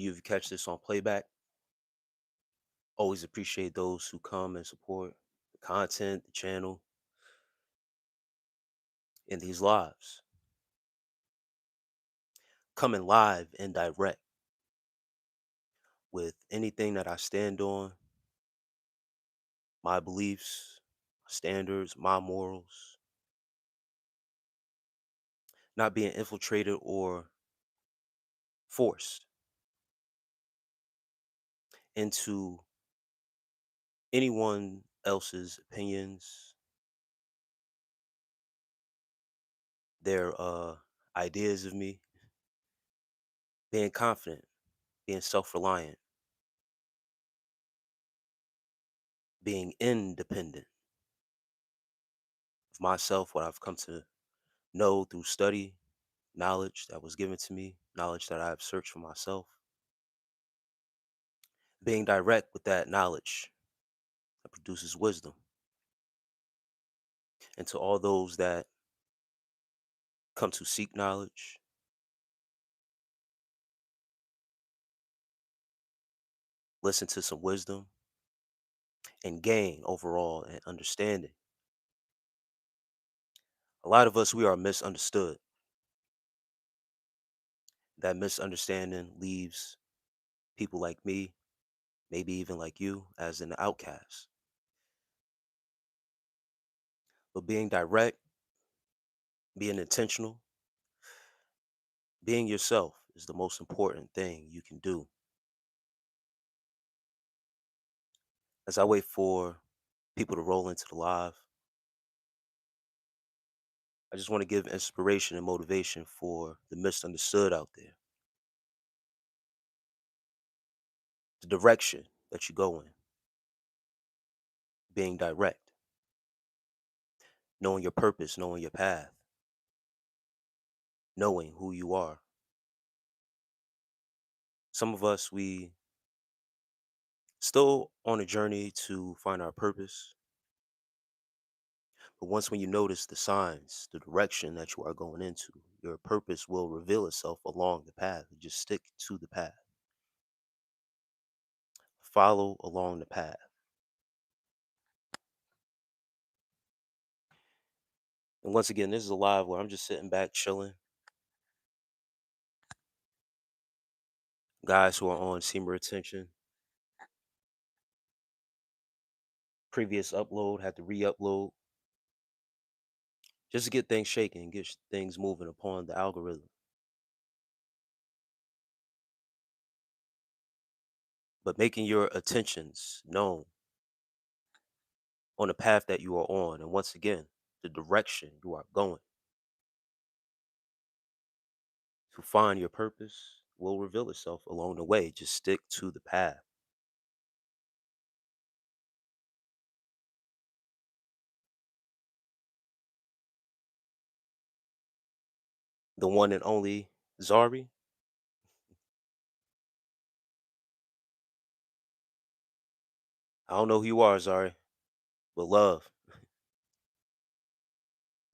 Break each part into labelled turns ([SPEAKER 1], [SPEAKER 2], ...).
[SPEAKER 1] You catch this on playback. Always appreciate those who come and support the content, the channel, and these lives. Coming live and direct with anything that I stand on, my beliefs, my standards, my morals, not being infiltrated or forced into anyone else's opinions, their ideas of me, being confident, being self-reliant, being independent of myself, what I've come to know through study, knowledge that was given to me, knowledge that I have searched for myself, being direct with that knowledge that produces wisdom. And to all those that come to seek knowledge, listen to some wisdom, and gain overall an understanding. A lot of us, we are misunderstood. That misunderstanding leaves people like me, maybe even like you, as an outcast. But being direct, being intentional, being yourself is the most important thing you can do. As I wait for people to roll into the live, I just want to give inspiration and motivation for the misunderstood out there. The direction that you go in, being direct, knowing your purpose, knowing your path, knowing who you are. Some of us, we still on a journey to find our purpose. But once when you notice the signs, the direction that you are going into, your purpose will reveal itself along the path. Just stick to the path. Follow along the path. And once again, this is a live where I'm just sitting back, chilling. Guys who are on Seamer attention. Previous upload, had to re-upload. Just to get things shaking, get things moving upon the algorithm. But making your attentions known on the path that you are on. And once again, the direction you are going to find your purpose will reveal itself along the way. Just stick to the path. The one and only Zari. I don't know who you are, Zari, but love.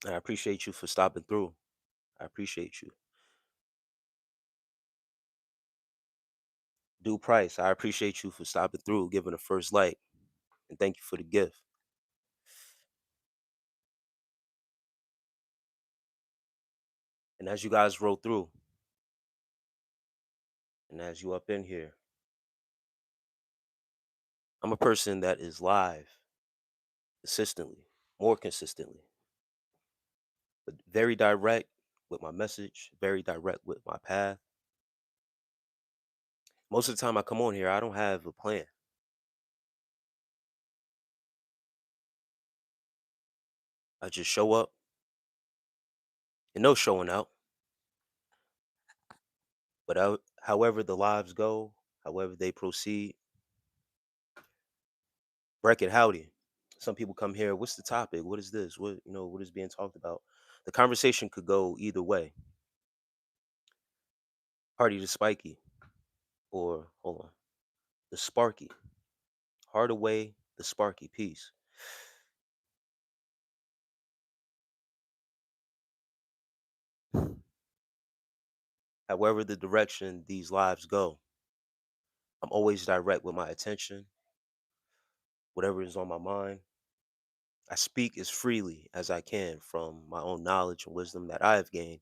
[SPEAKER 1] And I appreciate you for stopping through. I appreciate you. Due Price, I appreciate you for stopping through, giving the first light. And thank you for the gift. And as you guys roll through, and as you up in here, I'm a person that is live consistently, more consistently, but very direct with my message, very direct with my path. Most of the time I come on here, I don't have a plan. I just show up and no showing out. But however the lives go, however they proceed, bracket howdy. Some people come here, what's the topic? What is this? What is being talked about? The conversation could go either way. Hardy the spiky, or hold on, the sparky. Hardaway the sparky piece. However the direction these lives go, I'm always direct with my attention, whatever is on my mind. I speak as freely as I can from my own knowledge and wisdom that I have gained.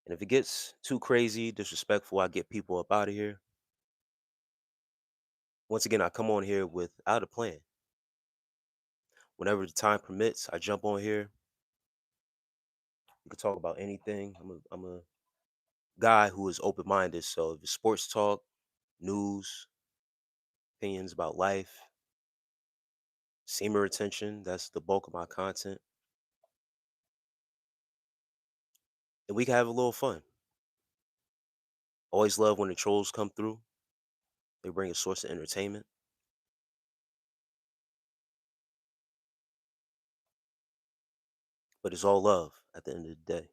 [SPEAKER 1] And if it gets too crazy, disrespectful, I get people up out of here. Once again, I come on here without a plan. Whenever the time permits, I jump on here. We can talk about anything. I'm a guy who is open minded. So if it's sports talk, news, opinions about life, semen retention, that's the bulk of my content. And we can have a little fun. Always love when the trolls come through. They bring a source of entertainment, but it's all love at the end of the day.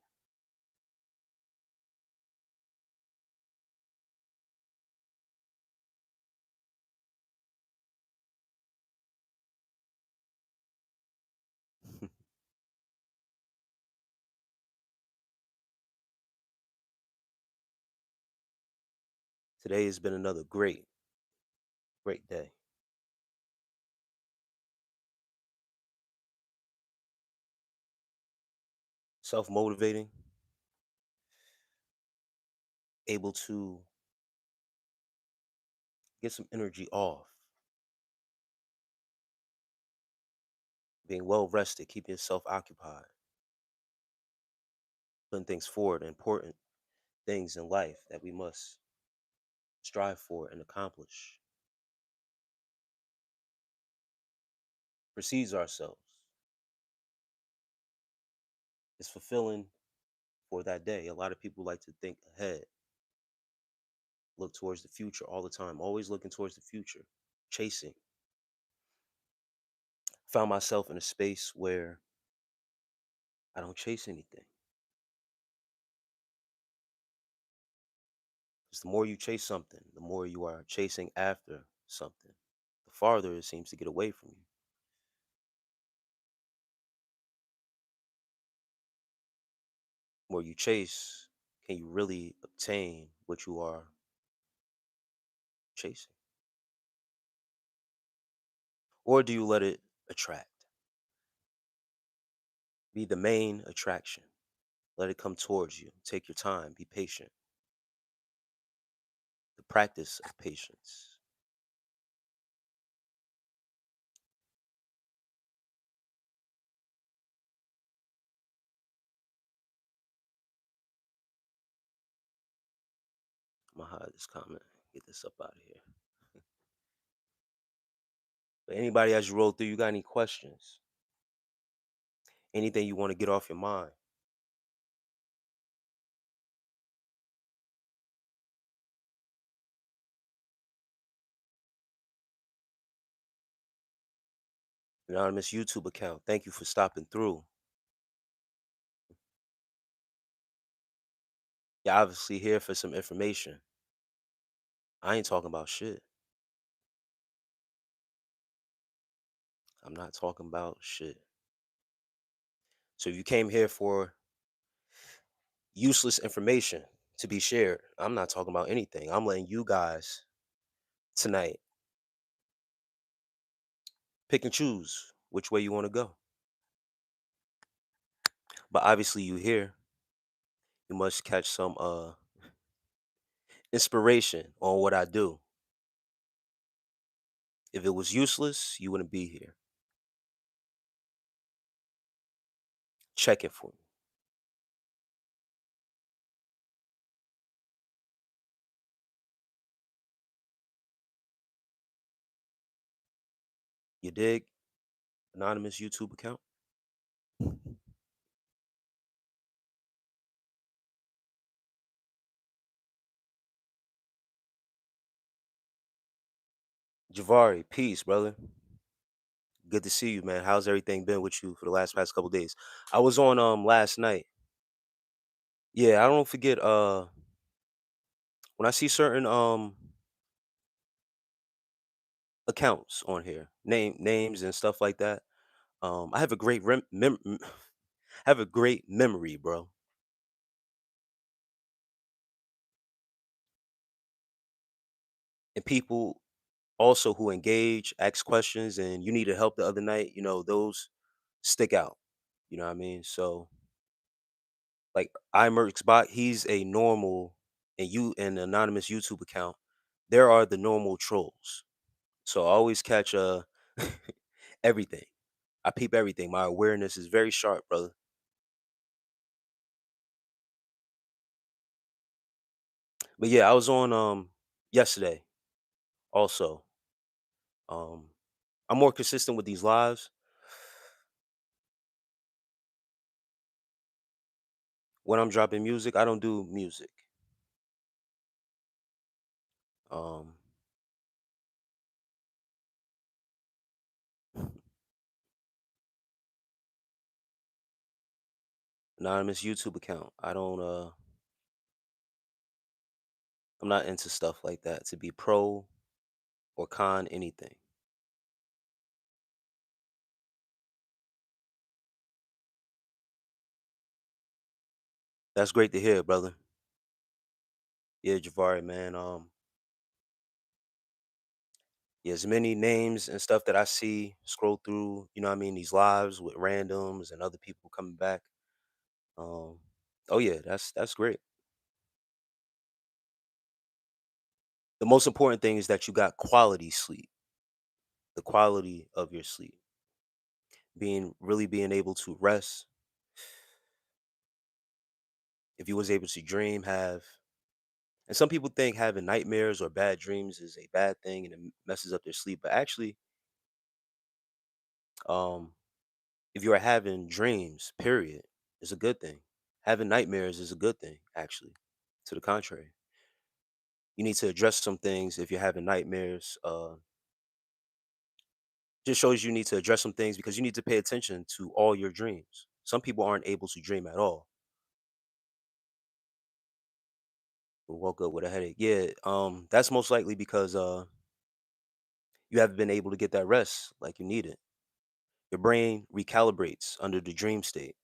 [SPEAKER 1] Today has been another great day. Self motivating, able to get some energy off, being well rested, keeping yourself occupied, putting things forward, important things in life that we must strive for and accomplish, precedes ourselves. It's fulfilling for that day. A lot of people like to think ahead, look towards the future all the time, always looking towards the future, chasing. Found myself in a space where I don't chase anything. Because the more you chase something, the more you are chasing after something, the farther it seems to get away from you. The more you chase, can you really obtain what you are chasing? Or do you let it attract? Be the main attraction. Let it come towards you. Take your time. Be patient. The practice of patience. I'm gonna hide this comment. Get this up out of here. But anybody as you roll through, you got any questions? Anything you want to get off your mind? Anonymous YouTube account. Thank you for stopping through. You're obviously here for some information. I ain't talking about shit. I'm not talking about shit. So you came here for useless information to be shared. I'm not talking about anything. I'm letting you guys tonight pick and choose which way you want to go. But obviously you here. You must catch some inspiration on what I do. If it was useless, you wouldn't be here. Check it for me. You dig? Anonymous YouTube account. Javari, peace, brother. Good to see you, man. How's everything been with you for the last past couple days? I was on last night. Yeah, I don't forget when I see certain accounts on here, names and stuff like that. I have a great have a great memory, bro. And people also who engage, ask questions, and you needed help the other night, those stick out. You know what I mean? So like iMerxBot, he's a normal and you an anonymous YouTube account. There are the normal trolls. So I always catch everything. I peep everything. My awareness is very sharp, brother. But yeah, I was on yesterday also. Um I'm more consistent with these lives. When I'm dropping music, I don't do music. Um Anonymous YouTube account. I'm not into stuff like that to be pro or con anything. That's great to hear, brother. Yeah, Javari, man. Yeah, as many names and stuff that I see scroll through, what I mean, these lives with randoms and other people coming back. Um, oh yeah, that's great. The most important thing is that you got quality sleep, the quality of your sleep, being able to rest. If you was able to dream, and some people think having nightmares or bad dreams is a bad thing and it messes up their sleep, but actually, um, if you are having dreams, period, is a good thing. Having nightmares is a good thing, actually. To the contrary, you need to address some things if you're having nightmares. Just shows you need to address some things because you need to pay attention to all your dreams. Some people aren't able to dream at all. Or woke up with a headache. Yeah, that's most likely because you haven't been able to get that rest like you need it. Your brain recalibrates under the dream state,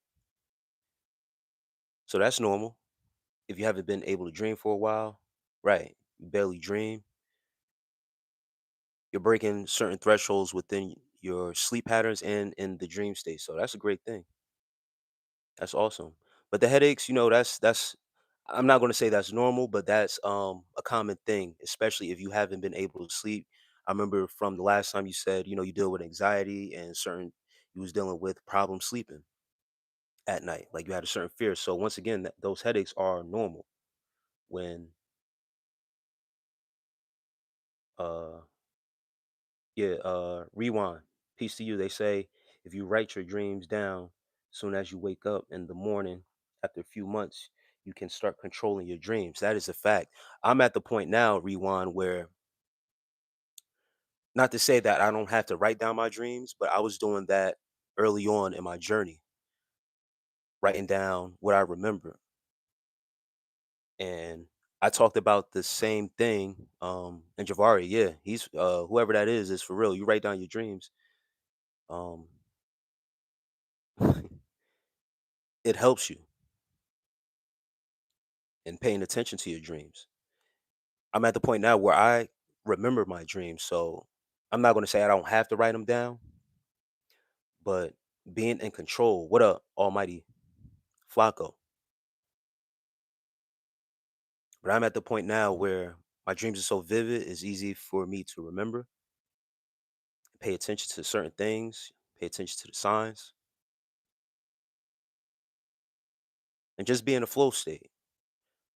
[SPEAKER 1] so that's normal. If you haven't been able to dream for a while, right? You barely dream. You're breaking certain thresholds within your sleep patterns and in the dream state. So that's a great thing. That's awesome. But the headaches, that's I'm not going to say that's normal, but that's a common thing, especially if you haven't been able to sleep. I remember from the last time you said, you deal with anxiety and certain you was dealing with problem sleeping at night. Like you had a certain fear. So once again, those headaches are normal when uh yeah, rewind. Peace to you. They say if you write your dreams down, soon as you wake up in the morning, after a few months, you can start controlling your dreams. That is a fact. I'm at the point now, rewind, where not to say that I don't have to write down my dreams, but I was doing that early on in my journey, writing down what I remember. And I talked about the same thing. And Javari, yeah, he's whoever that is for real. You write down your dreams. Um it helps you in paying attention to your dreams. I'm at the point now where I remember my dreams, so I'm not going to say I don't have to write them down, but being in control. What up, Almighty Flacco? But I'm at the point now where my dreams are so vivid, it's easy for me to remember, pay attention to certain things, pay attention to the signs, and just be in a flow state.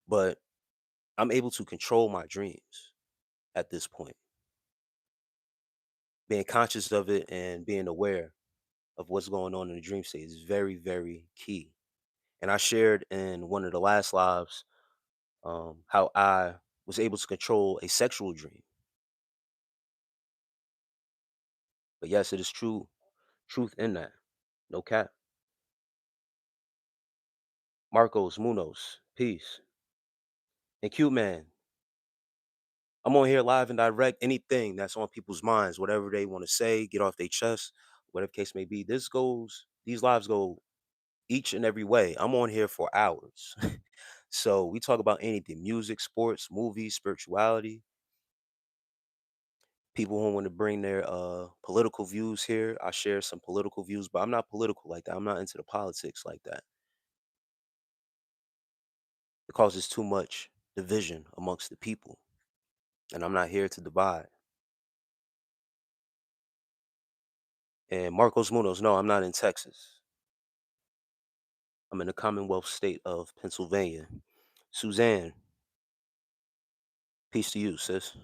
[SPEAKER 1] But I'm able to control my dreams at this point. Being conscious of it and being aware of what's going on in the dream state is very, very key. And I shared in one of the last lives how I was able to control a sexual dream. But yes, it is truth in that. No cap. Marcos Munoz, peace. And cute man, I'm on here live and direct. Anything that's on people's minds, whatever they want to say, get off their chest, whatever case may be. These lives go each and every way. I'm on here for hours. So we talk about anything: music, sports, movies, spirituality. People who want to bring their political views here, I share some political views, but I'm not political like that. I'm not into the politics like that. It causes too much division amongst the people, and I'm not here to divide. And Marcos Munoz, no, I'm not in Texas. I'm in the Commonwealth state of Pennsylvania. Suzanne, peace to you, sis.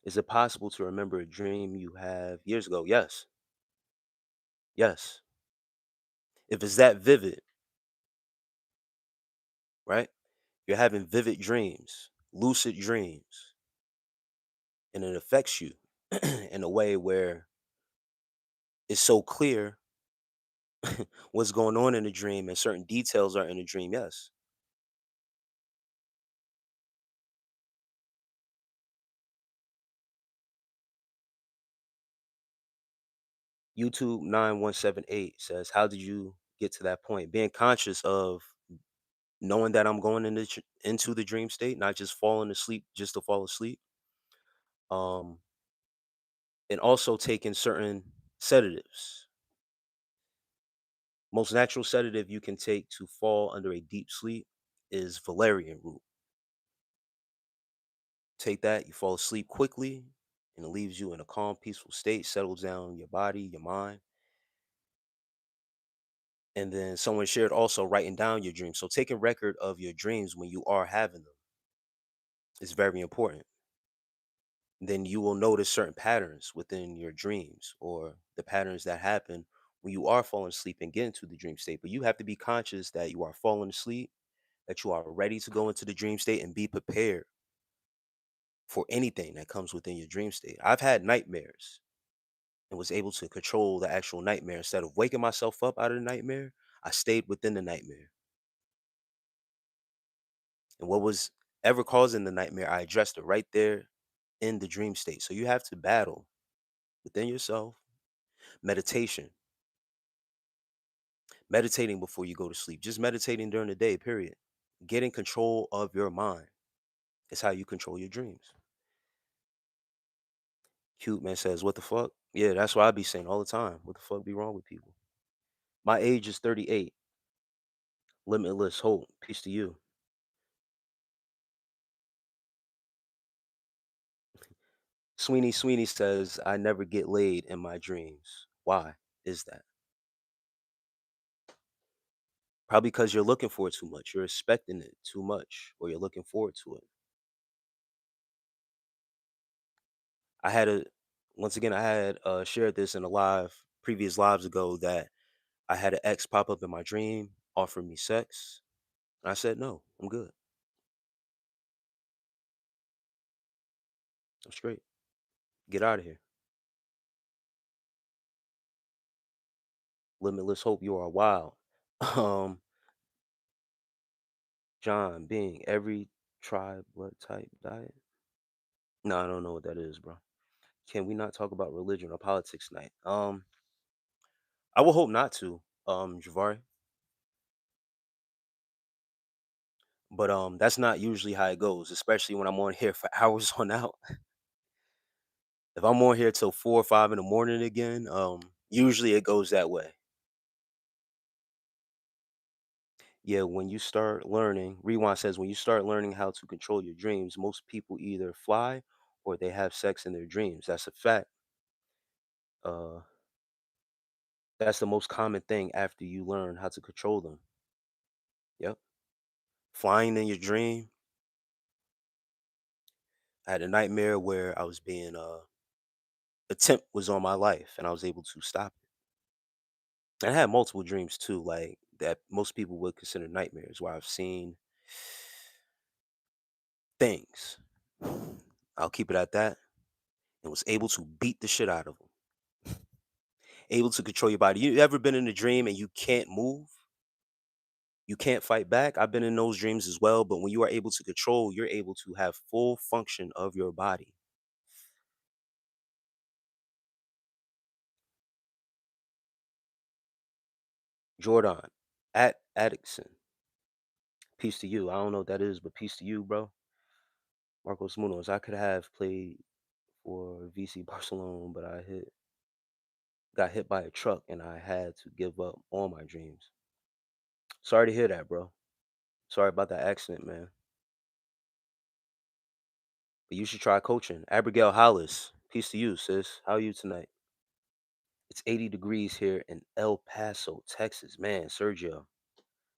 [SPEAKER 1] Is it possible to remember a dream you have years ago? Yes. Yes. If it's that vivid, right? You're having vivid dreams, lucid dreams, and it affects you in a way where it's so clear what's going on in the dream and certain details are in the dream. Yes. YouTube 9178 says, how did you get to that point? Being conscious of knowing that I'm going into the dream state, not just falling asleep just to fall asleep. Um, and also taking certain sedatives. Most natural sedative you can take to fall under a deep sleep is valerian root. Take that, you fall asleep quickly, and it leaves you in a calm, peaceful state, settles down your body, your mind. And then someone shared also writing down your dreams. So taking record of your dreams when you are having them is very important. Then you will notice certain patterns within your dreams or the patterns that happen when you are falling asleep and get into the dream state. But you have to be conscious that you are falling asleep, that you are ready to go into the dream state and be prepared for anything that comes within your dream state. I've had nightmares and was able to control the actual nightmare. Instead of waking myself up out of the nightmare, I stayed within the nightmare. And what was ever causing the nightmare, I addressed it right there in the dream state. So you have to battle within yourself. Meditation, meditating before you go to sleep, just meditating during the day, period. Getting control of your mind is how you control your dreams. Cute man says, what the fuck? Yeah, that's what I be saying all the time. What the fuck be wrong with people? My age is 38. Limitless hope. Peace to you. Sweeney says, I never get laid in my dreams. Why is that? Probably because you're looking for it too much. You're expecting it too much, or you're looking forward to it. I had a, once again, I had shared this in a previous lives ago that I had an ex pop up in my dream, offer me sex. And I said, no, I'm good. I'm straight. Get out of here. Limitless hope, you are wild. Um, John, being every tribe, blood type, diet. No, I don't know what that is, bro. Can we not talk about religion or politics tonight? I will hope not to, Javari. But that's not usually how it goes, especially when I'm on here for hours on out. If I'm on here till 4 or 5 in the morning again, usually it goes that way. Yeah, when you start learning, Rewind says, when you start learning how to control your dreams, most people either fly or they have sex in their dreams. That's a fact. Uh, that's the most common thing after you learn how to control them. Yep. Flying in your dream. I had a nightmare where I was being attempt was on my life and I was able to stop it. And I had multiple dreams too, like that most people would consider nightmares, where I've seen things. I'll keep it at that. And was able to beat the shit out of them. Able to control your body. You ever been in a dream and you can't move? You can't fight back? I've been in those dreams as well, but when you are able to control, you're able to have full function of your body. Jordan, at Addison. Peace to you. I don't know what that is, but peace to you, bro. Marcos Munoz. I could have played for VC Barcelona, but got hit by a truck and I had to give up on my dreams. Sorry to hear that, bro. Sorry about that accident, man. But you should try coaching. Abigail Hollis, peace to you, sis. How are you tonight? It's 80 degrees here in El Paso, Texas. Man, Sergio,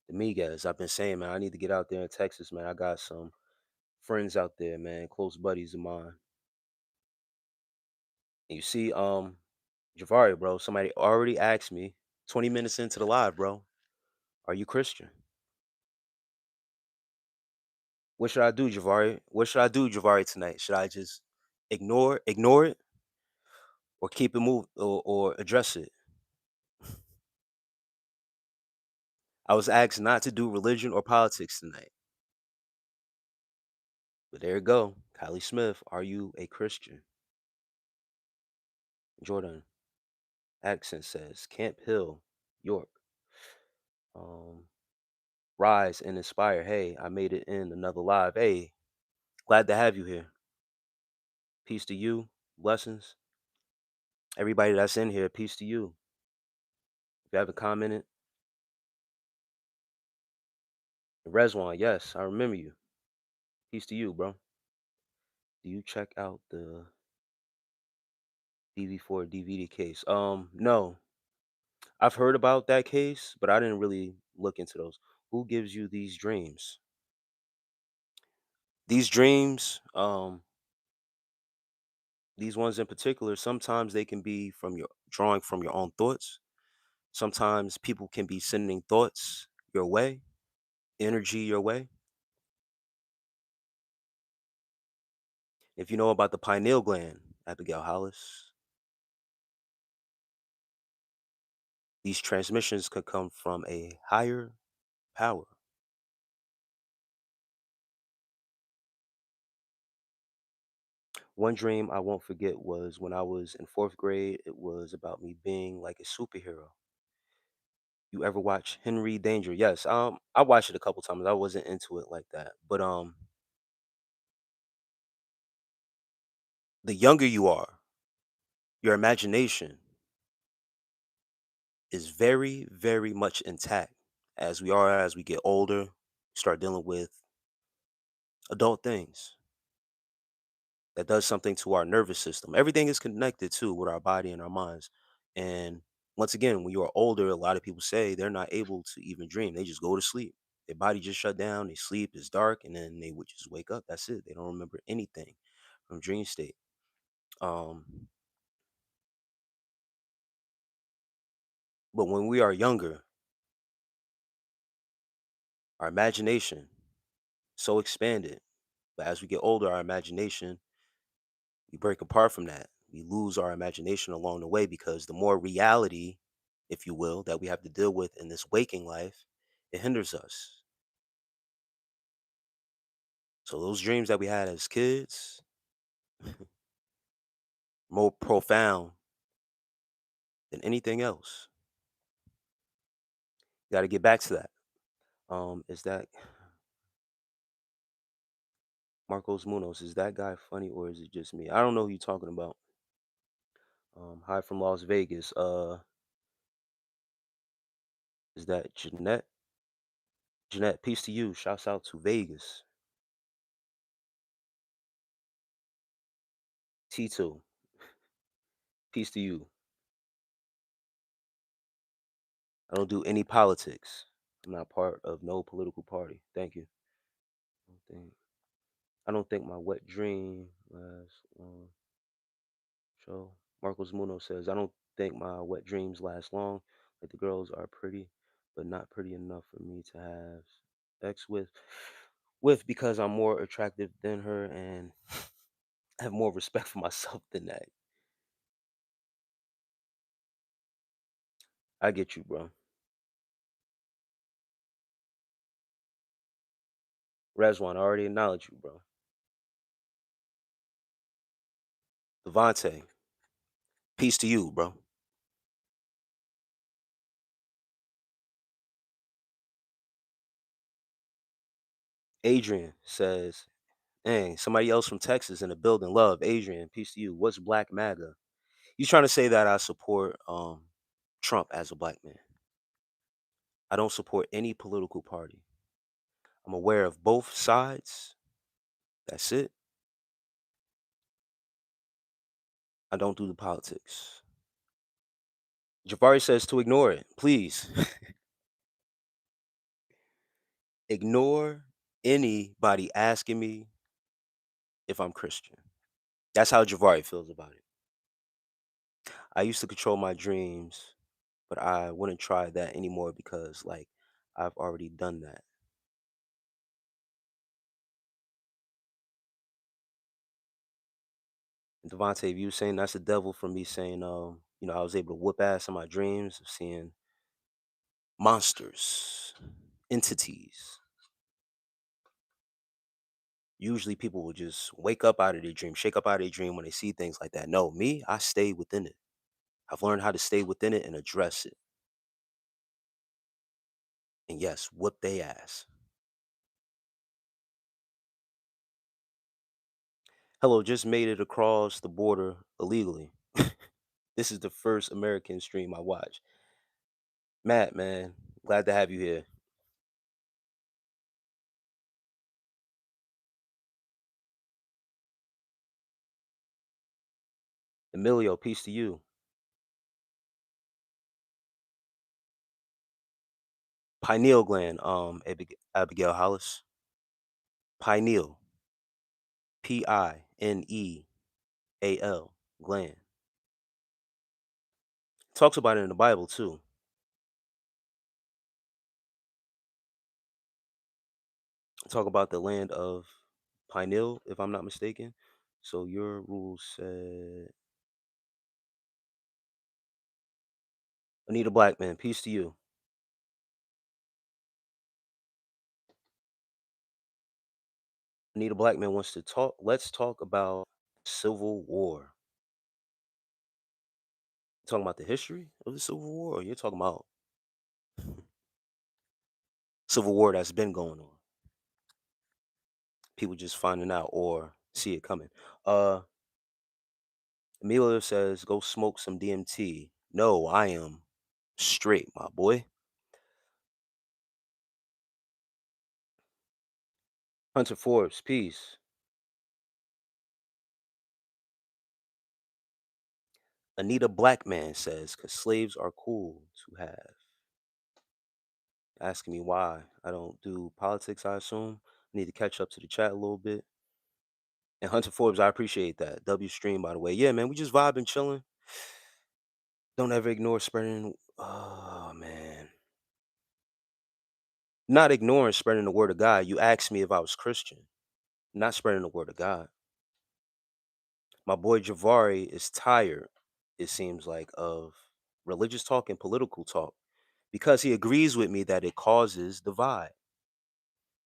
[SPEAKER 1] Dominguez, I've been saying, man, I need to get out there in Texas, man. I got some friends out there, man, close buddies of mine. And you see, Javari, bro, somebody already asked me 20 minutes into the live, bro, are you Christian? What should I do, Javari? What should I do, Javari, tonight? Should I just ignore it, or keep it move, or address it? I was asked not to do religion or politics tonight. But there you go. Kylie Smith, are you a Christian? Jordan Accent says, Camp Hill, York. Um, Rise and inspire. Hey, I made it in another live. Hey, glad to have you here. Peace to you. Blessings. Everybody that's in here, peace to you. If you haven't commented, Rezwan, yes, I remember you. Peace to you, bro. Do you check out the DV4 DVD case? No. I've heard about that case, but I didn't really look into those. Who gives you these dreams? These dreams, these ones in particular, sometimes they can be from your drawing from your own thoughts. Sometimes people can be sending thoughts your way, energy your way. If you know about the pineal gland, Abigail Hollis, these transmissions could come from a higher power. One dream I won't forget was when I was in fourth grade. It was about me being like a superhero. You ever watch Henry Danger? Yes, I watched it a couple times. I wasn't into it like that, but the younger you are, your imagination is very, very much intact. As we get older, start dealing with adult things that does something to our nervous system. Everything is connected too with our body and our minds. And once again, when you are older, a lot of people say they're not able to even dream. They just go to sleep. Their body just shut down. They sleep. It's dark, and then they would just wake up. That's it. They don't remember anything from dream state. Um, but when we are younger, our imagination so expanded. But as we get older, our imagination, we break apart from that. We lose our imagination along the way because the more reality, if you will, that we have to deal with in this waking life, it hinders us. So those dreams that we had as kids, more profound than anything else. Got to get back to that. Is that Marcos Munoz? Is that guy funny or is it just me? I don't know who you're talking about. Hi from Las Vegas. Is that Jeanette? Jeanette, peace to you. Shouts out to Vegas. T2, peace to you. I don't do any politics. I'm not part of no political party. Thank you. I don't think my wet dream lasts long. So Marcos Muno says, I don't think my wet dreams last long. Like the girls are pretty, but not pretty enough for me to have sex with because I'm more attractive than her and have more respect for myself than that. I get you, bro. Rezwan, I already acknowledged you, bro. Devontae, peace to you, bro. Adrian says, Dang, somebody else from Texas in the building. Love, Adrian, peace to you. What's Black MAGA? You trying to say that I support Trump as a black man? I don't support any political party. I'm aware of both sides. That's it. I don't do the politics. Jabari says to ignore it. Please ignore anybody asking me if I'm Christian. That's how Javari feels about it. I used to control my dreams, but I wouldn't try that anymore because, like, I've already done that. And Devontae, if you saying that's the devil for me saying, I was able to whoop ass in my dreams of seeing monsters, entities. Usually people will just wake up out of their dream, shake up out of their dream when they see things like that. No, me, I stay within it. I've learned how to stay within it and address it. And yes, whoop they ass. Hello, just made it across the border illegally. This is the first American stream I watch. Matt, man, glad to have you here. Emilio, peace to you. Pineal gland, Abigail Hollis. Pineal, Pineal gland. Talks about it in the Bible too. Talk about the land of Pineal, if I'm not mistaken. So your rule said Anita Blackman, peace to you. Anita Blackman wants to talk. Let's talk about Civil War. Talking about the history of the Civil War, or you're talking about Civil War that's been going on? People just finding out or see it coming. Emilio says, go smoke some DMT. No, I am straight, my boy. Hunter Forbes, peace. Anita Blackman says, because slaves are cool to have. Asking me why I don't do politics, I assume. Need to catch up to the chat a little bit. And Hunter Forbes, I appreciate that. W stream, by the way. Yeah, man, we just vibing, chilling. Don't ever ignore spreading. Oh, man. Not ignoring spreading the word of God. You asked me if I was Christian, not spreading the word of God. My boy Javari is tired, it seems like, of religious talk and political talk because he agrees with me that it causes divide.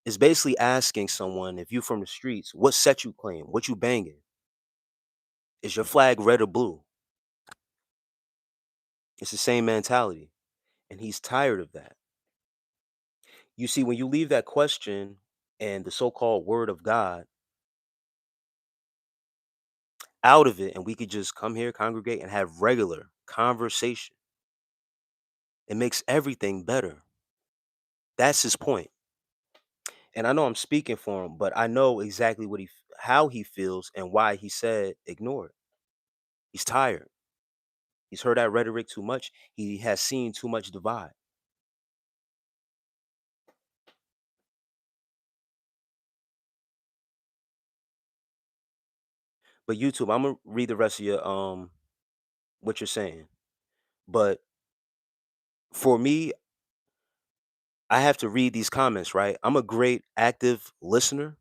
[SPEAKER 1] It's basically asking someone, if you from the streets, what set you claim? What you banging? Is your flag red or blue? It's the same mentality. And he's tired of that. You see, when you leave that question and the so-called word of God out of it, and we could just come here, congregate, and have regular conversation, it makes everything better. That's his point. And I know I'm speaking for him, but I know exactly how he feels and why he said ignore it. He's tired. He's heard that rhetoric too much. He has seen too much divide. But YouTube, I'm gonna read the rest of your what you're saying. But for me, I have to read these comments, right? I'm a great active listener,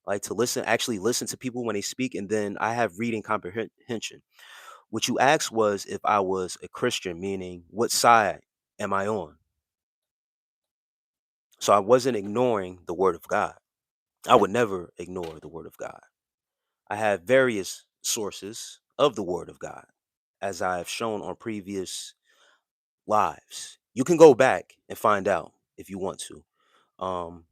[SPEAKER 1] like to listen, actually listen to people when they speak, and then I have reading comprehension. What you asked was if I was a Christian, meaning what side am I on? So I wasn't ignoring the word of God. I would never ignore the word of God. I have various sources of the word of God, as I have shown on previous lives. You can go back and find out if you want to. Um,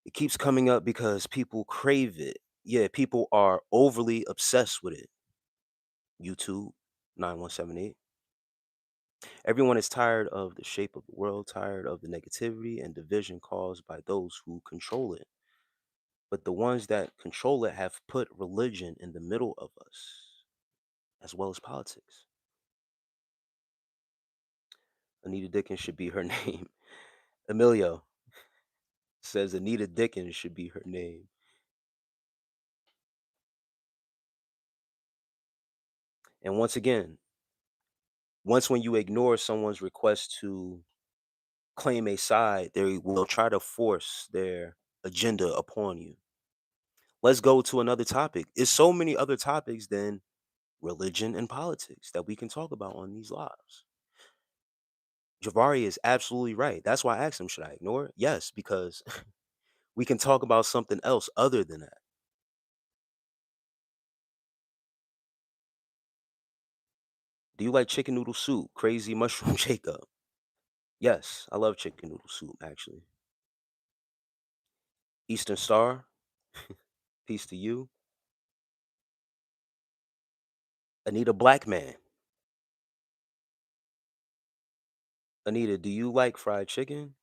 [SPEAKER 1] It keeps coming up because people crave it. Yeah, people are overly obsessed with it. YouTube 9178. Everyone is tired of the shape of the world, tired of the negativity and division caused by those who control it. But the ones that control it have put religion in the middle of us, as well as politics. Anita Dickens should be her name. Emilio says Anita Dickens should be her name. And once again, once when you ignore someone's request to claim a side, they will try to force their agenda upon you. Let's go to another topic. It's so many other topics than religion and politics that we can talk about on these lives. Javari is absolutely right. That's why I asked him, should I ignore it? Yes, because we can talk about something else other than that. Do you like chicken noodle soup? Crazy mushroom Jacob. Yes, I love chicken noodle soup, actually. Eastern Star, peace to you. Anita Blackman. Anita, do you like fried chicken?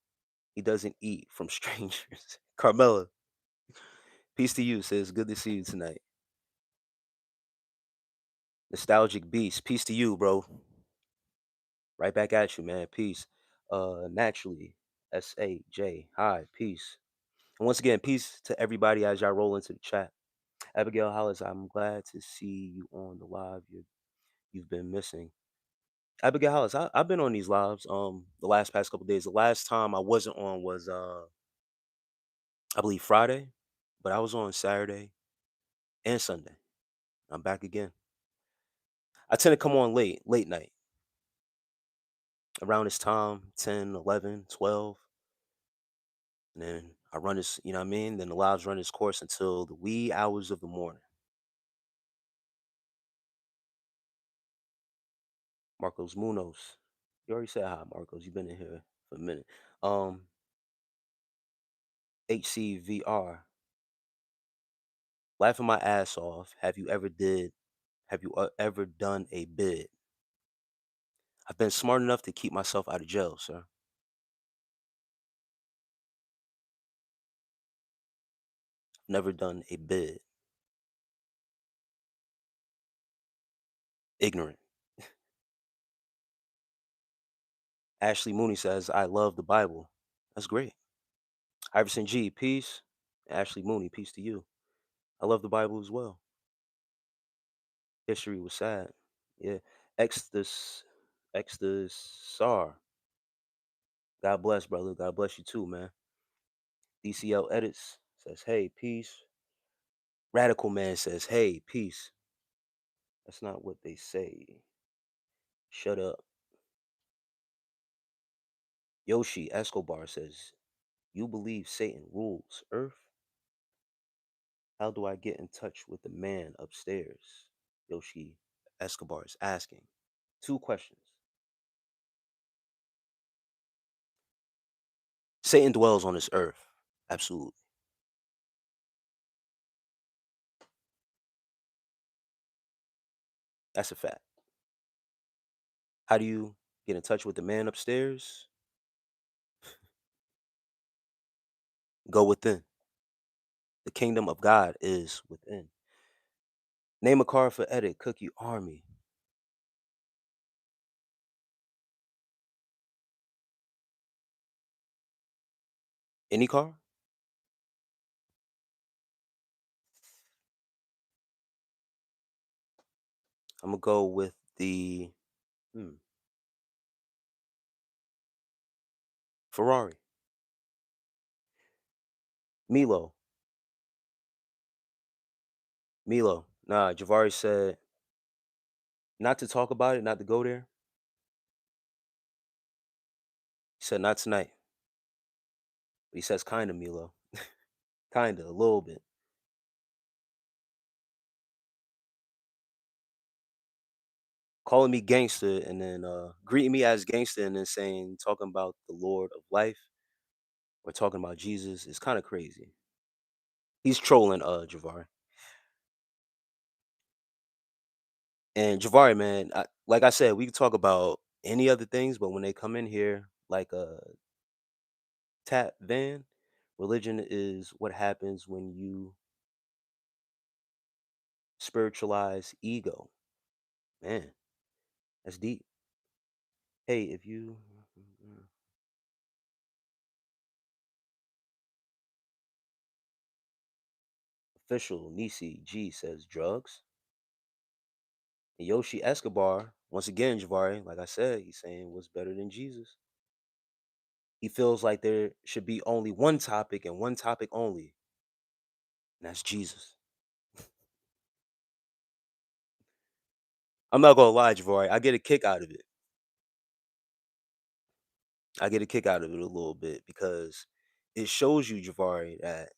[SPEAKER 1] He doesn't eat from strangers. Carmela, peace to you, sis. Good to see you tonight. Nostalgic Beast, peace to you, bro. Right back at you, man. Peace. Naturally, SAJ, hi, peace. And once again, peace to everybody as y'all roll into the chat. Abigail Hollis, I'm glad to see you on the live. You've been missing. Abigail Hollis, I've been on these lives the last past couple days. The last time I wasn't on was I believe Friday, but I was on Saturday and Sunday. I'm back again. I tend to come on late night, around this time, 10, 11, 12. And then I run this, you know what I mean? Then the lives run its course until the wee hours of the morning. Marcos Munoz. You already said hi, Marcos. You've been in here for a minute. Um, HCVR. Laughing my ass off. Have you ever done a bid? I've been smart enough to keep myself out of jail, sir. Never done a bid. Ignorant. Ashley Mooney says, I love the Bible. That's great. Iverson G, peace. Ashley Mooney, peace to you. I love the Bible as well. History was sad. Yeah. Extus Extus Sar. God bless, brother. God bless you too, man. DCL Edits says, hey, peace. Radical Man says, hey, peace. That's not what they say. Shut up. Yoshi Escobar says, you believe Satan rules Earth? How do I get in touch with the man upstairs? Yoshi Escobar is asking. Two questions. Satan dwells on this earth. Absolutely. That's a fact. How do you get in touch with the man upstairs? Go within. The kingdom of God is within. Name a car for edit. Cookie Army. Any car? I'm gonna go with the Ferrari. Milo. Milo. Nah, Javari said not to talk about it, not to go there. He said not tonight. But he says kinda Milo. Kinda, a little bit. Calling me gangster and then greeting me as gangster and then saying talking about the Lord of life or talking about Jesus is kind of crazy. He's trolling Javari. And Javari, man, like I said, we can talk about any other things, but when they come in here like a tap van, religion is what happens when you spiritualize ego. Man, that's deep. Hey, if you official Nisi G says drugs. And Yoshi Escobar, once again, Javari, like I said, he's saying what's better than Jesus. He feels like there should be only one topic and one topic only, and that's Jesus. I'm not gonna lie, Javari, I get a kick out of it. I get a kick out of it a little bit because it shows you, Javari, that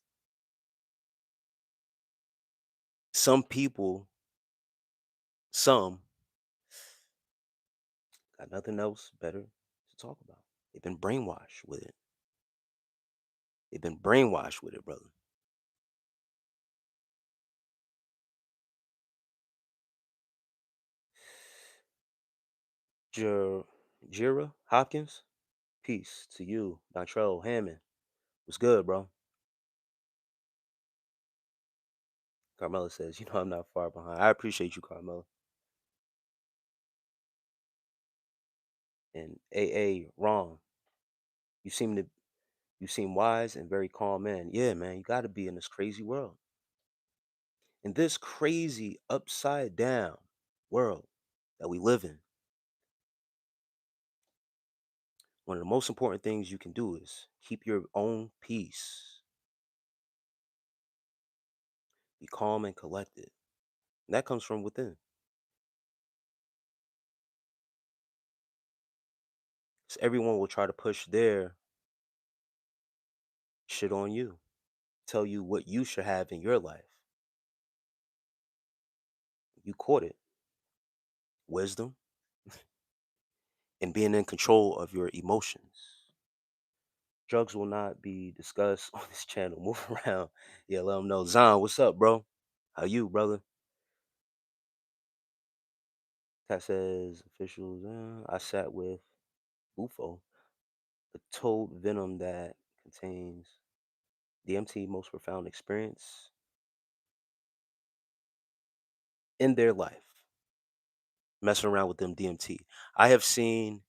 [SPEAKER 1] some people, some got nothing else better to talk about. They've been brainwashed with it. They've been brainwashed with it, brother. Jer- Jira Hopkins, peace to you. Dontrell Hammond, what's good, bro? Carmela says, you know, I'm not far behind. I appreciate you, Carmela. And AA, wrong. You seem to, you seem wise and very calm man. Yeah, man, you got to be in this crazy world. In this crazy upside down world that we live in, one of the most important things you can do is keep your own peace. Be calm and collected. And that comes from within. 'Cause everyone will try to push their shit on you, tell you what you should have in your life. You caught it. Wisdom and being in control of your emotions. Drugs will not be discussed on this channel. Move around. Yeah, let them know. Zon, what's up, bro? How you, brother? Cat says officials. I sat with Bufo, the toad venom that contains DMT, most profound experience in their life. Messing around with them DMT. I have seen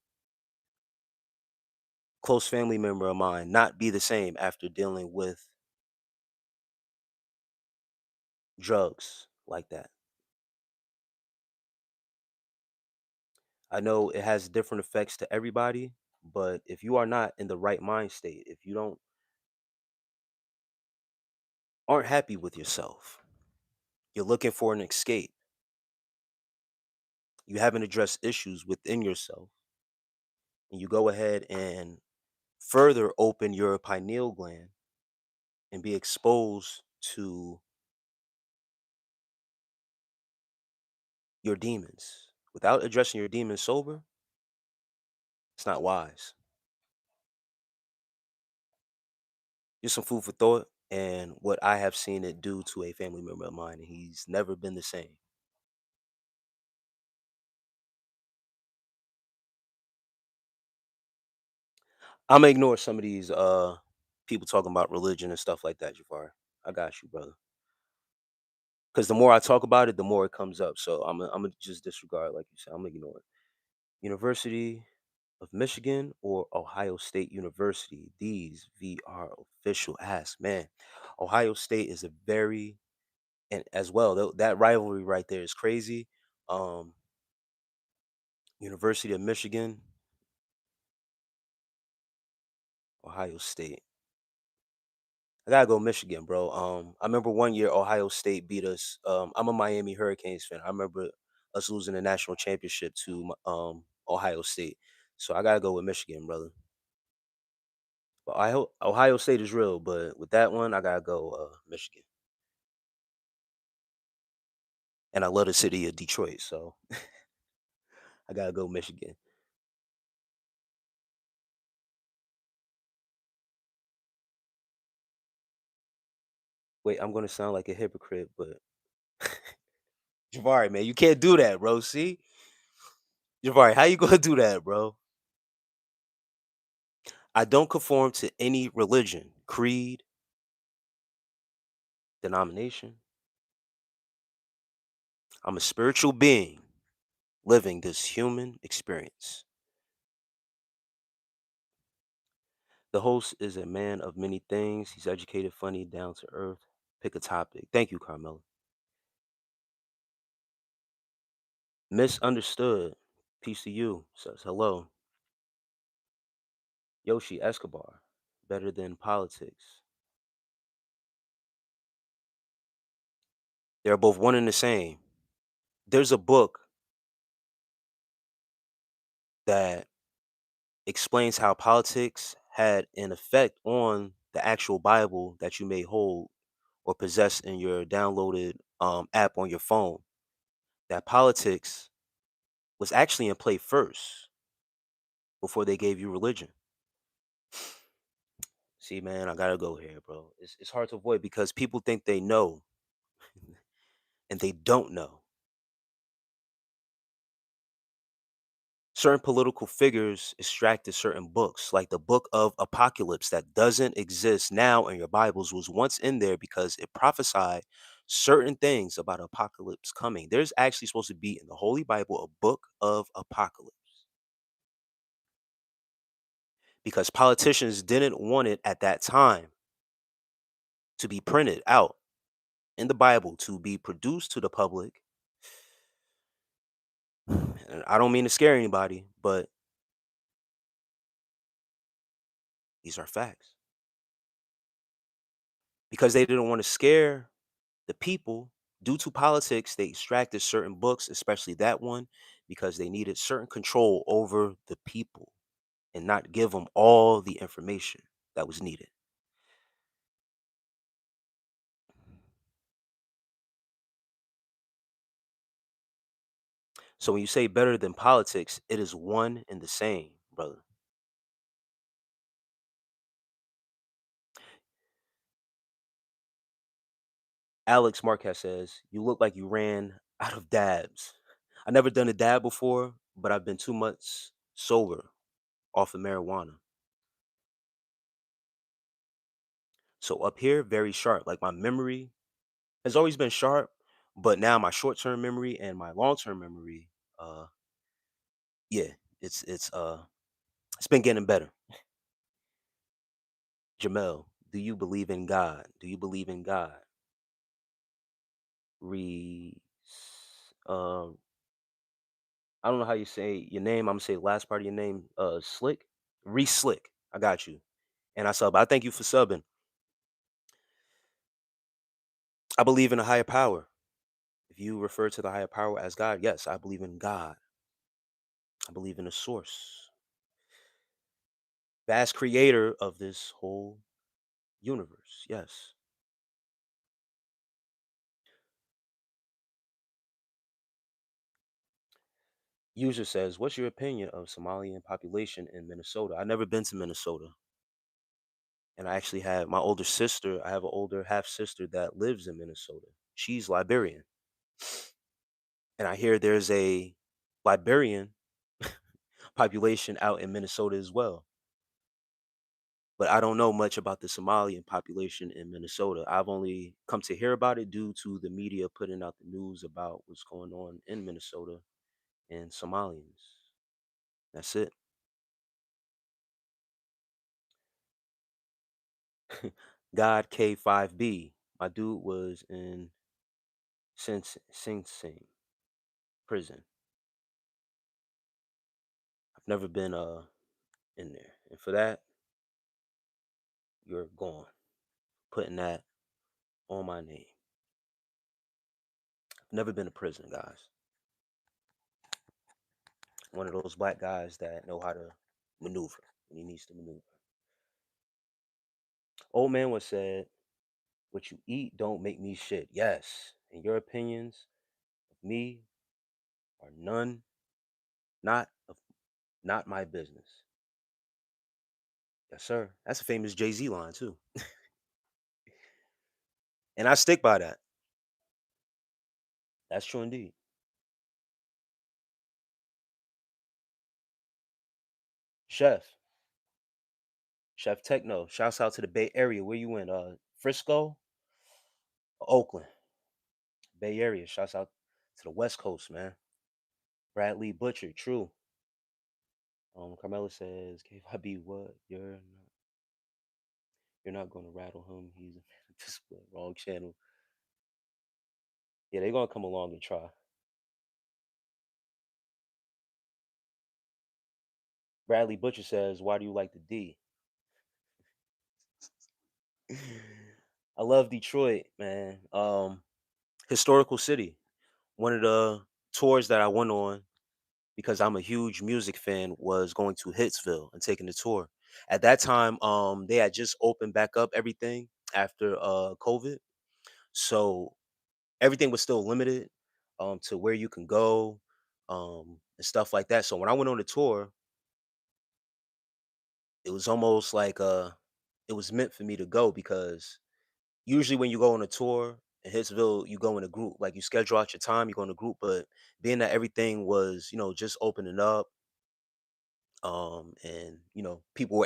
[SPEAKER 1] close family member of mine not be the same after dealing with drugs like that. I know it has different effects to everybody, but if you are not in the right mind state, if you don't aren't happy with yourself, you're looking for an escape, you haven't addressed issues within yourself, and you go ahead and further open your pineal gland and be exposed to your demons without addressing your demons sober, it's not wise. Just some food for thought and what I have seen it do to a family member of mine, and he's never been the same. I'm gonna ignore some of these people talking about religion and stuff like that, Jafar. I got you, brother. Because the more I talk about it, the more it comes up. So I'm gonna just disregard, like you said. I'm gonna ignore it. University of Michigan or Ohio State University? These VR official ask, man. Ohio State is a very and as well that rivalry right there is crazy. Um, University of Michigan, Ohio State. I gotta go Michigan, bro. I remember one year Ohio State beat us. I'm a Miami Hurricanes fan. I remember us losing the national championship to Ohio State. So I gotta go with Michigan, brother. But Ohio State is real, but with that one, I gotta go Michigan. And I love the city of Detroit, so I gotta go Michigan. Wait, I'm gonna sound like a hypocrite, but Javari, man, you can't do that, bro. See, Javari, how you gonna do that, bro? I don't conform to any religion, creed, denomination. I'm a spiritual being living this human experience. The host is a man of many things. He's educated, funny, down to earth. Pick a topic. Thank you, Carmela. Misunderstood. Peace to you. Says hello. Yoshi Escobar. Better than politics. They're both one and the same. There's a book that explains how politics had an effect on the actual Bible that you may hold or possess in your downloaded app on your phone. That politics was actually in play first before they gave you religion. See, man, I gotta go here, bro. It's hard to avoid because people think they know and they don't know. Certain political figures extracted certain books, like the book of Apocalypse that doesn't exist now in your Bibles, was once in there because it prophesied certain things about apocalypse coming. There's actually supposed to be in the Holy Bible a book of Apocalypse because politicians didn't want it at that time to be printed out in the Bible to be produced to the public. And I don't mean to scare anybody, but these are facts. Because they didn't want to scare the people due to politics, they extracted certain books, especially that one, because they needed certain control over the people and not give them all the information that was needed. So when you say better than politics, it is one and the same, brother. Alex Marquez says, "You look like you ran out of dabs." I never done a dab before, but I've been 2 months sober off of marijuana. So up here, very sharp. Like my memory has always been sharp, but now my short term memory and my long term memory, uh, yeah, it's been getting better. Jamel, do you believe in God? Do you believe in God? Re, uh, I don't know how you say your name. I'm gonna say the last part of your name. Slick, Re Slick. I got you, and I sub. I thank you for subbing. I believe in a higher power. If you refer to the higher power as God, yes, I believe in God. I believe in a source, vast creator of this whole universe. Yes. User says, "What's your opinion of Somalian population in Minnesota?" I've never been to Minnesota, and I actually have my older sister. I have an older half sister that lives in Minnesota. She's Liberian, and I hear there's a Liberian population out in Minnesota as well. But I don't know much about the Somalian population in Minnesota. I've only come to hear about it due to the media putting out the news about what's going on in Minnesota and Somalians. That's it. God K5B. My dude was in Sing Sing prison. I've never been in there. And for that, you're gone. Putting that on my name. I've never been to prison, guys. One of those black guys that know how to maneuver when he needs to maneuver. Old man was said, "What you eat don't make me shit." Yes. And your opinions of me are none, not of not my business. Yes, sir. That's a famous Jay-Z line too. And I stick by that. That's true indeed. Chef, Chef Techno. Shouts out to the Bay Area. Where you in? Frisco, Oakland, Bay Area. Shouts out to the West Coast, man. Bradley Butcher. True. Carmela says, KYB, what? You're not gonna rattle him. He's a man of discipline. Wrong channel. Yeah, they're gonna come along and try. Bradley Butcher says, why do you like the D? I love Detroit, man. Historical city. One of the tours that I went on because I'm a huge music fan was going to Hitsville and taking the tour. At that time, they had just opened back up everything after COVID. So everything was still limited to where you can go and stuff like that. So when I went on the tour, it was almost like it was meant for me to go because usually when you go on a tour in Hitsville, you go in a group. Like you schedule out your time, you go in a group. But being that everything was, just opening up, and people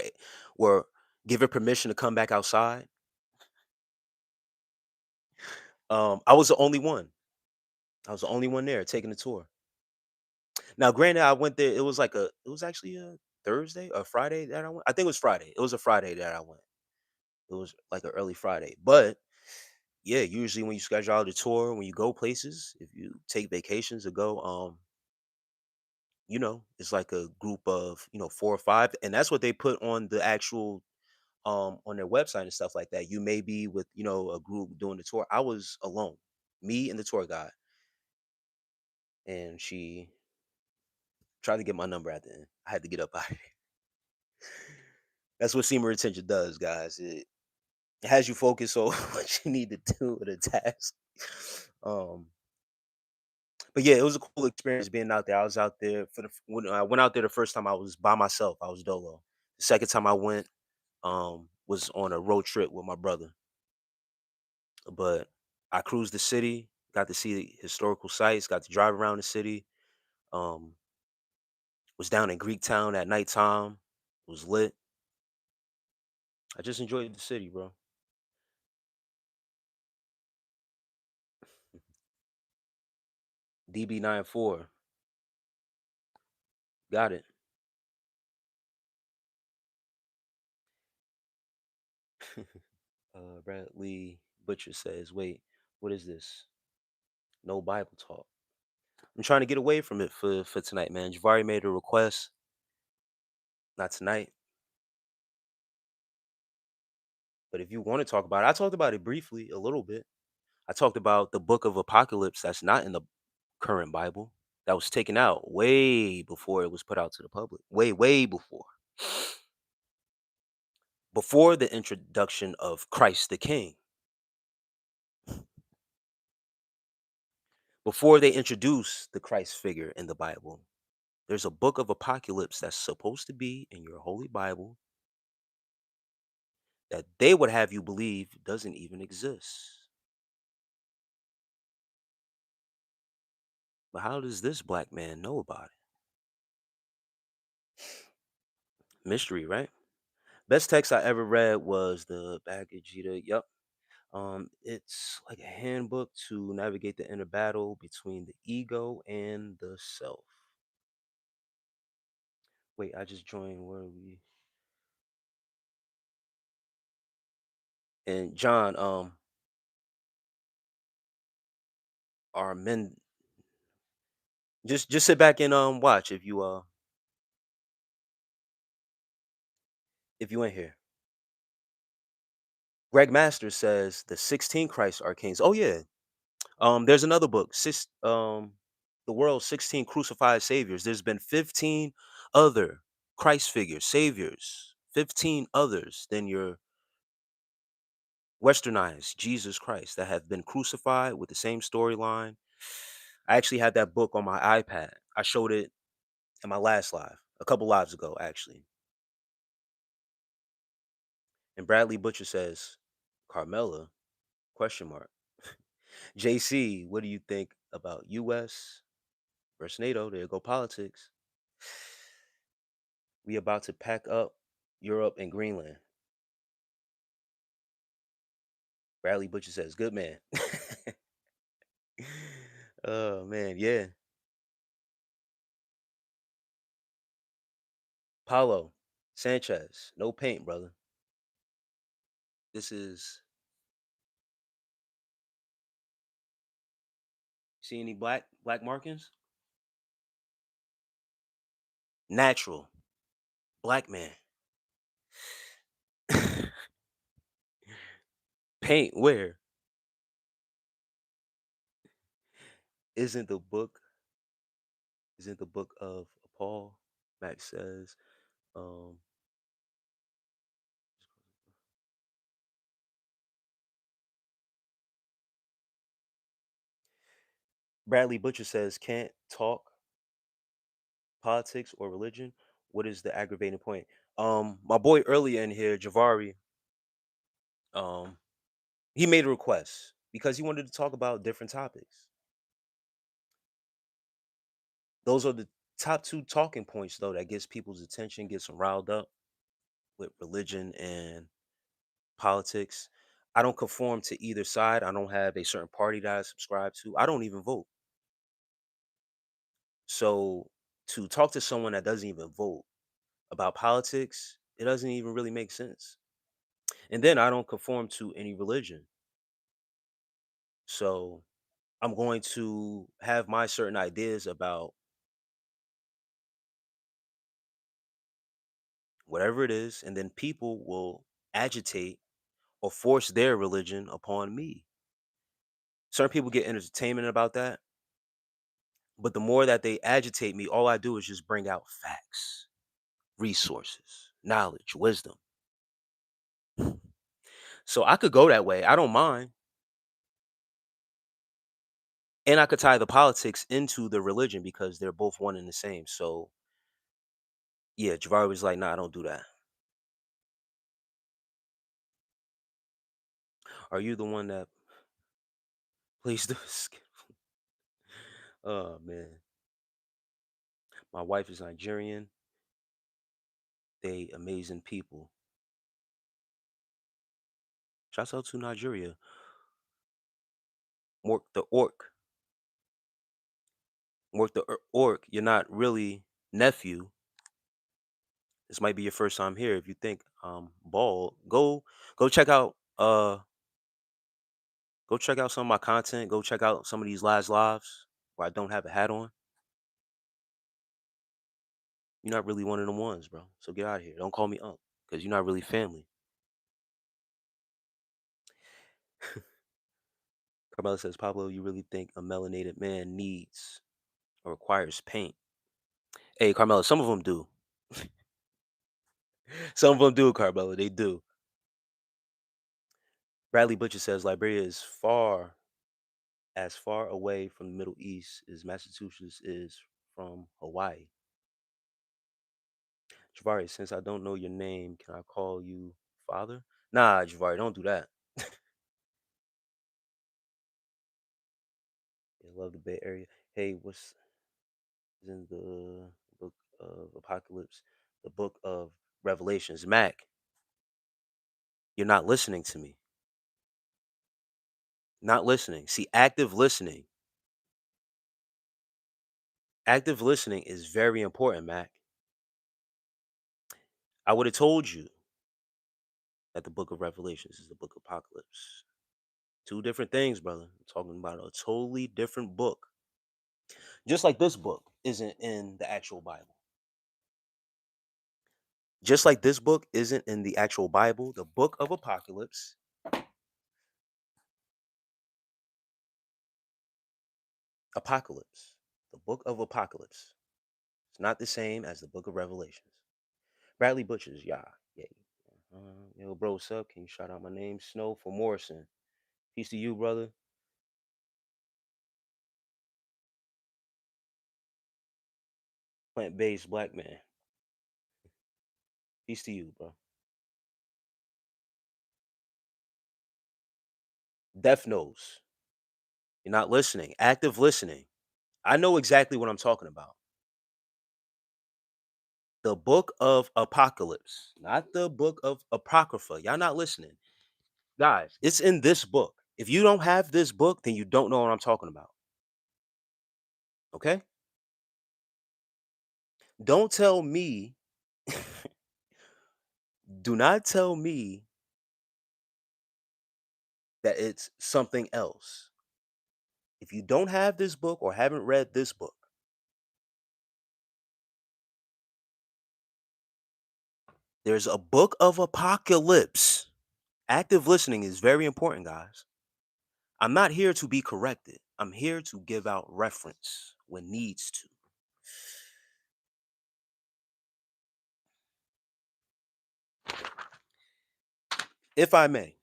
[SPEAKER 1] were given permission to come back outside. I was the only one. I was the only one there taking the tour. Now, granted, I went there. It was actually a Thursday or Friday that I went. I think it was Friday. It was a Friday that I went. It was like an early Friday. But yeah, usually when you schedule out a tour, when you go places, if you take vacations to go, it's like a group of, four or five. And that's what they put on the actual on their website and stuff like that. You may be with, a group doing the tour. I was alone, me and the tour guide. And she tried to get my number at the end. I had to get up out of there. That's what semen retention does, guys. It has you focus on what you need to do with a task. Um, but yeah, it was a cool experience being out there. I was out there when I went out there the first time. I was by myself. I was dolo. The second time I went, was on a road trip with my brother. But I cruised the city, got to see the historical sites, got to drive around the city. Um, was down in Greektown at nighttime. Was lit. I just enjoyed the city, bro. DB94, got it. Bradley Butcher says, "Wait, what is this? No Bible talk." I'm trying to get away from it for tonight, man. Javari made a request. Not tonight, but if you want to talk about it, I talked about it briefly a little bit. I talked about the book of Apocalypse that's not in the current Bible. That was taken out way before it was put out to the public. Way, way before. Before the introduction of Christ the King. Before they introduce the Christ figure in the Bible. There's a book of Apocalypse that's supposed to be in your holy Bible that they would have you believe doesn't even exist. But how does this black man know about it? Mystery, right? Best text I ever read was the Baggage Eater. Yep. It's like a handbook to navigate the inner battle between the ego and the self. Wait, I just joined. Where are we? And John, are men just sit back and watch if you ain't here. Greg Masters says the 16 Christ arcanes. Oh yeah. There's another book, The World's 16 Crucified Saviors. There's been 15 other Christ figures, saviors, 15 others than your westernized Jesus Christ that have been crucified with the same storyline. I actually had that book on my iPad. I showed it in my last live, a couple lives ago, actually. And Bradley Butcher says, Carmela, Question mark. JC, what do you think about US versus NATO? There go politics. We about to pack up Europe and Greenland. Bradley Butcher says, good man. Oh man, yeah. Paulo Sanchez, no paint, brother. This is see any black markings? Natural. Black man. Paint where? Isn't the book isn't the book of Paul? Max says, um, Bradley Butcher says, can't talk politics or religion. What is the aggravating point? My boy earlier in here, Javari, um, he made a request because he wanted to talk about different topics. Those are the top two talking points though that gets people's attention, gets them riled up with religion and politics. I don't conform to either side. I don't have a certain party that I subscribe to. I don't even vote. So to talk to someone that doesn't even vote about politics, it doesn't even really make sense. And then I don't conform to any religion. So I'm going to have my certain ideas about whatever it is, and then people will agitate or force their religion upon me. Certain people get entertainment about that, but the more that they agitate me, all I do is just bring out facts, resources, knowledge, wisdom. So I could go that way. I don't mind. And I could tie the politics into the religion because they're both one and the same. So yeah, Javari was like, nah, I don't do that. Are you the one that plays the Oh man. My wife is Nigerian. They amazing people. Shouts out to Nigeria. Mork the orc. Mork the orc. You're not really nephew. This might be your first time here. If you think bald, go check out go check out some of my content. Go check out some of these last lives where I don't have a hat on. You're not really one of them ones, bro. So get out of here. Don't call me up because you're not really family. Carmela says, Pablo, you really think a melanated man needs or requires paint? Hey, Carmela, some of them do. Some of them do, Carmela. They do. Bradley Butcher says Liberia is as far away from the Middle East as Massachusetts is from Hawaii. Javari, since I don't know your name, can I call you father? Nah, Javari, don't do that. I love the Bay Area. Hey, what's in the book of Apocalypse? The book of Revelations. Mac, you're not listening to me. Not listening. See, active listening. Active listening is very important, Mac. I would have told you that the book of Revelations is the book of Apocalypse. Two different things, brother. I'm talking about a totally different book. Just like this book isn't in the actual Bible. Just like this book isn't in the actual Bible, the book of Apocalypse, Apocalypse, the book of Apocalypse, it's not the same as the book of Revelations. Bradley Butchers, yeah, yeah. Yo, bro, what's up? Can you shout out my name? Snow for Morrison. Peace to you, brother. Plant-based black man. Peace to you, bro. Deaf knows. You're not listening. Active listening. I know exactly what I'm talking about. The book of Apocalypse, not the book of Apocrypha. Y'all not listening. Guys, it's in this book. If you don't have this book, then you don't know what I'm talking about. Okay? Don't tell me, do not tell me that it's something else. If you don't have this book or haven't read this book, there's a book of Apocalypse. Active listening is very important, guys. I'm not here to be corrected. I'm here to give out reference when needs to. If I may,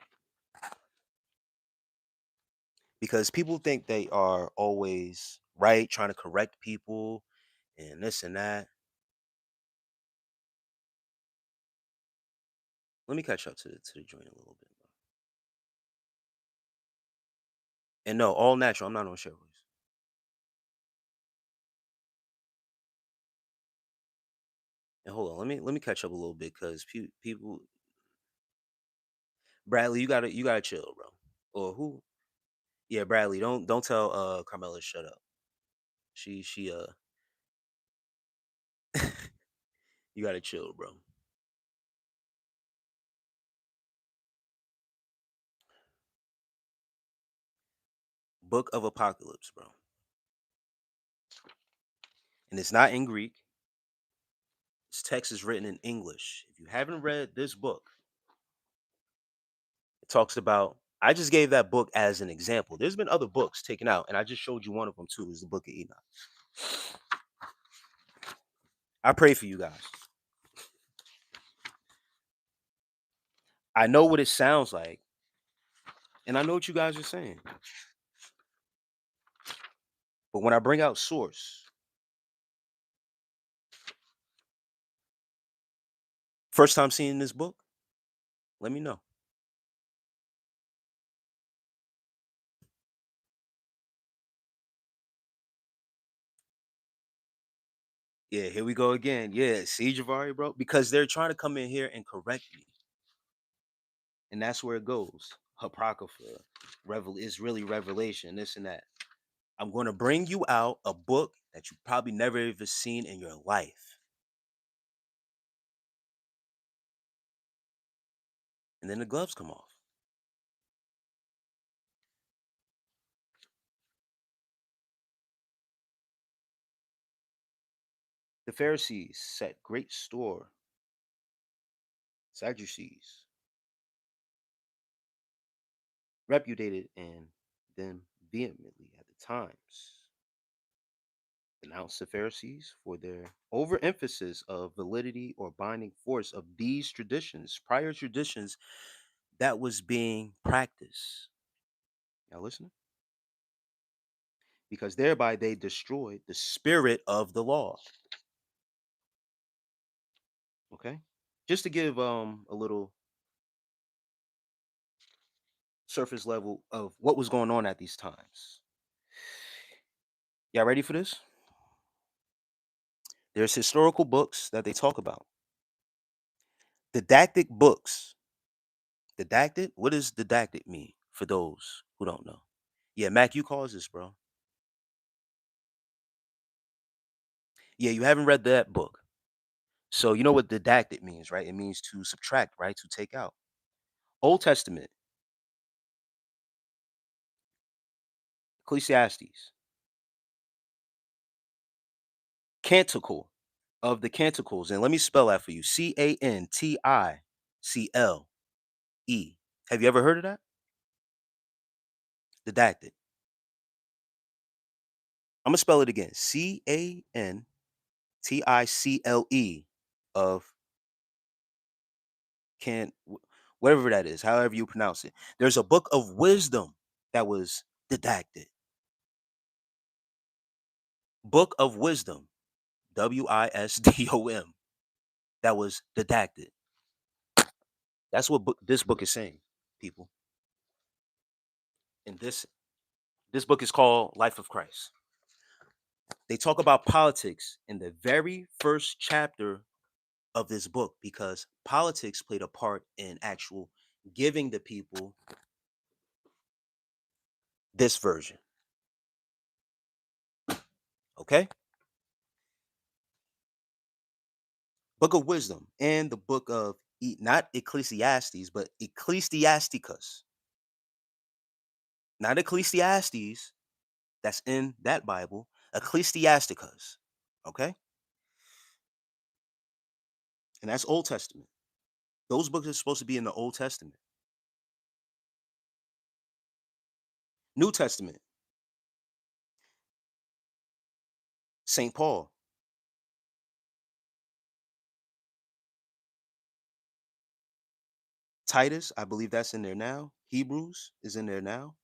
[SPEAKER 1] because people think they are always right, trying to correct people and this and that. Let me catch up to the joint a little bit. And no, all natural. I'm not on steroids. And hold on, let me catch up a little bit because people, Bradley, you gotta chill, bro. Or who? Yeah, Bradley, don't tell Carmela to shut up. She you gotta chill, bro. Book of Apocalypse, bro. And it's not in Greek. This text is written in English. If you haven't read this book, it talks about. I just gave that book as an example. There's been other books taken out, and I just showed you one of them too. Is the Book of Enoch. I pray for you guys. I know what it sounds like, and I know what you guys are saying. But when I bring out source, first time seeing this book, let me know. Yeah, here we go again. Yeah, see, Javari, bro, because they're trying to come in here and correct me, and that's where it goes. Apocrypha, is really revelation, this and that. I'm going to bring you out a book that you probably never even seen in your life, and then the gloves come off. The Pharisees set great store, Sadducees repudiated and them vehemently at the times. Denounced the Pharisees for their overemphasis of validity or binding force of these traditions, prior traditions that was being practiced. Now listen, because thereby they destroyed the spirit of the law. Okay, just to give a little surface level of what was going on at these times. Y'all ready for this? There's historical books that they talk about. Didactic books. Didactic? What does didactic mean for those who don't know? Yeah, Mac, you caused this, bro. Yeah, you haven't read that book. So you know what didactic means, right? It means to subtract, right? To take out. Old Testament, Ecclesiastes, Canticle of the Canticles. And let me spell that for you. Canticle. Have you ever heard of that? Didactic. I'm gonna spell it again. Canticle of can whatever that is, however you pronounce it. There's a book of wisdom that was didactic. Book of wisdom, Wisdom, that was didactic. That's what this book is saying, people. And this book is called Life of Christ. They talk about politics in the very first chapter of this book because politics played a part in actual giving the people this version. Okay? Book of Wisdom and the book of not Ecclesiastes, but Ecclesiasticus. Not Ecclesiastes, that's in that Bible, Ecclesiasticus. Okay? And that's Old Testament. Those books are supposed to be in the Old Testament. New Testament, St. Paul. Titus, I believe that's in there now. Hebrews is in there now.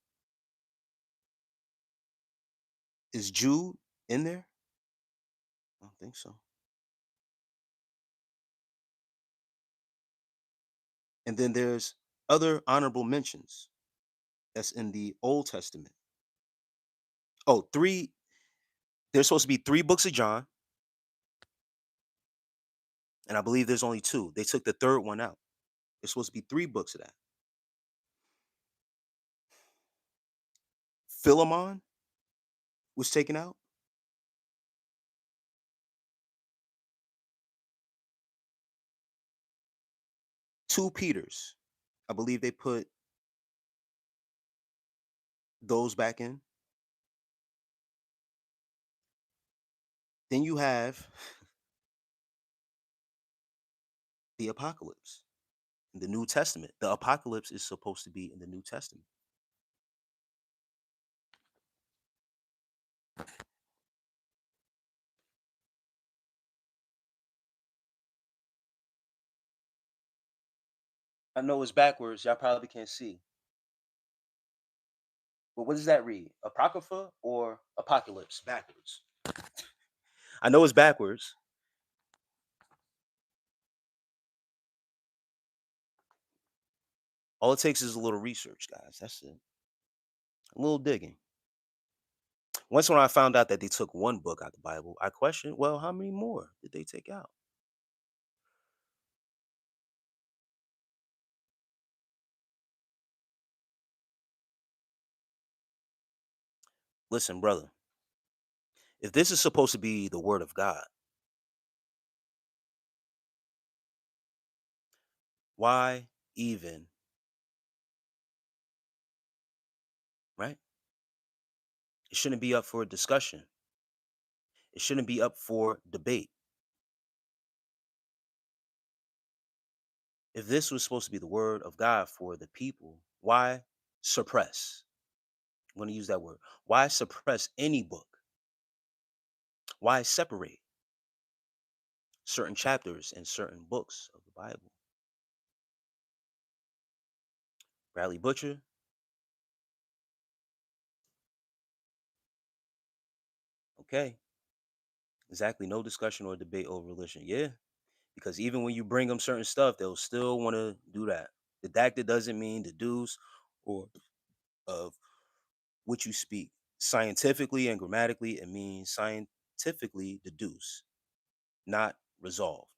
[SPEAKER 1] Is Jude in there? I don't think so. And then there's other honorable mentions that's in the Old Testament. Oh, three. There's supposed to be three books of John, and I believe there's only two. They took the third one out. There's supposed to be three books of that. Philemon was taken out. Two Peters. I believe they put those back in. Then you have the Apocalypse in the New Testament. The Apocalypse is supposed to be in the New Testament. I know it's backwards. Y'all probably can't see. But what does that read? Apocrypha or Apocalypse? Backwards. I know it's backwards. All it takes is a little research, guys. That's it. A little digging. Once when I found out that they took one book out the Bible, I questioned, well, how many more did they take out? Listen, brother, if this is supposed to be the word of God, why even, right? It shouldn't be up for discussion. It shouldn't be up for debate. If this was supposed to be the word of God for the people, why suppress? I'm going to use that word. Why suppress any book? Why separate certain chapters and certain books of the Bible? Bradley Butcher, okay, exactly. No discussion or debate over religion. Yeah, because even when you bring them certain stuff, they'll still want to do that. Didactic doesn't mean deduce or of which you speak. Scientifically and grammatically, it means scientifically deduce, not resolved.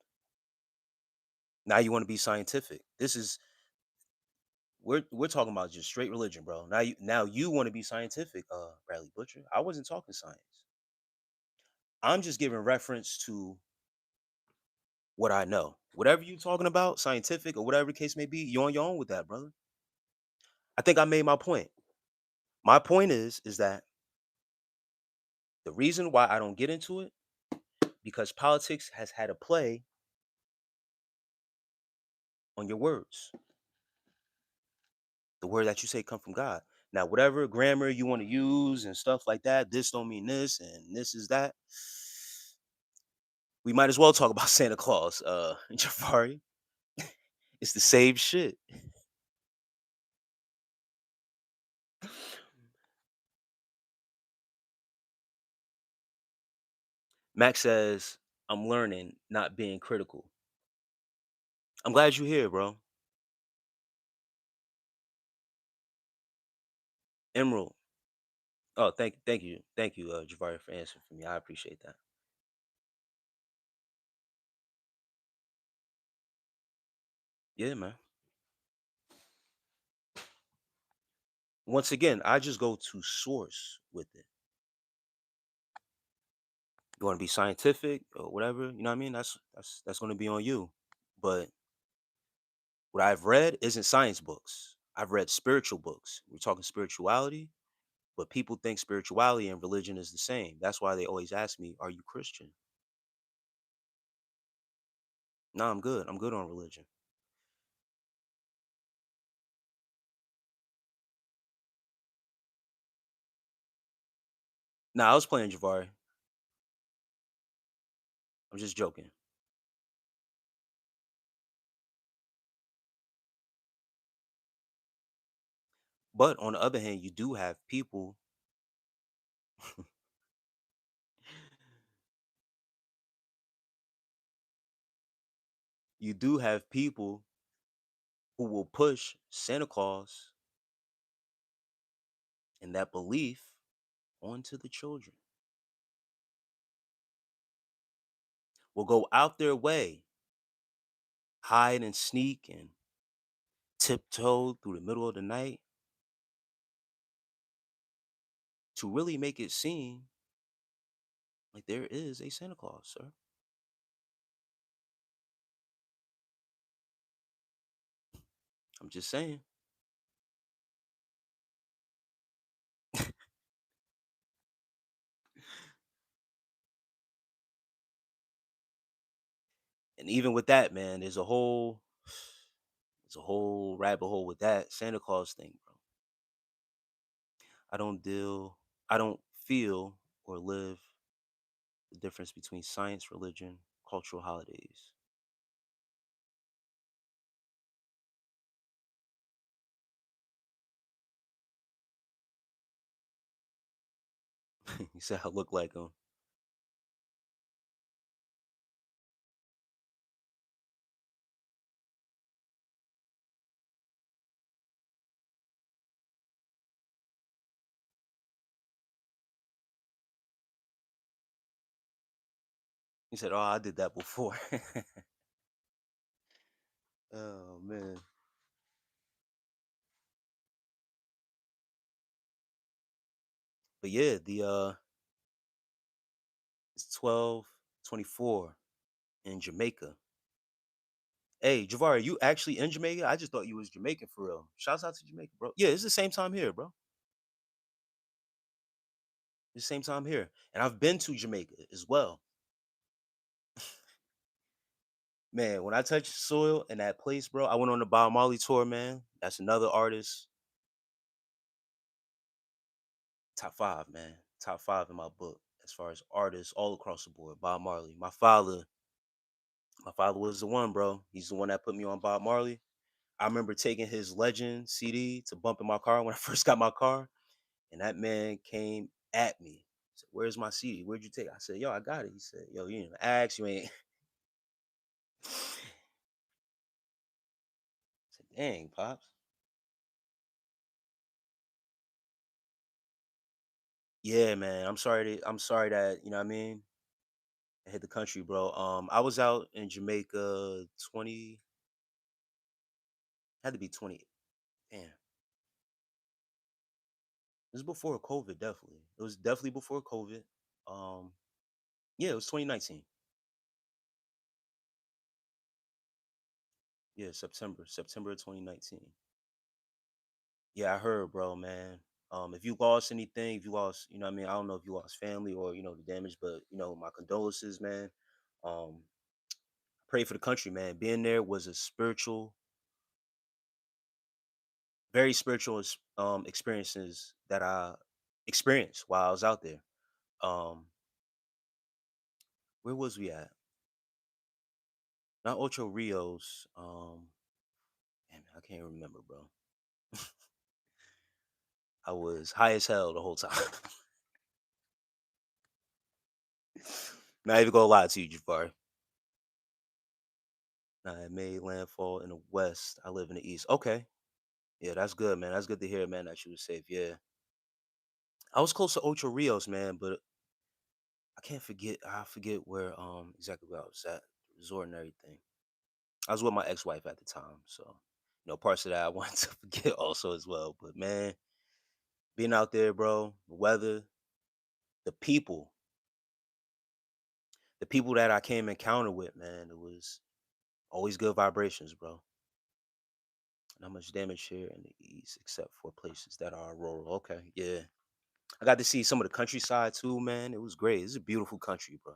[SPEAKER 1] Now you want to be scientific. This is we're talking about just straight religion, bro. Now you want to be scientific, Bradley Butcher. I wasn't talking science. I'm just giving reference to what I know. Whatever you're talking about, scientific or whatever the case may be, you're on your own with that, brother. I think I made my point. My point is that the reason why I don't get into it because politics has had a play on your words. The word that you say come from God. Now, whatever grammar you want to use and stuff like that, this don't mean this and this is that. We might as well talk about Santa Claus, Jafari. It's the same shit. Max says, I'm learning, not being critical. I'm glad you're here, bro. Emerald. Oh, thank you, Javari, for answering for me. I appreciate that. Yeah, man. Once again, I just go to source with it. You want to be scientific or whatever, you know what I mean? That's going to be on you. But what I've read isn't science books. I've read spiritual books. We're talking spirituality, but people think spirituality and religion is the same. That's why they always ask me, "Are you Christian?" No, I'm good. I'm good on religion. Nah, I was playing Javari. I'm just joking. But on the other hand, you do have people who will push Santa Claus and that belief onto the children. Will go out their way, hide and sneak and tiptoe through the middle of the night to really make it seem like there is a Santa Claus, sir. I'm just saying. And even with that, man, there's a whole rabbit hole with that Santa Claus thing, bro. I don't deal I don't feel or live the difference between science, religion, cultural holidays. He said I look like him. He said, "Oh, I did that before." Oh man. But yeah, the it's 12:24 in Jamaica. Hey, Javari, you actually in Jamaica? I just thought you was Jamaican for real. Shouts out to Jamaica, bro. Yeah, it's the same time here, bro. It's the same time here. And I've been to Jamaica as well. Man, when I touched soil in that place, bro, I went on the Bob Marley tour, man. That's another artist. Top five, man. Top five in my book as far as artists all across the board. Bob Marley. My father was the one, bro. He's the one that put me on Bob Marley. I remember taking his Legend CD to bump in my car when I first got my car, and that man came at me. Said, "Where's my CD? Where'd you take it?" I said, "Yo, I got it." He said, "Yo, you didn't ask. You ain't." I said, "Dang, pops." Yeah, man. I'm sorry that you know what I mean. I hit the country, bro. I was out in Jamaica 20. Had to be 20. Damn, it was before COVID. Definitely, it was definitely before COVID. Um, yeah, it was 2019. Yeah, September of 2019. Yeah, I heard, bro, man. If you lost anything, if you lost, you know what I mean, I don't know if you lost family or, the damage, but my condolences, man. Um, pray for the country, man. Being there was a very spiritual experiences that I experienced while I was out there. Um, where was we at? Not Ocho Rios. Damn, I can't remember, bro. I was high as hell the whole time. Not even gonna lie to you, Jafar. I made landfall in the west. I live in the east. Okay. Yeah, that's good, man. That's good to hear, man, that you was safe. Yeah. I was close to Ocho Rios, man, but I forget where exactly where I was at, the resort and everything. I was with my ex-wife at the time, so parts of that I wanted to forget also as well. But man, being out there, bro, the weather, the people, the people that I came encounter with, man, it was always good vibrations, bro. Not much damage here in the east, except for places that are rural. Okay, yeah. I got to see some of the countryside too, man. It was great. It's a beautiful country, bro.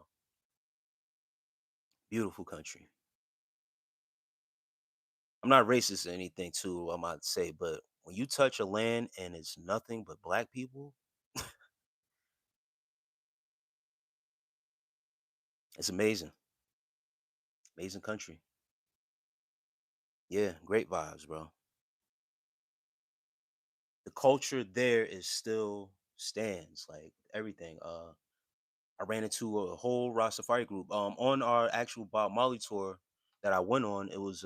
[SPEAKER 1] Beautiful country. I'm not racist or anything too, I might say, but when you touch a land and it's nothing but black people, it's amazing. Amazing country. Yeah, great vibes, bro. The culture there is still stands, like everything. I ran into a whole Rastafari group. On our actual Bob Marley tour that I went on, it was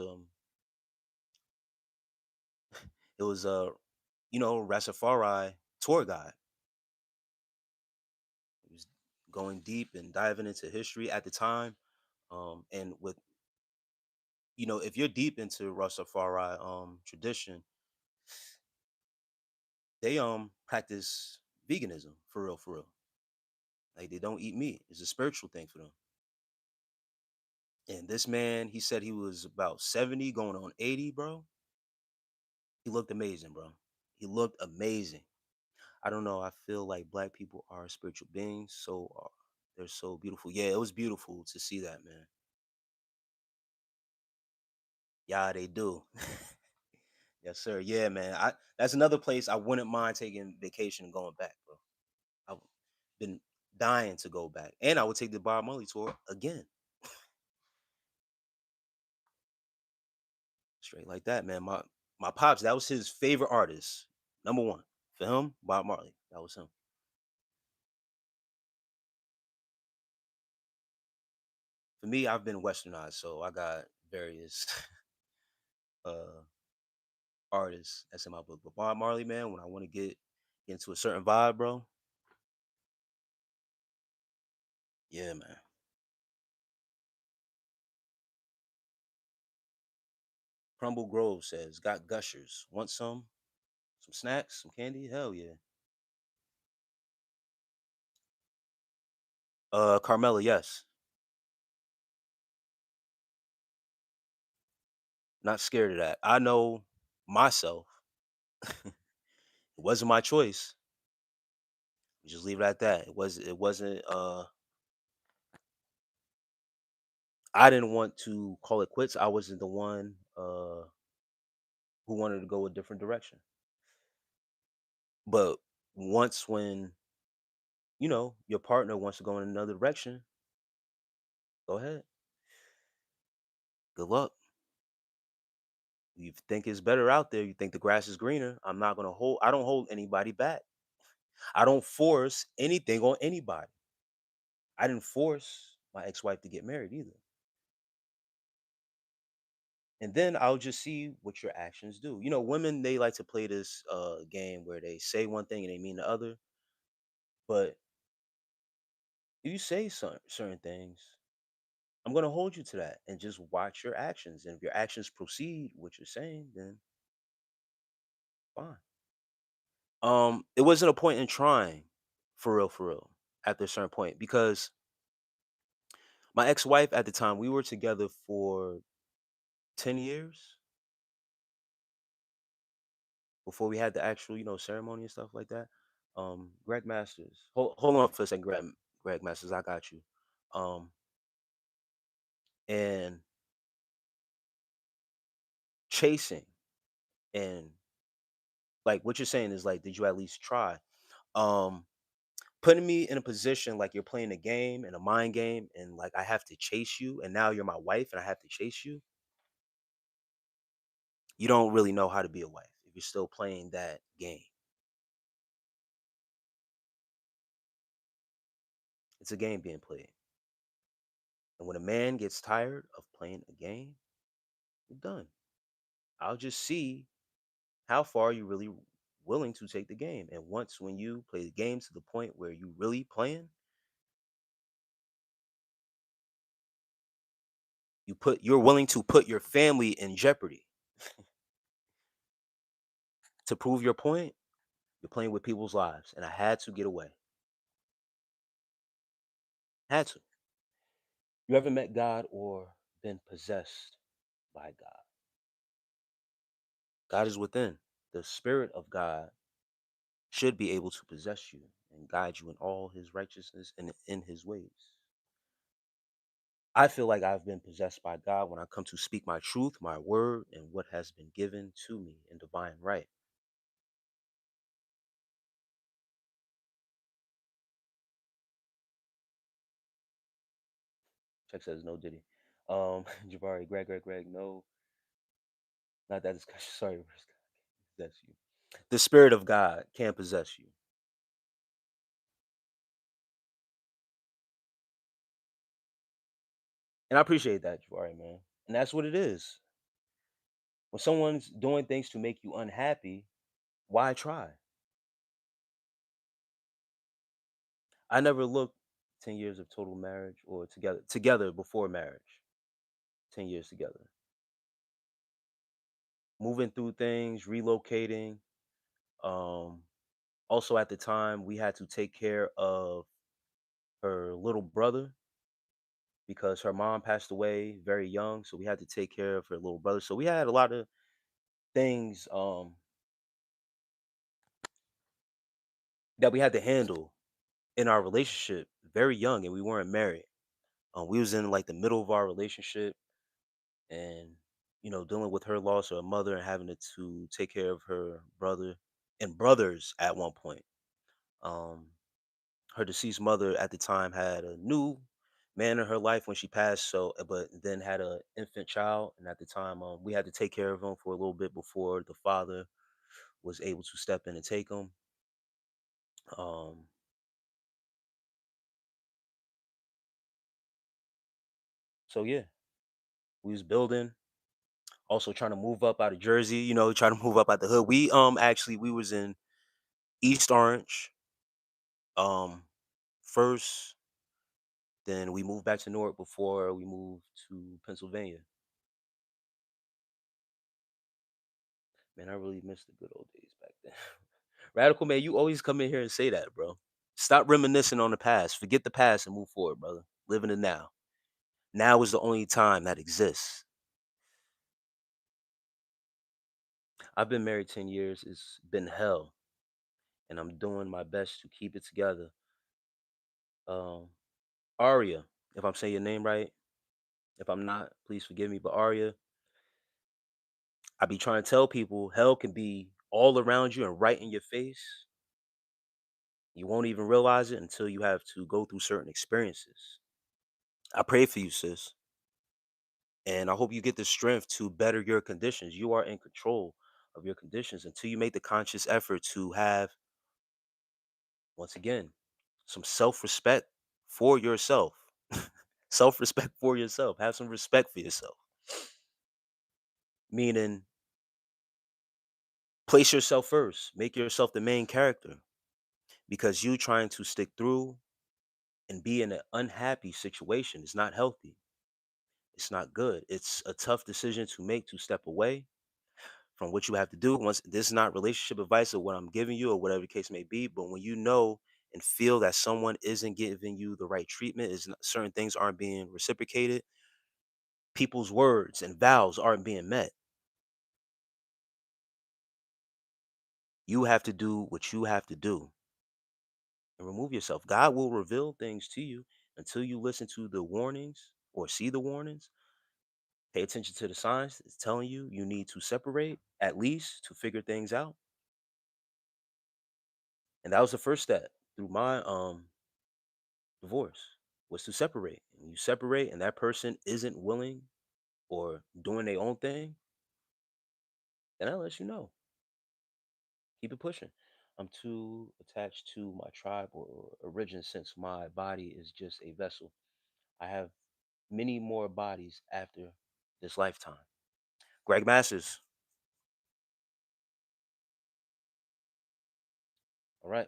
[SPEAKER 1] Rastafari tour guide. He was going deep and diving into history at the time. And with if you're deep into Rastafari tradition, they practice veganism for real, for real. Like they don't eat meat. It's a spiritual thing for them. And this man, he said he was about 70, going on 80, bro. He looked amazing, bro. He looked amazing. I don't know. I feel like black people are spiritual beings, so they're so beautiful. Yeah, it was beautiful to see that, man. Yeah, they do. Yes, sir. Yeah, man. That's another place I wouldn't mind taking vacation and going back, bro. I've been dying to go back, and I would take the Bob Marley tour again, straight like that, man. My pops, that was his favorite artist, number one for him. Bob Marley, that was him. For me, I've been westernized, so I got various uh artists that's in my book. But Bob Marley, man, when I want to get into a certain vibe, bro, yeah, man. Crumble Grove says, got gushers. Want some? Some snacks? Some candy? Hell yeah. Carmela, yes. Not scared of that. I know myself. It wasn't my choice. Just leave it at that. It wasn't I didn't want to call it quits. I wasn't the one who wanted to go a different direction. But once when, your partner wants to go in another direction, go ahead. Good luck. You think it's better out there, you think the grass is greener. I don't hold anybody back. I don't force anything on anybody. I didn't force my ex-wife to get married either. And then I'll just see what your actions do. Women, they like to play this game where they say one thing and they mean the other. But if you say certain things, I'm gonna hold you to that and just watch your actions. And if your actions proceed what you're saying, then fine. It wasn't a point in trying, for real, after a certain point, because my ex-wife at the time, we were together for 10 years before we had the actual, ceremony and stuff like that. Greg Masters. Hold on for a second, Greg Masters, I got you. Um, and chasing and like what you're saying is like, did you at least try? Um, Putting me in a position like you're playing a game and a mind game, and like I have to chase you, and now you're my wife and I have to chase you. You don't really know how to be a wife if you're still playing that game. It's a game being played. And when a man gets tired of playing a game, you're done. I'll just see how far you really willing to take the game. And once when you play the game to the point where you really playing, you're willing to put your family in jeopardy to prove your point. You're playing with people's lives, and I had to get away. Had to. You ever met God or been possessed by God? God is within. The spirit of God should be able to possess you and guide you in all his righteousness and in his ways. I feel like I've been possessed by God when I come to speak my truth, my word, and what has been given to me in divine right. Check says no Diddy. Jabari, Greg, no, not that discussion. Sorry, possess you. The spirit of God can possess you. And I appreciate that, Jabari, man. And that's what it is. When someone's doing things to make you unhappy, why try? I never looked 10 years of total marriage or together before marriage. 10 years together. Moving through things, relocating. Um, Also at the time we had to take care of her little brother because her mom passed away very young. So we had to take care of her little brother. So we had a lot of things that we had to handle in our relationship very young, and we weren't married. We was in like the middle of our relationship, and dealing with her loss of her mother and having to take care of her brother and brothers at one point. Um, Her deceased mother at the time had a new man in her life when she passed, so but then had a infant child, and at the time we had to take care of him for a little bit before the father was able to step in and take him. Um, so yeah, we was building, also trying to move up out of Jersey, trying to move up out the hood. We actually we was in East Orange first, then we moved back to Newark before we moved to Pennsylvania. Man, I really miss the good old days back then. Radical man, you always come in here and say that, bro. Stop reminiscing on the past. Forget the past and move forward, brother. Live in the now. Now is the only time that exists. I've been married 10 years. It's been hell, and I'm doing my best to keep it together. Um, Aria, if I'm saying your name right, if I'm not, please forgive me. But Aria, I be trying to tell people hell can be all around you and right in your face. You won't even realize it until you have to go through certain experiences. I pray for you, sis. And I hope you get the strength to better your conditions. You are in control of your conditions until you make the conscious effort to have, once again, some self respect for yourself. Self respect for yourself. Have some respect for yourself. Meaning, place yourself first, make yourself the main character because you trying to stick through and be in an unhappy situation is not healthy. It's not good. It's a tough decision to make to step away from what you have to do. Once this is not relationship advice or what I'm giving you or whatever the case may be, but when you know and feel that someone isn't giving you the right treatment, certain things aren't being reciprocated, people's words and vows aren't being met. You have to do what you have to do and remove yourself. God will reveal things to you until you listen to the warnings or see the warnings. Pay attention to the signs. It's telling you you need to separate at least to figure things out. And that was the first step through my divorce was to separate. And you separate and that person isn't willing or doing their own thing, then that lets you know. Keep it pushing. I'm too attached to my tribe or origin since my body is just a vessel. I have many more bodies after this lifetime. Greg Masters. All right.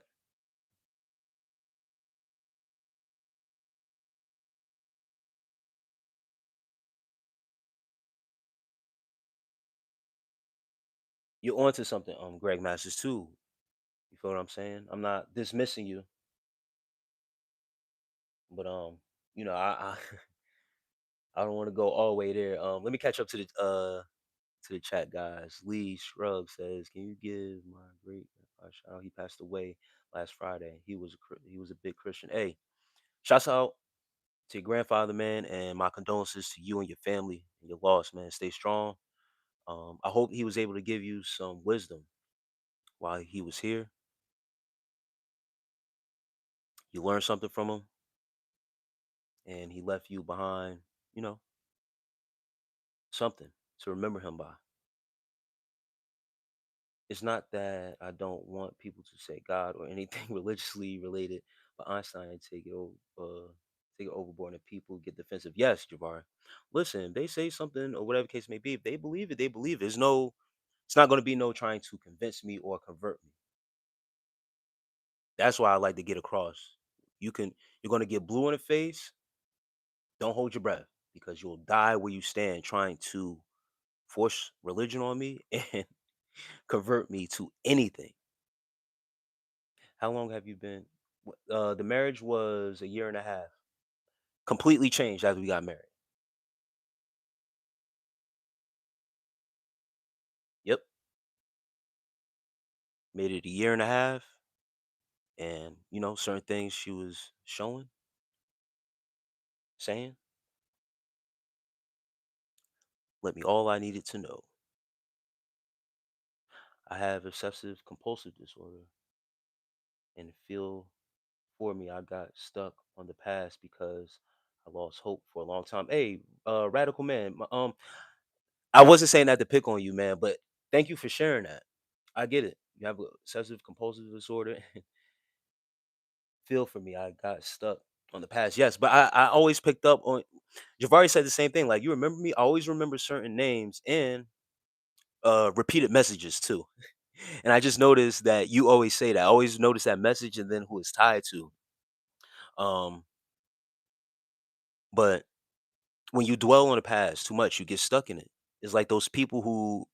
[SPEAKER 1] You're onto something, Greg Masters too. You feel what I'm saying? I'm not dismissing you, but I don't want to go all the way there. Let me catch up to the chat, guys. Lee Shrug says, "Can you give my great grandpa a shout out? He passed away last Friday. He was a big Christian. Hey, shouts out to your grandfather, man, and my condolences to you and your family and your loss, man. Stay strong. I hope he was able to give you some wisdom while he was here. You learned something from him, and he left you behind, you know, something to remember him by. It's not that I don't want people to say God or anything religiously related, but Einstein take it overboard and people get defensive. Yes, Jabari. Listen, they say something or whatever case may be. If they believe it, they believe it. It's not going to be no trying to convince me or convert me. That's why I like to get across. You're going to get blue in the face. Don't hold your breath because you'll die where you stand trying to force religion on me and convert me to anything. How long have you been? The marriage was a year and a half. Completely changed after we got married. Yep, made it a year and a half, and certain things she was showing, saying, let me all I needed to know. I have obsessive compulsive disorder, and feel for me, I got stuck on the past because I lost hope for a long time. Hey, radical man, I wasn't saying that to pick on you, man, but thank you for sharing that. I get it. You have a obsessive compulsive disorder. Feel for me. I got stuck on the past. Yes, but I always picked up on Javari said the same thing. Like, you remember me? I always remember certain names and repeated messages too. And I just noticed that you always say that. I always notice that message and then who it's tied to. Um, but when you dwell on the past too much, you get stuck in it. It's like those people who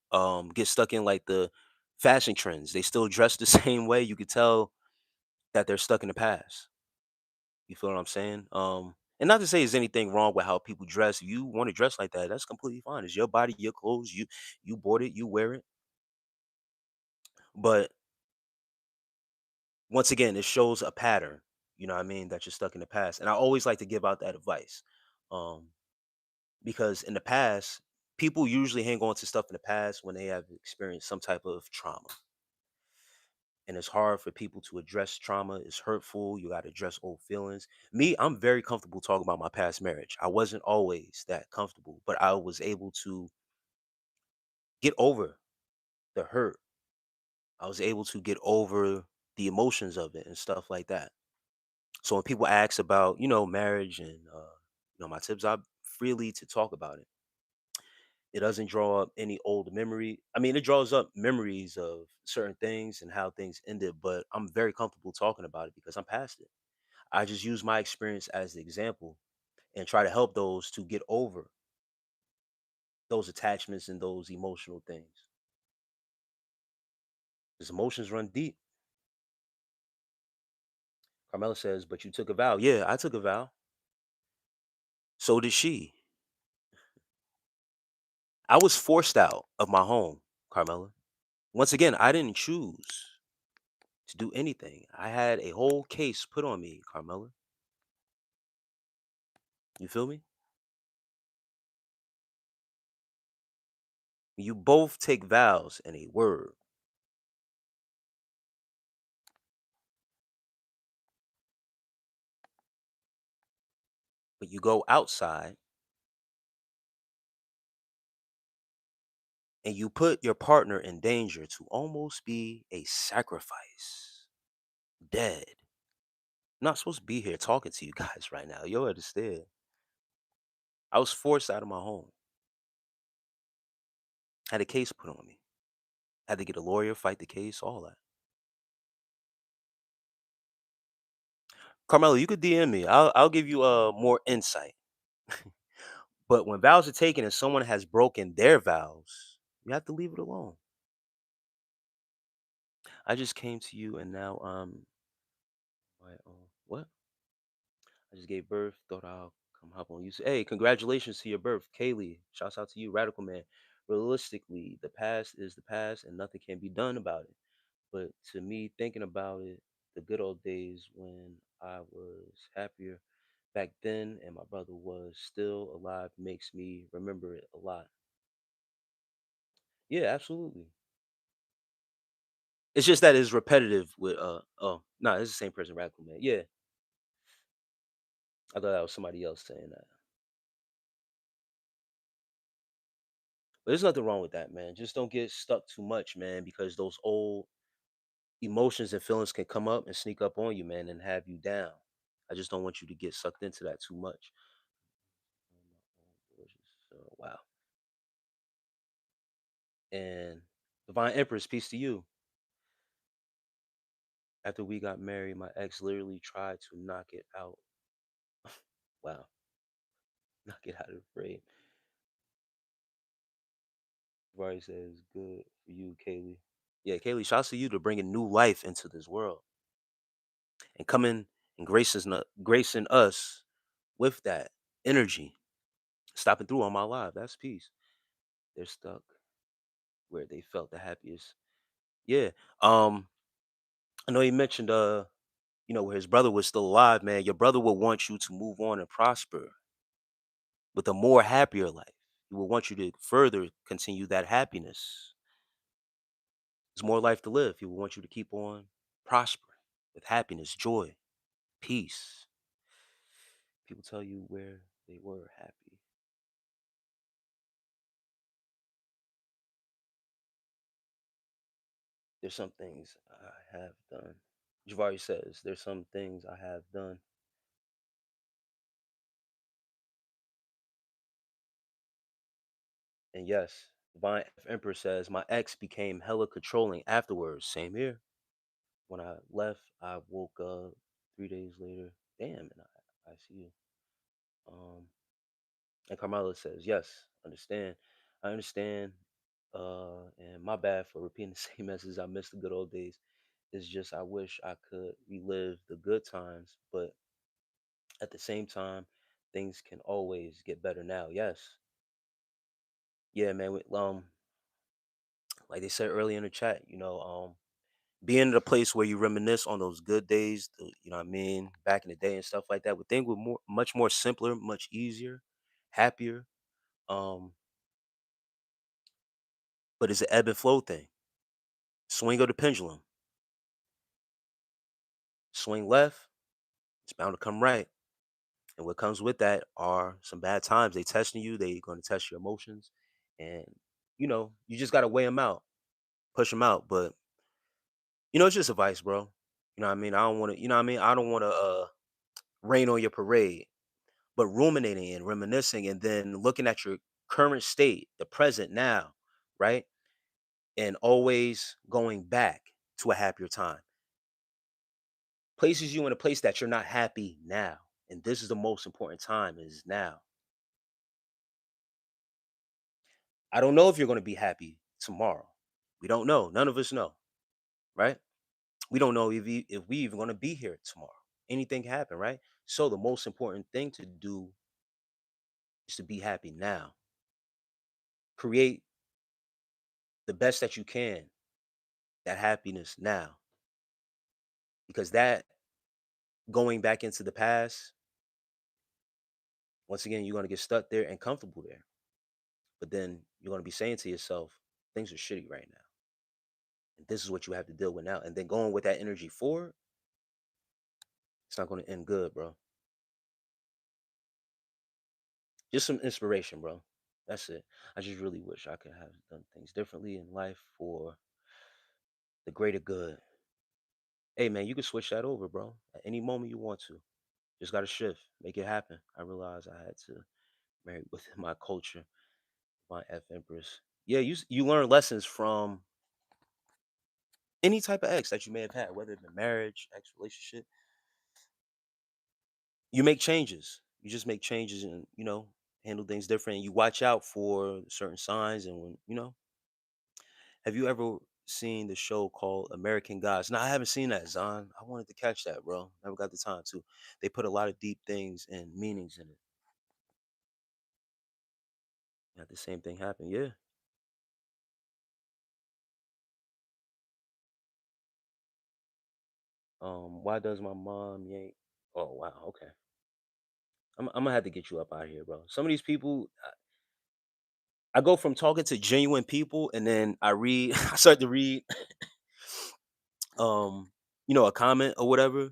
[SPEAKER 1] get stuck in like the fashion trends. They still dress the same way. You could tell that they're stuck in the past. You feel what I'm saying? And not to say there's anything wrong with how people dress. If you want to dress like that, that's completely fine. It's your body, your clothes. You bought it, you wear it. But once again, it shows a pattern. You know what I mean? That you're stuck in the past. And I always like to give out that advice. Um, because in the past, people usually hang on to stuff in the past when they have experienced some type of trauma. And it's hard for people to address trauma. It's hurtful. You got to address old feelings. Me, I'm very comfortable talking about my past marriage. I wasn't always that comfortable, but I was able to get over the hurt. I was able to get over the emotions of it and stuff like that. So when people ask about, marriage and my tips, I'm freely to talk about it. It doesn't draw up any old memory. I mean, it draws up memories of certain things and how things ended, but I'm very comfortable talking about it because I'm past it. I just use my experience as the example and try to help those to get over those attachments and those emotional things. Because emotions run deep. Carmela says, but you took a vow. Yeah, I took a vow. So did she. I was forced out of my home, Carmela. Once again, I didn't choose to do anything. I had a whole case put on me, Carmela. You feel me? You both take vows and a word, but you go outside and you put your partner in danger to almost be a sacrifice. Dead. I'm not supposed to be here talking to you guys right now. You understand? I was forced out of my home. Had a case put on me. Had to get a lawyer, fight the case, all that. Carmelo, you could DM me. I'll give you more insight. But when vows are taken and someone has broken their vows, you have to leave it alone. I just came to you and now what? I just gave birth. Thought I'll come hop on you. Hey, congratulations to your birth, Kaylee. Shouts out to you, Radical Man. Realistically, the past is the past, and nothing can be done about it. But to me, thinking about it, the good old days when I was happier back then, and my brother was still alive, makes me remember it a lot. Yeah, absolutely. It's just that it's repetitive with oh no, it's the same person, Radical Man. Yeah, I thought that was somebody else saying that. But there's nothing wrong with that, man. Just don't get stuck too much, man, because those old emotions and feelings can come up and sneak up on you, man, and have you down. I just don't want you to get sucked into that too much. So, wow. And Divine Empress, peace to you. After we got married, my ex literally tried to knock it out. Wow, knock it out of the frame. Vari says, good for you, Kaylee. Yeah, Kaylee, shouts to you to bringing new life into this world and coming and gracing us with that energy, stopping through on my live. That's peace. They're stuck where they felt the happiest. Yeah. Um, I know you mentioned where his brother was still alive, man. Your brother will want you to move on and prosper with a more happier life. He will want you to further continue that happiness. There's more life to live. He will want you to keep on prospering with happiness, joy, peace. People tell you where they were happy. There's some things I have done. Javari says, there's some things I have done. And yes, Divine F Emperor says, my ex became hella controlling afterwards. Same here. When I left, I woke up 3 days later. Damn, and I see you. Um, and Carmela says, yes, understand. I understand. And my bad for repeating the same message. I miss the good old days. It's just I wish I could relive the good times, but at the same time, things can always get better now. Yes. Yeah, man. Like they said earlier in the chat, being in a place where you reminisce on those good days, you know what I mean, back in the day and stuff like that, would think would much more simpler, much easier, happier. Um, but it's an ebb and flow thing. Swing of the pendulum. Swing left, it's bound to come right. And what comes with that are some bad times. They testing you. They going to test your emotions, and you just got to weigh them out, push them out. But it's just advice, bro. You know what I mean? I don't want to. You know what I mean? I don't want to rain on your parade. But ruminating and reminiscing and then looking at your current state, the present now, right? And always going back to a happier time places you in a place that you're not happy now. And this is the most important time is now. I don't know if you're going to be happy tomorrow. We don't know. None of us know, right? We don't know if we even going to be here tomorrow. Anything can happen, right? So the most important thing to do is to be happy now. Create the best that you can, that happiness now. Because that going back into the past, once again, you're going to get stuck there and comfortable there. But then you're going to be saying to yourself, things are shitty right now. And this is what you have to deal with now. And then going with that energy forward, it's not going to end good, bro. Just some inspiration, bro. That's it. I just really wish I could have done things differently in life for the greater good. Hey, man, you can switch that over, bro. At any moment you want to. Just got to shift, make it happen. I realized I had to marry within my culture, my F Empress. Yeah, you learn lessons from any type of ex that you may have had, whether it be marriage, ex relationship. you make changes. You just make changes and, handle things different. You watch out for certain signs and when, have you ever seen the show called American Gods? No, I haven't seen that, Zon. I wanted to catch that, bro. Never got the time to. They put a lot of deep things and meanings in it. Had the same thing happen. Yeah. Why does my mom yank? Oh wow. Okay. I'm gonna have to get you up out of here, bro. Some of these people, I go from talking to genuine people, and then I read, I start to read, um, a comment or whatever,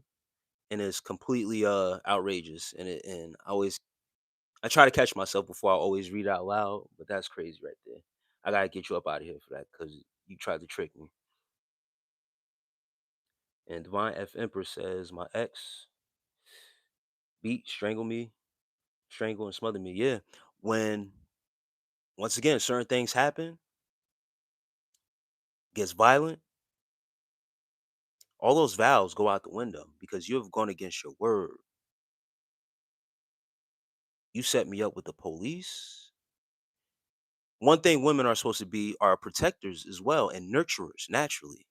[SPEAKER 1] and it's completely outrageous, and I try to catch myself before I always read out loud, but that's crazy right there. I gotta get you up out of here for that because you tried to trick me. And Divine F Emperor says my ex beat, strangle and smother me. Yeah, when once again certain things happen, gets violent, all those vows go out the window because you have gone against your word. You set me up with the police. One thing women are supposed to be are protectors as well and nurturers naturally.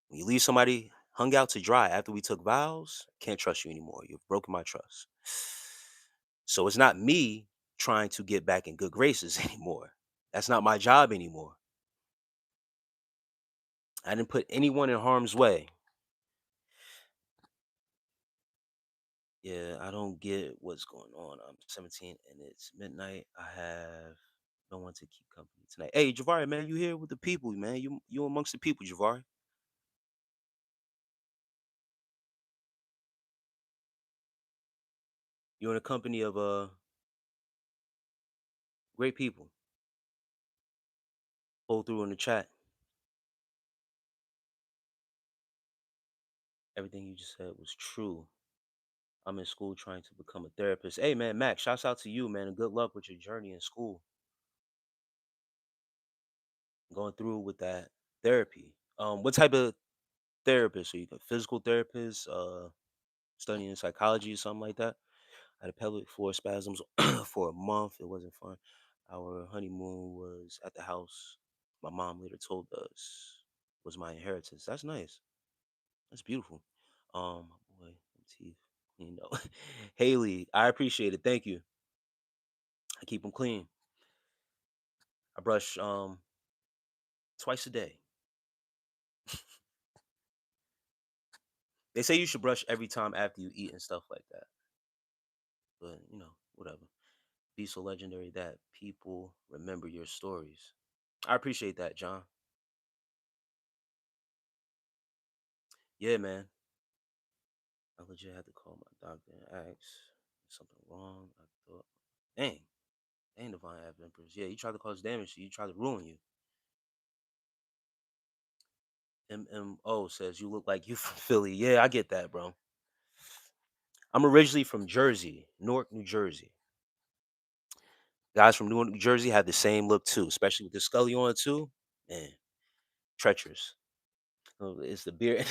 [SPEAKER 1] When you leave somebody hung out to dry after we took vows, can't trust you anymore. You've broken my trust. So it's not me trying to get back in good graces anymore. That's not my job anymore. I didn't put anyone in harm's way. Yeah, I don't get what's going on. I'm 17 and it's midnight. I have no one to keep company tonight. Hey, Javari, man, you here with the people, man. You amongst the people, Javari. You're in the company of great people. Pull through in the chat. Everything you just said was true. I'm in school trying to become a therapist. Hey man, Max, shouts out to you, man, and good luck with your journey in school. Going through with that therapy. What type of therapist? Are you a physical therapist, studying psychology or something like that? I had pelvic floor spasms for a month. It wasn't fun. Our honeymoon was at the house. My mom later told us was my inheritance. That's nice. That's beautiful. Boy, them teeth cleaned up. Haley, I appreciate it. Thank you. I keep them clean. I brush twice a day. They say you should brush every time after you eat and stuff like that. But whatever. Be so legendary that people remember your stories. I appreciate that, John. Yeah, man. I legit had to call my doctor and ask something wrong. I thought, dang, dang, Divine F Empress. Yeah, he tried to cause damage to you. He tried to ruin you. MMO says you look like you from Philly. Yeah, I get that, bro. I'm originally from Jersey, Newark, New Jersey. Guys from Newark, New Jersey have the same look too, especially with the Scully on it too. Man, treacherous. Oh, it's the beard.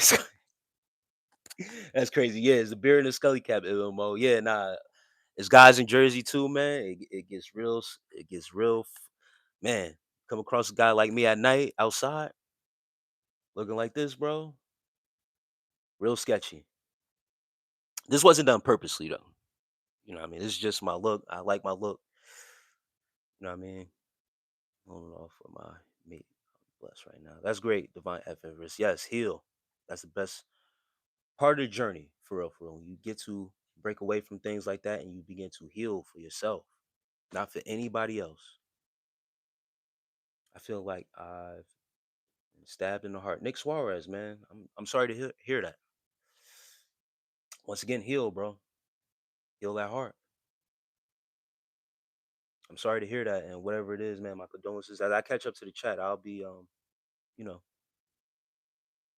[SPEAKER 1] That's crazy. Yeah, it's the beard and the Scully cap, MMO. Yeah, nah. It's guys in Jersey too, man. It gets real. It gets real. Man, come across a guy like me at night outside, looking like this, bro. Real sketchy. This wasn't done purposely though. You know what I mean? This is just my look. I like my look. You know what I mean? Holding off for my mate. I'm blessed right now. That's great, Divine F. Everest. Yes, heal. That's the best part of the journey, for real, for real. You get to break away from things like that and you begin to heal for yourself, not for anybody else. I feel like I've been stabbed in the heart. Nick Suarez, man. I'm sorry to hear that. Once again, heal, bro. Heal that heart. I'm sorry to hear that. And whatever it is, man, my condolences. As I catch up to the chat, I'll be you know,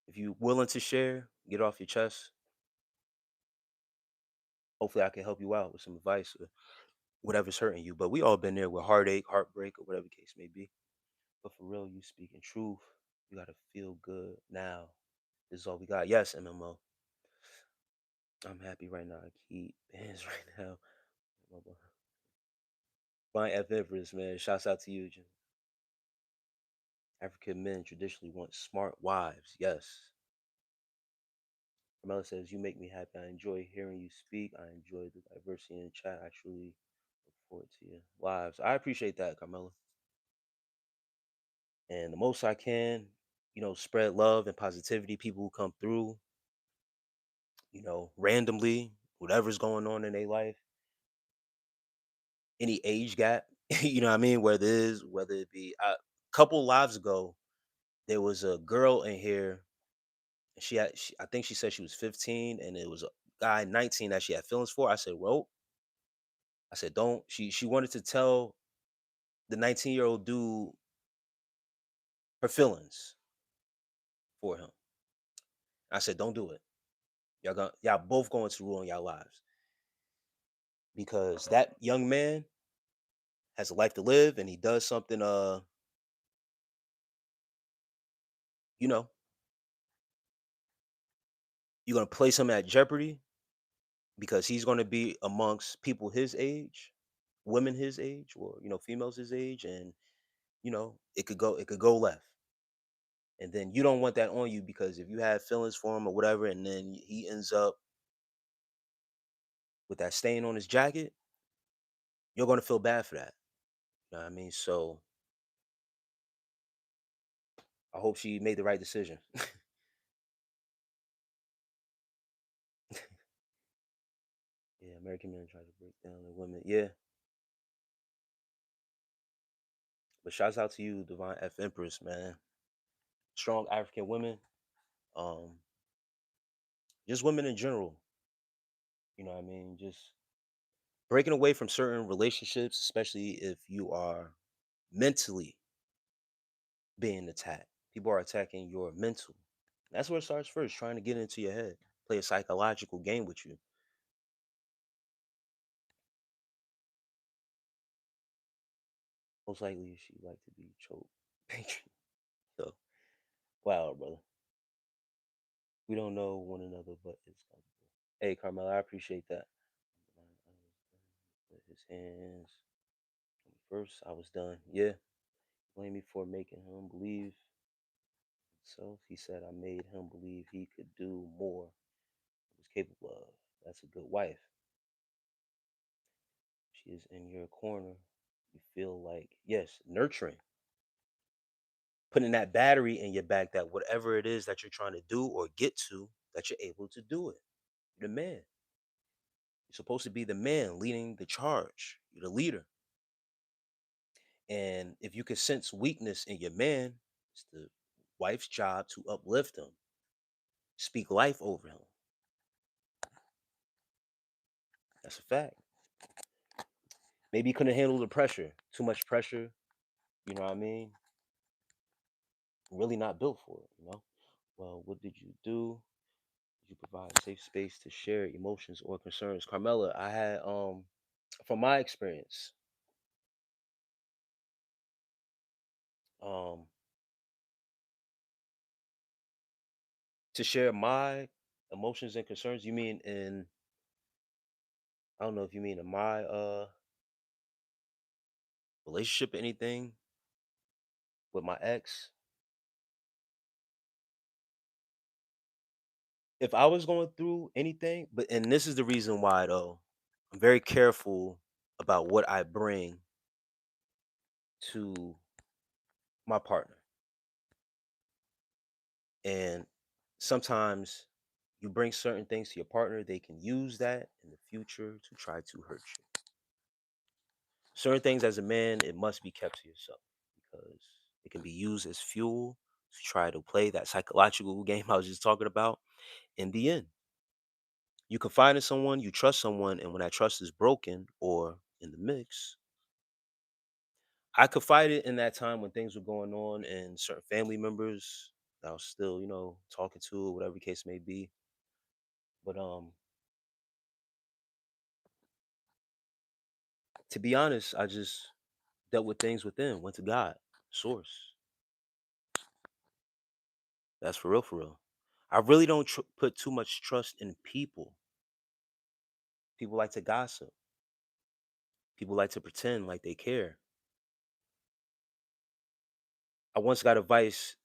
[SPEAKER 1] if you willing to share, get off your chest. Hopefully I can help you out with some advice or whatever's hurting you. But we all been there with heartache, heartbreak, or whatever the case may be. But for real, you speaking truth. You gotta feel good now. This is all we got. Yes, MMO. I'm happy right now. I keep bands right now. Fine F Empress, man. Shouts out to you. African men traditionally want smart wives. Yes. Carmela says, "You make me happy. I enjoy hearing you speak. I enjoy the diversity in the chat. I truly look forward to your lives." I appreciate that, Carmela. And the most I can, spread love and positivity. People who come through, randomly, whatever's going on in their life, any age gap, you know what I mean? Whether it be a couple lives ago, there was a girl in here. I think she said she was 15, and it was a guy 19 that she had feelings for. I said, well, I said, don't. She wanted to tell the 19-year-old dude her feelings for him. I said, don't do it. Y'all both going to ruin y'all lives because that young man has a life to live, and he does something. You know, you're gonna place him at jeopardy because he's gonna be amongst people his age, women his age, or females his age, and it could go left. And then you don't want that on you because if you have feelings for him or whatever, and then he ends up with that stain on his jacket, you're gonna feel bad for that. You know what I mean? So I hope she made the right decision. Yeah, American men try to break down the women. Yeah, but shouts out to you, Divine F Empress, man. Strong African women. Um, just women in general. You know what I mean? Just breaking away from certain relationships, especially if you are mentally being attacked. People are attacking your mental. That's where it starts first, trying to get into your head, play a psychological game with you. Most likely, she like to be choked. So, wow, brother. We don't know one another, but it's comfortable. Hey, Carmela, I appreciate that. With his hands. First, I was done. Yeah. Blame me for making him believe himself. He said I made him believe he could do more, was capable of. That's a good wife. She is in your corner. You feel like, yes, nurturing, putting that battery in your back that whatever it is that you're trying to do or get to, that you're able to do it. You're the man. You're supposed to be the man leading the charge. You're the leader. And if you can sense weakness in your man, it's the wife's job to uplift him, speak life over him. That's a fact. Maybe he couldn't handle the pressure, too much pressure. You know what I mean? Really not built for it. Well, what did you do? Did you provide a safe space to share emotions or concerns? Carmela, I had from my experience, um, to share my emotions and concerns. You mean in I don't know if you mean in my relationship or anything with my ex. If I was going through anything, and this is the reason why though, I'm very careful about what I bring to my partner. And sometimes you bring certain things to your partner, they can use that in the future to try to hurt you. Certain things as a man, it must be kept to yourself because it can be used as fuel to try to play that psychological game I was just talking about. In the end, you confide in someone, you trust someone, and when that trust is broken or in the mix, I confided in that time when things were going on and certain family members that I was still, talking to, or whatever the case may be. But to be honest, I just dealt with things within, went to God, source. That's for real, for real. I really don't put too much trust in people. People like to gossip. People like to pretend like they care. I once got advice,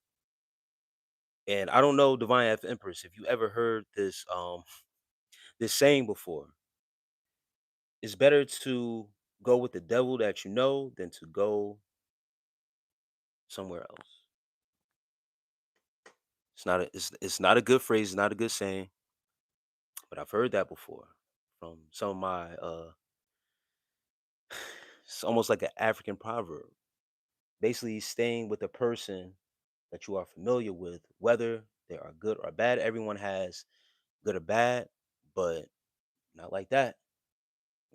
[SPEAKER 1] and I don't know, Divine F Empress, if you ever heard this this saying before. It's better to go with the devil that you know than to go somewhere else. It's not a good phrase, it's not a good saying, but I've heard that before from some of my it's almost like an African proverb. Basically staying with a person that you are familiar with, whether they are good or bad. Everyone has good or bad, but not like that.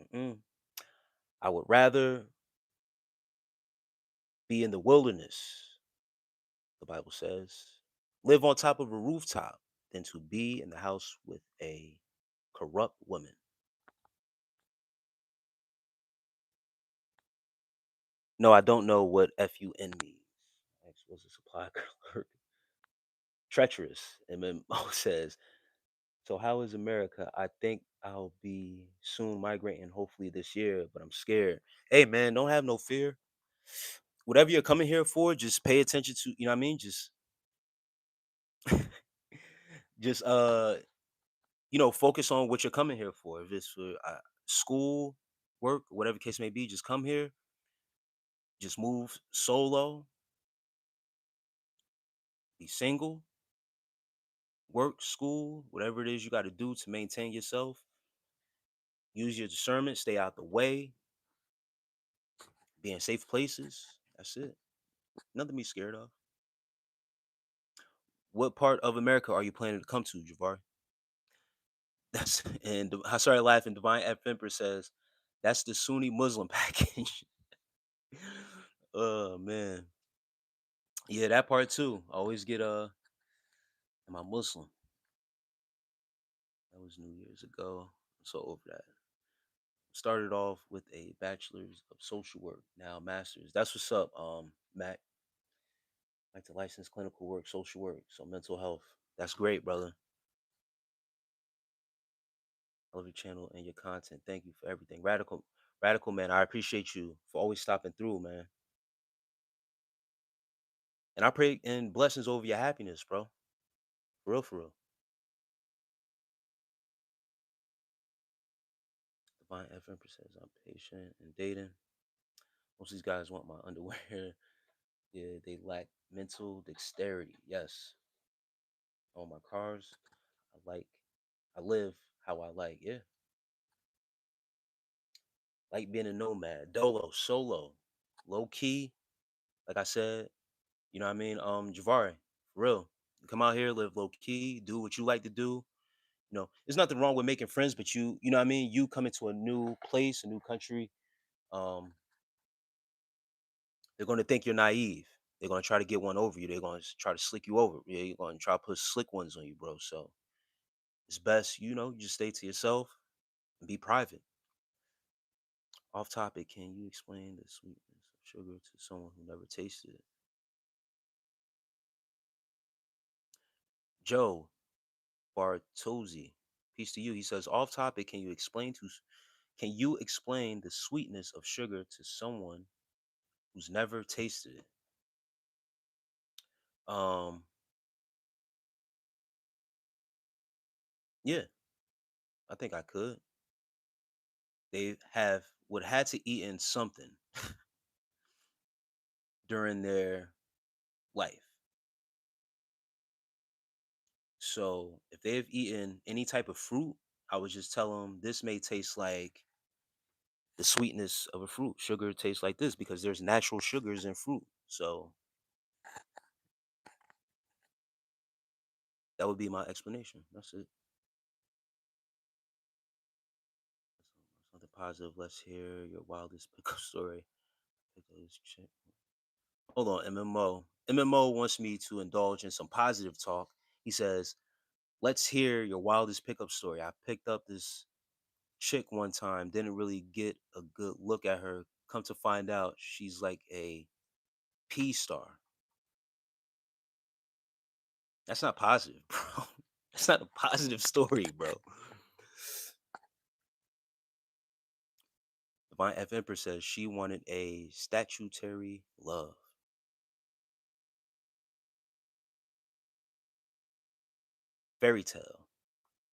[SPEAKER 1] Mm-mm. I would rather be in the wilderness, the Bible says, live on top of a rooftop than to be in the house with a corrupt woman. No, I don't know what FUN means. X was a supply clerk. Treacherous. MMO says, so how is America? I think I'll be soon migrating, hopefully this year, but I'm scared. Hey man, don't have no fear. Whatever you're coming here for, just pay attention to, you know what I mean? Just focus on what you're coming here for. If it's for school, work, whatever case may be, just come here, just move solo, be single, work, school, whatever it is you got to do to maintain yourself. Use your discernment, stay out the way, be in safe places. That's it. Nothing to be scared of. What part of America are you planning to come to, Javar? That's and I started laughing. Divine F Emperor says, "That's the Sunni Muslim package." Oh man, yeah, that part too. I always get am I Muslim? That was New Year's ago. I'm so over that. Started off with a bachelor's of social work, now master's. That's what's up, Mac. Like to license clinical work, social work, so mental health. That's great, brother. I love your channel and your content. Thank you for everything. Radical man, I appreciate you for always stopping through, man. And I pray and blessings over your happiness, bro. For real, for real. Divine F Empress says I'm patient and dating. Most of these guys want my underwear. Yeah, they lack mental dexterity. Yes. On my cars. I I live how I like. Yeah. Like being a nomad. Dolo, solo, low key. Like I said, you know what I mean? Javari, for real. Come out here, live low key, do what you like to do. There's nothing wrong with making friends, but you know what I mean? You come into a new place, a new country, um, they're gonna think you're naive. They're gonna try to get one over you. They're gonna try to slick you over. Yeah, you're gonna try to put slick ones on you, bro. So it's best, you just stay to yourself and be private. Off topic, can you explain the sweetness of sugar to someone who never tasted it? Joe Bartozzi, peace to you. He says, off topic, can you explain the sweetness of sugar to someone who's never tasted it? Um, yeah, I think I could. They would had to eat in something during their life. So if they've eaten any type of fruit, I would just tell them this may taste like the sweetness of a fruit. Sugar tastes like this because there's natural sugars in fruit. So that would be my explanation. That's it. Something positive. Let's hear your wildest pickup story. Pick up this chick. Hold on, MMO. MMO wants me to indulge in some positive talk. He says, let's hear your wildest pickup story. I picked up this chick one time, didn't really get a good look at her. Come to find out, she's like a P star. That's not positive, bro. That's not a positive story, bro. Divine F Empress says she wanted a statutory love. Fairy tale.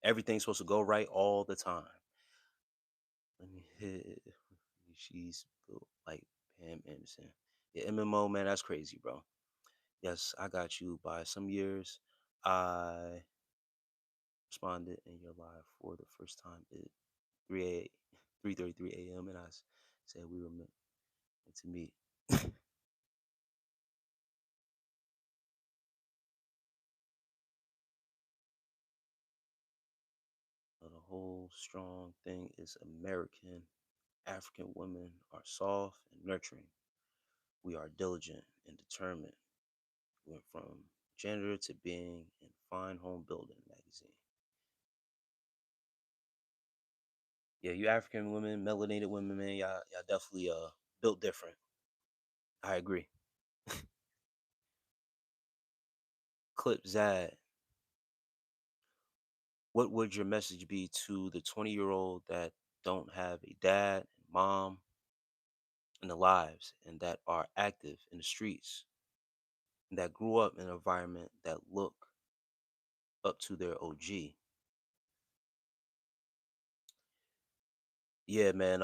[SPEAKER 1] Everything's supposed to go right all the time. Let me hit. She's built like Pam Anderson. Yeah, MMO, man, that's crazy, bro. Yes, I got you. By some years, I responded in your live for the first time at 3:33 a.m. and said we were meant to meet. The whole strong thing is American. African women are soft and nurturing. We are diligent and determined. Went from janitor to being in Fine Home Building magazine. Yeah, you African women, melanated women, man, y'all definitely built different. I agree. Clip Zad, what would your message be to the 20-year-old that don't have a dad, mom, in their lives and that are active in the streets, that grew up in an environment that look up to their OG? Yeah, man.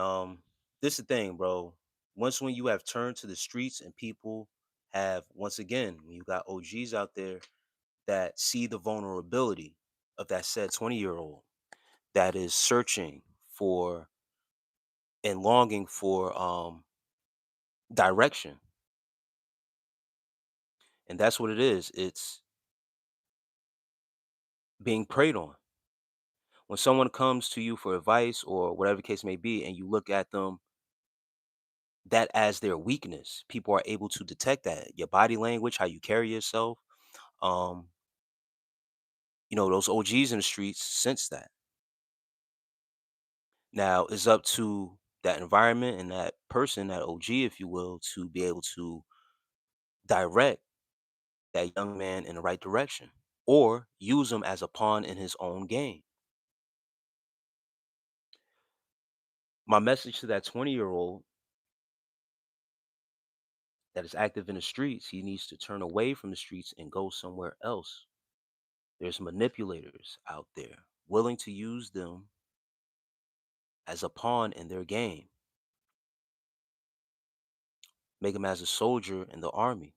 [SPEAKER 1] This the thing, bro. Once when you have turned to the streets and people have once again, when you got OGs out there that see the vulnerability of that said 20-year-old that is searching for and longing for direction. And that's what it is. It's being preyed on. When someone comes to you for advice or whatever the case may be, and you look at them that as their weakness, people are able to detect that. Your body language, how you carry yourself. Um, those OGs in the streets sense that. Now it's up to that environment and that person, that OG, if you will, to be able to direct that young man in the right direction or use him as a pawn in his own game. My message to that 20-year-old that is active in the streets, he needs to turn away from the streets and go somewhere else. There's manipulators out there willing to use them as a pawn in their game, make him as a soldier in the army.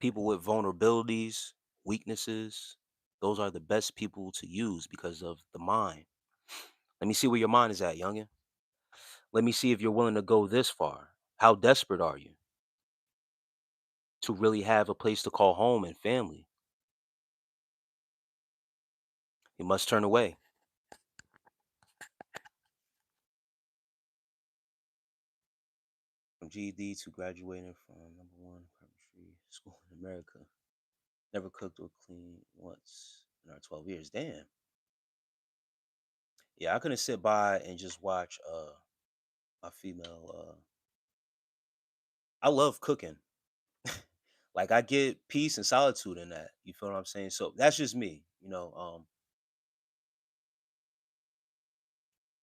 [SPEAKER 1] People with vulnerabilities, weaknesses, those are the best people to use because of the mind. Let me see where your mind is at, youngin. Let me see if you're willing to go this far. How desperate are you to really have a place to call home and family? You must turn away. From GED to graduating from number one preparatory school in America. Never cooked or cleaned once in our 12 years. Damn. Yeah, I couldn't sit by and just watch my female I love cooking. Like I get peace and solitude in that. You feel what I'm saying? So that's just me.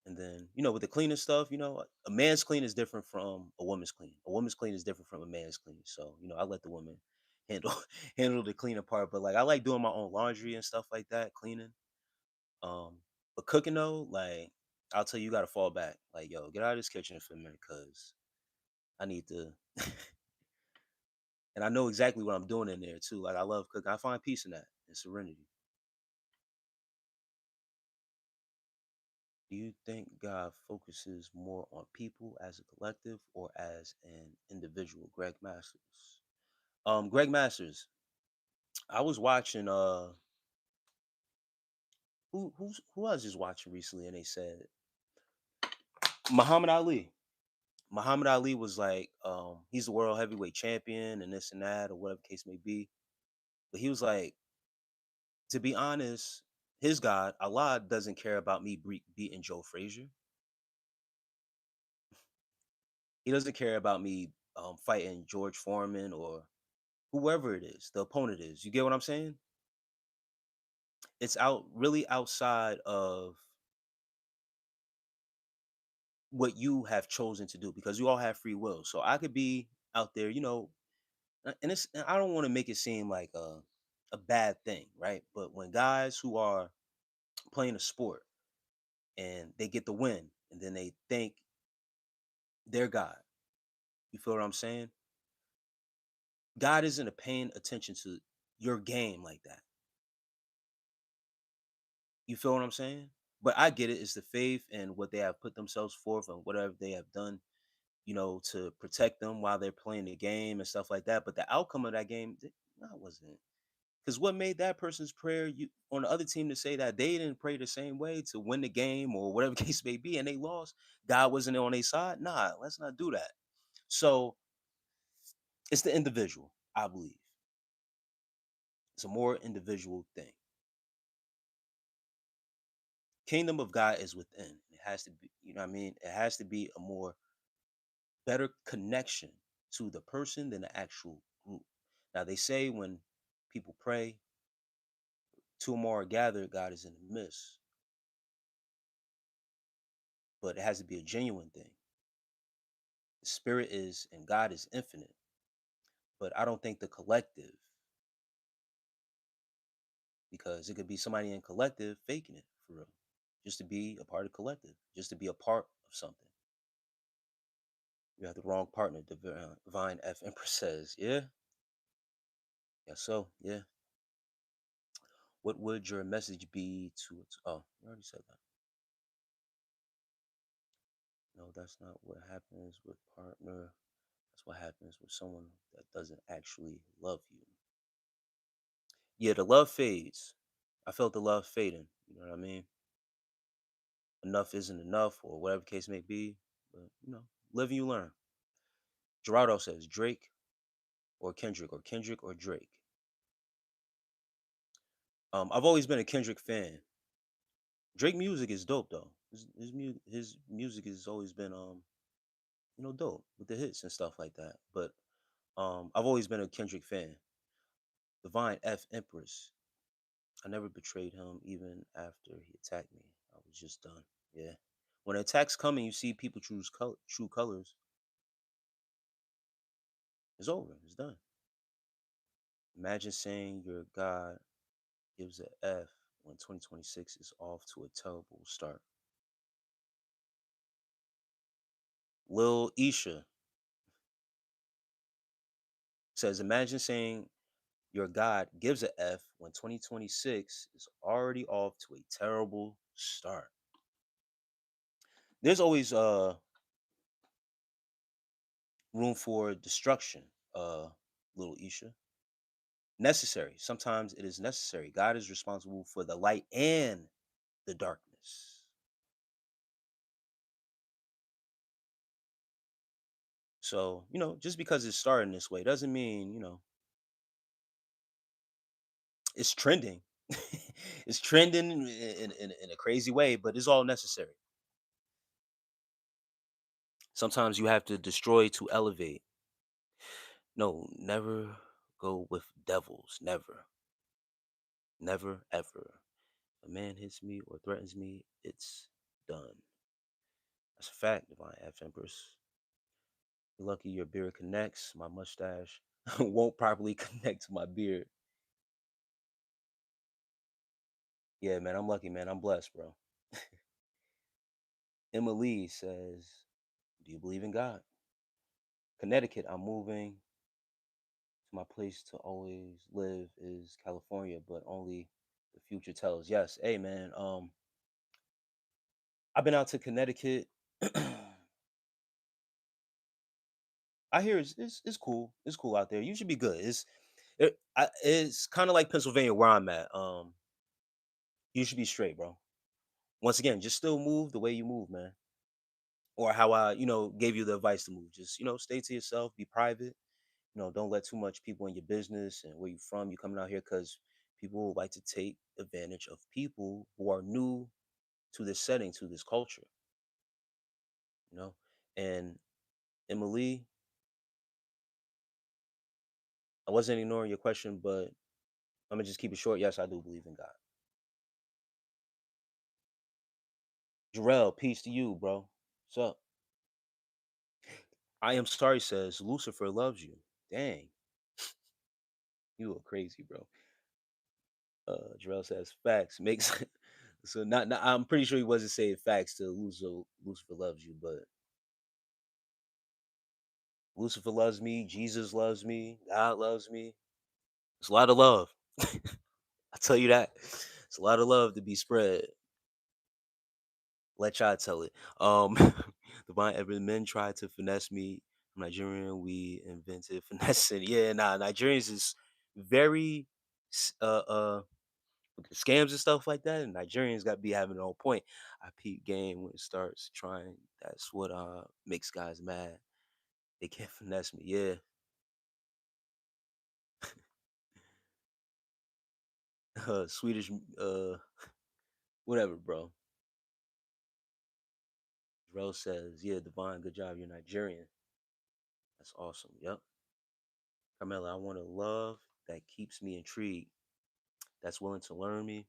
[SPEAKER 1] And then, with the cleaning stuff, a man's clean is different from a woman's clean. A woman's clean is different from a man's clean. So, I let the woman handle handle the cleaning part. But like I like doing my own laundry and stuff like that, cleaning. Um, but cooking though, like I'll tell you, you gotta fall back. Like, yo, get out of this kitchen for a minute, cause I need to and I know exactly what I'm doing in there too. Like I love cooking. I find peace in that and serenity. Do you think God focuses more on people as a collective or as an individual? Greg Masters. Greg Masters. I was watching who I was just watching recently and they said Muhammad Ali. Muhammad Ali was like, he's the world heavyweight champion and this and that or whatever the case may be. But he was like, to be honest, his God, Allah, doesn't care about me beating Joe Frazier. He doesn't care about me fighting George Foreman or whoever it is, the opponent is. You get what I'm saying? It's out really outside of what you have chosen to do, because you all have free will. So I could be out there, and I don't want to make it seem like a bad thing, right? But when guys who are playing a sport and they get the win, and then they think they're God, you feel what I'm saying? God isn't paying attention to your game like that. You feel what I'm saying? But I get it. It's the faith and what they have put themselves forth and whatever they have done, to protect them while they're playing the game and stuff like that. But the outcome of that game, no, it wasn't. Because what made that person's prayer on the other team to say that they didn't pray the same way to win the game or whatever case may be, and they lost, God wasn't on their side? Nah, let's not do that. So it's the individual, I believe. It's a more individual thing. Kingdom of God is within. It has to be, you know what I mean? It has to be a more better connection to the person than the actual group. Now they say when people pray, two or more are gathered, God is in the midst. But it has to be a genuine thing. The spirit is and God is infinite. But I don't think the collective, because it could be somebody in collective faking it for real. Just to be a part of collective, just to be a part of something. You have the wrong partner, Divine F Empress says. Yeah? Yeah, so, yeah. What would your message be to its you already said that. No, that's not what happens with partner. That's what happens with someone that doesn't actually love you. Yeah, the love fades. I felt the love fading. You know what I mean? Enough isn't enough, or whatever case may be. But live and you learn. Gerardo says Drake or Kendrick or Drake. I've always been a Kendrick fan. Drake music is dope though. His music has always been dope with the hits and stuff like that. But I've always been a Kendrick fan. Divine F Empress. I never betrayed him even after he attacked me. I was just done. Yeah. When attacks come and you see people choose true colors, it's over. It's done. Imagine saying your God gives a F when 2026 is off to a terrible start. Lil Isha says, imagine saying your God gives a F when 2026 is already off to a terrible start. There's always room for destruction, little Isha. Necessary. Sometimes it is necessary. God is responsible for the light and the darkness. So, just because it's starting this way doesn't mean, it's trending. It's trending in a crazy way, but it's all necessary. Sometimes you have to destroy to elevate. No, never go with devils. Never. Never, ever. A man hits me or threatens me, it's done. That's a fact, Divine F Empress. You're lucky your beard connects. My mustache won't properly connect to my beard. Yeah, man, I'm lucky, man. I'm blessed, bro. Emma Lee says, do you believe in God? Connecticut, I'm moving to my place to always live is California, but only the future tells. Yes. Hey, man. I've been out to Connecticut. I hear it's cool. It's cool out there. You should be good. It's kind of like Pennsylvania where I'm at. You should be straight, bro. Once again, just still move the way you move, man. Or how I, gave you the advice to move. Just, stay to yourself, be private. Don't let too much people in your business and where you from. You coming out here because people like to take advantage of people who are new to this setting, to this culture. You know, and Emily, I wasn't ignoring your question, but I'm gonna just keep it short. Yes, I do believe in God. Jarrell, peace to you, bro. So I am sorry says Lucifer loves you. Dang, you are crazy, bro. Jarrell says facts makes so not I'm pretty sure he wasn't saying facts to Lucifer loves you, but Lucifer loves me, Jesus loves me, God loves me. It's a lot of love. I tell you that. It's a lot of love to be spread. Let y'all tell it. Divine Ever men tried to finesse me. I'm Nigerian. We invented finessing. Yeah, nah, Nigerians is very with the scams and stuff like that. And Nigerians got to be having it on point. I peep game when it starts trying. That's what makes guys mad. They can't finesse me. Yeah, Swedish. Whatever, bro. Rose says, "Yeah, Divine, good job. You're Nigerian. That's awesome. Yep. Carmela, I want a love that keeps me intrigued. That's willing to learn me.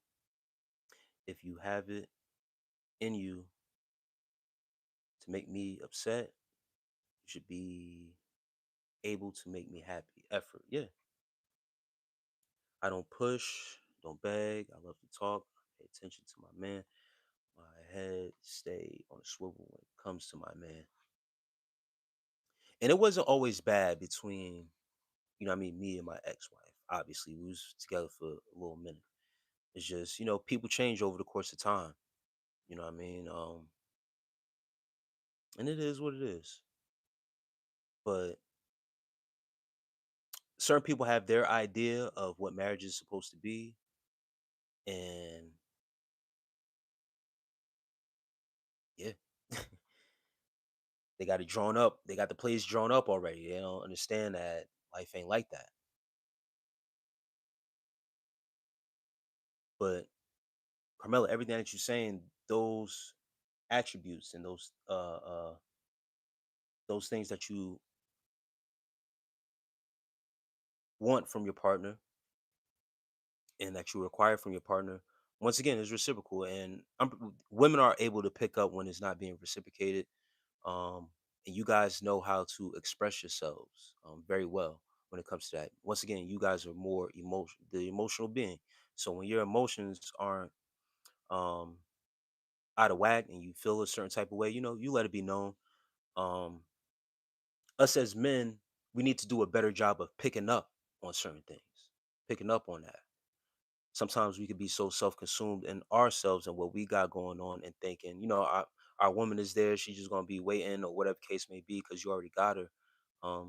[SPEAKER 1] If you have it in you to make me upset, you should be able to make me happy. Effort. Yeah. I don't push, don't beg. I love to talk. Pay attention to my man. My head stay on a swivel when it comes to my man. And it wasn't always bad between, what I mean, me and my ex-wife. Obviously, we was together for a little minute. It's just, people change over the course of time. You know what I mean? And it is what it is. But certain people have their idea of what marriage is supposed to be, and yeah, they got it drawn up. They got the plays drawn up already. They don't understand that life ain't like that. But Carmela, everything that you're saying, those attributes and those things that you want from your partner and that you require from your partner, once again, is reciprocal. And women are able to pick up when it's not being reciprocated. um, and you guys know how to express yourselves very well when it comes to that. Once again, you guys are more the emotional being. So when your emotions aren't um, out of whack and you feel a certain type of way, you let it be known. Um, us as men, we need to do a better job of picking up on certain things, picking up on that. Sometimes we could be so self-consumed in ourselves and what we got going on and thinking, our woman is there, she's just gonna be waiting or whatever case may be because you already got her.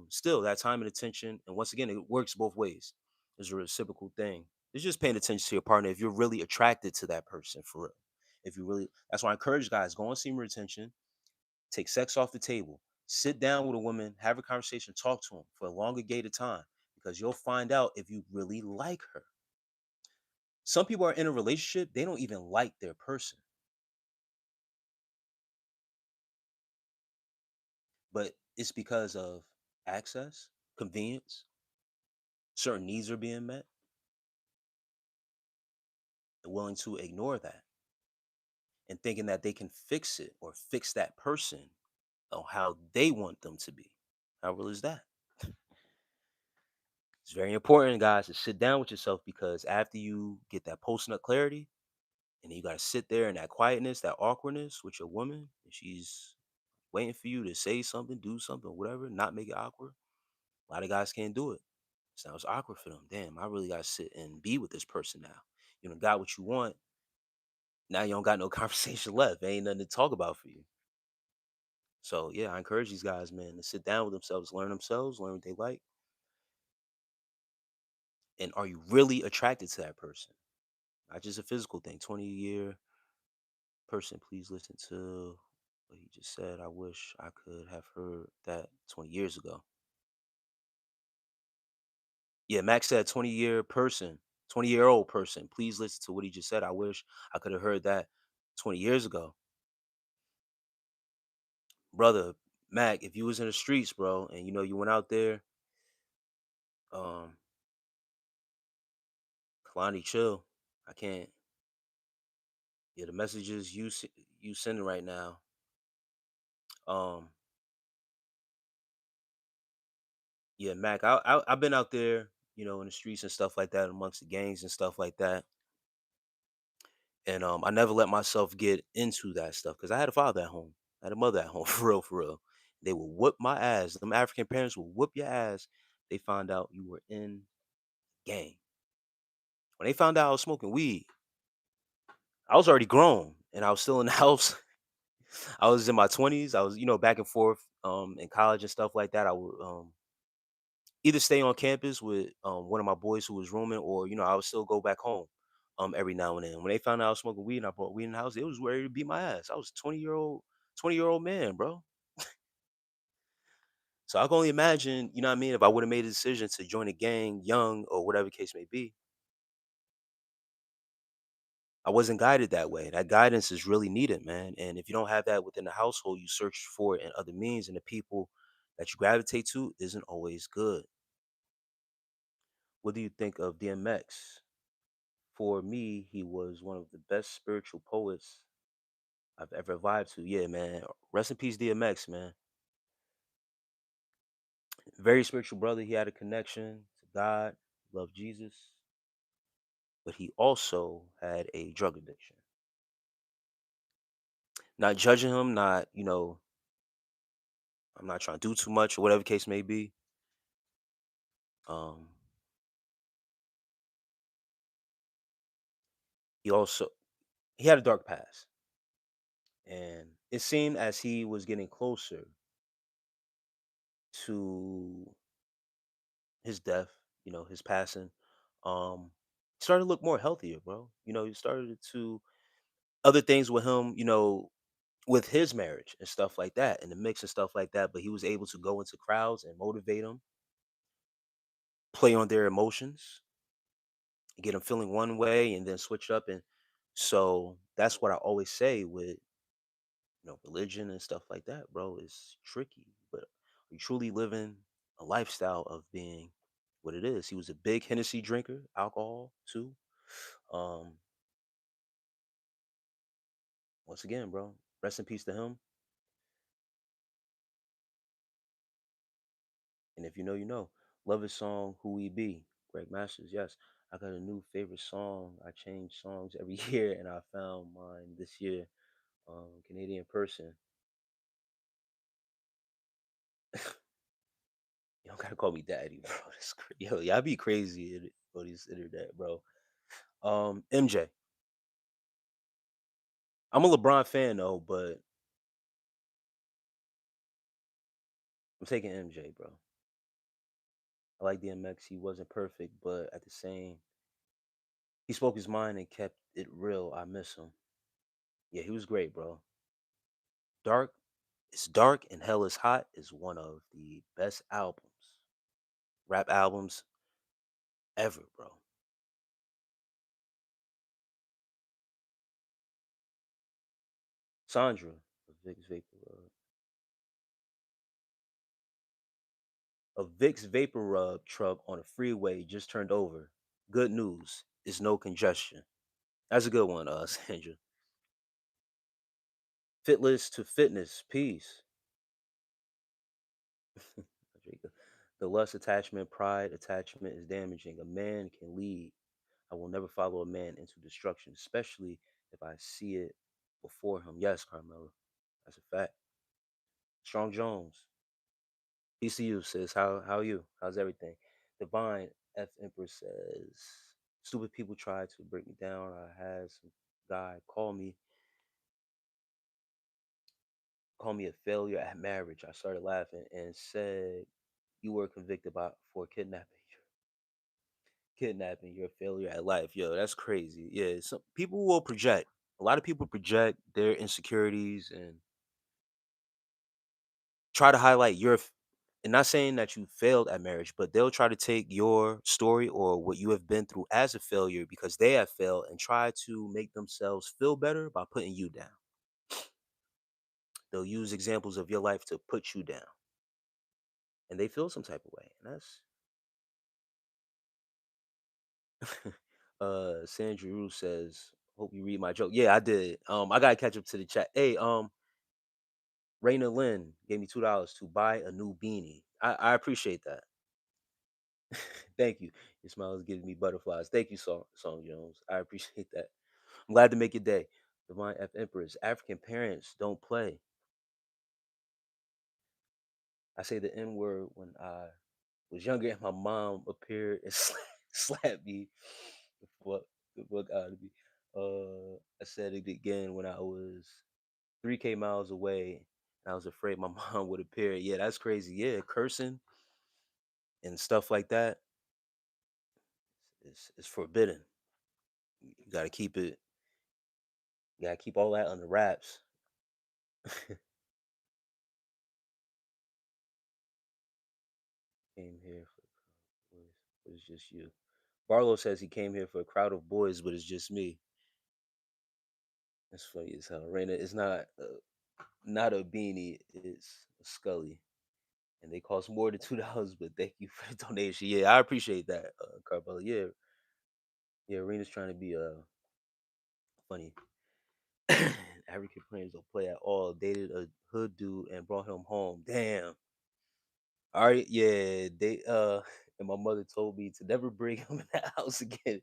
[SPEAKER 1] Still that time and attention, and once again, it works both ways. It's a reciprocal thing. It's just paying attention to your partner if you're really attracted to that person for real. If you really, that's why I encourage guys, go on semen retention, take sex off the table, sit down with a woman, have a conversation, talk to them for a longer gate of time because you'll find out if you really like her. Some people are in a relationship, they don't even like their person, but it's because of access, convenience, certain needs are being met. They're willing to ignore that and thinking that they can fix it or fix that person on how they want them to be. How real is that? It's very important, guys, to sit down with yourself because after you get that post nut clarity, and then you got to sit there in that quietness, that awkwardness with your woman, and she's waiting for you to say something, do something, whatever, not make it awkward. A lot of guys can't do it. Sounds awkward for them. Damn, I really gotta sit and be with this person now. You know, got what you want. Now you don't got no conversation left. Ain't nothing to talk about for you. So yeah, I encourage these guys, man, to sit down with themselves, learn what they like, and are you really attracted to that person? Not just a physical thing. 20-year person, please listen to what he just said. I wish I could have heard that 20 years ago. Yeah, Max said 20-year person, 20-year-old person. Please listen to what he just said. I wish I could have heard that 20 years ago. Brother, Mac, if you was in the streets, bro, and you went out there, um, Kalani, chill. I can't. Yeah, the messages you sending right now. Um, yeah, Mac, I've been out there, in the streets and stuff like that, amongst the gangs and stuff like that, and I never let myself get into that stuff because I had a father at home, I had a mother at home, for real, for real. They would whoop my ass. Them African parents would whoop your ass. They found out you were in gang. When they found out I was smoking weed, I was already grown and I was still in the house. I was in my 20s. I was, back and forth in college and stuff like that. I would either stay on campus with one of my boys who was rooming, or I would still go back home every now and then. When they found out I was smoking weed and I brought weed in the house, it was ready to beat my ass. I was a 20-year old man, bro. So I can only imagine, you know what I mean, if I would have made a decision to join a gang young or whatever case may be, I wasn't guided that way. That guidance is really needed, man. And if you don't have that within the household, you search for it in other means, and the people that you gravitate to isn't always good. What do you think of DMX? For me, he was one of the best spiritual poets I've ever vibed to. Yeah, man. Rest in peace, DMX, man. Very spiritual brother. He had a connection to God, loved Jesus, but he also had a drug addiction. Not judging him, not, I'm not trying to do too much or whatever case may be. Um, he also he had a dark past, and it seemed as he was getting closer to his death, his passing, um, he started to look more healthier, bro. He started to other things with him, with his marriage and stuff like that, and the mix and stuff like that. But he was able to go into crowds and motivate them, play on their emotions, get them feeling one way, and then switch up. And so that's what I always say with religion and stuff like that, bro. Is tricky, but are you truly living a lifestyle of being what it is? He was a big Hennessy drinker, alcohol too. Um, Once again, bro, rest in peace to him. And if you know, you know. Love his song "Who We Be." Greg Masters, yes. I got a new favorite song. I change songs every year, and I found mine this year. Canadian person. You don't gotta call me daddy, bro. Yo, y'all be crazy on this internet, bro. MJ. I'm a LeBron fan though, but I'm taking MJ, bro. I like DMX. He wasn't perfect, but at the same, he spoke his mind and kept it real. I miss him. Yeah, he was great, bro. Dark, it's dark and hell is hot is one of the best albums, rap albums ever, bro. Sandra, a Vicks Vapor Rub truck on a freeway just turned over. Good news, is no congestion. That's a good one, Sandra. Fitless to fitness, peace. Drake, the lust attachment, pride attachment is damaging. A man can lead. I will never follow a man into destruction, especially if I see it before him. Yes, Carmelo. That's a fact. Strong Jones. Peace to you, sis. How are you? How's everything? Divine F Empress says, stupid people try to break me down. I had some guy call me a failure at marriage. I started laughing and said you were convicted for kidnapping, you're a failure at life. Yo, that's crazy. Yeah, some people will project. A lot of people project their insecurities and try to highlight and not saying that you failed at marriage, but they'll try to take your story or what you have been through as a failure because they have failed and try to make themselves feel better by putting you down. They'll use examples of your life to put you down and they feel some type of way. And that's Sandra Rue says, hope you read my joke. Yeah, I did. I gotta catch up to the chat. Hey, Raina Lynn gave me $2 to buy a new beanie. I appreciate that. Thank you. Your smile is giving me butterflies. Thank you, Song Jones. I appreciate that. I'm glad to make your day. Divine F Empress. African parents don't play. I say the N word when I was younger and my mom appeared and slapped me. What the fuck out of me? I said it again when I was 3K miles away. I was afraid my mom would appear. Yeah, that's crazy. Yeah, cursing and stuff like that is forbidden. You gotta keep it. You gotta keep all that under wraps. Came here for boys, but it's just you. Barlow says he came here for a crowd of boys, but it's just me. That's funny as hell. Raina, it's not a beanie. It's a Scully, and they cost more than $2. But thank you for the donation. Yeah, I appreciate that, Carmelo. Yeah, yeah. Rena's trying to be funny. African players don't play at all. Dated a hood dude and brought him home. Damn. All right, yeah. They and my mother told me to never bring him in that house again.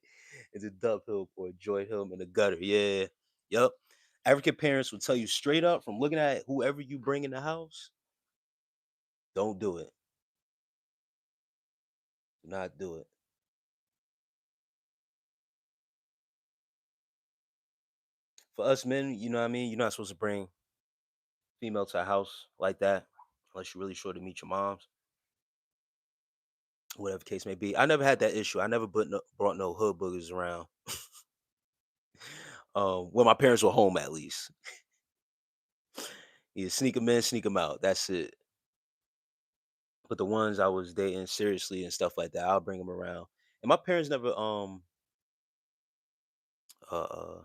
[SPEAKER 1] It's a dub hill or enjoy him in the gutter. Yeah. Yup. African parents will tell you straight up from looking at whoever you bring in the house, don't do it. Do not do it. For us men, you know what I mean? You're not supposed to bring female to a house like that unless you're really sure to meet your moms, whatever the case may be. I never had that issue. I never brought no hood boogers around. When my parents were home, at least. You sneak them in, sneak them out. That's it. But the ones I was dating seriously and stuff like that, I'll bring them around. And my parents never uh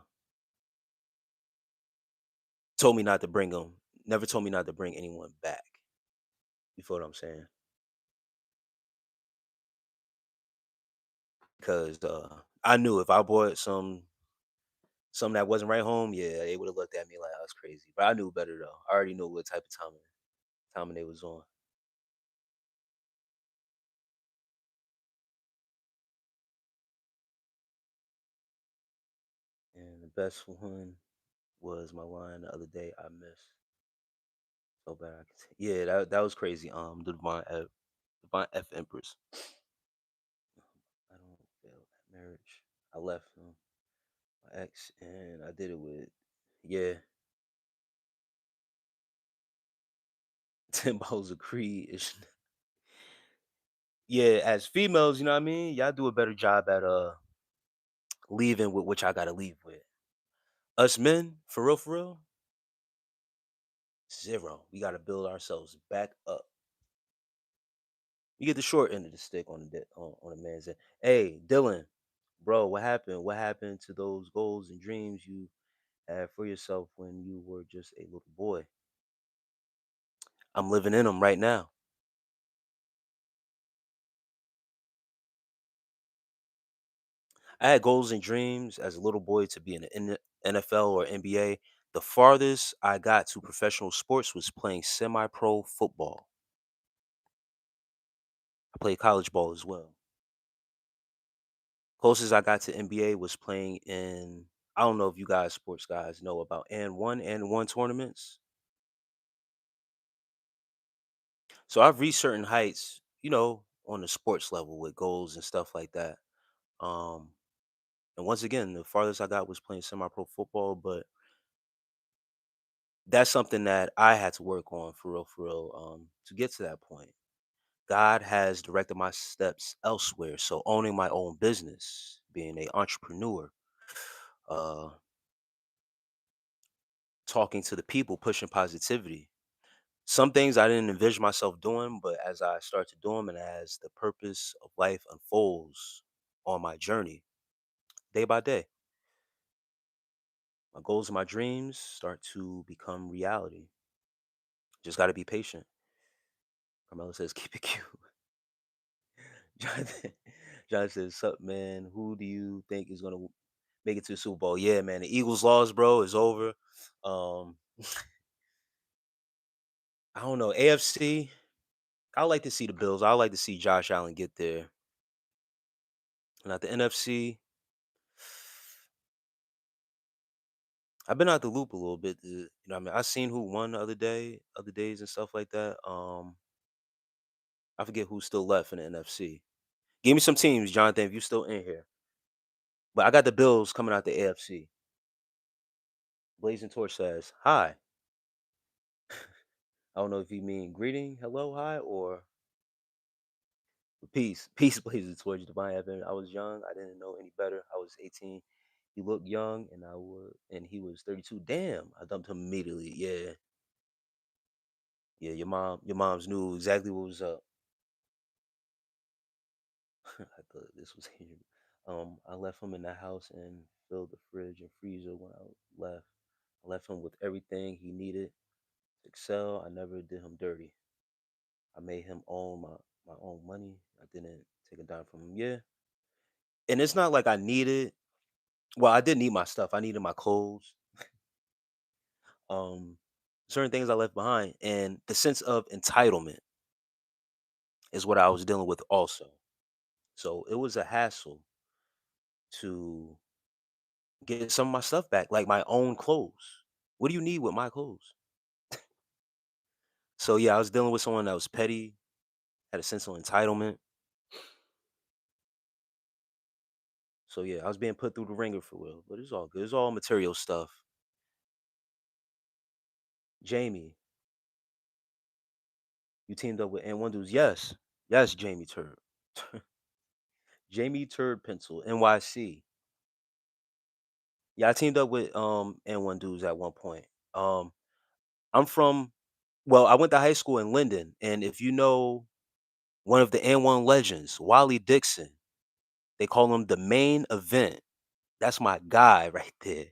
[SPEAKER 1] told me not to bring them. Never told me not to bring anyone back. You feel what I'm saying? Because I knew if I brought something that wasn't right home, yeah, they would have looked at me like I was crazy. But I knew better though. I already knew what type of timing they was on. And the best one was my line the other day. I missed so bad. Yeah, that was crazy. The Divine F Empress. I don't fail at marriage. I left my ex, and I did it with yeah, 10 bottles of Creed. Yeah, as females, you know what I mean. Y'all do a better job at leaving with what y'all got to leave with. Us men, for real, zero. We got to build ourselves back up. You get the short end of the stick on a man's end. Hey, Dylan, bro, what happened? What happened to those goals and dreams you had for yourself when you were just a little boy? I'm living in them right now. I had goals and dreams as a little boy to be in the NFL or NBA. The farthest I got to professional sports was playing semi-pro football. I played college ball as well. Closest I got to NBA was playing in. I don't know if you guys, sports guys, know about and one tournaments. So I've reached certain heights, on the sports level with goals and stuff like that. Um, and once again, the farthest I got was playing semi-pro football, but that's something that I had to work on for real, to get to that point. God has directed my steps elsewhere. So owning my own business, being an entrepreneur, uh, talking to the people, pushing positivity. Some things I didn't envision myself doing, but as I start to do them and as the purpose of life unfolds on my journey, day by day, my goals and my dreams start to become reality. Just got to be patient. Carmelo says, keep it cute. Jonathan, Jonathan says, sup, man? Who do you think is going to make it to the Super Bowl? Yeah, man. The Eagles lost, bro. It's over. Um, I don't know. AFC, I like to see the Bills. I like to see Josh Allen get there. And at the NFC, I've been out the loop a little bit. What I mean? I seen who won the other days and stuff like that. I forget who's still left in the NFC. Give me some teams, Jonathan, if you still in here. But I got the Bills coming out the AFC. Blazing Torch says, hi. I don't know if you mean greeting, hello, hi, or peace. Peace, Blazing Torch, Divine Evan. I was young. I didn't know any better. I was 18. He looked young, and he was 32. Damn, I dumped him immediately. Yeah, yeah. Your mom's knew exactly what was up. I thought this was him. I left him in the house and filled the fridge and freezer when I left. I left him with everything he needed to excel. I never did him dirty. I made him own my own money. I didn't take a dime from him. Yeah, and it's not like I needed. Well, I did need my stuff. I needed my clothes. Um, certain things I left behind, and the sense of entitlement is what I was dealing with also. So it was a hassle to get some of my stuff back, like my own clothes. What do you need with my clothes? So yeah, I was dealing with someone that was petty, had a sense of entitlement. So yeah, I was being put through the ringer for real, but it's all good. It's all material stuff. Jamie, you teamed up with and one dudes. Yes, yes, Jamie Turd, Jamie Turd Pencil, NYC. Yeah, I teamed up with and one dudes at one point. Um, I'm from. Well, I went to high school in Linden, and if you know one of the N1 legends, Wally Dixon, they call him the main event. That's my guy right there.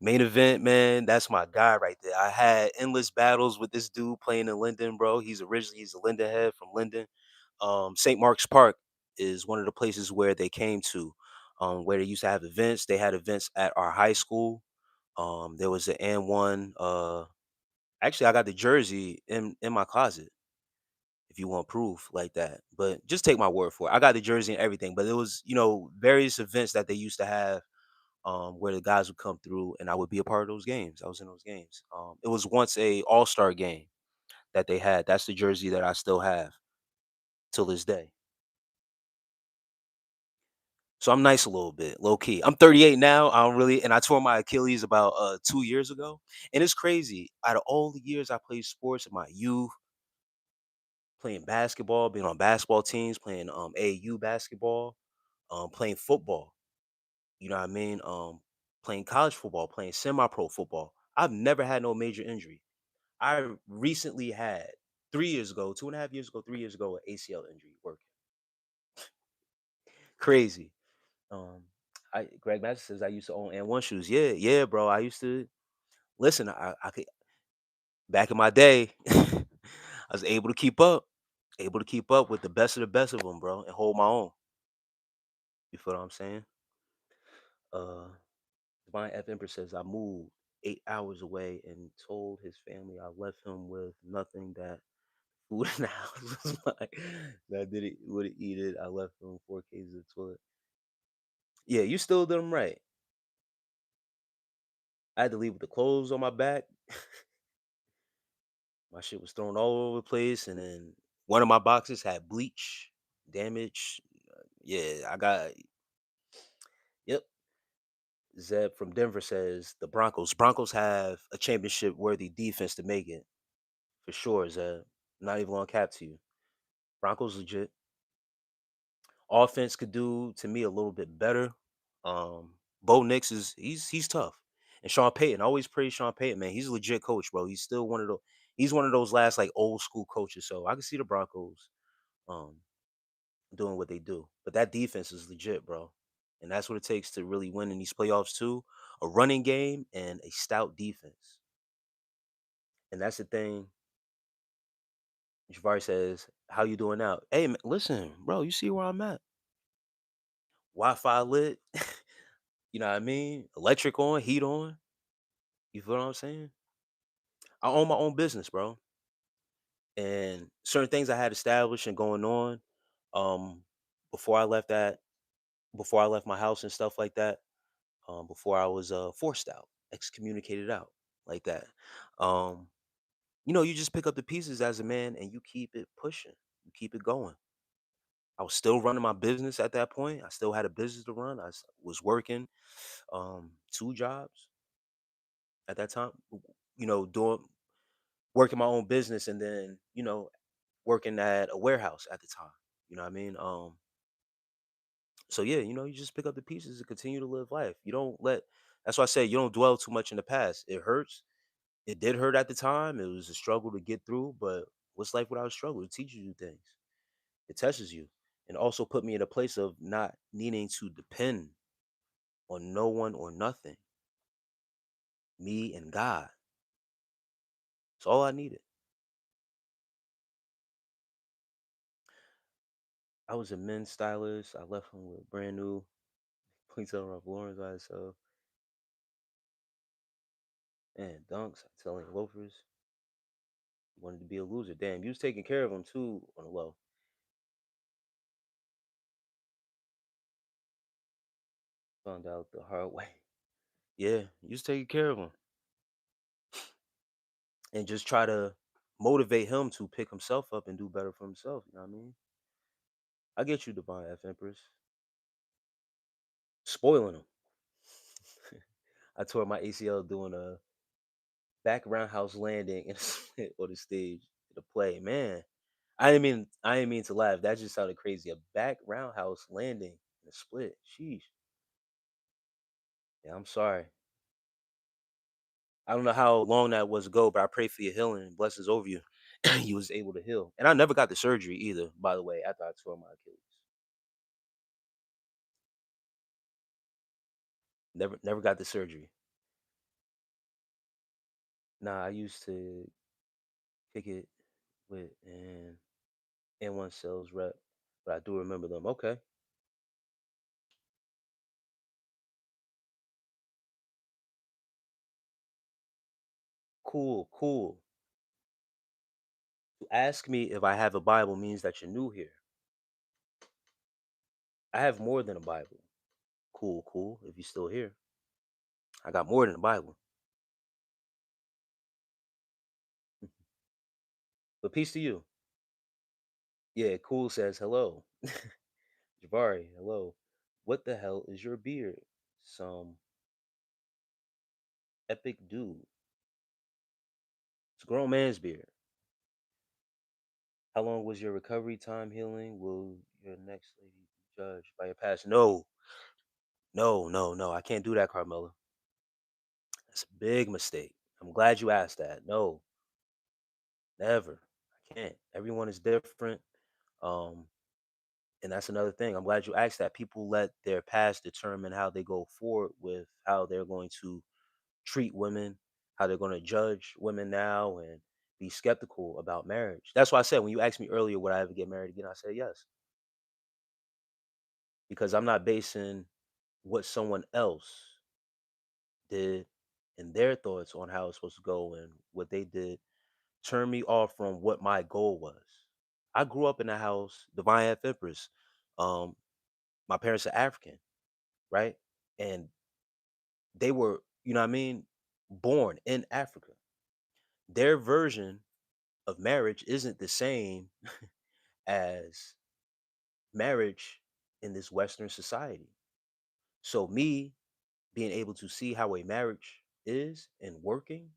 [SPEAKER 1] Main event, man, that's my guy right there. I had endless battles with this dude playing in Linden, bro. He's a Linden head from Linden. St. Mark's Park is one of the places where they came to, where they used to have events. They had events at our high school. There was an N1. Actually, I got the jersey in my closet. If you want proof like that, but just take my word for it. I got the jersey and everything, but it was various events that they used to have where the guys would come through and I would be a part of those games. I was in those games. It was once a all-star game that they had. That's the jersey that I still have till this day. So I'm nice a little bit, low key. I'm 38 now. I don't really, and I tore my Achilles about 2 years ago. And it's crazy. Out of all the years I played sports in my youth, playing basketball, being on basketball teams, playing AAU basketball, playing football. You know what I mean? Playing college football, playing semi-pro football. I've never had no major injury. I recently had 3 years ago, 2.5 years ago, 3 years ago, an ACL injury working. Crazy. Um, Greg Master says I used to own and one shoes. Yeah, yeah, bro. I used to listen. I could back in my day. I was able to keep up with the best of them, bro, and hold my own. You feel what I'm saying? Uh, Divine F Empress says I moved 8 hours away and told his family I left him with nothing that food in the house was mine. That did it would eat it. I left him 4 cases of toilet. Yeah, you still did them right. I had to leave with the clothes on my back. My shit was thrown all over the place, and then one of my boxes had bleach damage. Yeah, I got. Yep. Zeb from Denver says the Broncos. Broncos have a championship worthy defense to make it for sure. Zeb, not even gonna cap to you. Broncos legit. Offense could do to me a little bit better. Bo Nix is he's tough. And Sean Payton, I always praise Sean Payton, man. He's a legit coach, bro. He's one of those last like old school coaches. So I can see the Broncos um doing what they do. But that defense is legit, bro. And that's what it takes to really win in these playoffs too. A running game and a stout defense. And that's the thing. Jabari says, "How you doing now?" Hey, man, listen, bro. You see where I'm at? Wi-Fi lit. You know what I mean? Electric on, heat on. You feel what I'm saying? I own my own business, bro, and certain things I had established and going on, um, before I left that, before I left my house and stuff like that, before I was forced out, excommunicated out, like that. Um, you just pick up the pieces as a man and you keep it pushing, you keep it going. I was still running my business at that point. I still had a business to run. Was working two jobs at that time. Doing working my own business and then working at a warehouse at the time. You know what I mean? So yeah, you just pick up the pieces and continue to live life. You don't let. That's why I say you don't dwell too much in the past. It hurts. It did hurt at the time. It was a struggle to get through, but what's life without a struggle? It teaches you things. It tests you, and also put me in a place of not needing to depend on no one or nothing. Me and God. It's all I needed. I was a men's stylist. I left him with brand new Clean Ralph Lauren's by itself. And dunks, selling loafers. Wanted to be a loser. Damn, you was taking care of him too on the low. Found out the hard way. Yeah, you was taking care of him. And just try to motivate him to pick himself up and do better for himself. You know what I mean? I get you, Divine F Empress. Spoiling him. I tore my ACL doing a back roundhouse landing and on the stage to the play. Man, I didn't mean to laugh. That just sounded crazy. A back roundhouse landing in a split. Sheesh. Yeah, I'm sorry. I don't know how long that was ago, but I pray for your healing and blessings over you. You was able to heal. And I never got the surgery either, by the way, after I tore my Achilles. Never got the surgery. Nah, I used to kick it with and one sales rep, but I do remember them. Okay. Cool, cool. To ask me if I have a Bible means that you're new here. I have more than a Bible. Cool, cool. If you're still here, I got more than a Bible. But peace to you. Yeah, cool says hello. Jabari, hello. What the hell is your beard? Some epic dude. It's a grown man's beard. How long was your recovery time healing? Will your next lady be judged by your past? No, no, no, no. I can't do that, Carmela. That's a big mistake. I'm glad you asked that. No, never. I can't. Everyone is different. Um, and that's another thing. I'm glad you asked that. People let their past determine how they go forward with how they're going to treat women, how they're going to judge women now, and be skeptical about marriage. That's why I said when you asked me earlier, would I ever get married again? I said yes, because I'm not basing what someone else did and their thoughts on how it's supposed to go and what they did turn me off from what my goal was. I grew up in a house, Divine F Empress. Um, my parents are African, right? And they were, you know what I mean, born in Africa. Their version of marriage isn't the same as marriage in this Western society. So me being able to see how a marriage is and working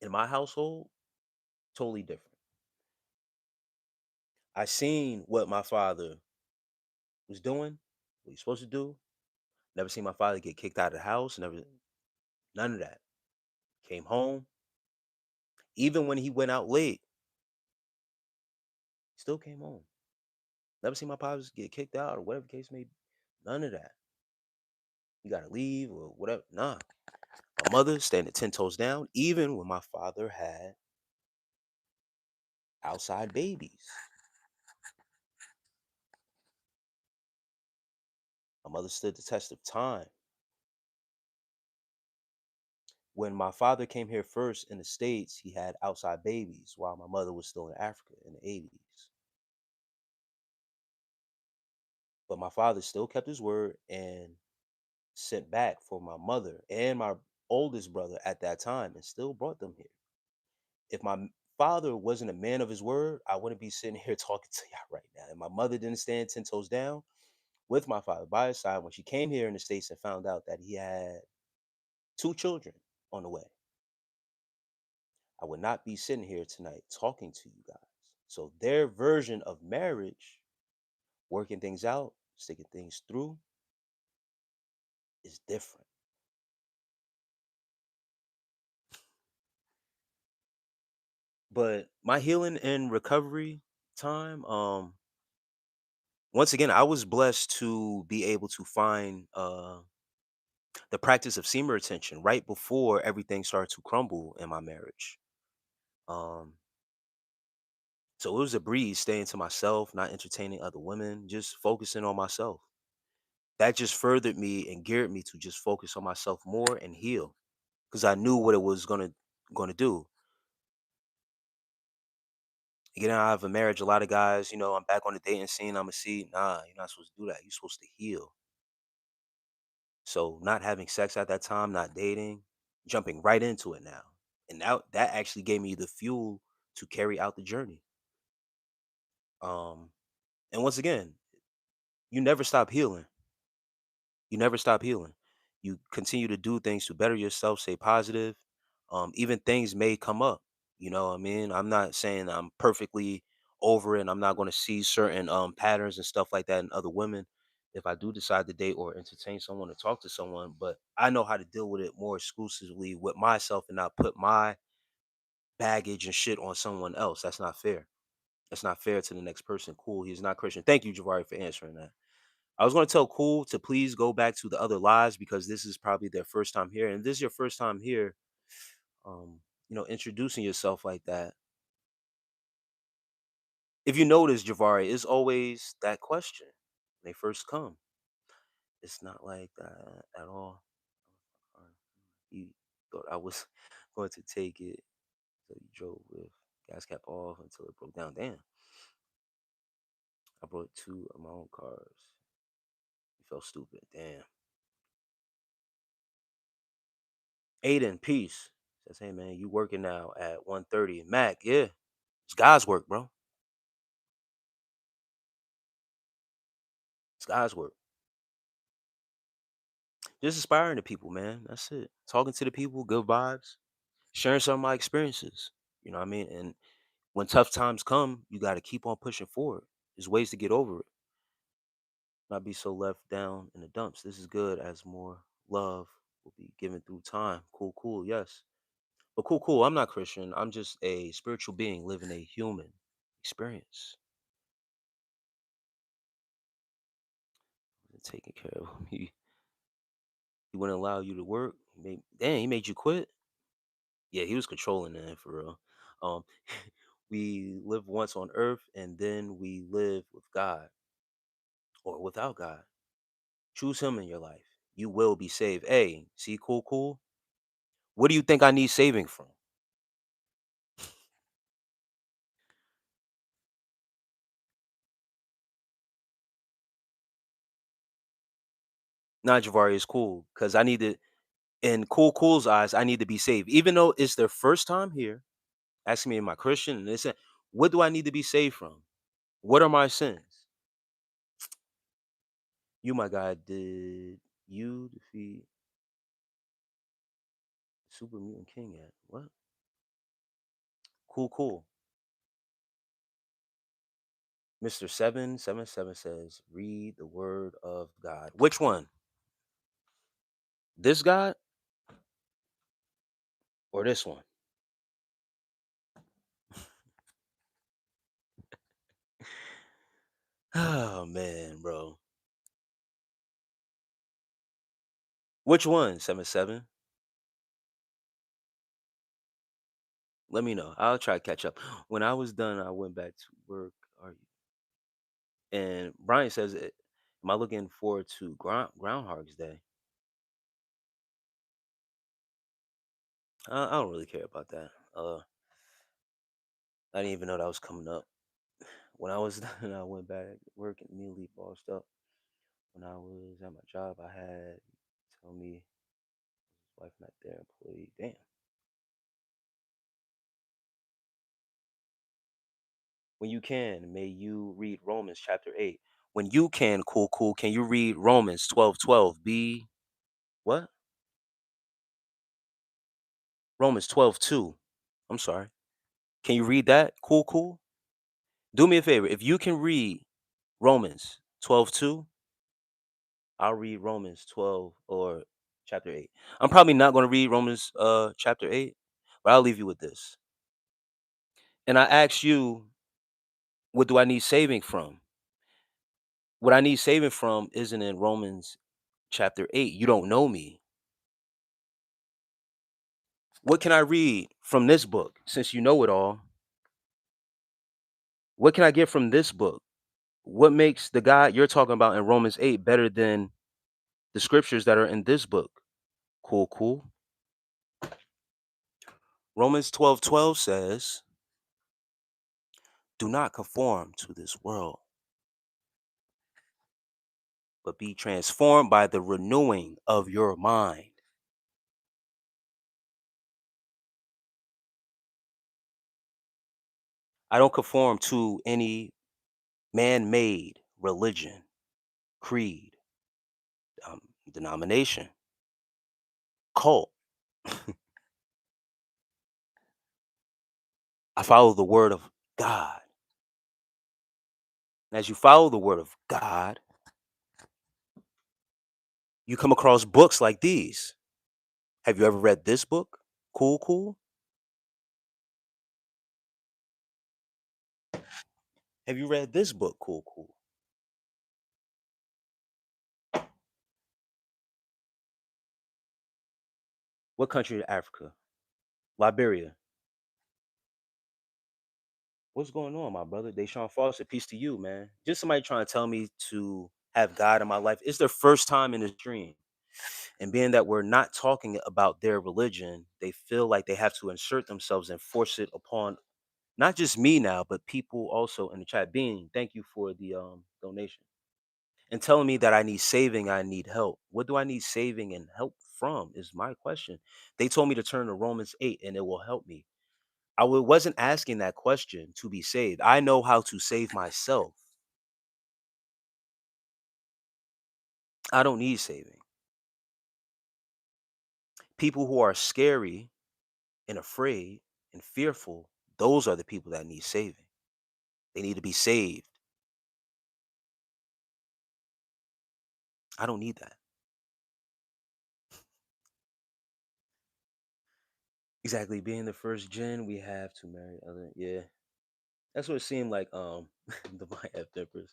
[SPEAKER 1] in my household, totally different. I seen what my father was doing, what he's supposed to do. Never seen my father get kicked out of the house. Never, none of that. Came home. Even when he went out late, still came home. Never seen my pops get kicked out or whatever the case may be. None of that. You gotta leave or whatever. Nah. My mother standing 10 toes down, even when my father had outside babies. My mother stood the test of time. When my father came here first in the States, he had outside babies while my mother was still in Africa in the 80s. But my father still kept his word and sent back for my mother and my oldest brother at that time and still brought them here. If my father wasn't a man of his word, I wouldn't be sitting here talking to y'all right now. And my mother didn't stand 10 toes down with my father by his side when she came here in the States and found out that he had two children on the way. I would not be sitting here tonight talking to you guys. So their version of marriage, working things out, sticking things through, is different. But my healing and recovery time, once again, I was blessed to be able to find the practice of semen retention right before everything started to crumble in my marriage. Um, so it was a breeze staying to myself, not entertaining other women, just focusing on myself. That just furthered me and geared me to just focus on myself more and heal because I knew what it was gonna do. Getting out of a marriage, a lot of guys, I'm back on the dating scene. I'ma see, nah, you're not supposed to do that. You're supposed to heal. So not having sex at that time, not dating, jumping right into it now. And now that actually gave me the fuel to carry out the journey. Um, and once again, you never stop healing. You never stop healing. You continue to do things to better yourself, stay positive. Even things may come up. You know what I mean? I'm not saying I'm perfectly over it and I'm not going to see certain patterns and stuff like that in other women if I do decide to date or entertain someone or talk to someone, but I know how to deal with it more exclusively with myself and not put my baggage and shit on someone else. That's not fair. That's not fair to the next person. Cool. He's not Christian. Thank you, Javari, for answering that. I was going to tell Cool to please go back to the other lives because this is probably their first time here. And this is your first time here, um, introducing yourself like that. If you notice, Javari, it's always that question when they first come. It's not like that at all. You thought I was going to take it, so you drove with gas cap off until it broke down. Damn, I brought two of my own cars. You felt stupid. Damn. Aiden, peace. Says, hey man, you working now at 1:30. Mac, yeah. It's God's work, bro. It's God's work. Just inspiring the people, man. That's it. Talking to the people, good vibes, sharing some of my experiences. You know what I mean? And when tough times come, you got to keep on pushing forward. There's ways to get over it. Not be so left down in the dumps. This is good as more love will be given through time. Cool, cool. Yes. But cool, cool. I'm not Christian. I'm just a spiritual being living a human experience. Taking care of him. He wouldn't allow you to work. He made you quit. Yeah, he was controlling that for real. Um, we live once on earth and then we live with God or without God. Choose him in your life. You will be saved. Hey, see, cool, cool. What do you think I need saving from? Nah, Javari is cool because I need to, in cool, cool's eyes, I need to be saved. Even though it's their first time here, asking me, am I Christian? And they said, what do I need to be saved from? What are my sins? You, my God, did you defeat Super Mutant King at what? Cool, cool. Mr. 777 says, read the word of God. Which one? This God or this one? Oh man, bro. Which one? 77? Let me know. I'll try to catch up. When I was done, I went back to work. And Brian says, am I looking forward to Groundhog's Day? I don't really care about that. I didn't even know that was coming up. When I was done, I went back to work and immediately bossed up. When I was at my job, I had tell me his wife not there, employee. Damn. When you can, may you read Romans chapter 8. When you can, cool, cool, can you read Romans 12:12? Be what? Romans 12:2. I'm sorry. Can you read that? Cool, cool. Do me a favor. If you can read Romans 12:2, I'll read Romans 12 or chapter 8. I'm probably not going to read Romans chapter 8, but I'll leave you with this. And I ask you, what do I need saving from? What I need saving from isn't in Romans chapter 8. You don't know me. What can I read from this book since you know it all? What can I get from this book? What makes the God you're talking about in Romans 8 better than the scriptures that are in this book? Cool, cool. Romans 12:12 says, do not conform to this world, but be transformed by the renewing of your mind. I don't conform to any man made religion, creed, um, denomination, cult. I follow the word of God. And as you follow the word of God, you come across books like these. Have you ever read this book? Cool, cool. Have you read this book? Cool, cool. What country in Africa? Liberia. What's going on, my brother? Deshaun Foster, peace to you, man. Just somebody trying to tell me to have God in my life. It's their first time in this dream. And being that we're not talking about their religion, they feel like they have to insert themselves and force it upon not just me now, but people also in the chat. Being, thank you for the donation. And telling me that I need saving, I need help. What do I need saving and help from is my question. They told me to turn to Romans 8 and it will help me. Wasn't asking that question to be saved. I know how to save myself. I don't need saving. People who are scary and afraid and fearful, those are the people that need saving. They need to be saved. I don't need that. Exactly. Being the first gen, we have to marry other. Yeah. That's what it seemed like. The my F dippers.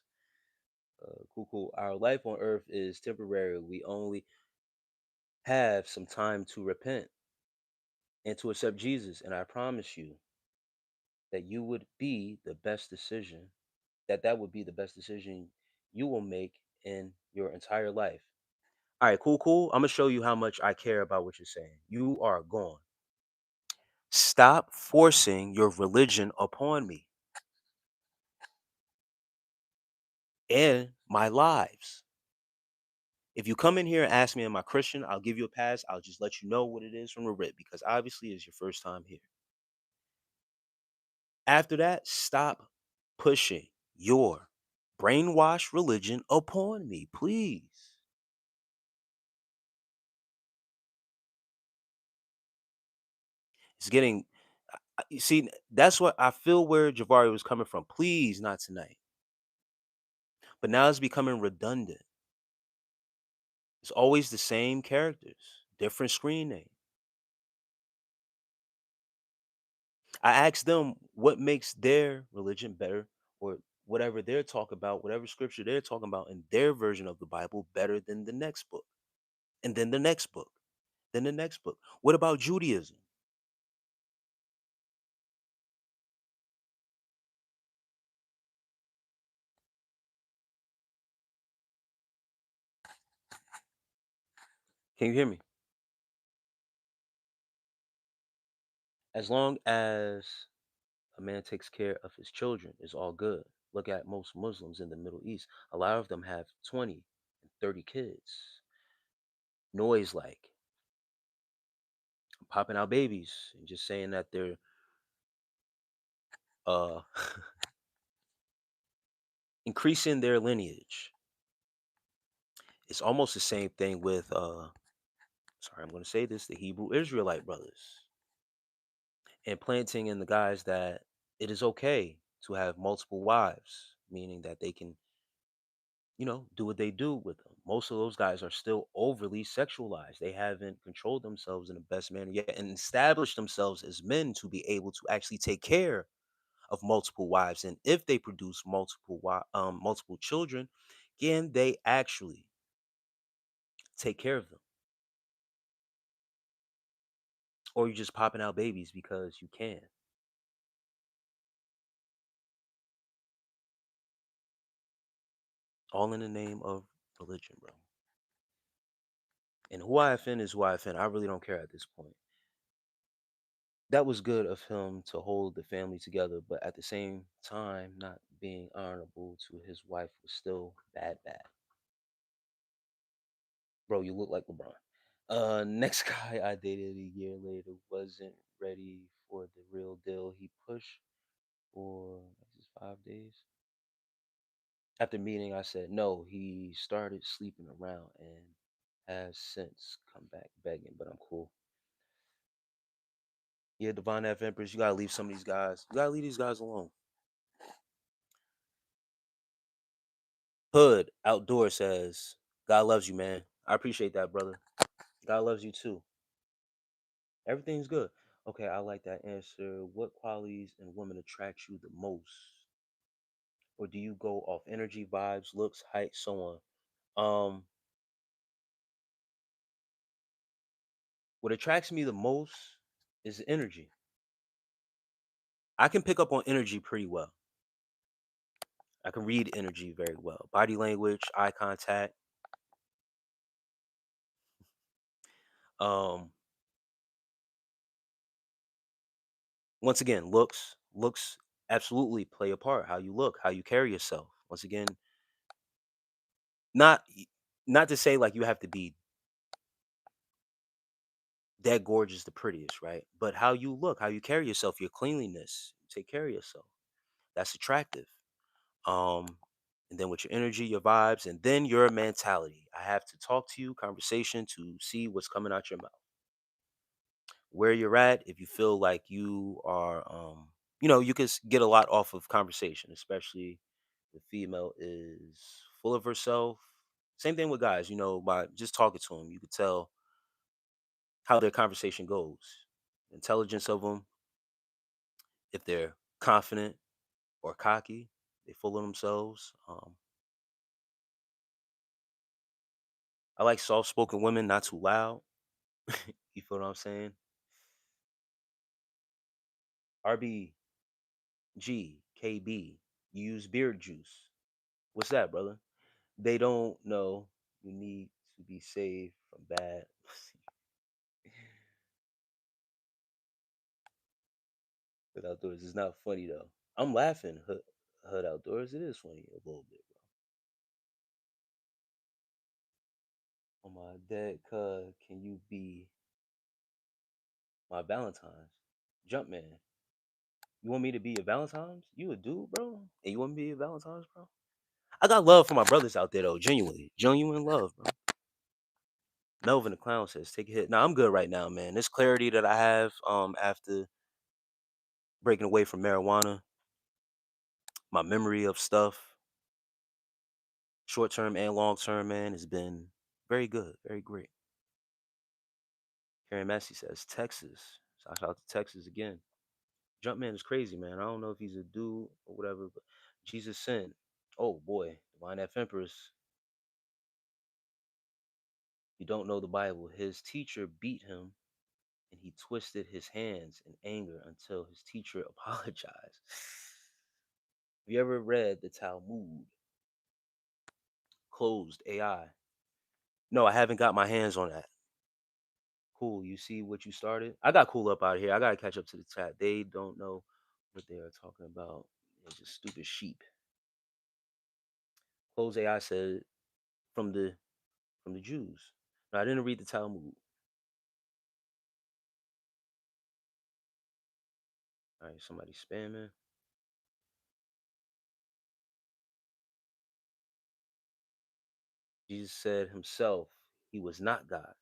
[SPEAKER 1] Cool, cool. Our life on earth is temporary. We only have some time to repent and to accept Jesus. And I promise you that you would be the best decision, that would be the best decision you will make in your entire life. All right, cool, cool. I'm going to show you how much I care about what you're saying. You are gone. Stop forcing your religion upon me and my lives. If you come in here and ask me, am I Christian? I'll give you a pass. I'll just let you know what it is from the rip because obviously it's your first time here. After that, stop pushing your brainwashed religion upon me, please. It's getting, you see, that's what I feel where Javari was coming from. Please, not tonight. But now it's becoming redundant. It's always the same characters, different screen name. I asked them what makes their religion better or whatever they're talking about, whatever scripture they're talking about in their version of the Bible better than the next book. And then the next book. Then the next book. What about Judaism? Can you hear me? As long as a man takes care of his children, it's all good. Look at most Muslims in the Middle East. A lot of them have 20 and 30 kids. Noise like popping out babies and just saying that they're uh increasing their lineage. It's almost the same thing with sorry, I'm going to say this, the Hebrew Israelite brothers, and planting in the guys that it is okay to have multiple wives, meaning that they can, do what they do with them. Most of those guys are still overly sexualized. They haven't controlled themselves in the best manner yet and established themselves as men to be able to actually take care of multiple wives. And if they produce multiple children, can they actually take care of them? Or you just popping out babies because you can? All in the name of religion, bro. And who I offend is who I offend. I really don't care at this point. That was good of him to hold the family together, but at the same time, not being honorable to his wife was still bad, bad. Bro, you look like LeBron. Next guy I dated a year later wasn't ready for the real deal. He pushed for just 5 days. After meeting, I said no. He started sleeping around and has since come back begging, but I'm cool. Yeah, Divine F Empress, you gotta leave some of these guys. You gotta leave these guys alone. Hood Outdoor says, God loves you, man. I appreciate that, brother. God loves you too. Everything's good. Okay, I like that answer. What qualities in women attract you the most? Or do you go off energy, vibes, looks, height, so on? What attracts me the most is energy. I can pick up on energy pretty well. I can read energy very well. Body language, eye contact. Um, Once again, looks absolutely play a part. How you look, how you carry yourself. Once again, not not to say like you have to be that gorgeous, the prettiest, right? But how you look, how you carry yourself, your cleanliness, you take care of yourself. That's attractive. Um, and then with your energy, your vibes, and then your mentality. I have to talk to you, conversation to see what's coming out your mouth. Where you're at, if you feel like you are, you can get a lot off of conversation, especially the female is full of herself. Same thing with guys, by just talking to them, you could tell how their conversation goes, intelligence of them, if they're confident or cocky, they full of themselves. I like soft spoken women, not too loud. You feel what I'm saying? RBGKB, use beard juice. What's that, brother? They don't know you need to be saved from bad. Hood Outdoors is not funny though. I'm laughing. Hood Outdoors, it is funny a little bit, bro. On my dead cuz, can you be my Valentine's? Jumpman. You want me to be your Valentine's? You a dude, bro? And you want me to be your Valentine's, bro? I got love for my brothers out there though, genuinely. Genuine love, bro. Melvin the Clown says, take a hit. Now I'm good right now, man. This clarity that I have after breaking away from marijuana, my memory of stuff, short term and long term, man, has been very good, very great. Karen Massey says, Texas. Shout out to Texas again. Jumpman is crazy, man. I don't know if he's a dude or whatever, but Jesus sin. Oh boy, Divine F Empress. You don't know the Bible. His teacher beat him and he twisted his hands in anger until his teacher apologized. Have you ever read the Talmud? Closed AI. No, I haven't got my hands on that. Cool. You see what you started? I got cool up out of here. I gotta catch up to the chat. They don't know what they are talking about. It's just stupid sheep. Close AI said from the Jews. No, I didn't read the Talmud. All right, somebody spamming. Jesus said himself he was not God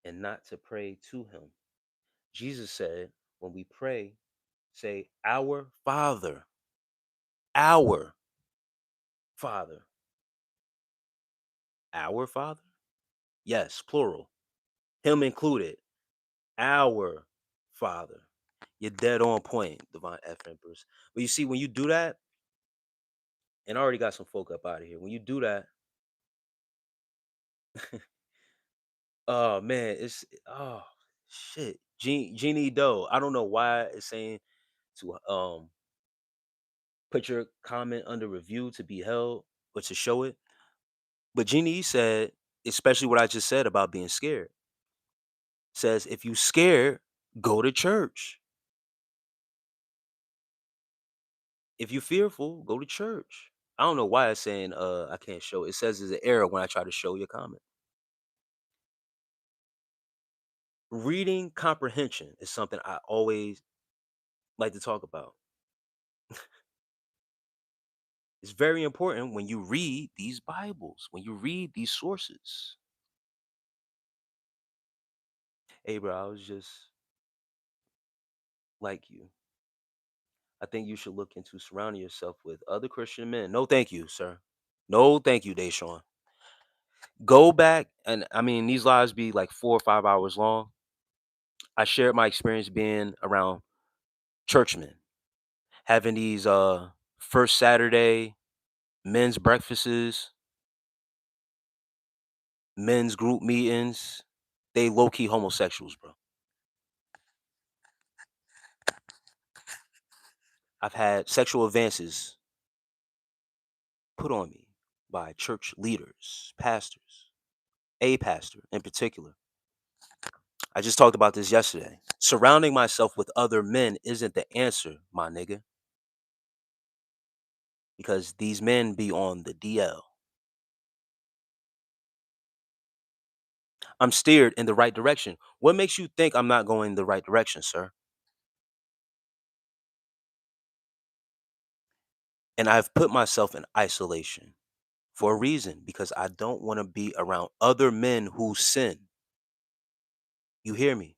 [SPEAKER 1] and not to pray to him. Jesus said, when we pray, say, our Father, our Father, our Father? Yes, plural, him included, our Father. You're dead on point, Divine F Empress. But you see, when you do that, and I already got some folk up out of here, when you do that, oh man, oh shit. Genie Doe. I don't know why it's saying to put your comment under review to be held or to show it. But Genie said, especially what I just said about being scared, says if you scared, go to church. If you fearful, go to church. I don't know why it's saying I can't show it. It says there's an error when I try to show your comment. Reading comprehension is something I always like to talk about. It's very important when you read these Bibles, when you read these sources. Hey, bro, I was just like you. I think you should look into surrounding yourself with other Christian men. No, thank you, sir. No, thank you, Deshaun. Go back, and I mean, these lives be like 4 or 5 hours long. I shared my experience being around churchmen, having these first Saturday men's breakfasts, men's group meetings. They low key homosexuals, bro. I've had sexual advances put on me by church leaders, pastors, a pastor in particular. I just talked about this yesterday. Surrounding myself with other men isn't the answer, my nigga, because these men be on the DL. I'm steered in the right direction. What makes you think I'm not going the right direction, sir? And I've put myself in isolation for a reason because I don't want to be around other men who sin. You hear me,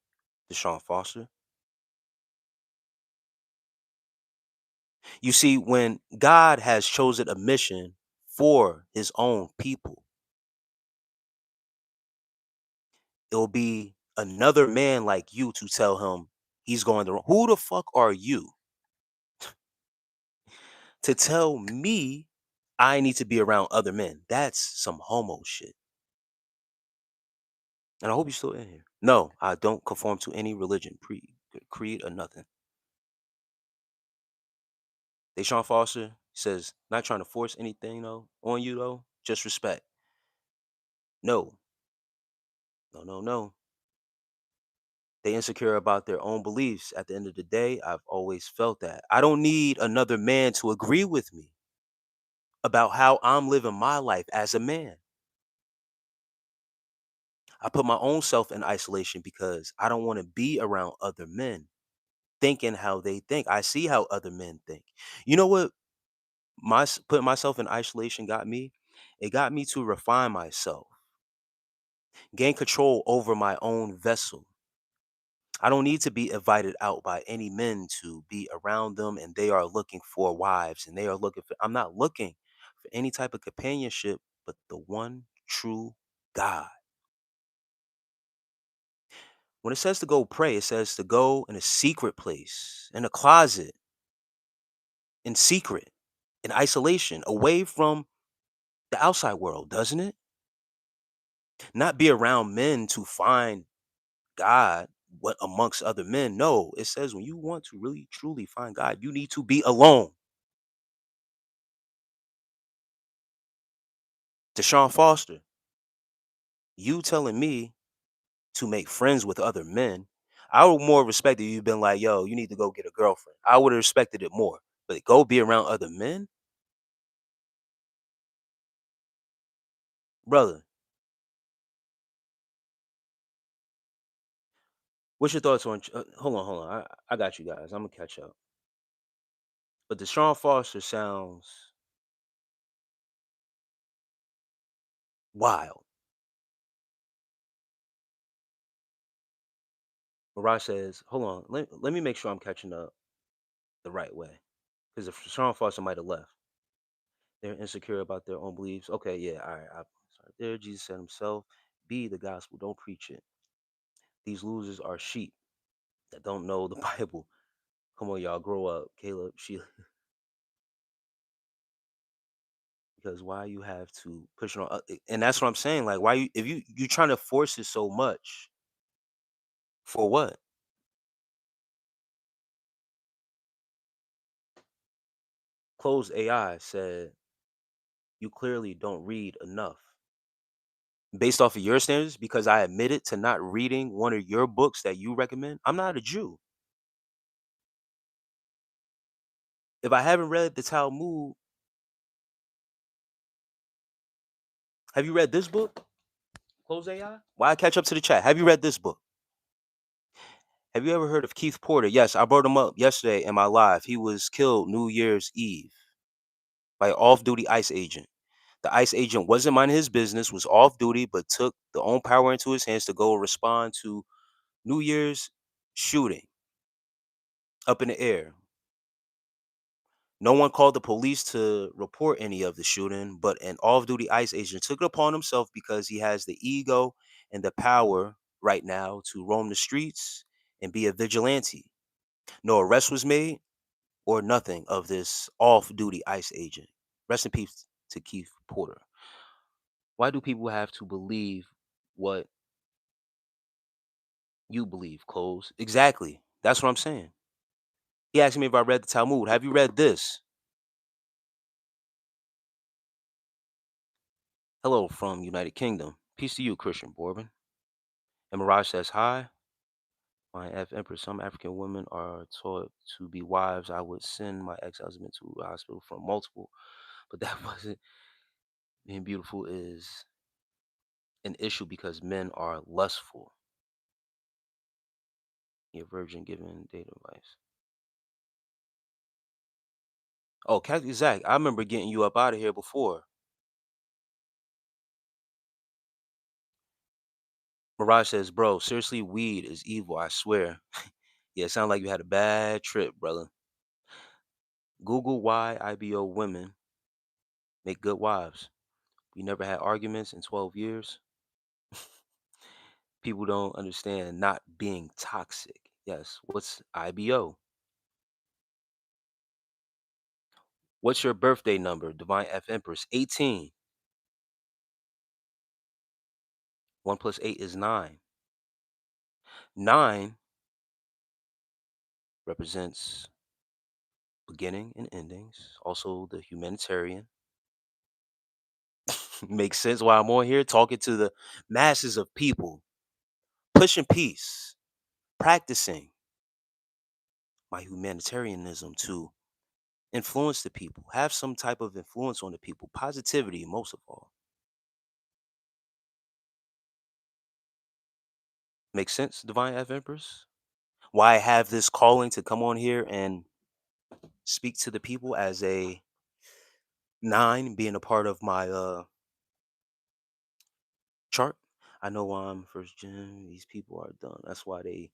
[SPEAKER 1] Deshaun Foster? You see, when God has chosen a mission for his own people, it'll be another man like you to tell him he's going the wrong. Who the fuck are you to tell me I need to be around other men? That's some homo shit. And I hope you're still in here. No, I don't conform to any religion, creed, or nothing. Deshaun Foster says, not trying to force anything though on you though, just respect. No, no, no, no. They insecure about their own beliefs. At the end of the day, I've always felt that. I don't need another man to agree with me about how I'm living my life as a man. I put my own self in isolation because I don't want to be around other men thinking how they think. I see how other men think. You know what putting myself in isolation got me? It got me to refine myself, gain control over my own vessel. I don't need to be invited out by any men to be around them and they are looking for wives and they are looking for, I'm not looking for any type of companionship but the one true God. When it says to go pray, it says to go in a secret place, in a closet, in secret, in isolation, away from the outside world, doesn't it? Not be around men to find God, what amongst other men. No, it says when you want to really truly find God, you need to be alone. Deshaun Foster, you telling me to make friends with other men, I would more respect if you've been like, yo, you need to go get a girlfriend. I would have respected it more. But go be around other men, brother. What's your thoughts on? Hold on, hold on. I got you guys. I'm gonna catch up. But the Deshaun Foster sounds wild. Mirage says, hold on. Let me make sure I'm catching up the right way. Because if Deshaun Foster might have left, they're insecure about their own beliefs. Okay, yeah, all right. Sorry. There, Jesus said himself, "Be the gospel. Don't preach it. These losers are sheep that don't know the Bible. Come on, y'all, grow up." Caleb, she because why you have to push it on, and that's what I'm saying. Like, why you if you trying to force it so much for what? Closed AI said you clearly don't read enough. Based off of your standards, because I admitted to not reading one of your books that you recommend, I'm not a Jew. If I haven't read the Talmud, have you read this book? Close AI? Why I catch up to the chat? Have you read this book? Have you ever heard of Keith Porter? Yes, I brought him up yesterday in my live. He was killed New Year's Eve by an off-duty ICE agent. The ICE agent wasn't minding his business, was off duty, but took the own power into his hands to go respond to New Year's shooting up in the air. No one called the police to report any of the shooting, but an off duty ICE agent took it upon himself because he has the ego and the power right now to roam the streets and be a vigilante. No arrest was made or nothing of this off duty ICE agent. Rest in peace to Keith Porter. Why do people have to believe what you believe, Close? Exactly. That's what I'm saying. He asked me if I read the Talmud. Have you read this? Hello from United Kingdom. Peace to you, Christian Bourbon. And Mirage says, hi. My F Empress, some African women are taught to be wives. I would send my ex-husband to a hospital from multiple, but that wasn't being beautiful is an issue because men are lustful. A virgin giving date advice. Oh, Zach, I remember getting you up out of here before. Mirage says, bro, seriously, weed is evil, I swear. Yeah, it sounds like you had a bad trip, brother. Google why IBO women make good wives. We never had arguments in 12 years. People don't understand not being toxic. Yes. What's IBO? What's your birthday number? Divine F Empress. 18. 1 plus 8 is 9. 9 represents beginning and endings. Also the humanitarian. Makes sense why I'm on here talking to the masses of people, pushing peace, practicing my humanitarianism to influence the people, have some type of influence on the people, positivity most of all. Makes sense, Divine F Empress? Why I have this calling to come on here and speak to the people as a 9 being a part of my chart. I know why I'm first gen. These people are done. That's why they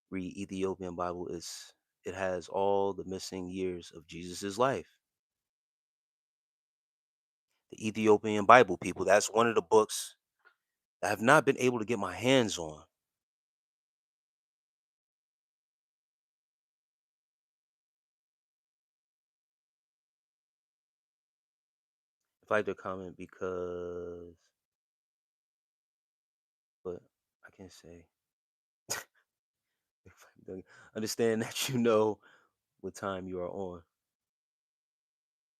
[SPEAKER 1] read Ethiopian Bible. It has all the missing years of Jesus's life. The Ethiopian Bible, people. That's one of the books I have not been able to get my hands on. If I did comment because, but I can say, if I don't understand that you know what time you are on.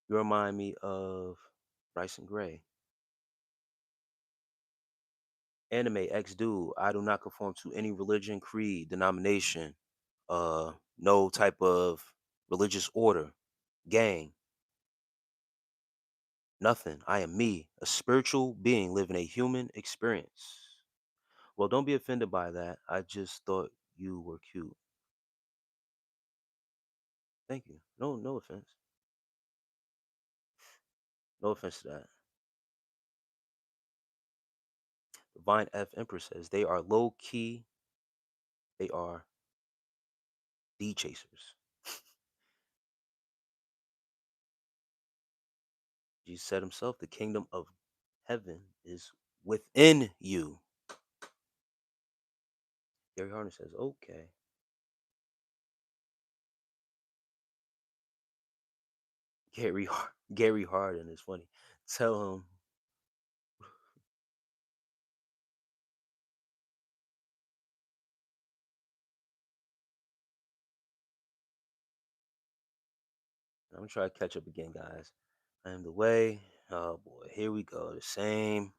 [SPEAKER 1] You remind me of Bryson Gray. Anime X dude. I do not conform to any religion, creed, denomination, no type of religious order, gang, nothing. I am me, a spiritual being living a human experience. Well, don't be offended by that. I just thought you were cute. Thank you. No, no offense. No offense to that. Divine F Empress says they are low key. They are D chasers. Jesus said himself, the kingdom of heaven is within you. Gary Harden says, okay. Gary Harden is funny. Tell him I'm gonna try to catch up again, guys. I am the way. Oh boy, here we go. The same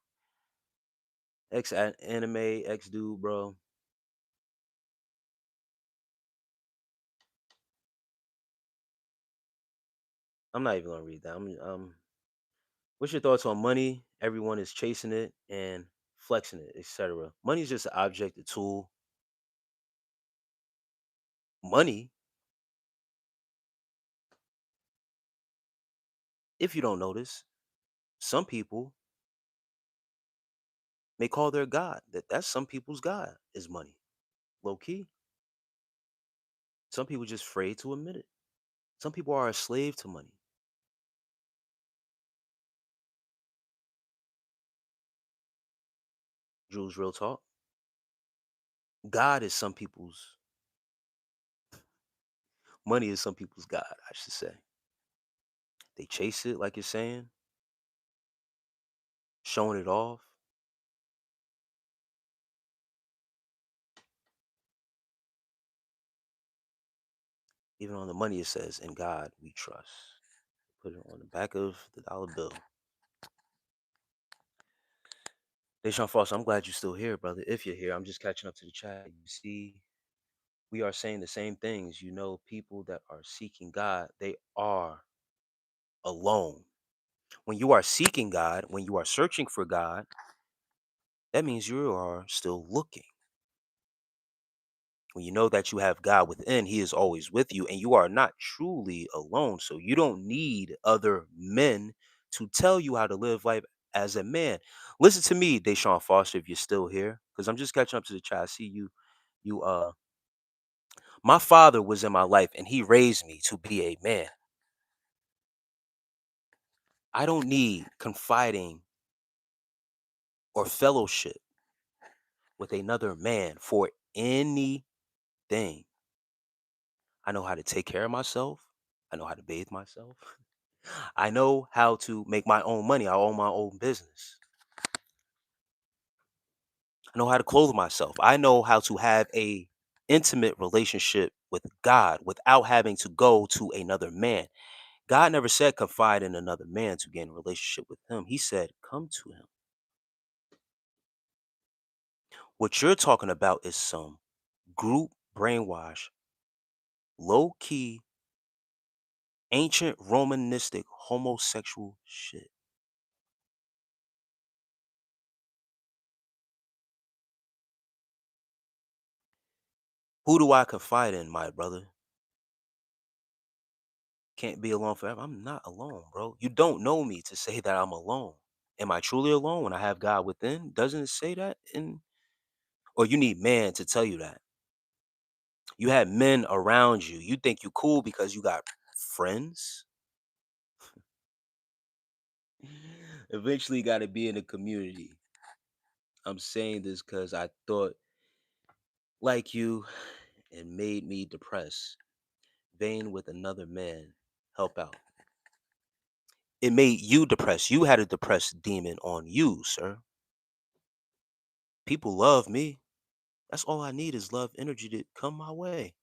[SPEAKER 1] anime X dude, bro. I'm not even gonna read that. What's your thoughts on money? Everyone is chasing it and flexing it, etc. Money is just an object, a tool. Money, if you don't notice, some people may call their god. That's some people's god is money. Low key. Some people just afraid to admit it. Some people are a slave to money. Jules, real talk. God is some people's money is some people's god, I should say. They chase it, like you're saying, showing it off. Even on the money, it says, "In God we trust." Put it on the back of the dollar bill. Deshaun Foster, I'm glad you're still here, brother. If you're here, I'm just catching up to the chat. You see, we are saying the same things. You know, people that are seeking God, they are alone. When you are seeking God, when you are searching for God, that means you are still looking. When you know that you have God within, He is always with you, and you are not truly alone. So you don't need other men to tell you how to live life as a man. Listen to me, Deshaun Foster, if you're still here, because I'm just catching up to the chat. I see you. My father was in my life, and he raised me to be a man. I don't need confiding or fellowship with another man for anything. I know how to take care of myself. I know how to bathe myself. I know how to make my own money. I own my own business. I know how to clothe myself. I know how to have a intimate relationship with God without having to go to another man. God never said confide in another man to gain a relationship with him. He said come to him. What you're talking about is some group brainwash, low key, ancient Romanistic homosexual shit. Who do I confide in, my brother? Can't be alone forever. I'm not alone, bro. You don't know me to say that I'm alone. Am I truly alone when I have God within? Doesn't it say that in or you need man to tell you that? You have men around you. You think you cool because you got friends? Eventually got to be in a community. I'm saying this because I thought like you and made me depressed. Vain with another man. Help out. It made you depressed. You had a depressed demon on you, sir. People love me. That's all I need is love energy to come my way.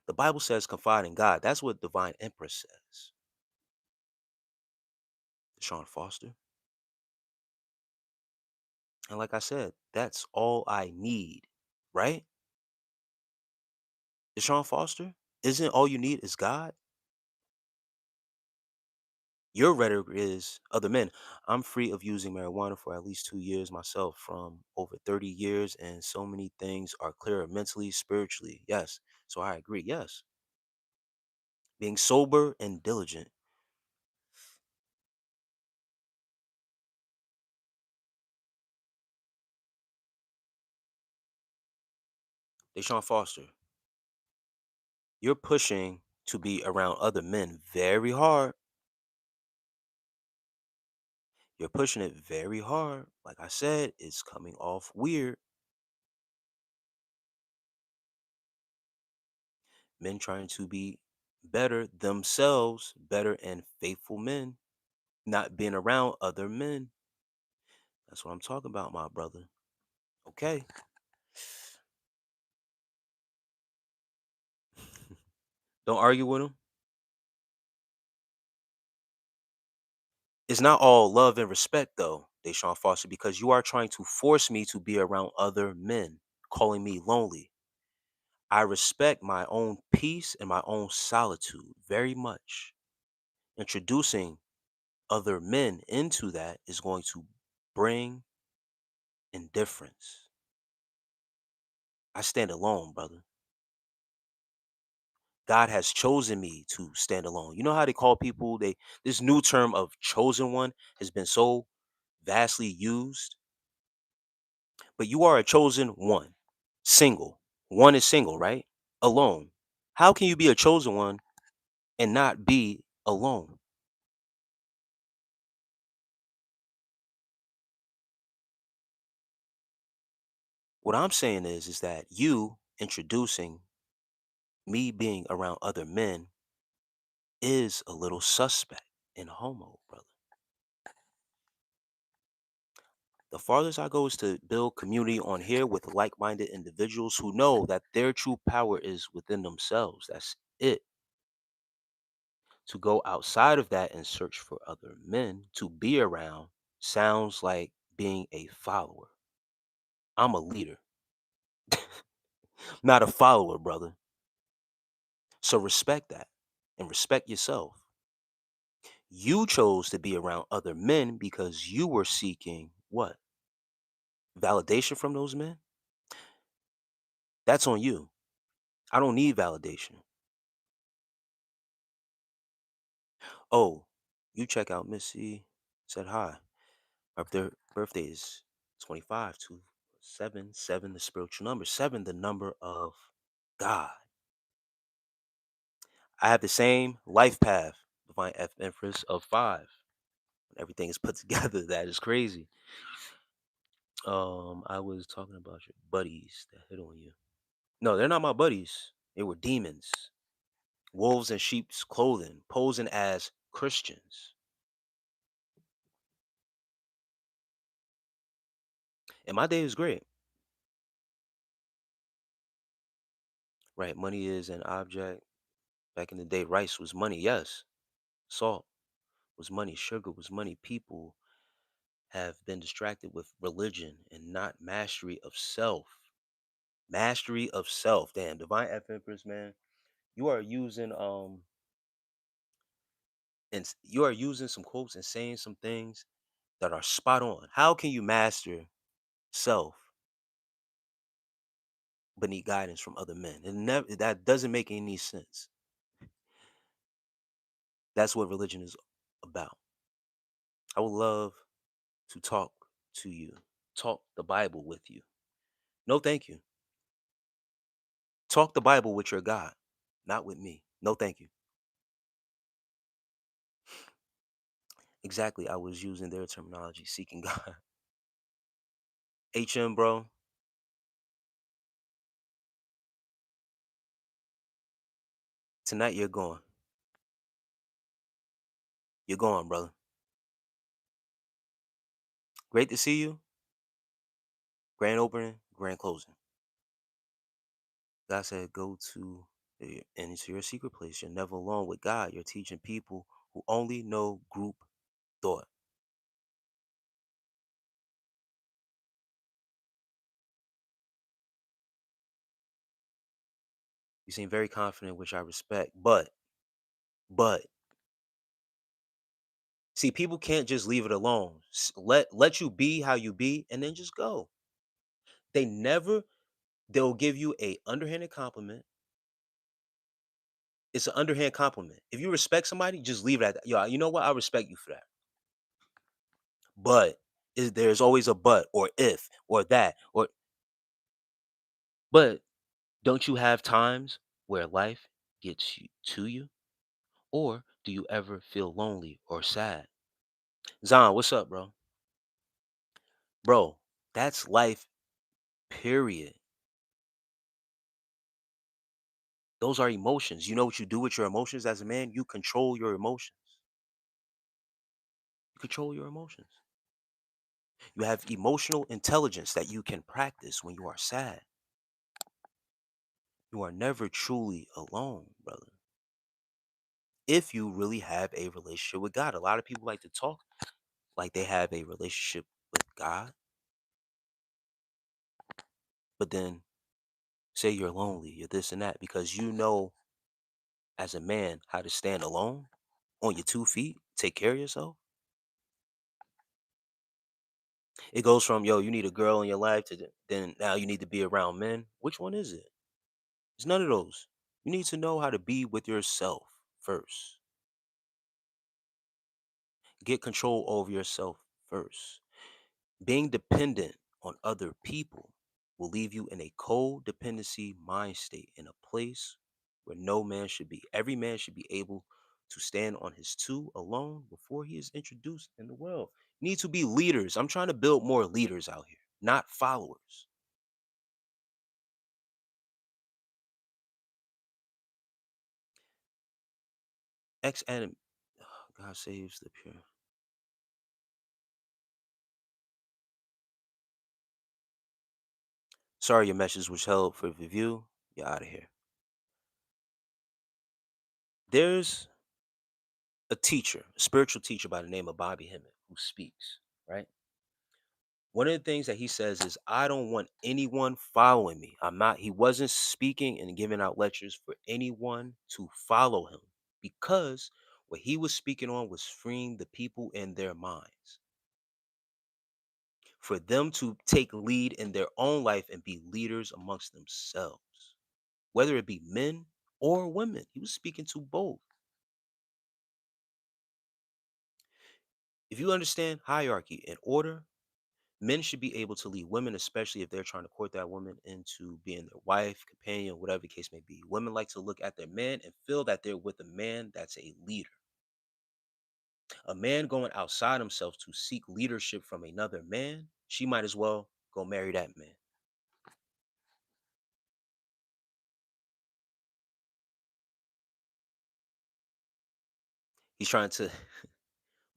[SPEAKER 1] The Bible says confide in God. That's what Divine Empress says. Sean Foster. And like I said, that's all I need, right? Deshaun Foster, isn't all you need is God? Your rhetoric is other men. I'm free of using marijuana for at least 2 years myself from over 30 years, and so many things are clearer mentally, spiritually. Yes. So I agree. Yes. Being sober and diligent. Deshaun Foster, you're pushing to be around other men very hard. You're pushing it very hard. Like I said, it's coming off weird. Men trying to be better themselves, better and faithful men, not being around other men. That's what I'm talking about, my brother. Okay. Don't argue with him. It's not all love and respect, though, Deshaun Foster, because you are trying to force me to be around other men, calling me lonely. I respect my own peace and my own solitude very much. Introducing other men into that is going to bring indifference. I stand alone, brother. God has chosen me to stand alone. You know how they call people, they this new term of chosen one has been so vastly used, but you are a chosen one. Single. One is single, right? Alone. How can you be a chosen one and not be alone? What I'm saying is that you introducing me being around other men is a little suspect and homo, brother. The farthest I go is to build community on here with like minded individuals who know that their true power is within themselves. That's it. To go outside of that and search for other men to be around sounds like being a follower. I'm a leader, not a follower, brother. So respect that and respect yourself. You chose to be around other men because you were seeking what? Validation from those men? That's on you. I don't need validation. Oh, you check out Missy, said hi. Her birthday is 25 to 7, 7, the spiritual number, 7, the number of God. I have the same life path, divine F Empress of 5. Everything is put together. That is crazy. I was talking about your buddies that hit on you. No, they're not my buddies. They were demons, wolves in sheep's clothing, posing as Christians. And my day was great. Right, money is an object. Back in the day, rice was money. Yes, salt was money. Sugar was money. People have been distracted with religion and not mastery of self. Mastery of self. Damn, divine F Empress, man. You are using you are using some quotes and saying some things that are spot on. How can you master self but need guidance from other men? And never that doesn't make any sense. That's what religion is about. I would love to talk to you, talk the Bible with you. No, thank you. Talk the Bible with your God, not with me. No, thank you. Exactly. I was using their terminology, seeking God. HM, bro. Tonight you're going. You're going, brother. Great to see you. Grand opening, grand closing. God said, go to into your secret place. You're never alone with God. You're teaching people who only know group thought. You seem very confident, which I respect. But see, people can't just leave it alone. Let you be how you be, and then just go. They never. They'll give you a underhanded compliment. It's an underhand compliment. If you respect somebody, just leave it at that. Yo, you know what? I respect you for that. But there's always a but or if or that or but don't you have times where life gets you to you? Or do you ever feel lonely or sad? Zon, what's up, bro? Bro, that's life, period. Those are emotions. You know what you do with your emotions as a man? You control your emotions. You control your emotions. You have emotional intelligence that you can practice when you are sad. You are never truly alone, brother. If you really have a relationship with God, a lot of people like to talk like they have a relationship with God, but then say you're lonely, you're this and that, because you know as a man how to stand alone on your 2 feet, take care of yourself. It goes from, yo, you need a girl in your life to then now you need to be around men. Which one is it? It's none of those. You need to know how to be with yourself first. Get control over yourself first. Being dependent on other people will leave you in a codependency mind state in a place where no man should be. Every man should be able to stand on his two alone before he is introduced in the world. Need to be leaders. I'm trying to build more leaders out here, not followers. Ex anim God saves the pure. Sorry your message was held for review. You're out of here. There's a teacher, a spiritual teacher by the name of Bobby Hemmett who speaks, right? One of the things that he says is, I don't want anyone following me. He wasn't speaking and giving out lectures for anyone to follow him because what he was speaking on was freeing the people in their minds, for them to take lead in their own life and be leaders amongst themselves, whether it be men or women. He was speaking to both. If you understand hierarchy and order, men should be able to lead women, especially if they're trying to court that woman into being their wife, companion, whatever the case may be. Women like to look at their man and feel that they're with a man that's a leader. A man going outside himself to seek leadership from another man, she might as well go marry that man. He's trying to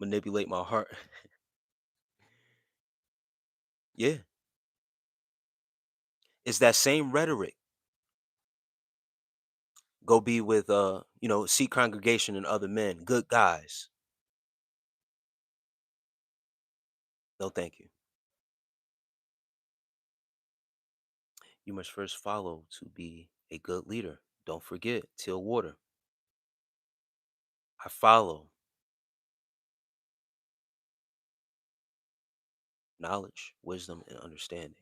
[SPEAKER 1] manipulate my heart. Yeah. It's that same rhetoric. Go be with seek congregation and other men, good guys. No, thank you. You must first follow to be a good leader. Don't forget, till water. I follow knowledge, wisdom, and understanding.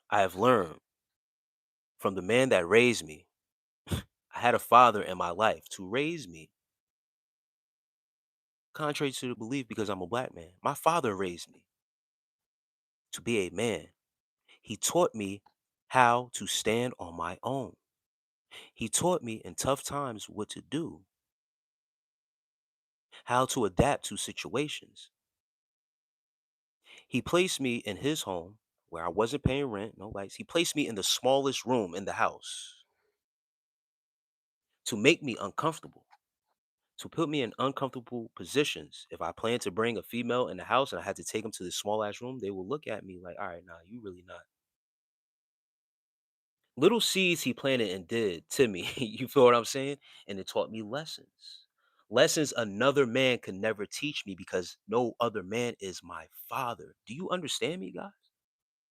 [SPEAKER 1] I have learned from the man that raised me. I had a father in my life to raise me, contrary to the belief because I'm a black man. My father raised me to be a man. He taught me how to stand on my own. He taught me in tough times what to do, how to adapt to situations. He placed me in his home where I wasn't paying rent, no lights. He placed me in the smallest room in the house to make me uncomfortable, to put me in uncomfortable positions. If I plan to bring a female in the house and I had to take them to this small ass room, they will look at me like, all right, nah, you really not. Little seeds he planted and did to me. You feel what I'm saying? And it taught me lessons. Lessons another man could never teach me because no other man is my father. Do you understand me, guys?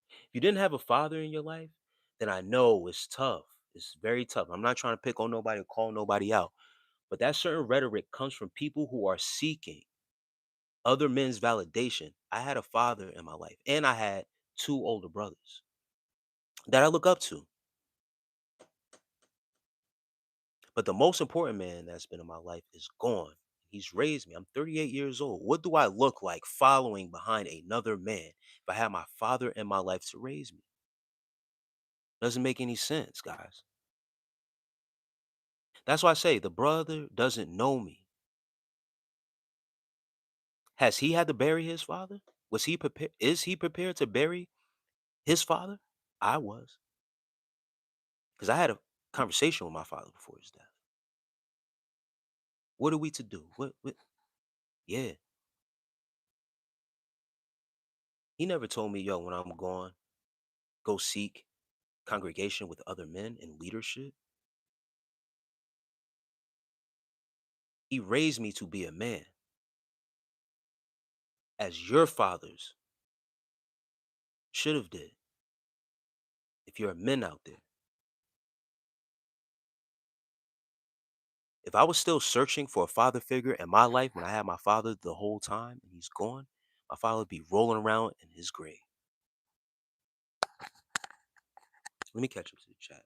[SPEAKER 1] If you didn't have a father in your life, then I know it's tough. It's very tough. I'm not trying to pick on nobody or call nobody out, but that certain rhetoric comes from people who are seeking other men's validation. I had a father in my life, and I had two older brothers that I look up to. But the most important man that's been in my life is gone. He's raised me. I'm 38 years old. What do I look like following behind another man if I had my father in my life to raise me? Doesn't make any sense, guys. That's why I say the brother doesn't know me. Has he had to bury his father? Was he prepared? Is he prepared to bury his father? I was. Because I had a conversation with my father before his death. What are we to do? What? Yeah. He never told me, yo, when I'm gone, go seek congregation with other men in leadership. He raised me to be a man, as your fathers should have did. If you're men out there, if I was still searching for a father figure in my life when I had my father the whole time and he's gone, my father would be rolling around in his grave. Let me catch up to the chat.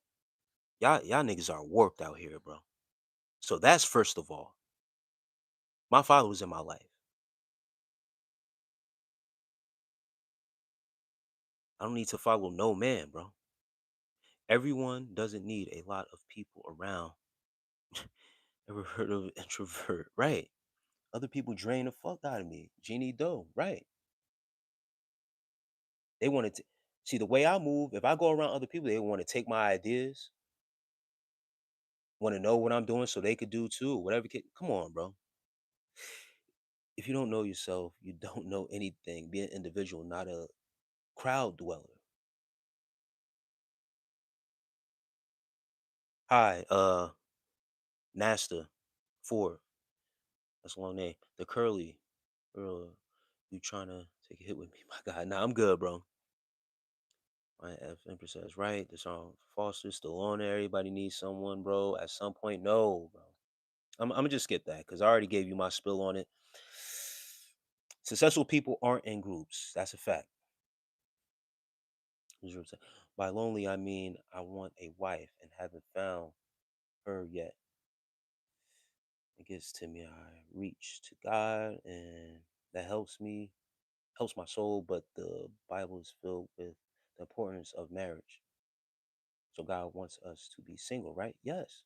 [SPEAKER 1] Y'all niggas are warped out here, bro. So that's first of all. My father was in my life. I don't need to follow no man, bro. Everyone doesn't need a lot of people around. Ever heard of an introvert? Right. Other people drain the fuck out of me. Genie Doe, right. They wanted to see the way I move. If I go around other people, they want to take my ideas, want to know what I'm doing so they could do too. Whatever. Come on, bro. If you don't know yourself, you don't know anything. Be an individual, not a crowd dweller. Hi, Nasta, Ford. That's a long name. The curly. You trying to take a hit with me, my guy? Nah, I'm good, bro. My F Empress says, right. The song Foster still on there. Everybody needs someone, bro. At some point, no, bro. I'm gonna just skip that because I already gave you my spill on it. Successful people aren't in groups. That's a fact. By lonely, I mean I want a wife and haven't found her yet. It gets to me. I reach to God, and that helps my soul. But the Bible is filled with the importance of marriage. So God wants us to be single, right? Yes.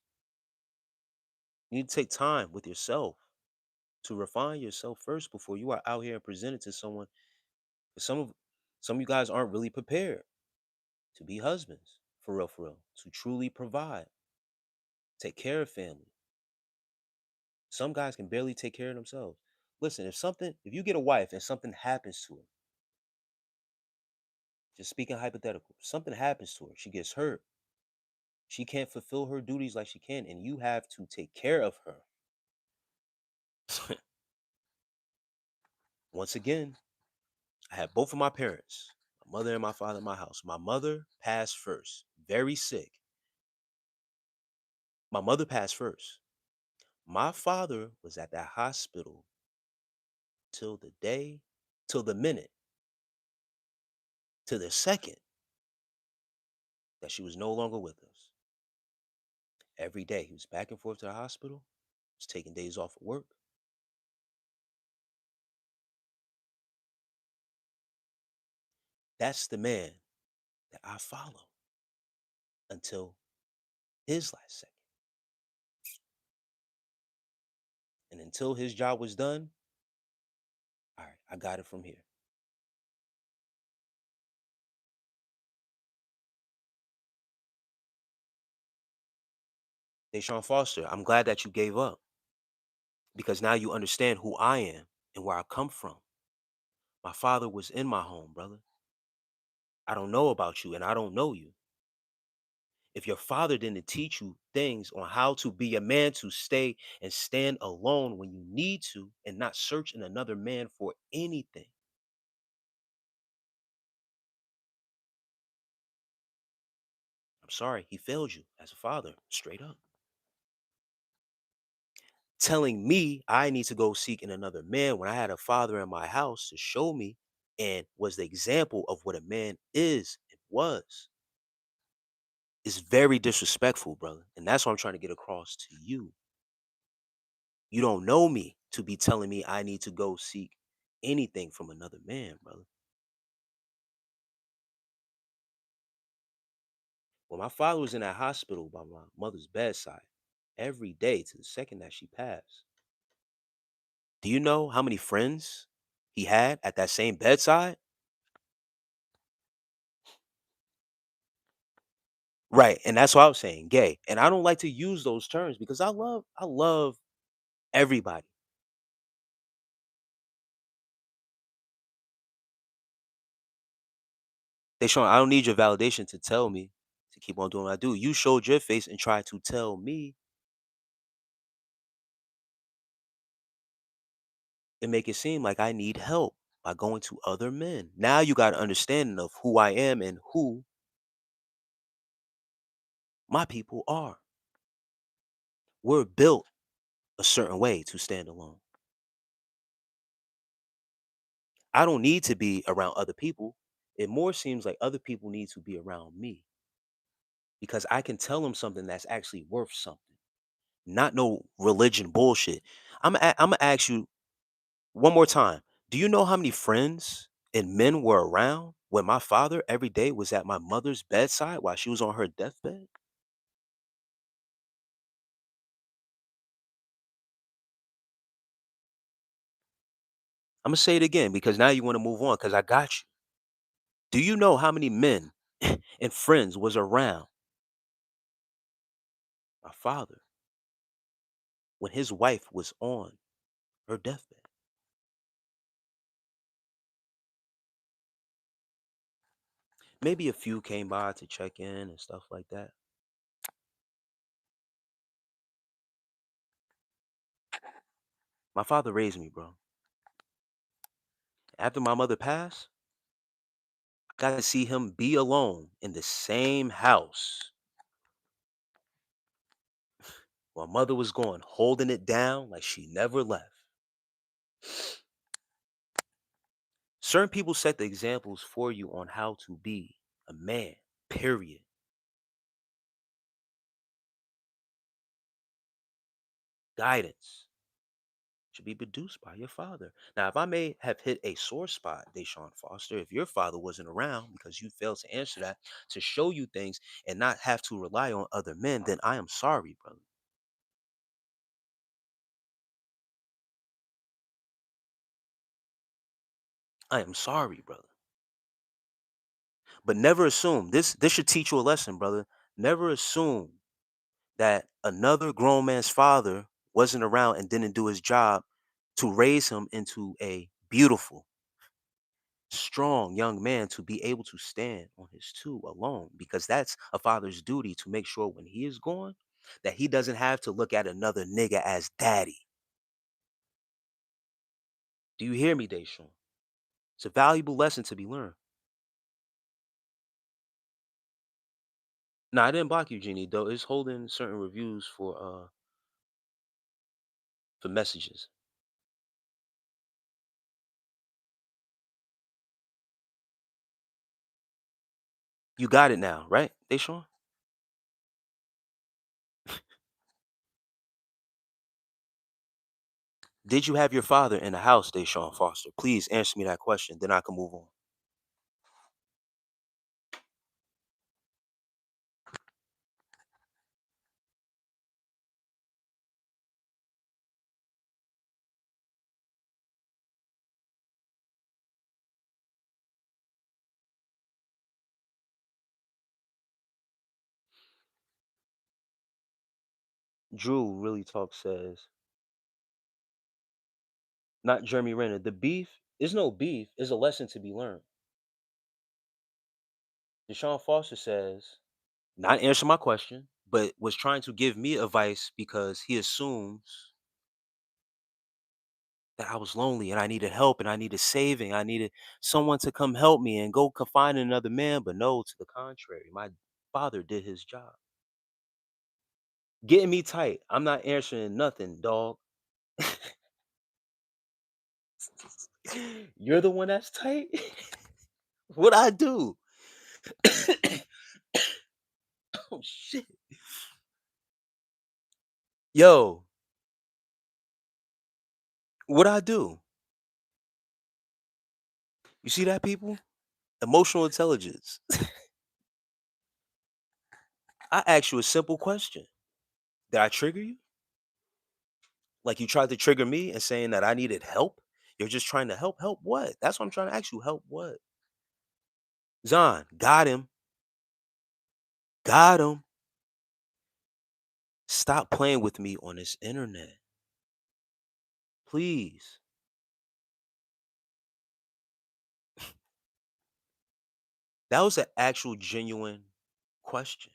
[SPEAKER 1] You need to take time with yourself to refine yourself first before you are out here and present it to someone. 'Cause some of you guys aren't really prepared to be husbands, for real, to truly provide, take care of family. Some guys can barely take care of themselves. Listen, if you get a wife and something happens to her, just speaking hypothetical, something happens to her, she gets hurt, she can't fulfill her duties like she can, and you have to take care of her. Once again, I had both of my parents, my mother and my father in my house. My mother passed first, very sick. My mother passed first. My father was at that hospital till the day, till the minute, till the second that she was no longer with us. Every day he was back and forth to the hospital, was taking days off of work. That's the man that I follow until his last second. And until his job was done, all right, I got it from here. Deshaun Foster, I'm glad that you gave up because now you understand who I am and where I come from. My father was in my home, brother. I don't know about you and I don't know you. If your father didn't teach you things on how to be a man, to stay and stand alone when you need to and not search in another man for anything, I'm sorry, he failed you as a father, straight up. Telling me I need to go seek in another man when I had a father in my house to show me and was the example of what a man is and was is very disrespectful, brother. And that's what I'm trying to get across to you. You don't know me to be telling me I need to go seek anything from another man, brother. When my father was in that hospital by my mother's bedside every day to the second that she passed, do you know how many friends he had at that same bedside? Right. And that's what I was saying, gay. And I don't like to use those terms because I love everybody. They showing I don't need your validation to tell me to keep on doing what I do. You showed your face and tried to tell me and make it seem like I need help by going to other men. Now you got an understanding of who I am and who my people are. We're built a certain way to stand alone. I don't need to be around other people. It more seems like other people need to be around me because I can tell them something that's actually worth something, not no religion bullshit. I'm gonna ask you one more time. Do you know how many friends and men were around when my father every day was at my mother's bedside while she was on her deathbed? I'm gonna say it again because now you want to move on because I got you. Do you know how many men and friends was around my father when his wife was on her deathbed? Maybe a few came by to check in and stuff like that. My father raised me, bro. After my mother passed, I got to see him be alone in the same house while mother was gone, holding it down like she never left. Certain people set the examples for you on how to be a man, period. Guidance should be produced by your father. Now, if I may have hit a sore spot, Deshaun Foster, if your father wasn't around because you failed to answer that, to show you things and not have to rely on other men, then I am sorry, brother. I am sorry, brother. But never assume this should teach you a lesson, brother. Never assume that another grown man's father wasn't around and didn't do his job to raise him into a beautiful, strong young man to be able to stand on his two alone because that's a father's duty to make sure when he is gone that he doesn't have to look at another nigga as daddy. Do you hear me, Deshaun? It's a valuable lesson to be learned. No, I didn't block you, Genie, though. It's holding certain reviews for messages. You got it now, right, Deshaun? Did you have your father in the house, Deshaun Foster? Please answer me that question, then I can move on. Drew really talk says, not Jeremy Renner. The beef is no beef, is a lesson to be learned. Deshaun Foster says, not answer my question, but was trying to give me advice because he assumes that I was lonely and I needed help and I needed saving. I needed someone to come help me and go confide in another man. But no, to the contrary. Father did his job. Getting me tight. I'm not answering nothing, dog. You're the one that's tight? What I do? Oh shit. Yo, what I do? You see that, people? Emotional intelligence. I asked you a simple question. Did I trigger you? Like you tried to trigger me and saying that I needed help? You're just trying to help. Help what? That's what I'm trying to ask you. Help what? Zon, got him. Got him. Stop playing with me on this internet. Please. That was an actual genuine question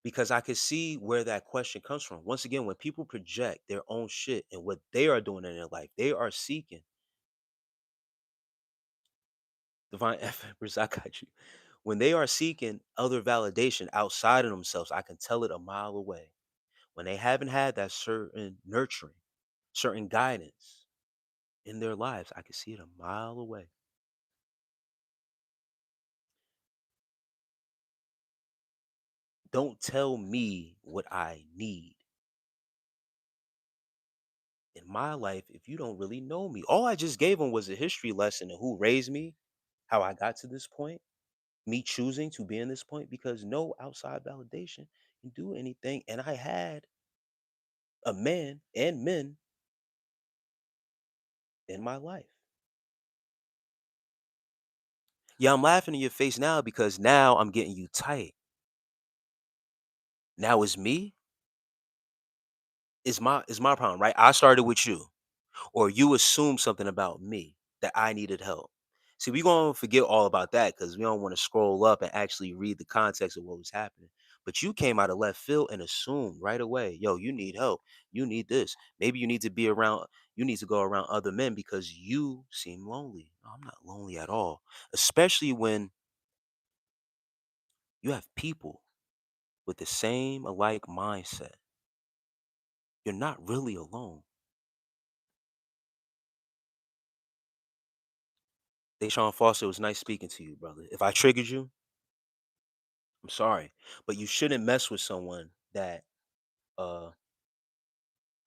[SPEAKER 1] because I could see where that question comes from. Once again, when people project their own shit and what they are doing in their life, they are seeking divine efforts. I got you. When they are seeking other validation outside of themselves, I can tell it a mile away. When they haven't had that certain nurturing, certain guidance in their lives, I can see it a mile away. Don't tell me what I need in my life if you don't really know me. All I just gave them was a history lesson of who raised me, how I got to this point, me choosing to be in this point because no outside validation can do anything. And I had a man and men in my life. Yeah, I'm laughing in your face now because now I'm getting you tight. Now it's me. It's my problem, right? I started with you. Or you assume something about me that I needed help. See, we gonna forget all about that because we don't want to scroll up and actually read the context of what was happening. But you came out of left field and assumed right away, yo, you need help. You need this. Maybe you need to be around, you need to go around other men because you seem lonely. No, I'm not lonely at all. Especially when you have people with the same alike mindset. You're not really alone. Deshaun Foster, it was nice speaking to you, brother. If I triggered you, I'm sorry, but you shouldn't mess with someone that uh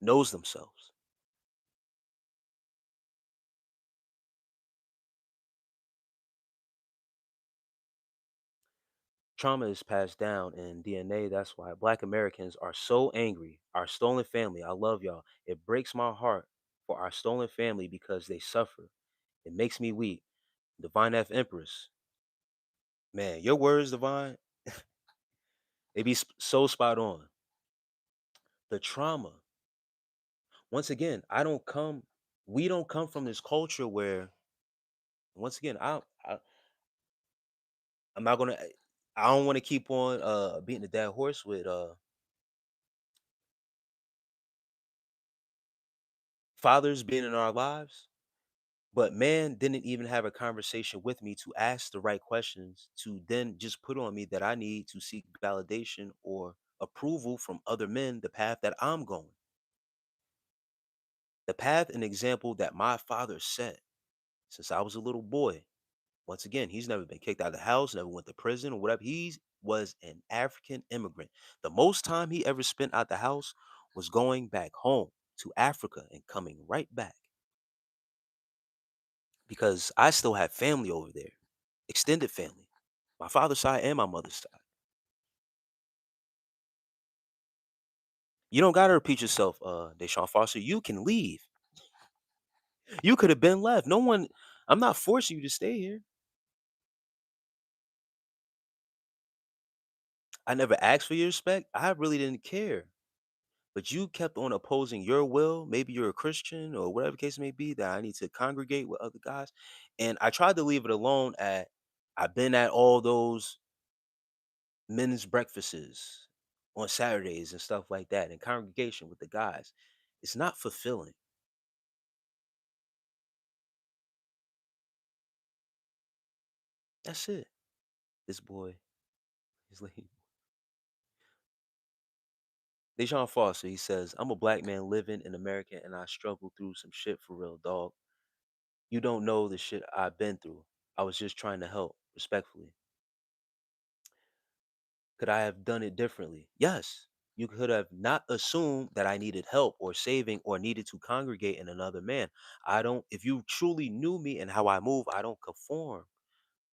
[SPEAKER 1] knows themselves. Trauma is passed down in DNA. That's why Black Americans are so angry. Our stolen family. I love y'all. It breaks my heart for our stolen family because they suffer. It makes me weep. Divine F Empress, man, your words, Divine, they be so spot on. The trauma. Once again, I don't come. We don't come from this culture where. Once again, I'm not gonna. I don't want to keep on beating the dead horse with fathers being in our lives, but man didn't even have a conversation with me to ask the right questions to then just put on me that I need to seek validation or approval from other men the path that I'm going. The path and example that my father set since I was a little boy. Once again, he's never been kicked out of the house, never went to prison or whatever. He was an African immigrant. The most time he ever spent out the house was going back home to Africa and coming right back because I still have family over there, extended family, my father's side and my mother's side. You don't gotta repeat yourself, Deshaun Foster. You can leave. You could have been left. No one. I'm not forcing you to stay here. I never asked for your respect. I really didn't care. But you kept on opposing your will. Maybe you're a Christian or whatever case may be that I need to congregate with other guys. And I tried to leave it alone at I've been at all those men's breakfasts on Saturdays and stuff like that in congregation with the guys. It's not fulfilling. That's it. This boy. He's like Deshaun Foster. He says, "I'm a black man living in America, and I struggle through some shit for real, dog. You don't know the shit I've been through. I was just trying to help, respectfully. Could I have done it differently? Yes. You could have not assumed that I needed help or saving or needed to congregate in another man. I don't, if you truly knew me and how I move, I don't conform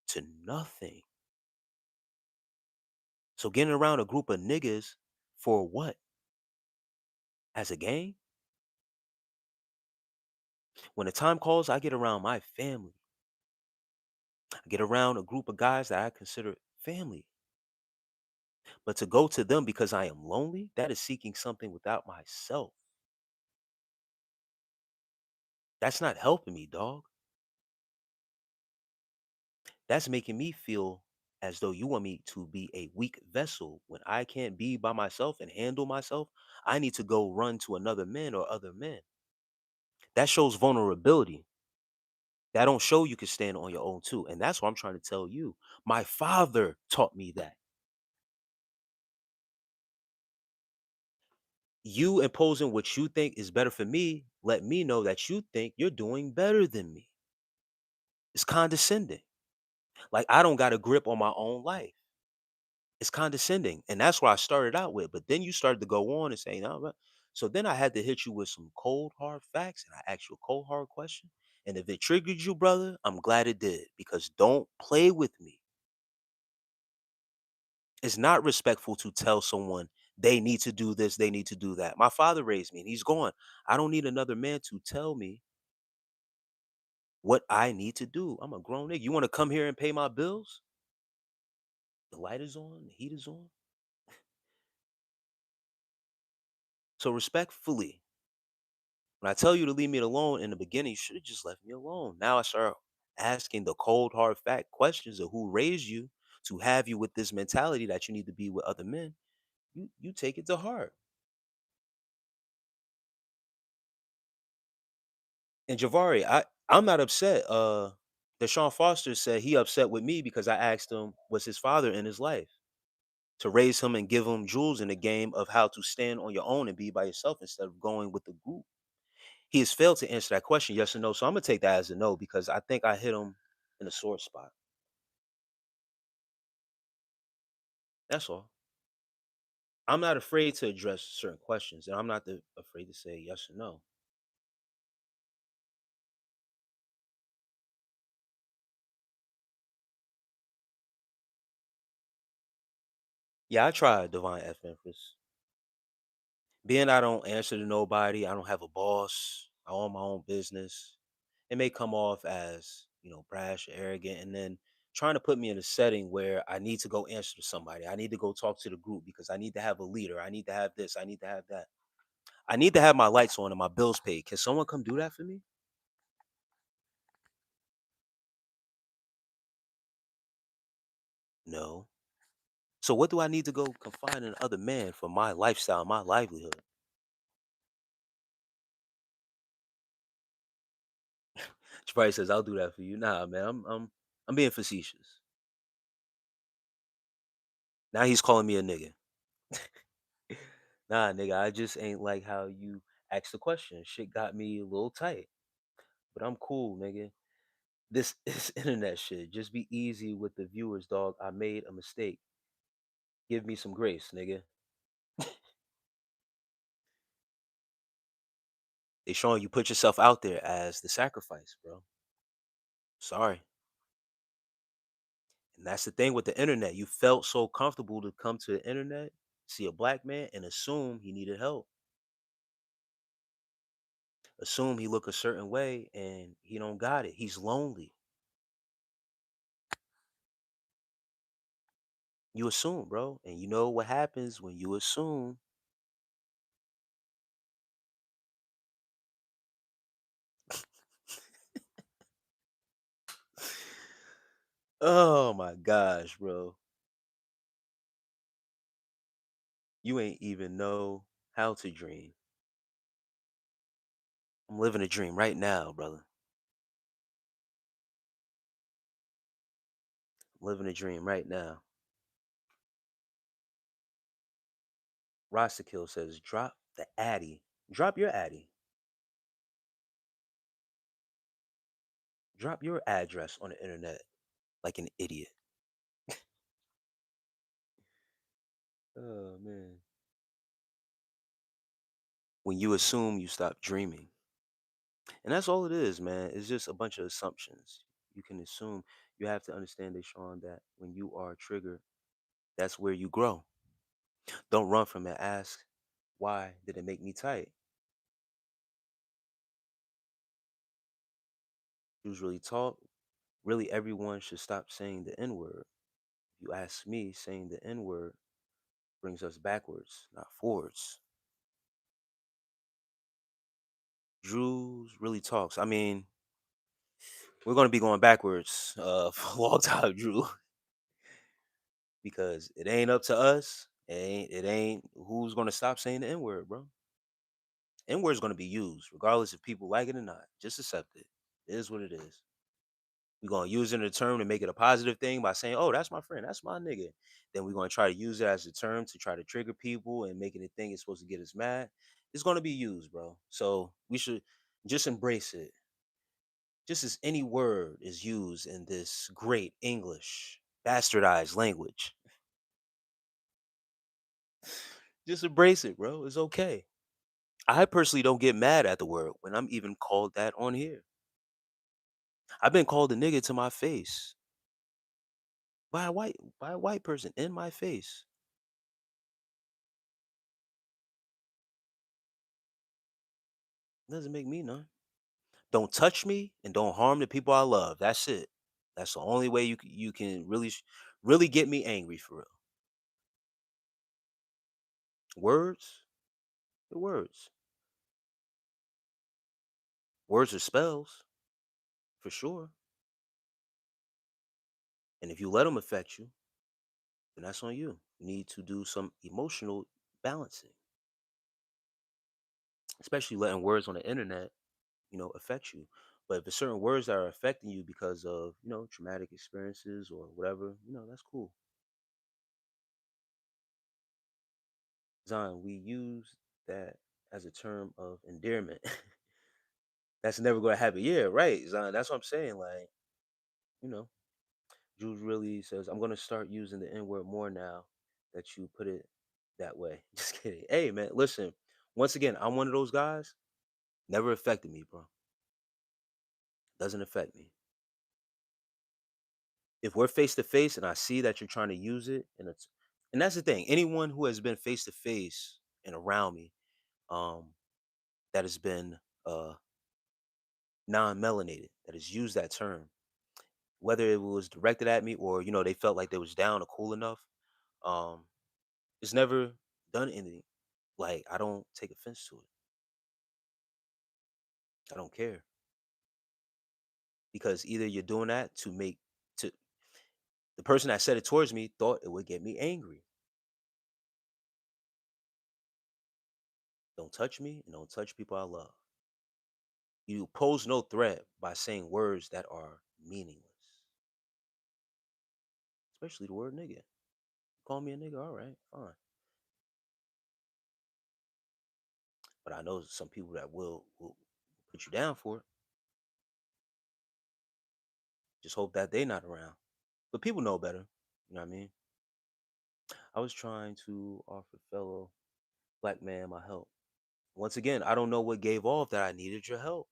[SPEAKER 1] to nothing. So getting around a group of niggas for what? As a game? When the time calls, I get around my family. I get around a group of guys that I consider family. But to go to them because I am lonely, that is seeking something without myself. That's not helping me, dog. That's making me feel as though you want me to be a weak vessel when I can't be by myself and handle myself. I need to go run to another man or other men. That shows vulnerability. That don't show you can stand on your own too. And that's what I'm trying to tell you. My father taught me that. You imposing what you think is better for me, let me know that you think you're doing better than me. It's condescending. Like I don't got a grip on my own life. It's condescending. And that's what I started out with. But then you started to go on and say, no. So then I had to hit you with some cold, hard facts. And I asked you a cold, hard question. And if it triggered you, brother, I'm glad it did. Because don't play with me. It's not respectful to tell someone they need to do this, they need to do that. My father raised me and he's gone. I don't need another man to tell me what I need to do. I'm a grown nigga. You want to come here and pay my bills? The light is on, the heat is on. So respectfully, when I tell you to leave me alone in the beginning, you should have just left me alone. Now I start asking the cold, hard fact questions of who raised you to have you with this mentality that you need to be with other men. You take it to heart. And Javari, I'm not upset. Deshaun Foster said he upset with me because I asked him was his father in his life to raise him and give him jewels in the game of how to stand on your own and be by yourself instead of going with the group. He has failed to answer that question, yes or no. So I'm gonna take that as a no because I think I hit him in a sore spot. That's all. I'm not afraid to address certain questions, and I'm not afraid to say yes or no. Yeah, I tried Divine F Memphis. Being I don't answer to nobody, I don't have a boss, I own my own business. It may come off as, brash or arrogant, and then trying to put me in a setting where I need to go answer to somebody. I need to go talk to the group because I need to have a leader. I need to have this. I need to have that. I need to have my lights on and my bills paid. Can someone come do that for me? No. So what do I need to go confide in another man for my lifestyle, my livelihood? She probably says, "I'll do that for you." Nah, man, I'm being facetious. Now he's calling me a nigga. Nah, nigga, I just ain't like how you asked the question. Shit got me a little tight, but I'm cool, nigga. This is internet shit. Just be easy with the viewers, dog. I made a mistake. Give me some grace, nigga. They showing you put yourself out there as the sacrifice, bro. Sorry. And that's the thing with the internet. You felt so comfortable to come to the internet, see a black man, and assume he needed help. Assume he look a certain way and he don't got it. He's lonely. You assume, bro. And you know what happens when you assume. Oh my gosh, bro. You ain't even know how to dream. I'm living a dream right now, brother. I'm living a dream right now. Rostakill says, drop the addy. Drop your addy. Drop your address on the internet like an idiot. Oh man. When you assume, you stop dreaming. And that's all it is, man. It's just a bunch of assumptions. You can assume. You have to understand, Deshaun, that when you are triggered, that's where you grow. Don't run from it. Ask, why did it make me tight? Usually talk. Really, everyone should stop saying the N word. If you ask me, saying the N word brings us backwards, not forwards. Drews really talks. I mean, we're going to be going backwards for a long time, Drew, because it ain't up to us. It ain't who's going to stop saying the N word, bro. N word is going to be used, regardless if people like it or not. Just accept it. It is what it is. We're gonna use it in a term to make it a positive thing by saying, "Oh, that's my friend, that's my nigga." Then we're gonna try to use it as a term to try to trigger people and making it think it's supposed to get us mad. It's gonna be used, bro. So we should just embrace it. Just as any word is used in this great English bastardized language, just embrace it, bro. It's okay. I personally don't get mad at the word when I'm even called that on here. I've been called a nigga to my face by a white person in my face. Doesn't make me none. Don't touch me and don't harm the people I love. That's it. That's the only way you can really really get me angry for real. Words, the words, words are spells for sure. And if you let them affect you, then that's on you. You need to do some emotional balancing, especially letting words on the internet, affect you. But if there's certain words that are affecting you because of traumatic experiences or whatever, that's cool. Zion, we use that as a term of endearment. That's never gonna happen. Yeah, right, Zion. That's what I'm saying. Like, you know, Jules really says, I'm gonna start using the N word more now that you put it that way. Just kidding. Hey man, listen, once again, I'm one of those guys, never affected me, bro. Doesn't affect me. If we're face to face and I see that you're trying to use it, and that's the thing, anyone who has been face to face and around me, um, that has been non-melanated, that has used that term, whether it was directed at me or they felt like they was down or cool enough, um it's never done anything. Like, I don't take offense to it. I don't care, because either you're doing that to the person that said it towards me thought it would get me angry. Don't touch me and don't touch people I love. You pose no threat by saying words that are meaningless, especially the word nigga. Call me a nigga, all right, fine. But I know some people that will put you down for it. Just hope that they not around. But people know better. You know what I mean? I was trying to offer fellow black man my help. Once again, I don't know what gave off that I needed your help.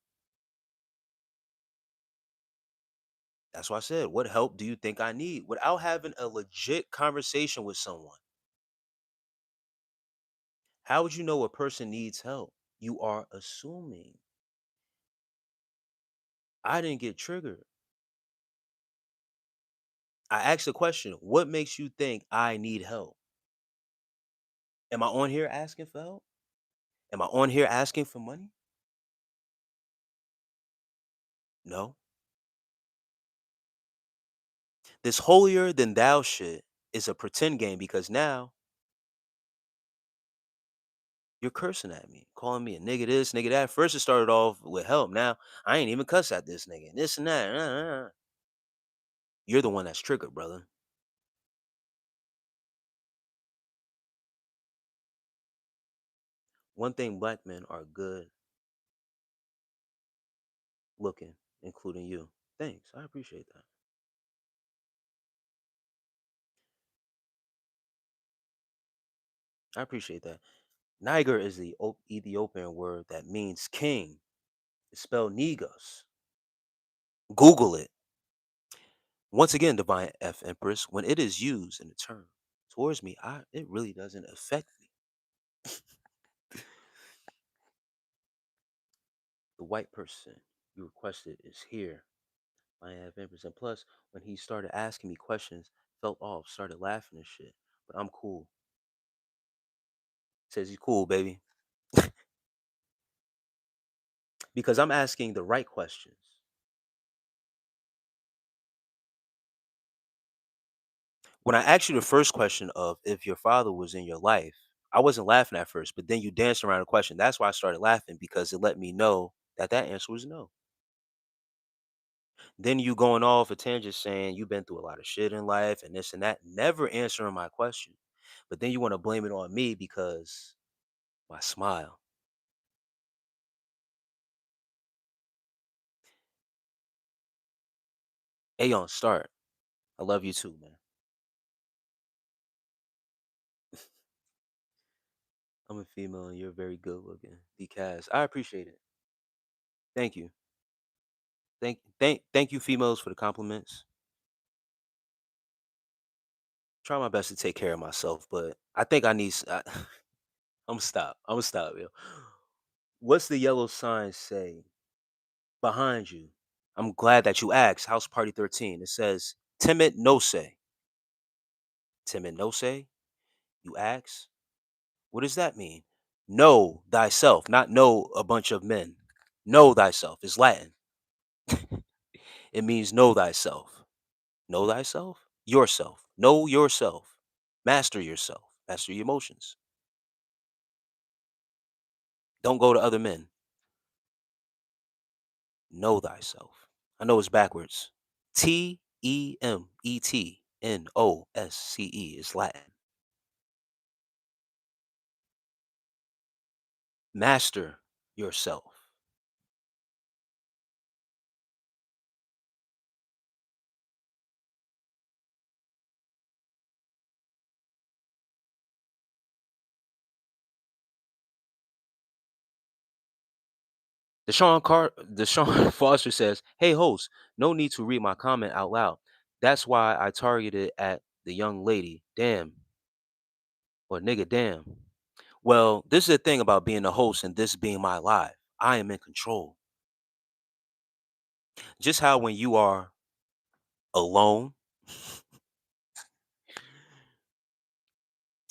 [SPEAKER 1] That's why I said, what help do you think I need? Without having a legit conversation with someone, how would you know a person needs help? You are assuming. I didn't get triggered. I asked the question, what makes you think I need help? Am I on here asking for help? Am I on here asking for money? No. This holier than thou shit is a pretend game, because now you're cursing at me, calling me a nigga this, nigga that. First, it started off with help. Now, I ain't even cuss at this nigga. This and that. You're the one that's triggered, brother. One thing black men are good looking, including you. Thanks. I appreciate that. I appreciate that. Niger is the Ethiopian word that means king. It's spelled Negus. Google it. Once again, divine F Empress, when it is used in a term towards me, it really doesn't affect me. The white person you requested is here. I have Empress. And plus, when he started asking me questions, felt off, started laughing and shit. But I'm cool. Says he's cool, baby. Because I'm asking the right questions. When I asked you the first question of if your father was in your life, I wasn't laughing at first, but then you danced around the question. That's why I started laughing because it let me know that that answer was no. Then you going off a tangent saying you've been through a lot of shit in life and this and that, never answering my question. But then you want to blame it on me because my smile. Aeon, start. I love you too, man. I'm a female and you're very good looking. Decaz. I appreciate it. Thank you. Thank you, females, for the compliments. Try my best to take care of myself, but I think I need. I'm gonna stop. I'm gonna stop, yo. What's the yellow sign say behind you? I'm glad that you asked. House Party 13. It says timid no say. Timid no say. You ask. What does that mean? Know thyself, not know a bunch of men. Know thyself is Latin. It means know thyself. Know thyself? Yourself. Know yourself. Master yourself. Master your emotions. Don't go to other men. Know thyself. I know it's backwards. Temetnosce is Latin. Master yourself. Deshaun Foster says, "Hey host, no need to read my comment out loud. That's why I targeted at the young lady. Damn, or nigga, damn. Well, this is the thing about being a host and this being my live. I am in control. Just how when you are alone,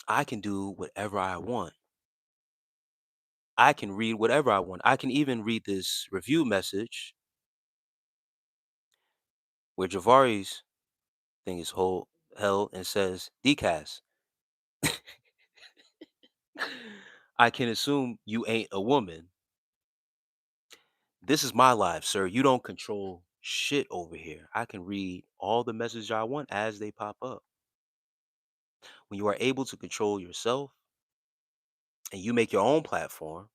[SPEAKER 1] I can do whatever I want. I can read whatever I want. I can even read this review message where Javari's thing is held and says decast. I can assume you ain't a woman. This is my life, sir. You don't control shit over here. I can read all the messages I want as they pop up. When you are able to control yourself and you make your own platform,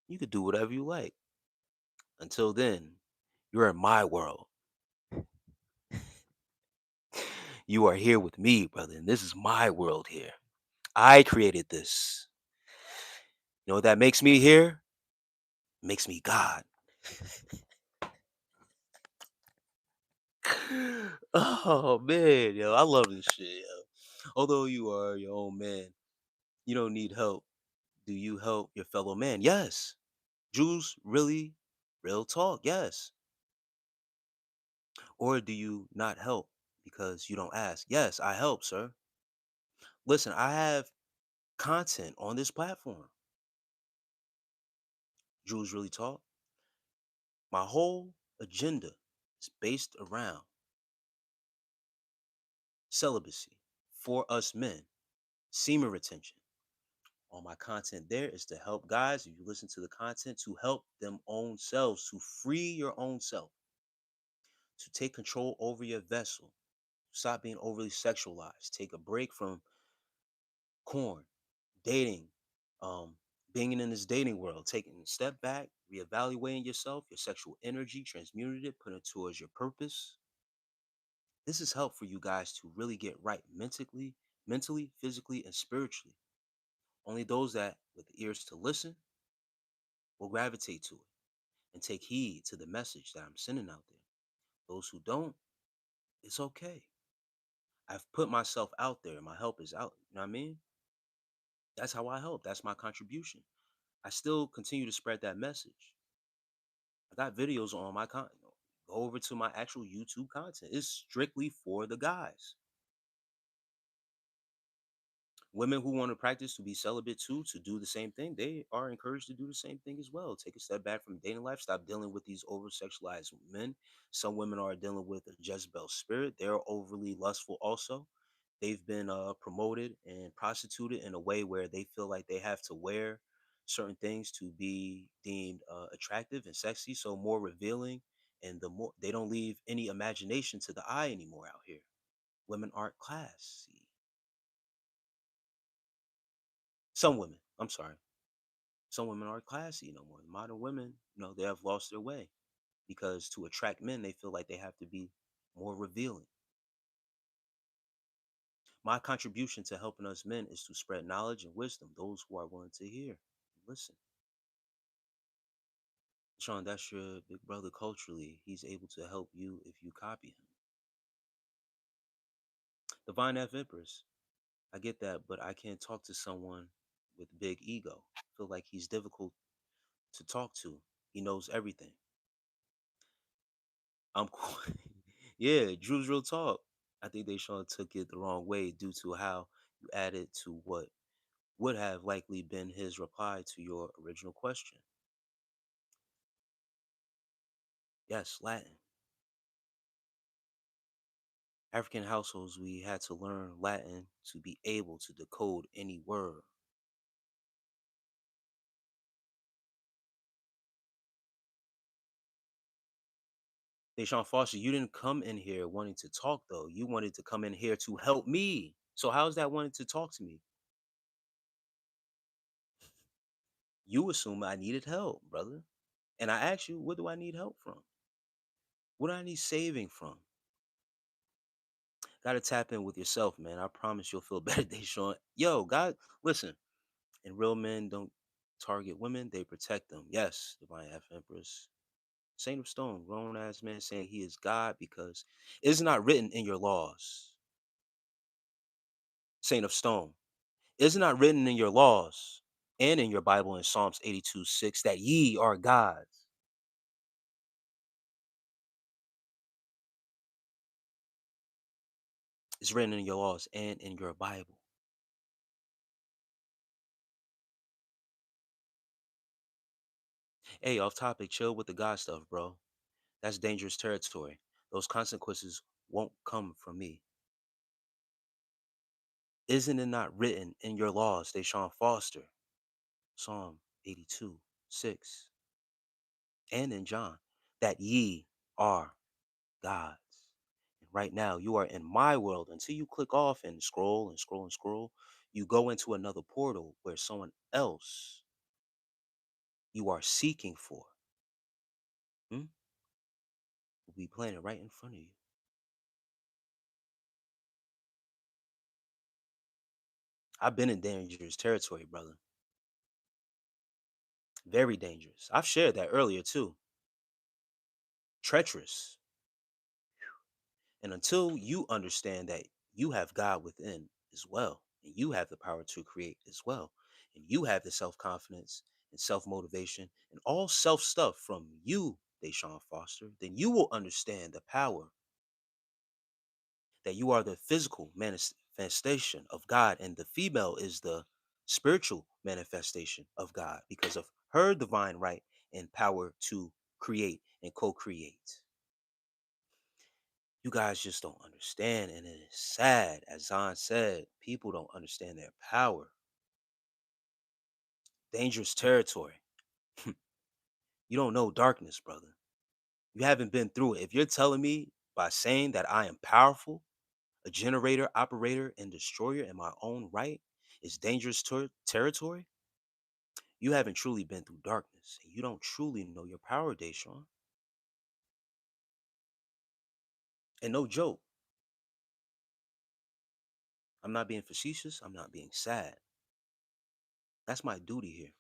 [SPEAKER 1] you can do whatever you like. Until then, you're in my world. You are here with me, brother, and this is my world here. I created this. You know what that makes me here? Makes me God. Oh man, yo, I love this shit, yo. Although you are your own man, you don't need help. Do you help your fellow man? Yes. Jews really real talk, yes. Or do you not help because you don't ask? Yes, I help, sir. Listen, I have content on this platform. Jews really talk. My whole agenda is based around celibacy for us men, semen retention. All my content there is to help guys, if you listen to the content, to help them own selves, to free your own self, to take control over your vessel, stop being overly sexualized, take a break from corn, dating, um, Being in this dating world, taking a step back, reevaluating yourself, your sexual energy, transmuting it, putting it towards your purpose. This is help for you guys to really get right mentally, physically, and spiritually. Only those that with ears to listen will gravitate to it and take heed to the message that I'm sending out there. Those who don't, it's okay. I've put myself out there. My help is out. You know what I mean? That's how I help. That's my contribution. I still continue to spread that message. I got videos on my content. Go over to my actual YouTube content. It's strictly for the guys. Women who want to practice to be celibate too, to do the same thing, they are encouraged to do the same thing as well. Take a step back from dating life, stop dealing with these over sexualized men. Some women are dealing with a Jezebel spirit. They're overly lustful also. They've been promoted and prostituted in a way where they feel like they have to wear certain things to be deemed attractive and sexy, so more revealing. And the more they don't leave any imagination to the eye anymore out here. Women aren't classy. Some women, I'm sorry. Some women aren't classy no more. The modern women, they have lost their way because to attract men, they feel like they have to be more revealing. My contribution to helping us men is to spread knowledge and wisdom, those who are willing to hear. Listen, Sean, that's your big brother culturally. He's able to help you if you copy him. Divine F Empress, I get that, but I can't talk to someone with big ego. I feel like he's difficult to talk to. He knows everything. I'm cool. Yeah, Drew's real talk. I think they Sean took it the wrong way due to how you added to what would have likely been his reply to your original question. Yes, Latin. African households, we had to learn Latin to be able to decode any word. Deshaun Foster, you didn't come in here wanting to talk though. You wanted to come in here to help me. So how's that wanting to talk to me? You assume I needed help, brother. And I asked you, what do I need help from? What do I need saving from? Gotta tap in with yourself, man. I promise you'll feel better, Deshaun. Yo, God, listen. And real men don't target women, they protect them. Yes, Divine F Empress. Saint of Stone, grown ass man saying he is God because it's not written in your laws. Saint of Stone. It's not written in your laws and in your Bible in Psalms 82:6 that ye are gods. It's written in your laws and in your Bible. Hey, off topic, chill with the God stuff, bro. That's dangerous territory. Those consequences won't come from me. Isn't it not written in your laws, Deshaun Foster? Psalm 82, 6, and in John, that ye are gods. And right now, you are in my world. Until you click off and scroll and scroll and scroll, you go into another portal where someone else you are seeking for will be playing right in front of you. I've been in dangerous territory, brother. Very dangerous. I've shared that earlier too. Treacherous. And until you understand that you have God within as well, and you have the power to create as well, and you have the self confidence and self motivation and all self stuff from you, Deshaun Foster, then you will understand the power that you are the physical manifestation of God, and the female is the spiritual manifestation of God because of her divine right and power to create and co create. You guys just don't understand, and it is sad. As Zahn said, people don't understand their power. Dangerous territory. You don't know darkness, brother. You haven't been through it. If you're telling me by saying that I am powerful, a generator, operator, and destroyer in my own right is dangerous territory, You haven't truly been through darkness. And you don't truly know your power, Deshaun. And no joke, I'm not being facetious. I'm not being sad. That's my duty here.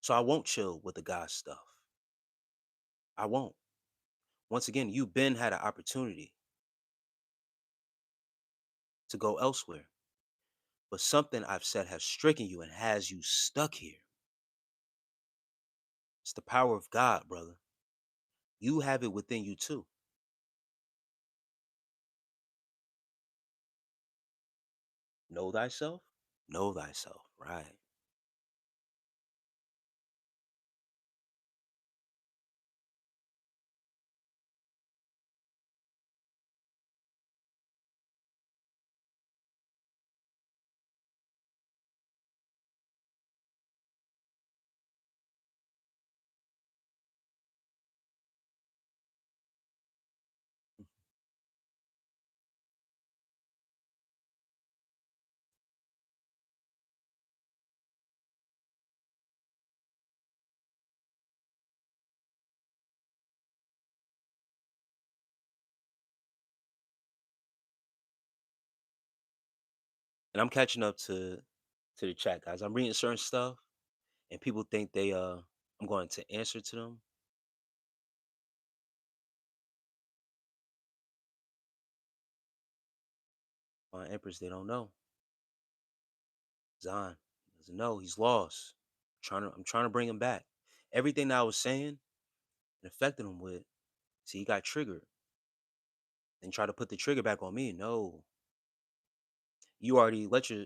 [SPEAKER 1] So I won't chill with the God stuff. I won't. Once again, you've been had an opportunity to go elsewhere, but something I've said has stricken you and has you stuck here. It's the power of God, brother. You have it within you too. Know thyself? Know thyself, right. And I'm catching up to the chat, guys. I'm reading certain stuff and people think I'm going to answer to them. My Empress, they don't know. Zion doesn't know. He's lost. I'm trying to bring him back. Everything that I was saying and affected him with, see, he got triggered and tried to put the trigger back on me. No. You already let your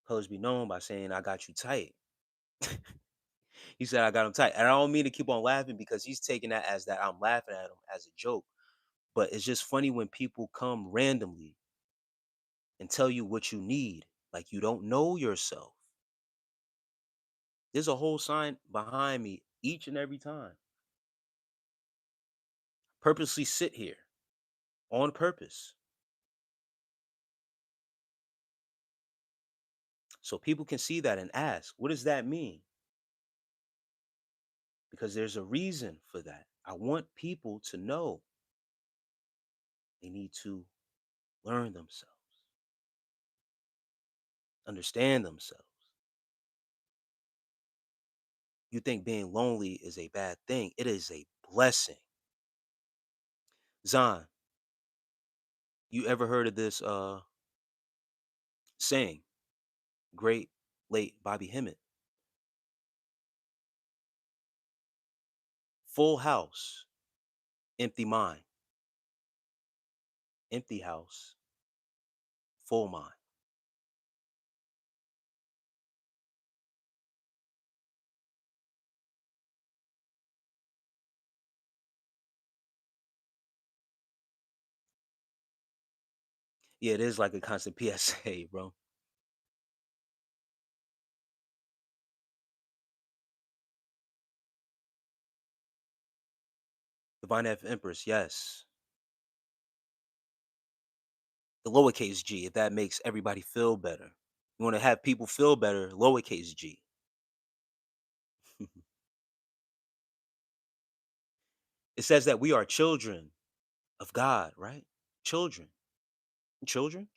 [SPEAKER 1] colors be known by saying I got you tight. He said I got him tight. And I don't mean to keep on laughing because he's taking that as that I'm laughing at him as a joke. But it's just funny when people come randomly and tell you what you need, like you don't know yourself. There's a whole sign behind me each and every time. Purposely sit here on purpose so people can see that and ask, what does that mean? Because there's a reason for that. I want people to know they need to learn themselves, understand themselves. You think being lonely is a bad thing? It is a blessing. Zon, you ever heard of this saying? Great late Bobby Hemmett. Full house, empty mind. Empty house, full mind. Yeah, it is like a constant PSA, bro. Divine F Empress, yes. The lowercase g, if that makes everybody feel better. You want to have people feel better, lowercase g. It says that we are children of God, right? Children. Children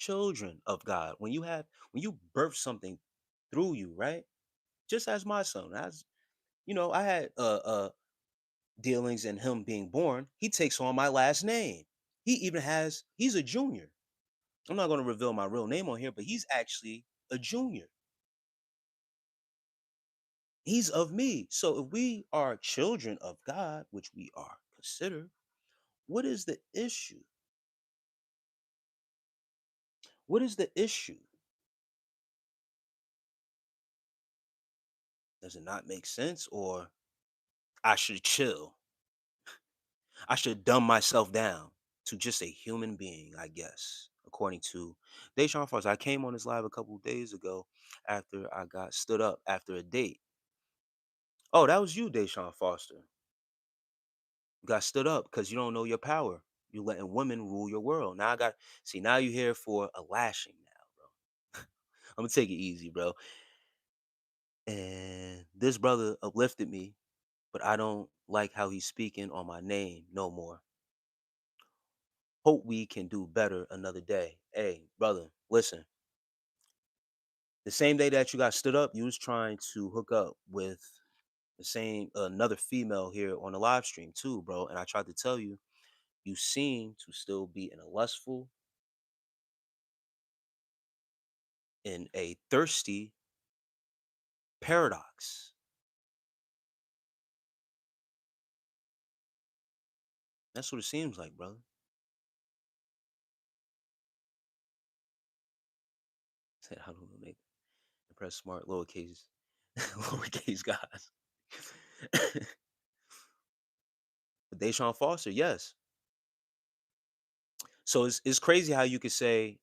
[SPEAKER 1] of God. When you birth something through you, right? Just as my son, as I had dealings in him being born. He takes on my last name. He's a junior. I'm not going to reveal my real name on here, but he's actually a junior. He's of me. So if we are children of God, which we are considered, what is the issue? What is the issue? Does it not make sense? Or I should chill? I should dumb myself down to just a human being, I guess, according to Deshaun Foster. I came on this live a couple days ago after I got stood up after a date. Oh, that was you, Deshaun Foster. You got stood up because you don't know your power. You letting women rule your world. Now I got now you're here for a lashing. gonna take it easy, bro. And this brother uplifted me, but I don't like how he's speaking on my name no more. Hope we can do better another day. Hey, brother, listen. The same day that you got stood up, you was trying to hook up with the same another female here on the live stream too, bro. And I tried to tell you, you seem to still be in a lustful, in a thirsty paradox. That's what it seems like, brother. Said, how do we make impress smart lowercase lowercase guys? But Deshaun Foster, yes. So it's crazy how you could say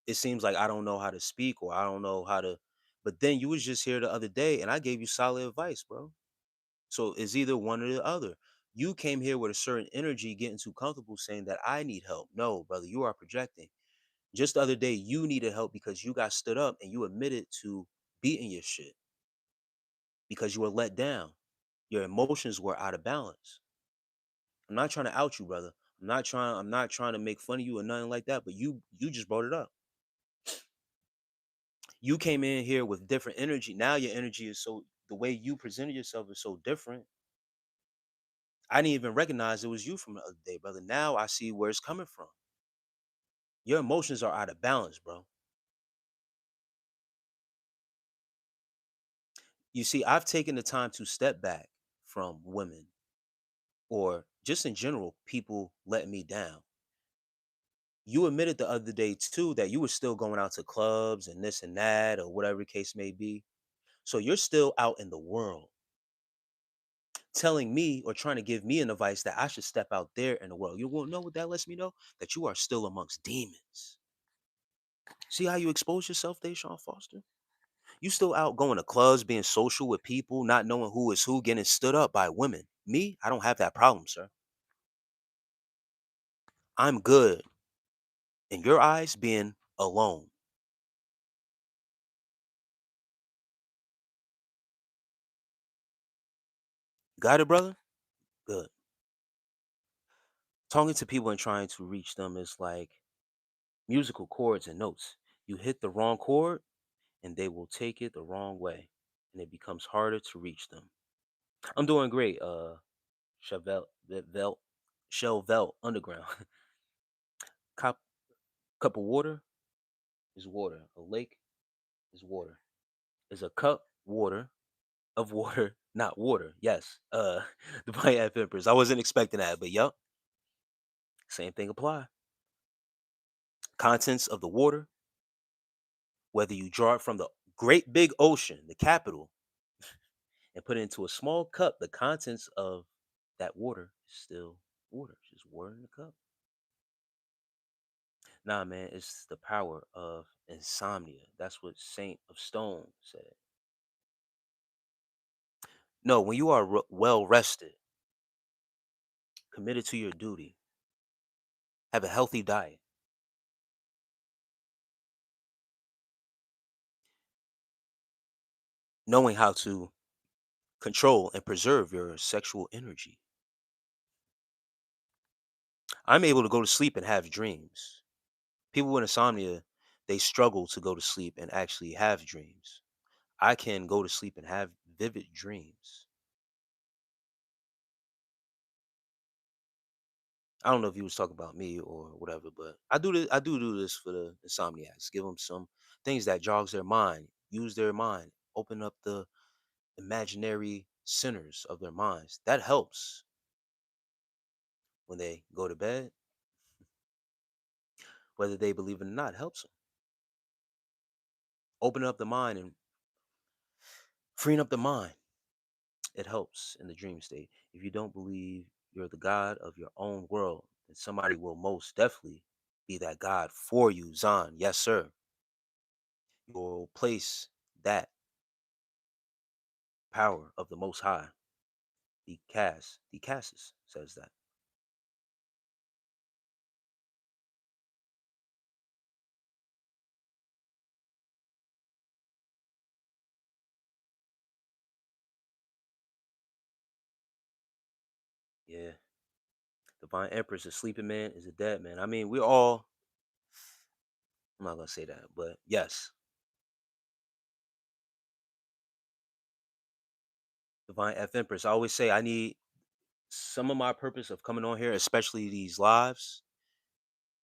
[SPEAKER 1] it seems like I don't know how to speak or I don't know how to, but then you was just here the other day and I gave you solid advice, bro. So it's either one or the other. You came here with a certain energy, getting too comfortable saying that I need help. No, brother, you are projecting. Just the other day, you needed help because you got stood up and you admitted to beating your shit because you were let down. Your emotions were out of balance. I'm not trying to out you, brother. I'm not trying to make fun of you or nothing like that, but you just brought it up. You came in here with different energy. Now your energy is so the way you presented yourself is so different. I didn't even recognize it was you from the other day, brother. Now I see where it's coming from. Your emotions are out of balance, bro. You see, I've taken the time to step back from women or just in general, people letting me down. You admitted the other day too that you were still going out to clubs and this and that or whatever the case may be. So you're still out in the world telling me or trying to give me an advice that I should step out there in the world. You won't know what that lets me know? That you are still amongst demons. See how you expose yourself, Deshaun Foster? You still out going to clubs, being social with people, not knowing who is who, getting stood up by women. Me, I don't have that problem, sir. I'm good in your eyes being alone. Got it, brother? Good. Talking to people and trying to reach them is like musical chords and notes. You hit the wrong chord and they will take it the wrong way. And it becomes harder to reach them. I'm doing great, Chevelle Vel Shelvel Underground. Cup cup of water is water. A lake is water. Is a cup water of water, not water. Yes. The Divine Empress. I wasn't expecting that, but yup, same thing apply. Contents of the water, whether you draw it from the great big ocean, the capital, and put it into a small cup, the contents of that water is still water. It's just water in the cup. Nah, man, it's the power of insomnia. That's what Saint of Stone said. No, when you are well rested, committed to your duty, have a healthy diet, knowing how to control and preserve your sexual energy. I'm able to go to sleep and have dreams. People with insomnia, they struggle to go to sleep and actually have dreams. I can go to sleep and have vivid dreams. I don't know if you was talking about me or whatever, but I do this. I do this for the insomniacs. Give them some things that jogs their mind, use their mind, open up the imaginary centers of their minds. That helps when they go to bed, whether they believe it or not. Helps them open up the mind and freeing up the mind. It helps in the dream state. If you don't believe you're the god of your own world, then somebody will most definitely be that god for you, Zan. Yes, sir. You will place that power of the Most High. The Cassis says that. Yeah. Divine Empress, a sleeping man is a dead man. I mean, we all, I'm not gonna say that, but yes, Divine F Empress. I always say I need some of my purpose of coming on here, especially these lives,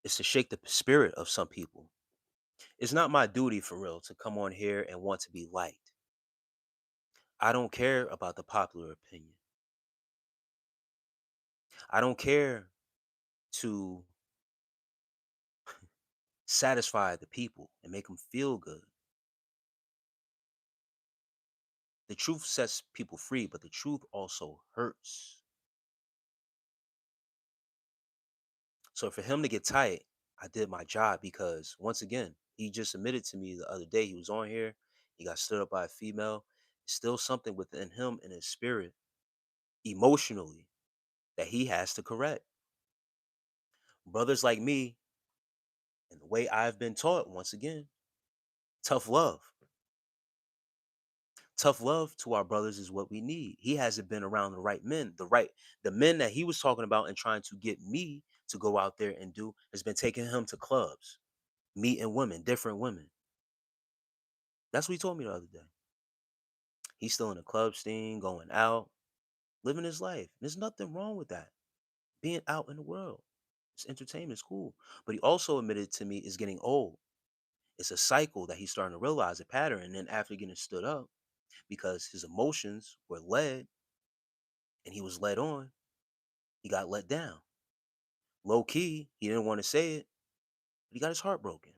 [SPEAKER 1] is to shake the spirit of some people. It's not my duty for real to come on here and want to be liked. I don't care about the popular opinion. I don't care to satisfy the people and make them feel good. The truth sets people free, but the truth also hurts. So for him to get tight, I did my job because once again, he just admitted to me the other day he was on here. He got stood up by a female. Still something within him and his spirit, emotionally, that he has to correct. Brothers like me, and the way I've been taught, once again, tough love. Tough love to our brothers is what we need. He hasn't been around the right men. The men that he was talking about and trying to get me to go out there and do has been taking him to clubs, meeting women, different women. That's what he told me the other day. He's still in the club scene, going out, living his life. There's nothing wrong with that. Being out in the world. It's entertainment, it's cool. But he also admitted to me it's getting old. It's a cycle that he's starting to realize a pattern. And then after getting stood up, because his emotions were led and he was led on, he got let down. Low key, he didn't want to say it, but he got his heart broken.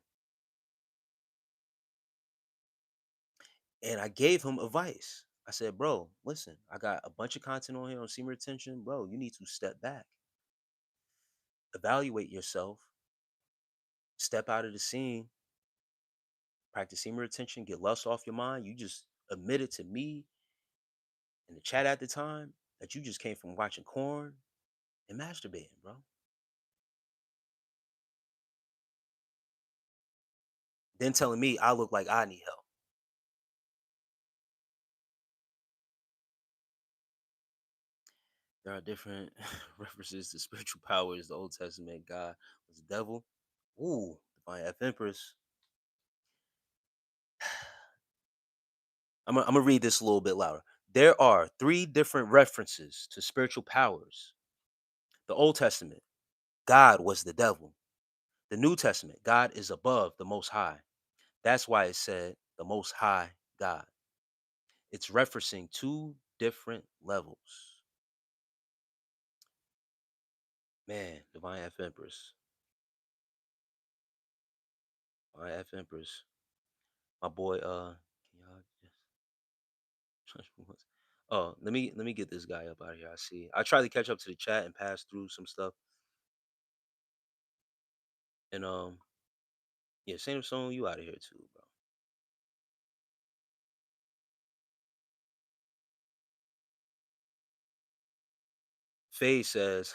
[SPEAKER 1] And I gave him advice. I said, bro, listen, I got a bunch of content on here on semen retention. Bro, you need to step back, evaluate yourself, step out of the scene, practice semen retention, get lust off your mind. You just admitted to me in the chat at the time that you just came from watching porn and masturbating, bro. Then telling me I look like I need help. There are different references to spiritual powers. The Old Testament God was the devil. Ooh, divine F Empress. I'm gonna read this a little bit louder. There are three different references to spiritual powers. The Old Testament, God was the devil. The New Testament, God is above the Most High. That's why it said the Most High God. It's referencing two different levels. Man, divine F Empress. Divine F Empress. My boy, can y'all just oh, let me get this guy up out of here. I see. I tried to catch up to the chat and pass through some stuff. And yeah, same song you out of here too, bro. Faye says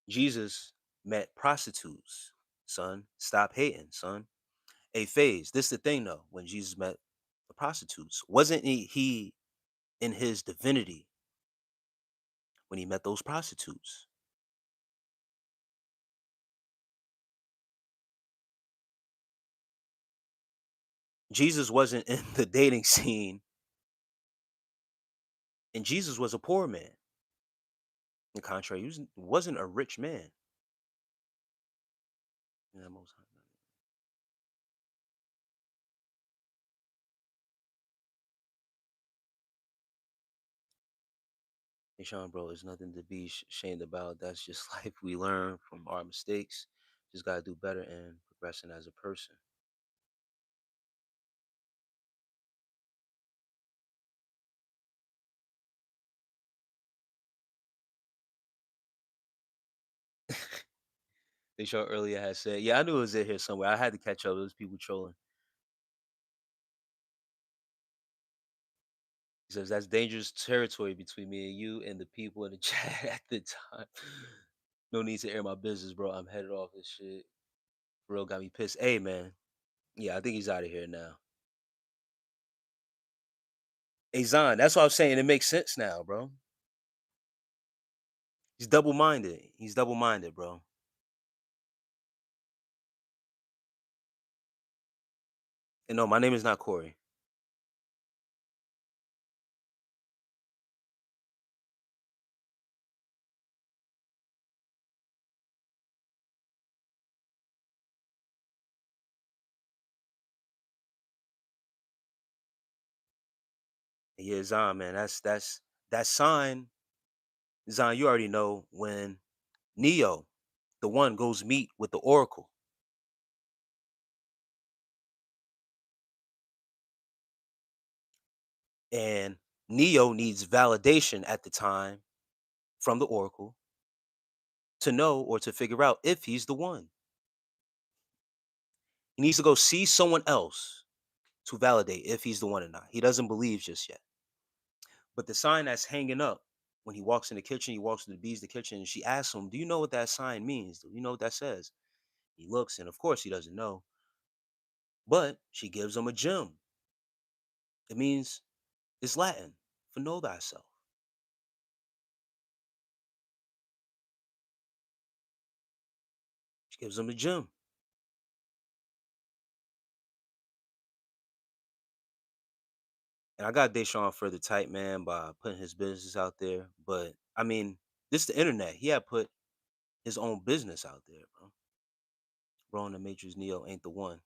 [SPEAKER 1] Jesus met prostitutes, son. Stop hating, son. Hey, Phase, this the thing though. When Jesus met the prostitutes, wasn't he in his divinity when he met those prostitutes? Jesus wasn't in the dating scene, and Jesus was a poor man. In contrary, wasn't a rich man. Yeah, most Hey, Sean, bro, there's nothing to be ashamed about. That's just life. We learn from our mistakes. Just gotta do better and progressing as a person. They show earlier had said, "Yeah, I knew it was in here somewhere. I had to catch up. Those people trolling." He says that's dangerous territory between me and you and the people in the chat at the time. No need to air my business, bro. I'm headed off this shit. Real got me pissed. Hey, man. Yeah, I think he's out of here now. Hey, Zon, that's what I'm saying. It makes sense now, bro. He's double minded. He's double minded, bro. And no, my name is not Corey. Yeah, Zion, man. That's that sign, Zion. You already know when Neo, the one, goes meet with the Oracle, and Neo needs validation at the time from the Oracle to know or to figure out if he's the one. He needs to go see someone else to validate if he's the one or not. He doesn't believe just yet. But the sign that's hanging up when he walks in the kitchen, he walks to the bees, the kitchen, and she asks him, "Do you know what that sign means? Do you know what that says?" He looks, and of course, he doesn't know. But she gives him a gem. It means it's Latin for know thyself. She gives him a gem. And I got Deshaun further tight, man, by putting his business out there. But I mean, this is the internet. He had put his own business out there, bro. Bro in the Matrix Neo ain't the one.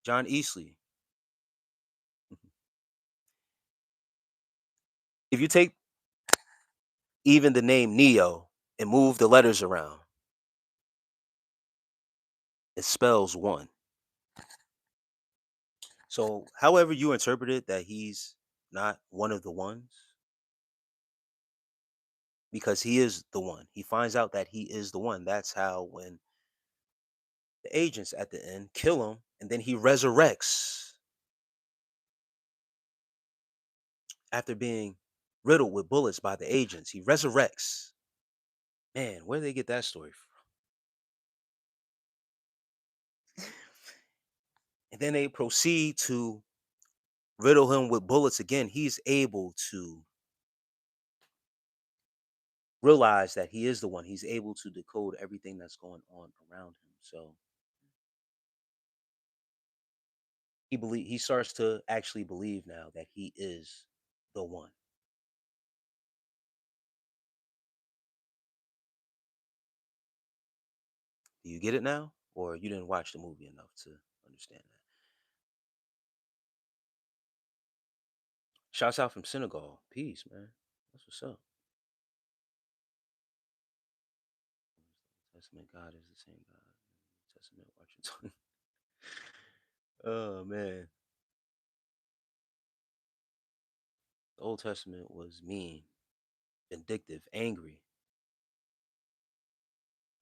[SPEAKER 1] John Easley. If you take even the name Neo and move the letters around, it spells one. So, however you interpret it, that he's not one of the ones, because he is the one. He finds out that he is the one. That's how when the agents at the end kill him, and then he resurrects after being riddled with bullets by the agents. He resurrects. Man, where did they get that story from? And then they proceed to riddle him with bullets again. He's able to realize that he is the one. He's able to decode everything that's going on around him. So he starts to actually believe now that he is the one. Do you get it now? Or you didn't watch the movie enough to understand that? Shouts out from Senegal. Peace, man. That's what's up. Testament God is the same God. Testament watching. Oh man. The Old Testament was mean, vindictive, angry.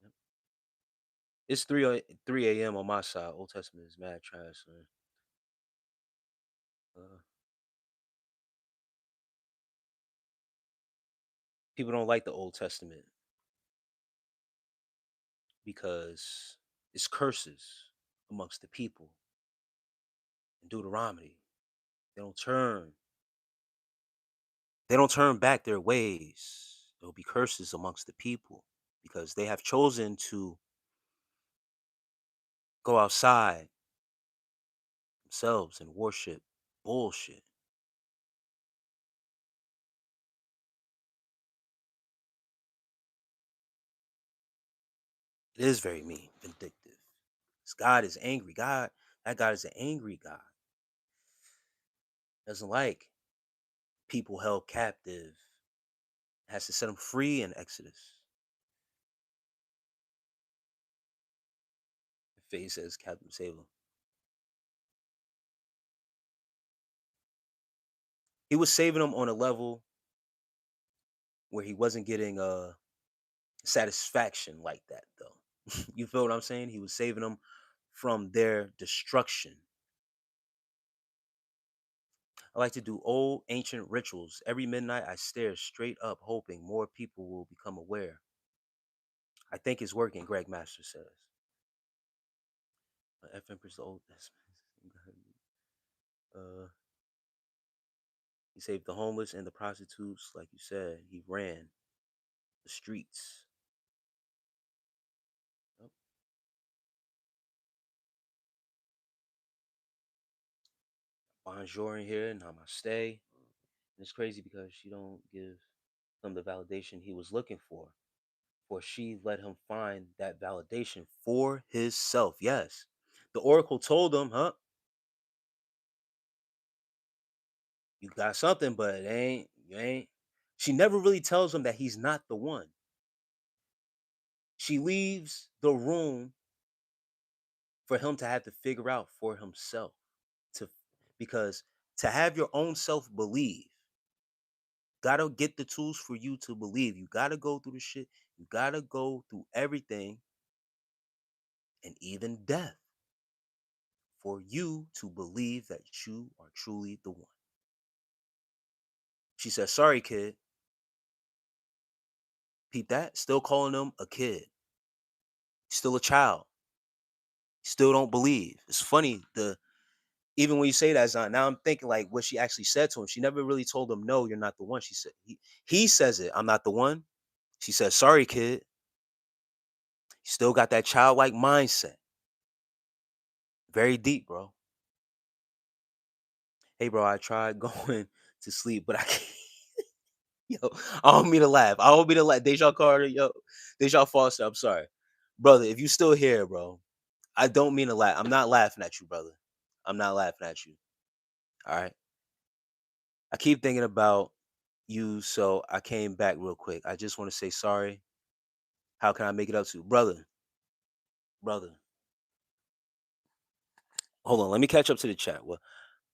[SPEAKER 1] Yep. It's 3 a.m. on my side. Old Testament is mad trash, man. Uh, People don't like the Old Testament because it's curses amongst the people in Deuteronomy. They don't turn. They don't turn back their ways. There will be curses amongst the people because they have chosen to go outside themselves and worship bullshit. It is very mean, vindictive. This God is angry. That God is an angry God. Doesn't like people held captive. Has to set them free in Exodus. Faith says Captain save him. He was saving them on a level where he wasn't getting satisfaction like that though. You feel what I'm saying? He was saving them from their destruction. I like to do old ancient rituals. Every midnight I stare straight up hoping more people will become aware. I think it's working, Greg Master says. F Empress the old uh he saved the homeless and the prostitutes, like you said. He ran. the streets. Yep. Bonjour in here, namaste. And it's crazy because she don't give him the validation he was looking for she let him find that validation for himself. Yes. The oracle told him, huh? You got something, but it ain't, you ain't. She never really tells him that he's not the one. She leaves the room for him to have to figure out for himself. To because to have your own self believe, gotta get the tools for you to believe. You gotta go through the shit. You gotta go through everything and even death for you to believe that you are truly the one. She says, sorry, kid. Peep that. Still calling him a kid. Still a child. Still don't believe. It's funny. The Even when you say that, Zon, now I'm thinking like what she actually said to him. She never really told him, no, you're not the one. She said he says it, I'm not the one. She says, sorry, kid. You still got that childlike mindset. Very deep, bro. Hey, bro, I tried going to sleep, but I can't. Yo, I don't mean to laugh. I don't mean to laugh. Deja Carter, yo, Deja Foster. I'm sorry, brother. If you still here, bro, I don't mean to laugh. I'm not laughing at you, brother. I'm not laughing at you. All right. I keep thinking about you, so I came back real quick. I just want to say sorry. How can I make it up to you, brother? Brother, hold on. Let me catch up to the chat. What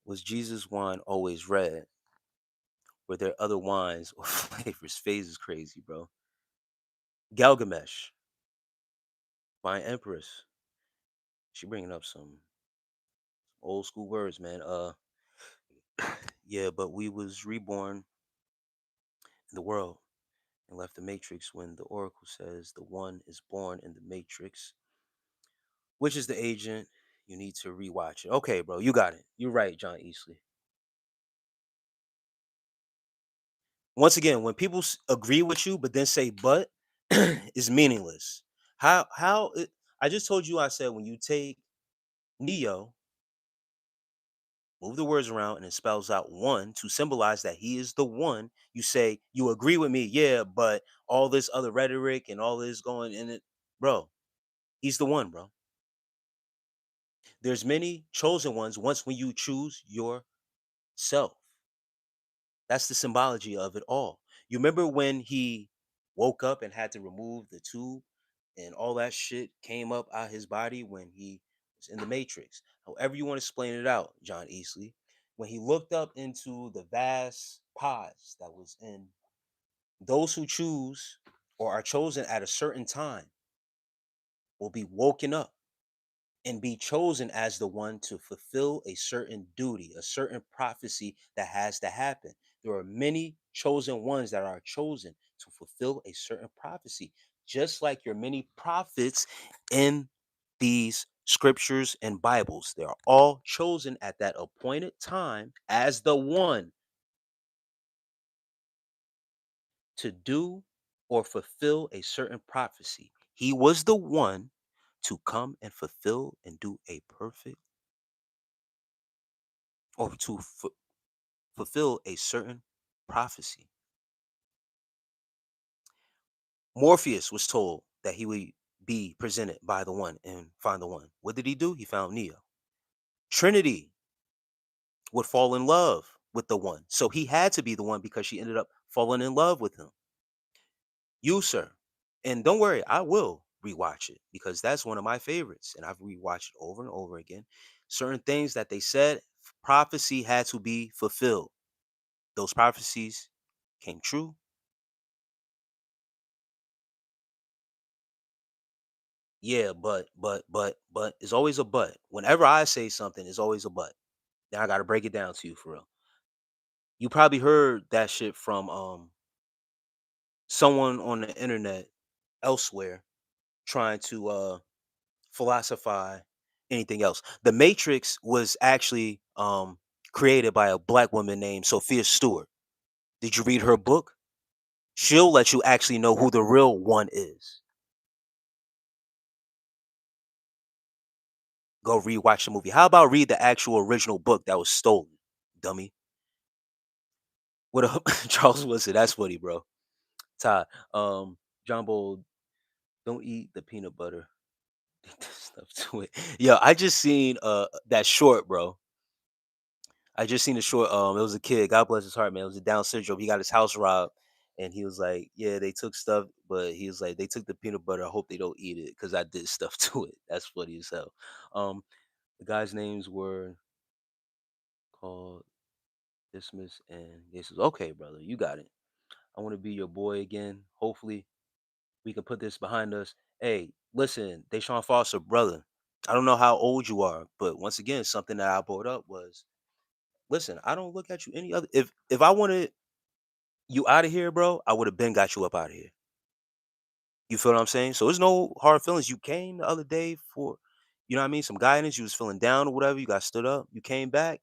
[SPEAKER 1] was Jesus' wine always red? Were there other wines or flavors? Phase is crazy, bro. Galgamesh, Fine Empress. She bringing up some old school words, man. Yeah, but we was reborn in the world and left the matrix when the oracle says the one is born in the matrix, which is the agent. You need to rewatch it. Okay, bro, you got it. You're right, John Easley. Once again, when people agree with you but then say but, is meaningless. I just told you, I said when you take Neo, move the words around and it spells out one to symbolize that he is the one. You say you agree with me, yeah, but all this other rhetoric and all this going in it, bro, he's the one, bro. There's many chosen ones once when you choose yourself. That's the symbology of it all. You remember when he woke up and had to remove the tube and all that shit came up out his body when he was in the matrix. However you want to explain it out, John Easley. When he looked up into the vast pods that was in those who choose or are chosen at a certain time will be woken up and be chosen as the one to fulfill a certain duty, a certain prophecy that has to happen. There are many chosen ones that are chosen to fulfill a certain prophecy, just like your many prophets in these scriptures and Bibles. They are all chosen at that appointed time as the one to do or fulfill a certain prophecy. He was the one to come and fulfill and do a perfect or to fulfill a certain prophecy. Morpheus was told that he would be presented by the one and find the one. What did he do? He found Neo. Trinity would fall in love with the one. So he had to be the one because she ended up falling in love with him. You, sir. And don't worry, I will rewatch it because that's one of my favorites. And I've rewatched it over and over again. Certain things that they said, prophecy had to be fulfilled. Those prophecies came true. Yeah, but it's always a but. Whenever I say something, it's always a but. Then I gotta break it down to you for real. You probably heard that shit from someone on the internet elsewhere trying to philosophize anything else. The Matrix was actually created by a black woman named Sophia Stewart. Did you read her book? She'll let you actually know who the real one is. Go rewatch the movie. How about read the actual original book that was stolen, dummy? What up, Charles Wilson? That's funny, bro. Ty, um, John Bold, don't eat the peanut butter. Stuff to it. Yeah, I just seen that short, bro. I just seen the short. It was a kid. God bless his heart, man. It was a Down syndrome. He got his house robbed, and he was like, "Yeah, they took stuff, but he was like, they took the peanut butter. I hope they don't eat it because I did stuff to it." That's funny as hell. Um, the guys' names were called Dismiss and Jesus. Okay, brother, you got it. I want to be your boy again. Hopefully, we can put this behind us. Hey, listen, Deshaun Foster, brother. I don't know how old you are, but once again, something that I brought up was, listen, I don't look at you any other. If I wanted you out of here, bro, I would have been got you up out of here. You feel what I'm saying? So there's no hard feelings. You came the other day for, you know what I mean, some guidance. You was feeling down or whatever. You got stood up. You came back.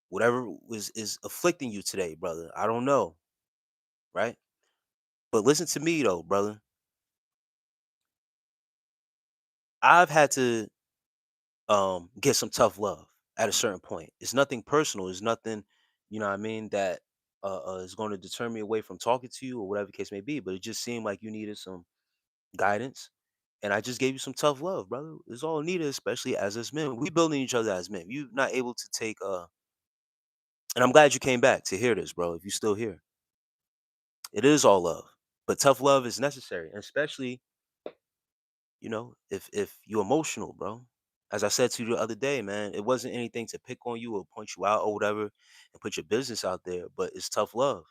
[SPEAKER 1] Whatever was is afflicting you today, brother. I don't know, right? But listen to me though, brother. I've had to get some tough love at a certain point. It's nothing personal. It's nothing, you know what I mean, that is going to deter me away from talking to you or whatever the case may be. But it just seemed like you needed some guidance. And I just gave you some tough love, brother. It's all needed, especially as us men. We building each other as men. You not able to take and I'm glad you came back to hear this, bro. If you still here. It is all love. But tough love is necessary. And especially, if you emotional, bro. As I said to you the other day, man, it wasn't anything to pick on you or point you out or whatever and put your business out there, but it's tough love.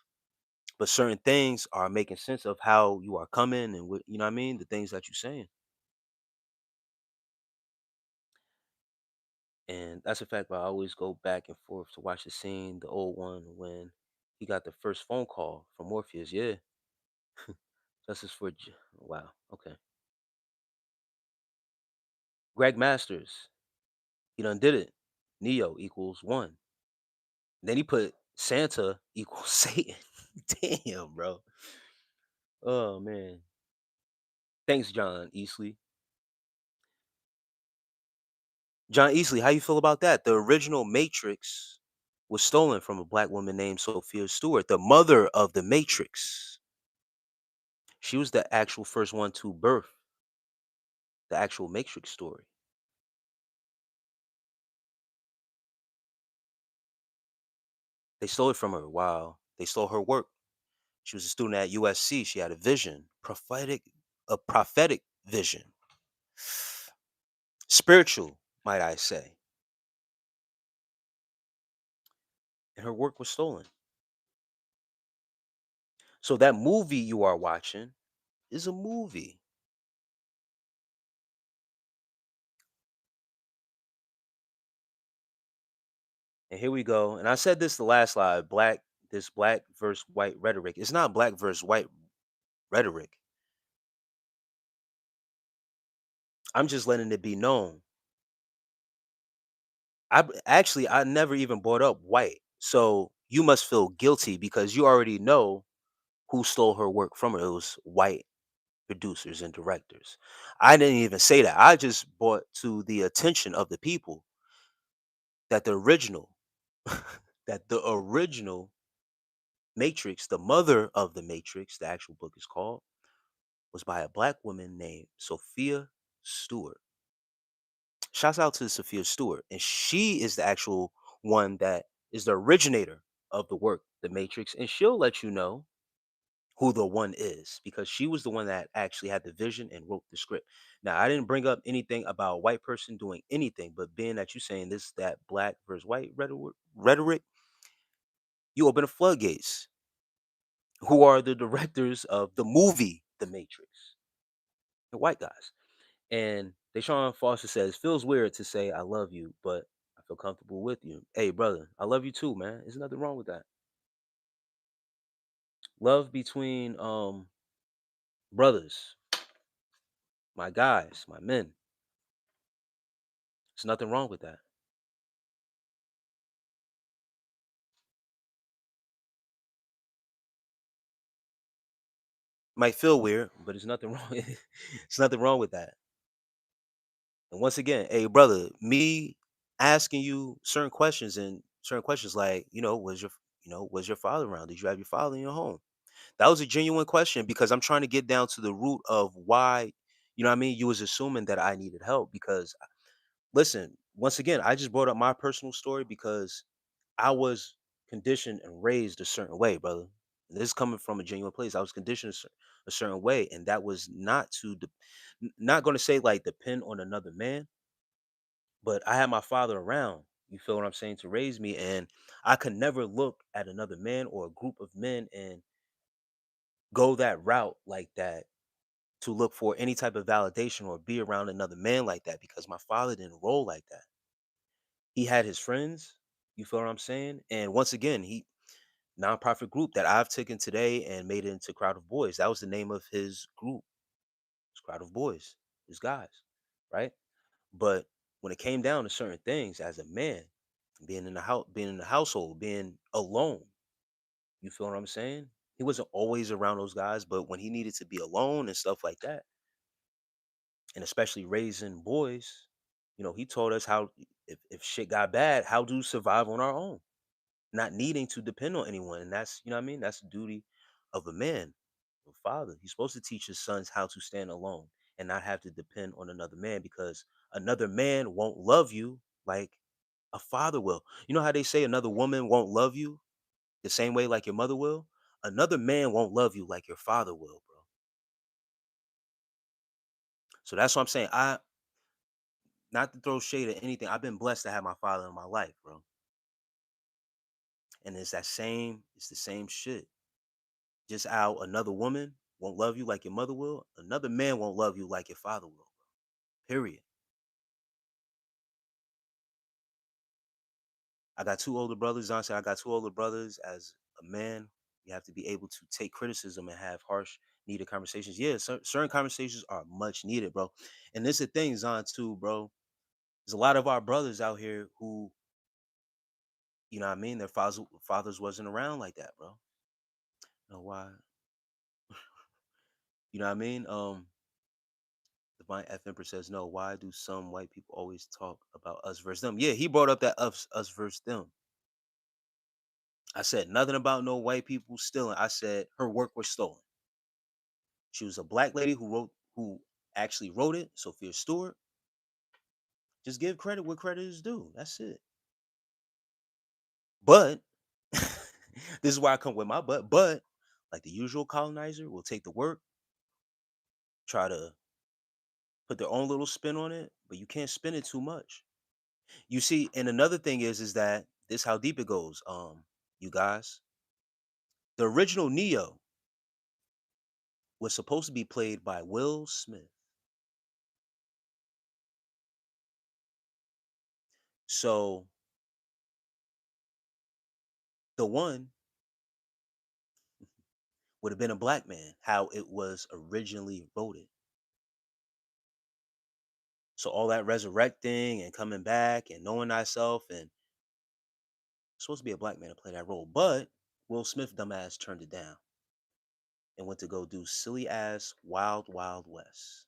[SPEAKER 1] But certain things are making sense of how you are coming and what, you know what I mean? The things that you're saying. And that's a fact why I always go back and forth to watch the scene, the old one, when he got the first phone call from Morpheus. Yeah. Justice for wow. Okay. Greg Masters. He done did it. Neo equals one. Then he put Santa equals Satan. Damn, bro. Oh man. Thanks, John Easley. John Easley, how you feel about that? The original Matrix was stolen from a black woman named Sophia Stewart, the mother of the Matrix. She was the actual first one to birth the actual Matrix story. They stole it from her. Wow. They stole her work. She was a student at USC. She had a vision, prophetic vision, spiritual, might I say. And her work was stolen. So that movie you are watching is a movie. And here we go. And I said this the last slide, this black versus white rhetoric. It's not black versus white rhetoric. I'm just letting it be known. Actually I never even brought up white. So you must feel guilty because you already know who stole her work from her. It was white producers and directors. I didn't even say that. I just brought to the attention of the people that the original that the original Matrix, the mother of the Matrix, the actual book is called, was by a black woman named Sophia Stewart. Shouts out to Sophia Stewart. And she is the actual one that is the originator of the work, The Matrix. And she'll let you know who the one is because she was the one that actually had the vision and wrote the script. Now, I didn't bring up anything about a white person doing anything, but being that you saying this, that black versus white rhetoric, you open the floodgates. Who are the directors of the movie The Matrix? The white guys. And Deshaun Foster says, feels weird to say I love you, but I feel comfortable with you. Hey, brother, I love you too, man. There's nothing wrong with that. Love between brothers, my guys, my men. There's nothing wrong with that. Might feel weird, but there's nothing wrong. It's nothing wrong with that. And once again, hey brother, me asking you certain questions like, was your father around? Did you have your father in your home? That was a genuine question because I'm trying to get down to the root of why, you know what I mean, you was assuming that I needed help because listen, once again, I just brought up my personal story because I was conditioned and raised a certain way, brother. And this is coming from a genuine place. I was conditioned a certain way, and that was not to, not going to say like depend on another man, but I had my father around. You feel what I'm saying to raise me, and I could never look at another man or a group of men and go that route like that to look for any type of validation or be around another man like that because my father didn't roll like that. He had his friends. You feel what I'm saying? And once again, he nonprofit group that I've taken today and made it into Crowd of Boys. That was the name of his group. It's Crowd of Boys, his guys, right? But when it came down to certain things as a man, being in the house, being in the household, being alone, you feel what I'm saying? He wasn't always around those guys, but when he needed to be alone and stuff like that, and especially raising boys, he taught us how if shit got bad, how to survive on our own, not needing to depend on anyone. And that's, you know what I mean? That's the duty of a man, a father. He's supposed to teach his sons how to stand alone and not have to depend on another man because another man won't love you like a father will. You know how they say another woman won't love you the same way like your mother will? Another man won't love you like your father will, bro. So that's what I'm saying. Not to throw shade at anything, I've been blessed to have my father in my life, bro. And it's the same shit. Just how another woman won't love you like your mother will, another man won't love you like your father will. Period. I got two older brothers. Honestly, I got two older brothers. As a man, you have to be able to take criticism and have harsh, needed conversations. Yeah, certain conversations are much needed, bro. And this is the thing, Zon, too, bro. There's a lot of our brothers out here who, you know what I mean, their fathers wasn't around like that, bro. You know why? You know what I mean? Divine F Emperor says, no, why do some white people always talk about us versus them? Yeah, he brought up that us versus them. I said nothing about no white people stealing. I said her work was stolen. She was a black lady who actually wrote it, Sophia Stewart. Just give credit where credit is due. That's it. But this is why I come with my but like the usual colonizer will take the work, try to put their own little spin on it, but you can't spin it too much. You see, and another thing is that this how deep it goes. You guys, the original Neo was supposed to be played by Will Smith. So the one would have been a black man, how it was originally voted. So all that resurrecting and coming back and knowing thyself and supposed to be a black man to play that role. But Will Smith dumbass turned it down and went to go do silly ass Wild Wild West.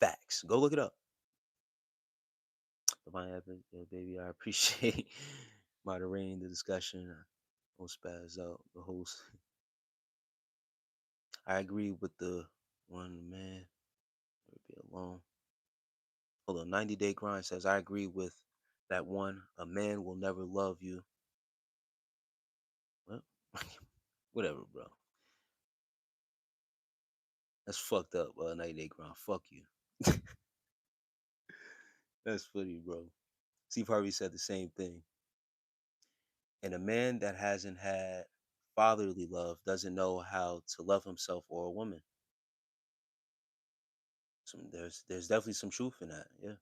[SPEAKER 1] Facts. Go look it up. Divine Epic, yeah, baby. I appreciate moderating the discussion. Don't spaz out the host. I agree with the one man. Be alone. Hold on. 90 Day Grind says I agree with that one. A man will never love you. What? Whatever, bro. That's fucked up. 90 Day Grind. Fuck you. That's funny, bro. Steve Harvey said the same thing. And a man that hasn't had fatherly love doesn't know how to love himself or a woman. There's definitely some truth in that. Yeah.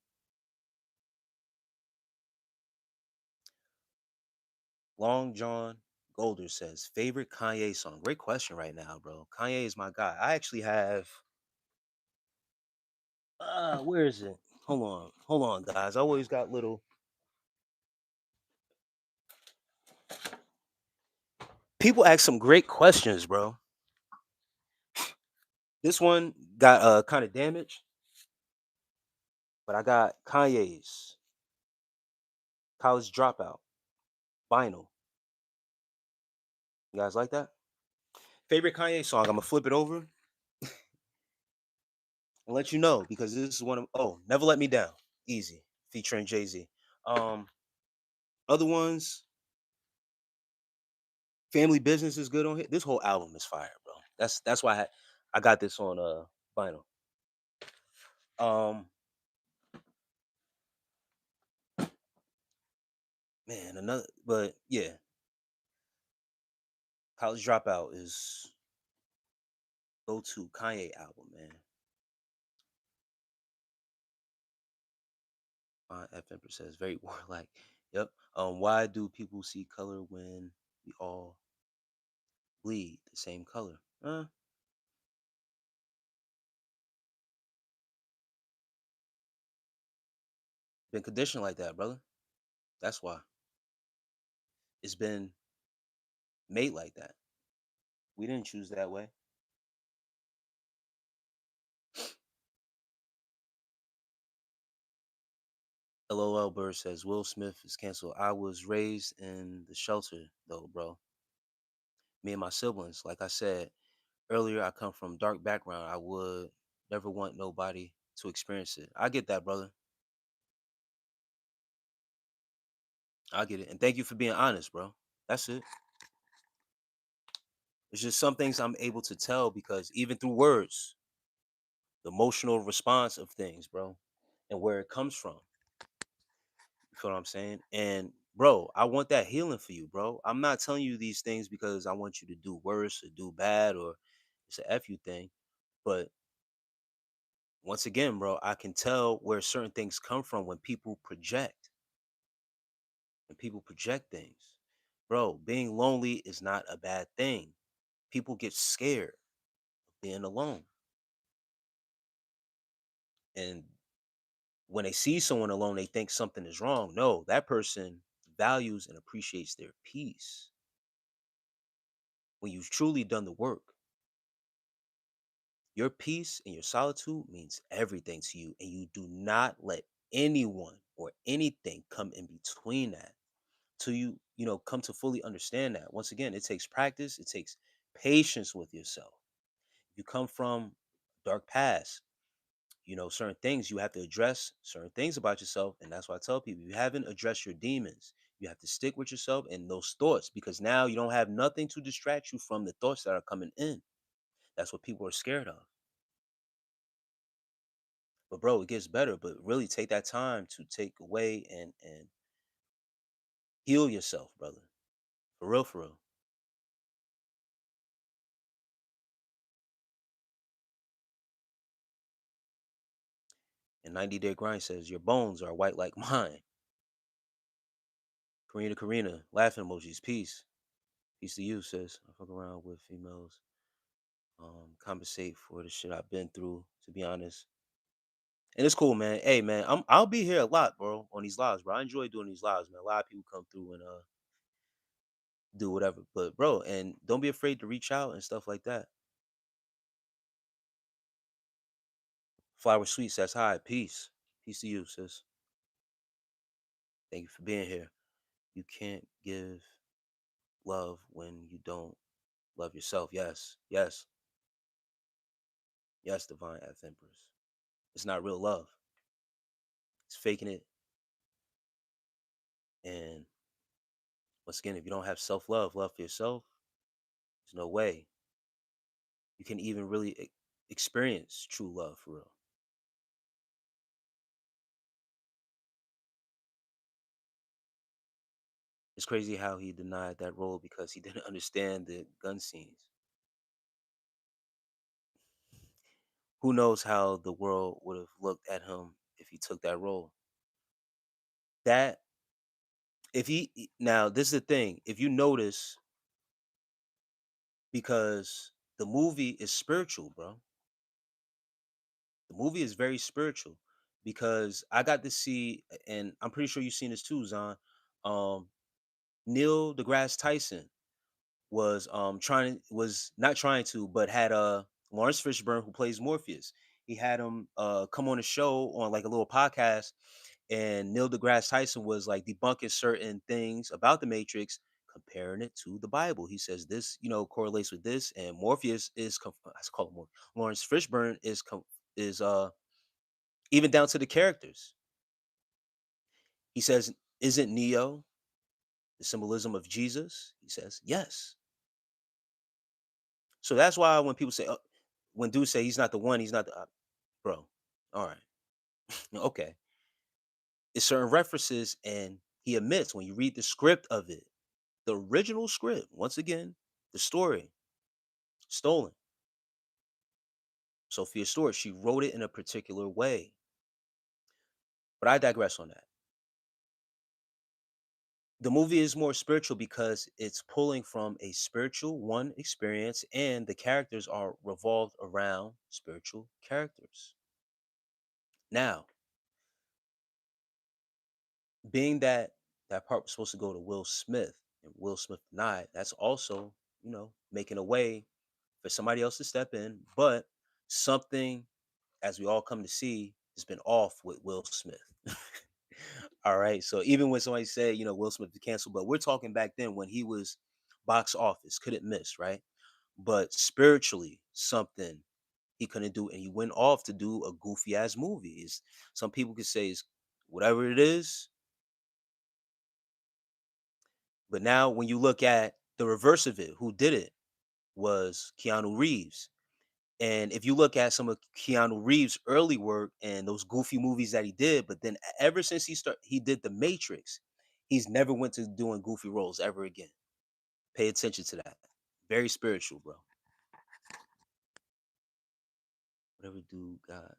[SPEAKER 1] Long John Golder says favorite Kanye song. Great question right now, bro. Kanye is my guy. I actually have. Where is it? Hold on, guys. I always got little. People ask some great questions, bro. This one got kind of damaged, but I got Kanye's College Dropout vinyl. You guys like that? Favorite Kanye song? I'm gonna flip it over and let you know because this is one of Never Let Me Down. Easy. Featuring Jay-Z. Um Other ones, Family Business is good on here. This whole album is fire, bro. That's why I got this on vinyl. Um Man, another but yeah, College Dropout is go to Kanye album, man. FM says very warlike. Yep. Why do people see color when we all bleed the same color? Been conditioned like that, brother. That's why it's been made like that. We didn't choose that way. LOL Bird says Will Smith is canceled. I was raised in the shelter though, bro. Me and my siblings, like I said earlier, I come from dark background. I would never want nobody to experience it. I get that, brother. I get it. And thank you for being honest, bro. That's it. It's just some things I'm able to tell because even through words, the emotional response of things, bro, and where it comes from. You feel what I'm saying? And bro, I want that healing for you, bro. I'm not telling you these things because I want you to do worse or do bad or it's a F you thing. But once again, bro, I can tell where certain things come from when people project. When people project things. Bro, being lonely is not a bad thing. People get scared of being alone. And when they see someone alone, they think something is wrong. No, that person values and appreciates their peace. When you've truly done the work, your peace and your solitude means everything to you, and you do not let anyone or anything come in between that till you come to fully understand that. Once again, it takes practice, it takes patience with yourself. You come from dark past, certain things you have to address certain things about yourself, and that's why I tell people you haven't addressed your demons. You have to stick with yourself and those thoughts because now you don't have nothing to distract you from the thoughts that are coming in. That's what people are scared of. But bro, it gets better. But really take that time to take away and heal yourself, brother. For real, for real. And 90 Day Grind says your bones are white like mine. Karina, laughing emojis. Peace. Peace to you, sis. I fuck around with females. Compensate for the shit I've been through, to be honest. And it's cool, man. Hey man, I'll be here a lot, bro, on these lives, bro. I enjoy doing these lives, man. A lot of people come through and do whatever. But bro, and don't be afraid to reach out and stuff like that. Flower Sweet says hi, peace. Peace to you, sis. Thank you for being here. You can't give love when you don't love yourself. Yes, yes, yes, Divine F Empress. It's not real love. It's faking it. And once again, if you don't have self-love, love for yourself, there's no way you can even really experience true love for real. It's crazy how he denied that role because he didn't understand the gun scenes. Who knows how the world would have looked at him if he took that role? That if now this is the thing. If you notice, because the movie is spiritual, bro. The movie is very spiritual because I got to see, and I'm pretty sure you've seen this too, Zon. Um, Neil deGrasse Tyson was not trying to, but had Lawrence Fishburne, who plays Morpheus. He had him come on a show on like a little podcast, and Neil deGrasse Tyson was like debunking certain things about the Matrix, comparing it to the Bible. He says this, correlates with this, and Morpheus is I call him Lawrence Fishburne is even down to the characters. He says, "Isn't Neo the symbolism of Jesus?" He says, "Yes." So that's why when people say, when dudes say he's not the one, he's not the bro. All right, okay. It's certain references, and he admits when you read the script of it, the original script. Once again, the story stolen. Sophia Stewart, she wrote it in a particular way. But I digress on that. The movie is more spiritual because it's pulling from a spiritual one experience, and the characters are revolved around spiritual characters. Now, being that that part was supposed to go to Will Smith and Will Smith denied, that's also, making a way for somebody else to step in. But something, as we all come to see, has been off with Will Smith. All right. So even when somebody said, Will Smith is canceled, but we're talking back then when he was box office, couldn't miss, right? But spiritually, something he couldn't do, and he went off to do a goofy ass movie. Some people could say it's whatever it is, but now when you look at the reverse of it, who did it was Keanu Reeves. And if you look at some of Keanu Reeves' early work and those goofy movies that he did, but then ever since he did The Matrix, he's never went to doing goofy roles ever again. Pay attention to that. Very spiritual, bro. Whatever dude got.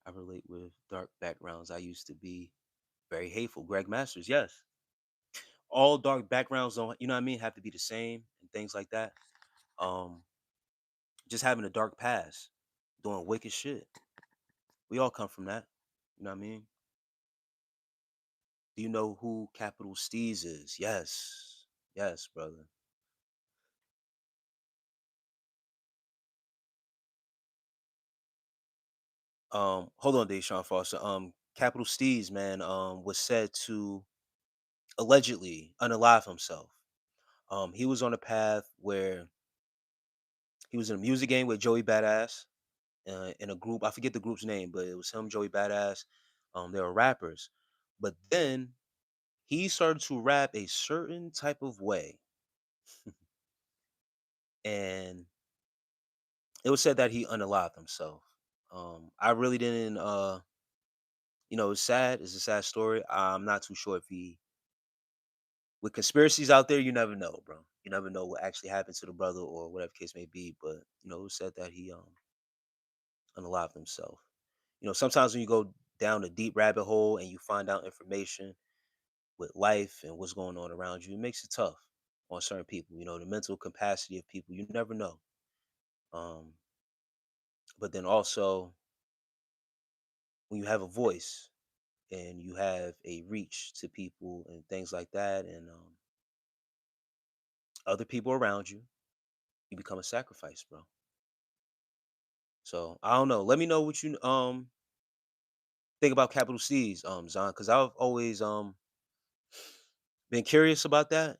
[SPEAKER 1] I relate with dark backgrounds. I used to be very hateful. Greg Masters, yes. All dark backgrounds don't, you know what I mean, have to be the same and things like that. Um, just having a dark past, doing wicked shit. We all come from that. You know what I mean? Do you know who Capital Steez is? Yes. Yes, brother. Hold on, Deshaun Foster. Capital Steez, man, was said to allegedly unalive himself. He was on a path where he was in a music game with Joey Badass, in a group. I forget the group's name, but it was him, Joey Badass. They were rappers. But then he started to rap a certain type of way. And it was said that he unalived himself. I really didn't it's sad. It's a sad story. I'm not too sure if he with conspiracies out there, you never know, bro. You never know what actually happened to the brother or whatever case may be. But it was said that he unalived himself. Sometimes when you go down a deep rabbit hole and you find out information with life and what's going on around you, it makes it tough on certain people. The mental capacity of people, you never know. Um, but then also when you have a voice and you have a reach to people and things like that, and other people around you, you become a sacrifice, bro. So I don't know. Let me know what you think about capital C's, Zon, because I've always been curious about that.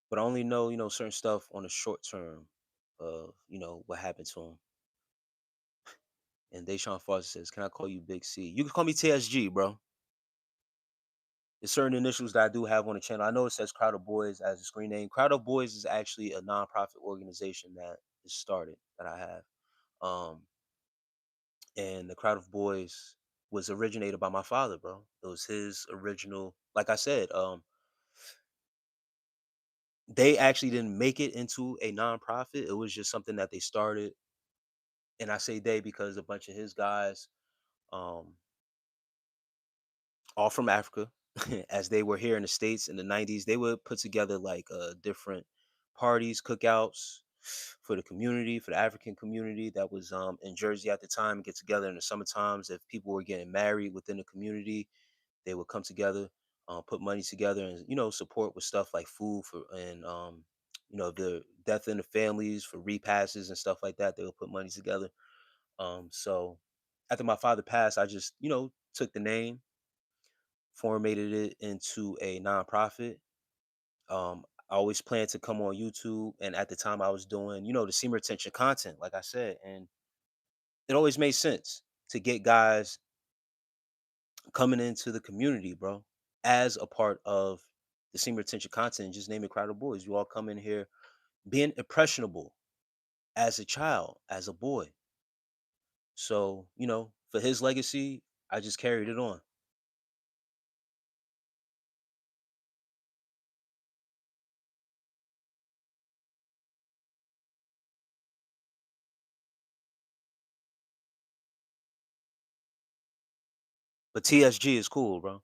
[SPEAKER 1] But I only know, certain stuff on the short term of, what happened to him. And Deshaun Foster says, "Can I call you Big C?" You can call me TSG, bro. There's certain initials that I do have on the channel. I know it says Crowd of Boyz as a screen name. Crowd of Boyz is actually a nonprofit organization that is started that I have. Um, and the Crowd of Boyz was originated by my father, bro. It was his original. Like I said, they actually didn't make it into a nonprofit. It was just something that they started, and I say they because a bunch of his guys, um, all from Africa, as they were here in the States in the 90s, they would put together like different parties, cookouts. for the community, for the African community that was in Jersey at the time, and get together in the summer times. If people were getting married within the community, they would come together, put money together, and support with stuff like food for and the death in the families for repasses and stuff like that. They would put money together. So after my father passed, I just took the name, formatted it into a nonprofit. I always planned to come on YouTube, and at the time I was doing the semen retention content, like I said, and it always made sense to get guys coming into the community, bro, as a part of the semen retention content. Just name it Crowd of Boyz. You all come in here being impressionable as a child, as a boy. So, for his legacy, I just carried it on. But TSG is cool, bro.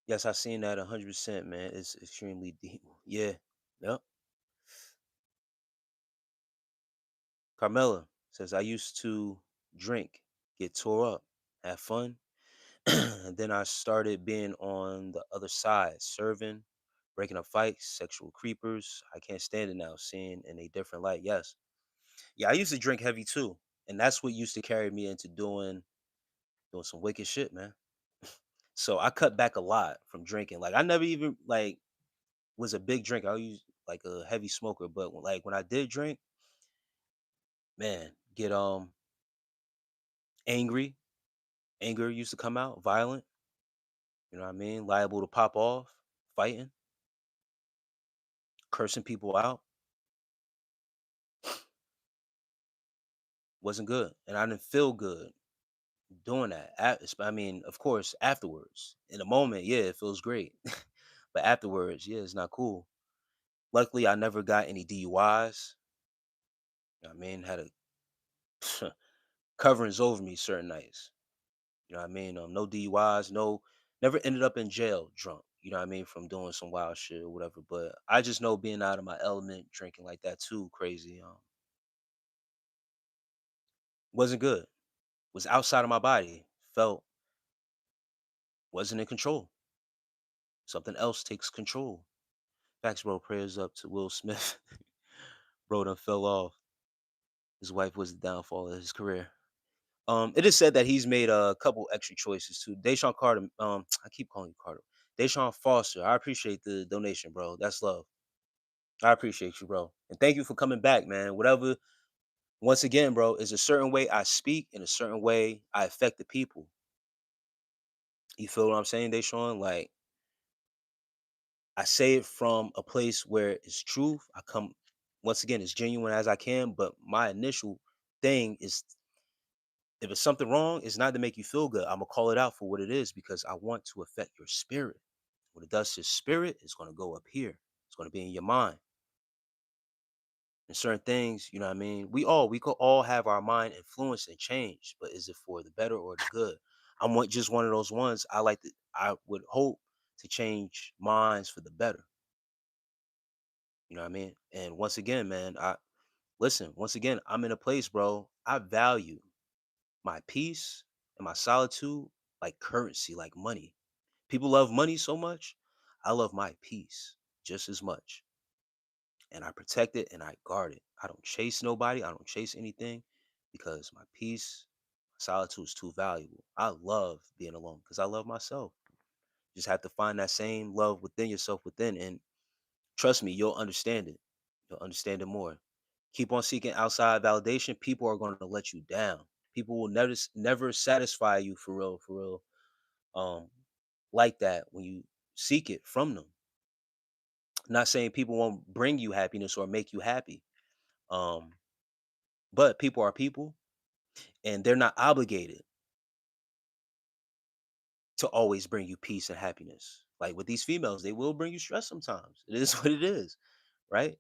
[SPEAKER 1] Yes, I seen that 100%, man. It's extremely deep. Yeah. Yep. Carmela says, I used to drink, get tore up, have fun. And then I started being on the other side, serving, breaking up fights, sexual creepers. I can't stand it now, seeing in a different light. Yes. Yeah, I used to drink heavy too. And that's what used to carry me into doing some wicked shit, man. So I cut back a lot from drinking. Like I never even was a big drinker. I was like a heavy smoker, but like when I did drink, man, get angry. Anger used to come out, violent, you know what I mean? Liable to pop off, fighting, cursing people out. Wasn't good. And I didn't feel good doing that. I mean, of course, afterwards. In the moment, yeah, it feels great. But afterwards, yeah, it's not cool. Luckily, I never got any DUIs. You know what I mean? Had a coverings over me certain nights. You know what I mean? No DUIs, no, never ended up in jail drunk. You know what I mean? From doing some wild shit or whatever. But I just know being out of my element, drinking like that too, crazy. Wasn't good. Was outside of my body. Felt wasn't in control. Something else takes control. Facts, bro. Prayers up to Will Smith. Bro done fell off. His wife was the downfall of his career. It is said that he's made a couple extra choices too. Deshaun Carter, I keep calling you Carter. Deshaun Foster. I appreciate the donation, bro. That's love. I appreciate you, bro. And thank you for coming back, man. Whatever, once again, bro, is a certain way I speak and a certain way I affect the people. You feel what I'm saying, Deshaun? Like, I say it from a place where it's truth. I come once again as genuine as I can, but my initial thing is if it's something wrong, it's not to make you feel good. I'm gonna call it out for what it is because I want to affect your spirit. What it does to your spirit is gonna go up here. It's gonna be in your mind. And certain things, you know what I mean? We could all have our mind influenced and changed, but is it for the better or the good? Just one of those ones. I would hope to change minds for the better. You know what I mean? And once again, man, once again, I'm in a place, bro. I value my peace and my solitude like currency, like money. People love money so much. I love my peace just as much. And I protect it and I guard it. I don't chase nobody. I don't chase anything because my peace, solitude is too valuable. I love being alone because I love myself. Just have to find that same love within yourself within. And trust me, you'll understand it. You'll understand it more. Keep on seeking outside validation. People are going to let you down. People will never satisfy you for real. Um, like that when you seek it from them. Not saying people won't bring you happiness or make you happy. Um, but people are people and they're not obligated to always bring you peace and happiness. Like with these females, they will bring you stress sometimes. It is what it is, right?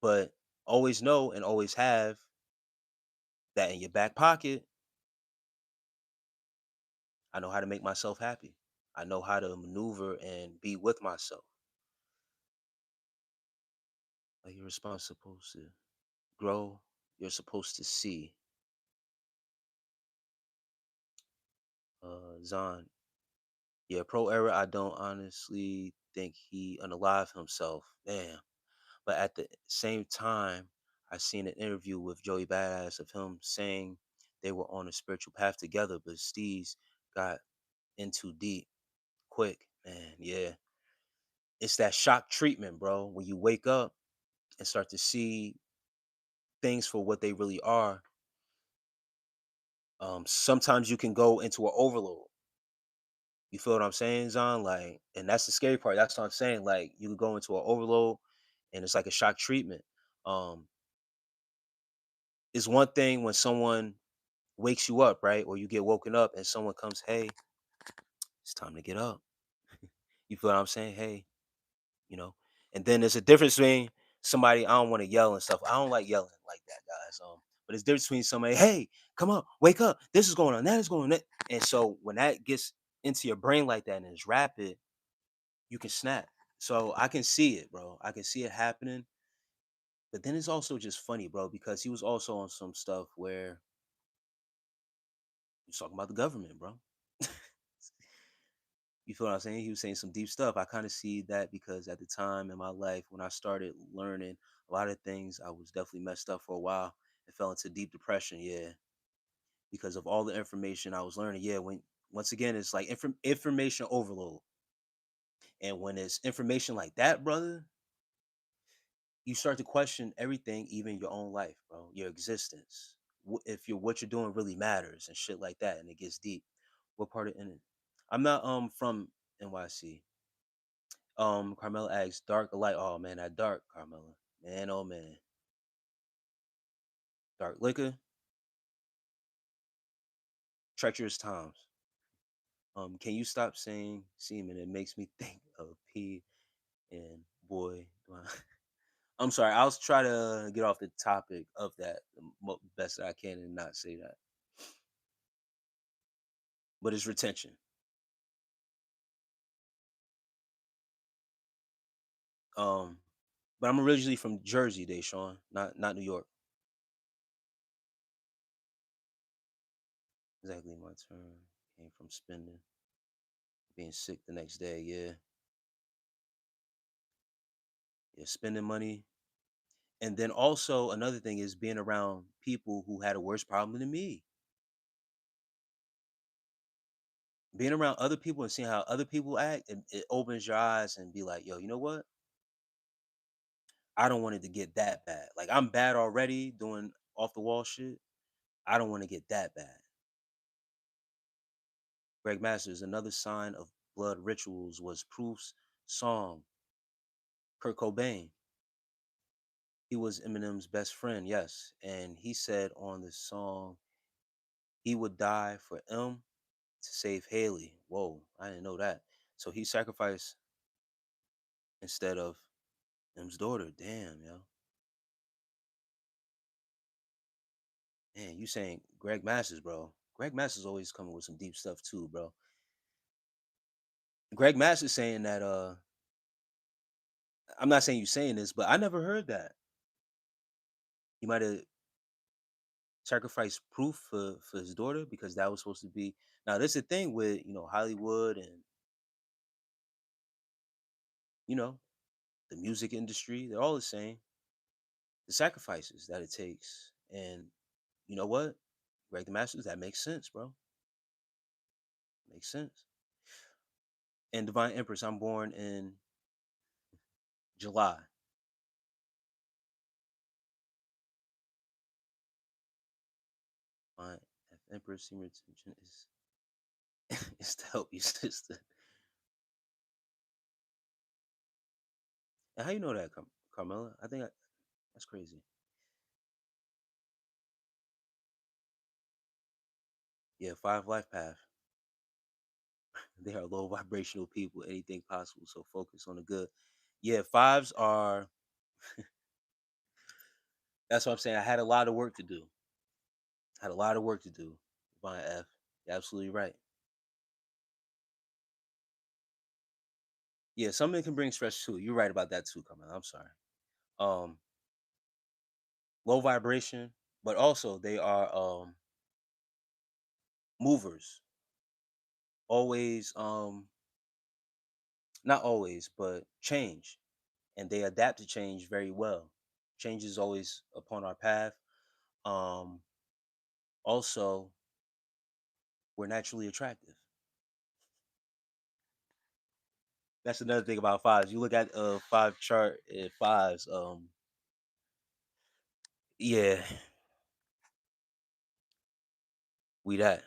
[SPEAKER 1] But always know and always have that in your back pocket. I know how to make myself happy. I know how to maneuver and be with myself. Like you're supposed to grow. You're supposed to see. Zahn. Yeah, Pro Era, I don't honestly think he unalive himself. Damn. But at the same time, I seen an interview with Joey Badass of him saying they were on a spiritual path together, but Steez got in too deep quick. Man, yeah. It's that shock treatment, bro. When you wake up and start to see things for what they really are, sometimes you can go into an overload. You feel what I'm saying, Zon? Like, and that's the scary part. That's what I'm saying. Like, you could go into an overload, and it's like a shock treatment. Um, it's one thing when someone wakes you up, right, or you get woken up, and someone comes, "Hey, it's time to get up." You feel what I'm saying? Hey, you know. And then there's a difference between somebody. I don't want to yell and stuff. I don't like yelling like that, guys. But it's difference between somebody. Hey, come up, wake up. This is going on. That is going on. And so when that gets into your brain like that and it's rapid, you can snap. So I can see it, bro. I can see it happening. But then it's also just funny, bro, because he was also on some stuff where he was talking about the government, bro. You feel what I'm saying? He was saying some deep stuff. I kind of see that because at the time in my life when I started learning a lot of things, I was definitely messed up for a while and fell into deep depression. Yeah, because of all the information I was learning. Yeah, when once again it's like information overload, and when it's information like that, brother, you start to question everything, even your own life, bro, your existence. If you're what you're doing really matters and shit like that, and it gets deep. What part of it? I'm not from NYC. Carmela asks, dark or light? Oh man, that dark, Carmela. Man, oh man. Dark liquor, treacherous times. Can you stop saying semen? It makes me think of pee and boy. I'm sorry. I'll try to get off the topic of that the best that I can and not say that. But it's retention. Um, but I'm originally from Jersey, Deshaun, not New York. Exactly my turn. Came from spending, being sick the next day. Yeah, yeah, spending money. And then also another thing is being around people who had a worse problem than me. Being around other people and seeing how other people act, it opens your eyes and be like, yo, you know what? I don't want it to get that bad. Like I'm bad already doing off the wall shit. I don't want to get that bad. Greg Masters, another sign of blood rituals was Proof's song, Kurt Cobain. He was Eminem's best friend, yes. And he said on the song, he would die for M to save Haley. Whoa, I didn't know that. So he sacrificed instead of M's daughter. Damn, yo. Man, you saying Greg Masters, bro. Greg Masters always coming with some deep stuff too, bro. Greg Masters saying that I'm not saying you saying this, but I never heard that. He might have sacrificed proof for his daughter because that was supposed to be now there's a thing with, Hollywood and you know, the music industry, they're all the same. The sacrifices that it takes. And you know what? Greg the Masters, that makes sense, bro. Makes sense. And Divine Empress, I'm born in July. My Empress senior attention is is to help you, sister. And how you know that, Carmela? That's crazy. Yeah, five life path. They are low vibrational people. Anything possible. So focus on the good. Yeah, fives are. That's what I'm saying. I had a lot of work to do. Had a lot of work to do. Divine F. You're absolutely right. Yeah, something can bring stress too. You're right about that too, Carmela. I'm sorry. Um, Low vibration, but also they are movers. Always, not always, but change, and they adapt to change very well. Change is always upon our path. Um, Also, we're naturally attractive. That's another thing about fives. You look at five chart at fives. Yeah, we that.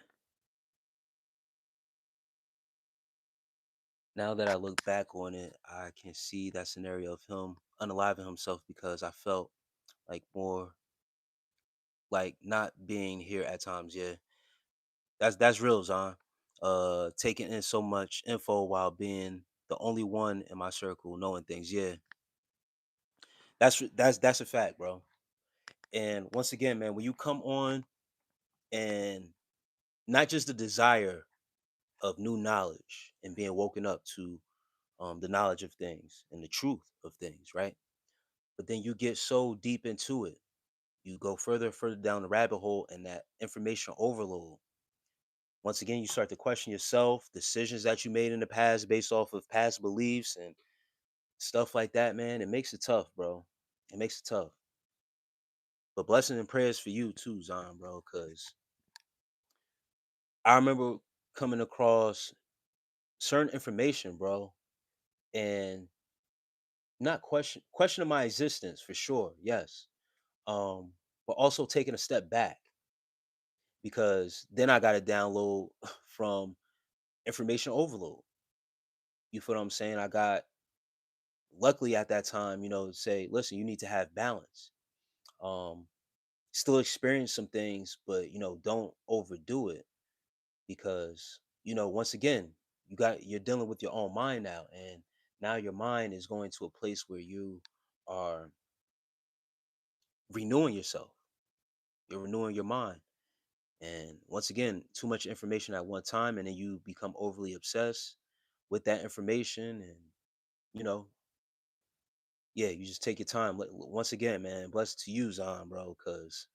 [SPEAKER 1] Now that I look back on it, I can see that scenario of him unaliving himself because I felt like more like not being here at times. Yeah, that's real, Zon. Taking in so much info while being the only one in my circle knowing things. Yeah, that's a fact, bro. And once again, man, when you come on and not just the desire of new knowledge and being woken up to the knowledge of things and the truth of things, right? But then you get so deep into it, you go further and further down the rabbit hole, and that information overload. Once again, you start to question yourself, decisions that you made in the past based off of past beliefs and stuff like that, man. It makes it tough, bro. It makes it tough. But blessing and prayers for you too, Zion, bro, because I remember coming across certain information, bro, and not questioning my existence for sure, yes. But also taking a step back because then I got to download from information overload. You feel what I'm saying? I got luckily at that time, say, listen, you need to have balance. Um, Still experience some things, but don't overdo it because once again, you're dealing with your own mind now, and now your mind is going to a place where you are renewing yourself. You're renewing your mind. And once again, too much information at one time, and then you become overly obsessed with that information. And, you know, yeah, you just take your time. Once again, man, blessed to you, Zon, bro, because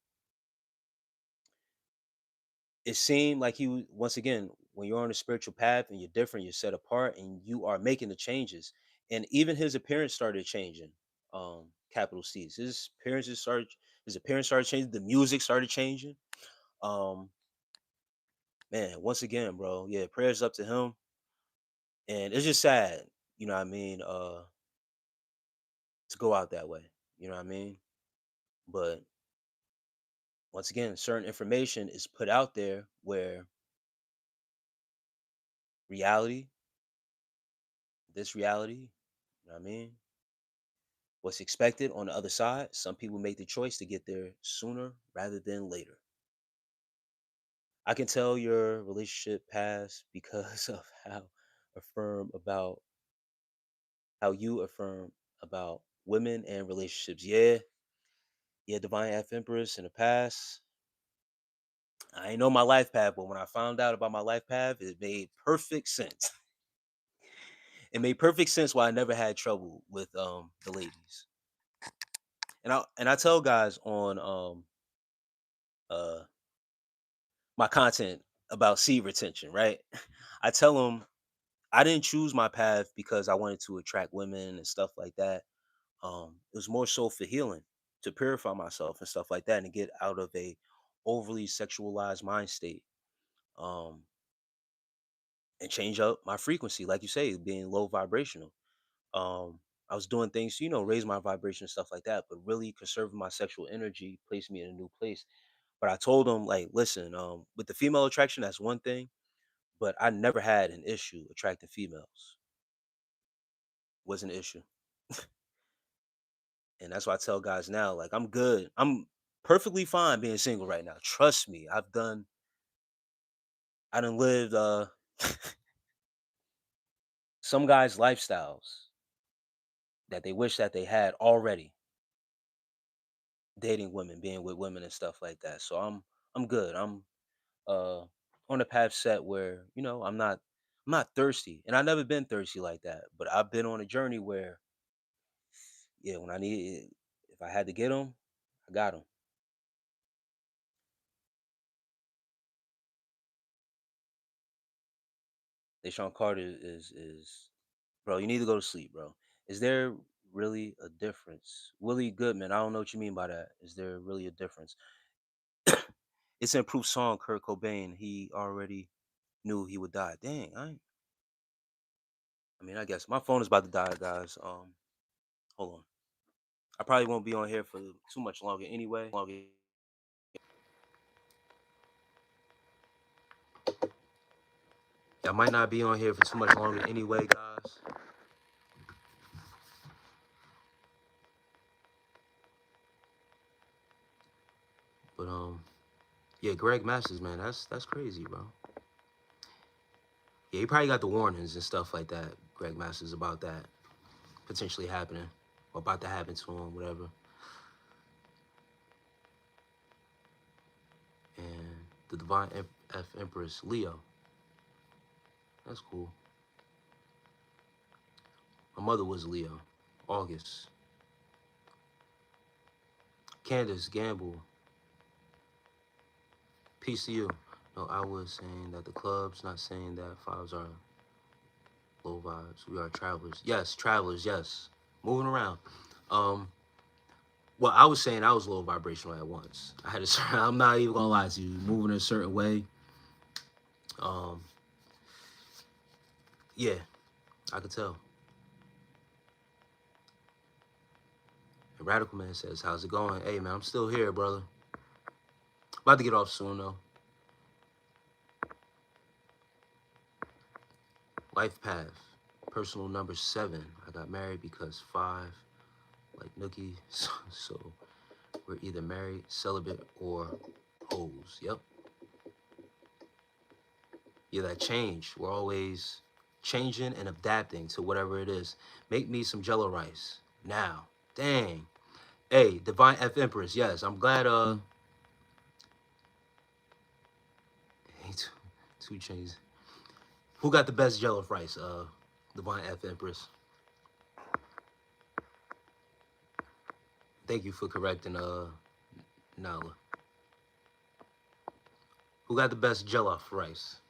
[SPEAKER 1] it seemed like once again, when you're on a spiritual path and you're different, you're set apart, and you are making the changes. And even his appearance started changing. Capital C's. His appearance started changing. The music started changing. Um, Man, once again, bro, yeah, prayers up to him. And it's just sad, you know what I mean, to go out that way. You know what I mean? But once again, certain information is put out there where reality, this reality, you know what I mean? What's expected on the other side, some people make the choice to get there sooner rather than later. I can tell your relationship passed because of affirm about how you affirm about women and relationships. Yeah, yeah, Divine F Empress in the past. I ain't know my life path, but when I found out about my life path, it made perfect sense. It made perfect sense why I never had trouble with the ladies. And I tell guys on uh my content about seed retention, right? I tell them I didn't choose my path because I wanted to attract women and stuff like that. It was more so for healing, to purify myself and stuff like that, and to get out of a overly sexualized mind state. Um, and change up my frequency, like you say, being low vibrational. Um, I was doing things, raise my vibration and stuff like that, but really conserving my sexual energy placed me in a new place. But I told them, like, listen, with the female attraction, that's one thing, but I never had an issue attracting females. Wasn't an issue. And that's why I tell guys now, like, I'm good. I'm perfectly fine being single right now. Trust me. I done lived some guys' lifestyles that they wish that they had already, dating women, being with women and stuff like that. So I'm good. I'm uh on a path set where, I'm not thirsty. And I've never been thirsty like that. But I've been on a journey where, yeah, when I need it, If I had to get him, I got him. Deshaun Carter is bro. You need to go to sleep, bro. Is there really a difference? Willie Goodman, I don't know what you mean by that. Is there really a difference? It's an improved song. Kurt Cobain, he already knew he would die. Dang, I mean, I guess my phone is about to die, guys. Hold on. I probably won't be on here for too much longer anyway. I might not be on here for too much longer anyway, guys. But yeah, Greg Masters, man, that's crazy, bro. Yeah, he probably got the warnings and stuff like that. Greg Masters about that potentially happening or about to happen to him, whatever. And the Divine F Empress Leo. That's cool. My mother was Leo. August. Candace Gamble. Peace to you. No, I was saying that the club's not saying that fives are low vibes. We are travelers. Yes, travelers, yes. Moving around. Well, I was saying I was low vibrational at once. I had a certain, I'm not even gonna lie to you, moving a certain way. Um, yeah, I could tell. And Radical Man says, how's it going? Hey man, I'm still here, brother. About to get off soon though. Life path. Personal number 7. I got married because 5, like Nookie. So we're either married, celibate, or hoes. Yep. Yeah, that change. We're always changing and adapting to whatever it is. Make me some Jello rice now. Dang. Hey, Divine F Empress. Yes, I'm glad. Hey, two chains. Who got the best Jello rice? Divine F Empress. Thank you for correcting. Nala. Who got the best jollof rice?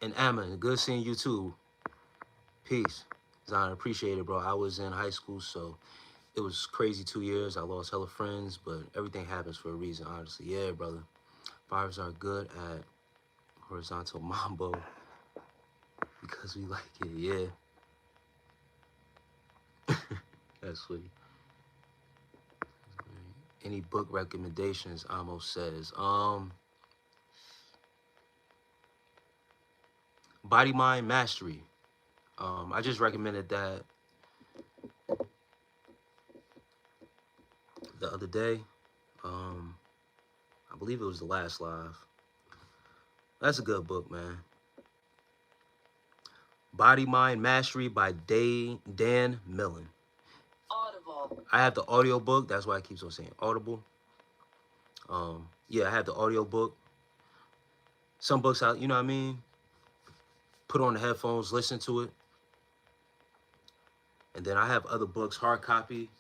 [SPEAKER 1] And Ammon, good seeing you too. Peace. Zion, appreciate it, bro. I was in high school, so it was crazy 2 years. I lost hella friends, but everything happens for a reason, honestly. Yeah, brother. Fires are good at horizontal mambo because we like it. Yeah. That's sweet. Any book recommendations? Amos says. Body Mind Mastery. I just recommended that the other day. I believe it was the last live. That's a good book, man. Body Mind Mastery by Dan Millen. Audible. I have the audio book. That's why I keep on saying Audible. Yeah, I have the audio book. Some books out, you know what I mean? Put on the headphones, listen to it. And then I have other books, hard copy.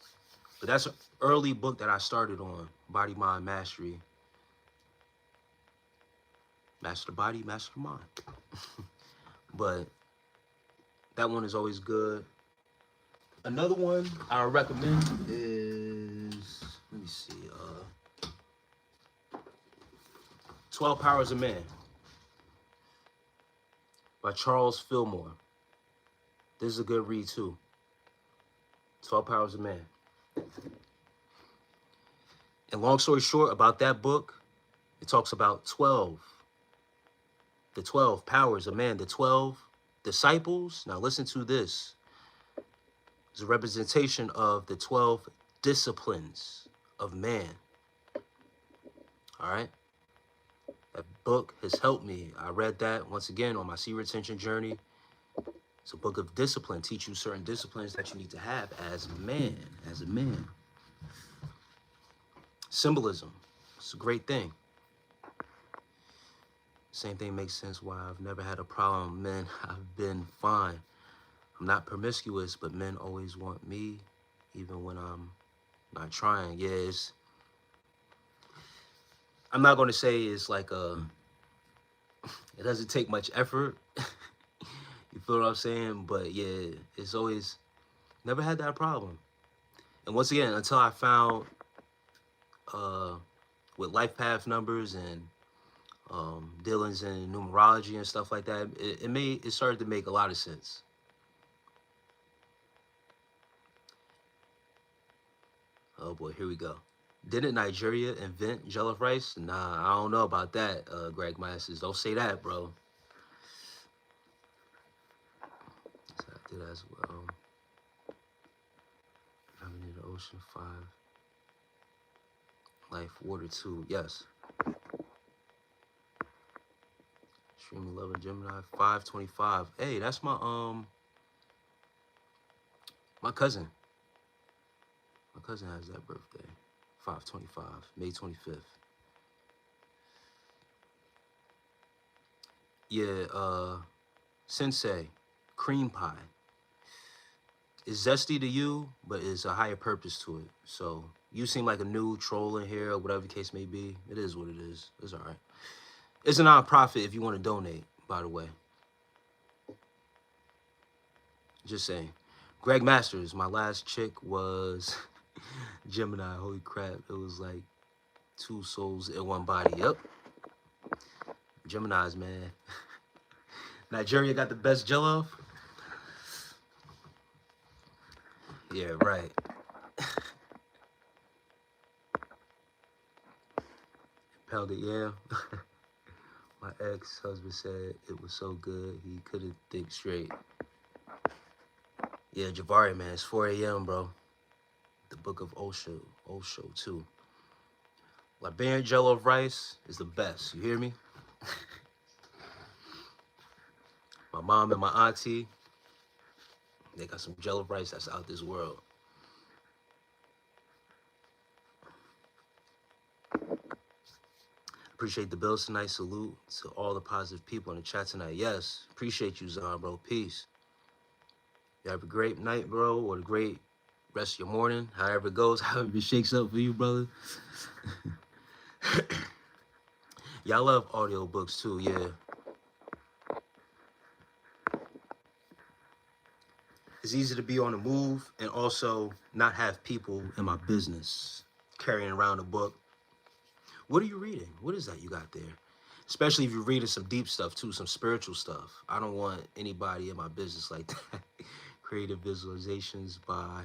[SPEAKER 1] But that's an early book that I started on. Body Mind Mastery. Master the body, master the mind. But that one is always good. Another one I recommend is, let me see, 12 Powers of Man by Charles Fillmore. This is a good read too. 12 Powers of Man. And long story short about that book, it talks about the 12 powers of man, the 12 disciples. Now listen to this. It's a representation of the 12 disciplines of man. All right? That book has helped me. I read that once again on my sea retention journey. It's a book of discipline, teach you certain disciplines that you need to have as a man, Symbolism, it's a great thing. Same thing makes sense why I've never had a problem, man. I've been fine. I'm not promiscuous, but men always want me, even when I'm not trying. Yeah, I'm not gonna say it's like it doesn't take much effort. You feel what I'm saying? But yeah, it's always never had that problem. And once again, until I found uh, with life path numbers and dealings in numerology and stuff like that, it started to make a lot of sense. Oh boy, here we go. Didn't Nigeria invent jollof rice? Nah, I don't know about that, Greg Masters. Don't say that, bro. So I did as well. Having in the ocean 5. Life water 2. Yes. Streaming love and Gemini 525. Hey, that's my cousin. My cousin has that birthday. 525, May 25th. Yeah, Sensei, cream pie. It's zesty to you, but it's a higher purpose to it. So you seem like a new troll in here, or whatever the case may be. It is what it is. It's all right. It's a non-profit if you want to donate, by the way. Just saying. Greg Masters, my last chick was Gemini. Holy crap. It was like 2 souls in 1 body. Yep. Geminis, man. Nigeria got the best jollof? Yeah, right. Pounded yam. My ex-husband said it was so good he couldn't think straight. Yeah, Javari, man, it's 4 a.m., bro. The Book of Osho too. Liberian jollof rice is the best. You hear me? My mom and my auntie, they got some jollof rice that's out this world. Appreciate the bills tonight. Salute to all the positive people in the chat tonight. Yes, appreciate you, Zon, bro. Peace. You have a great night, bro, or a great rest of your morning, however it goes, however it shakes up for you, brother. Y'all love audiobooks too, yeah. It's easy to be on the move and also not have people in my business carrying around a book. What are you reading? What is that you got there? Especially if you're reading some deep stuff too, some spiritual stuff. I don't want anybody in my business like that. Creative Visualizations by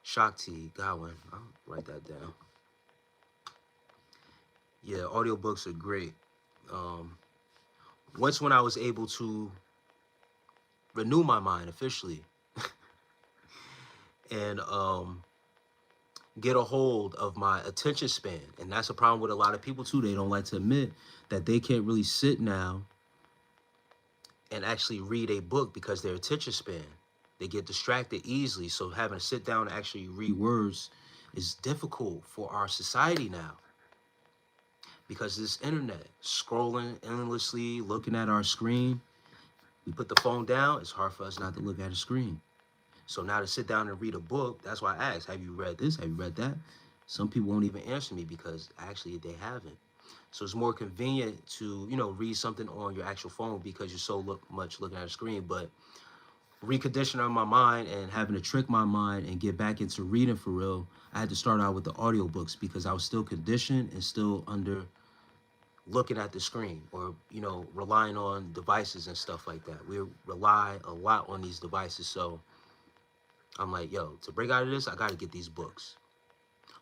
[SPEAKER 1] Shakti Gawain. I'll write that down. Yeah, audiobooks are great. Once when I was able to renew my mind officially and get a hold of my attention span. And that's a problem with a lot of people too. They don't like to admit that they can't really sit now and actually read a book because their attention span, they get distracted easily. So having to sit down and actually read words is difficult for our society now because this internet, scrolling endlessly, looking at our screen. We put the phone down, it's hard for us not to look at a screen. So now to sit down and read a book, that's why I asked, have you read this? Have you read that? Some people won't even answer me because actually they haven't. So it's more convenient to, read something on your actual phone because you're so much looking at a screen. But reconditioning my mind and having to trick my mind and get back into reading for real, I had to start out with the audiobooks because I was still conditioned and still under looking at the screen or, relying on devices and stuff like that. We rely a lot on these devices. So I'm like, yo, to break out of this, I got to get these books.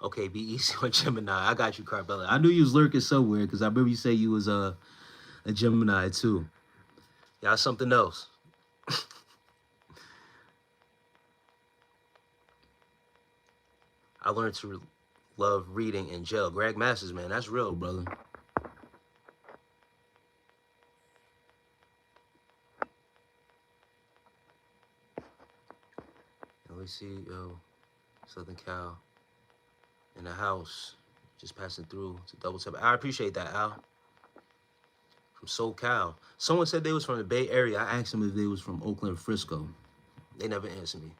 [SPEAKER 1] Okay, be easy on Gemini. I got you, Carbella. I knew you was lurking somewhere because I remember you say you was a Gemini too. Y'all something else. I learned to love reading in jail. Greg Masters, man, that's real, brother. Let me see, yo, Southern Cal in the house, just passing through to double tap. I appreciate that, Al. From SoCal. Someone said they was from the Bay Area. I asked them if they was from Oakland or Frisco.
[SPEAKER 2] They never answer me.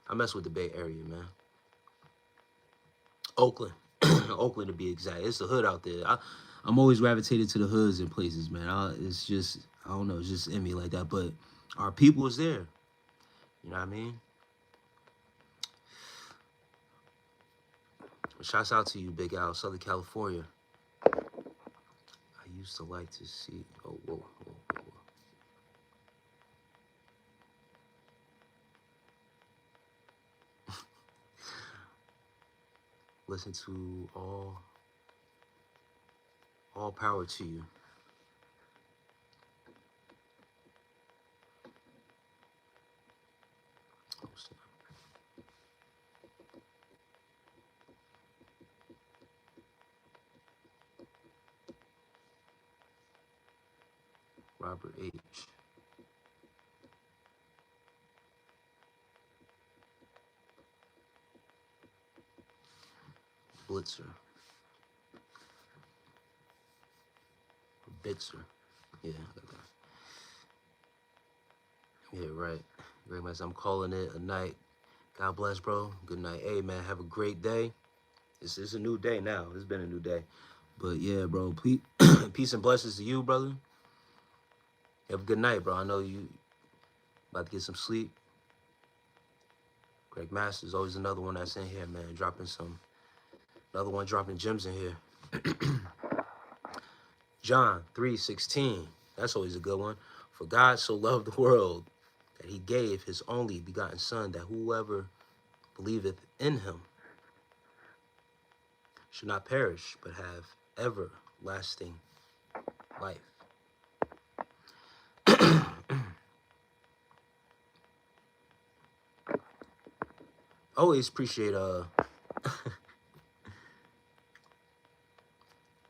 [SPEAKER 2] I mess with the Bay Area, man. Oakland, Oakland to be exact. It's the hood out there. I'm always gravitated to the hoods and places, man. It's just I don't know, it's just in me like that. But our people is there. You know what I mean? Shouts out to you, Big Al, Southern California. I used to like to see. Oh, whoa, whoa, whoa, whoa. Listen to all power to you. Oh, Robert H. Blitzer. Bitzer. Yeah, yeah, right. Very much. I'm calling it a night. God bless, bro. Good night. Hey, man, have a great day. This is a new day now. It's been a new day. But yeah, bro, peace and blessings to you, brother. Have a good night, bro. I know you about to get some sleep. Greg Masters, always another one that's in here, man. Another one dropping gems in here. John 3:16. That's always a good one. For God so loved the world that he gave his only begotten son, that whoever believeth in him should not perish, but have everlasting life. Always appreciate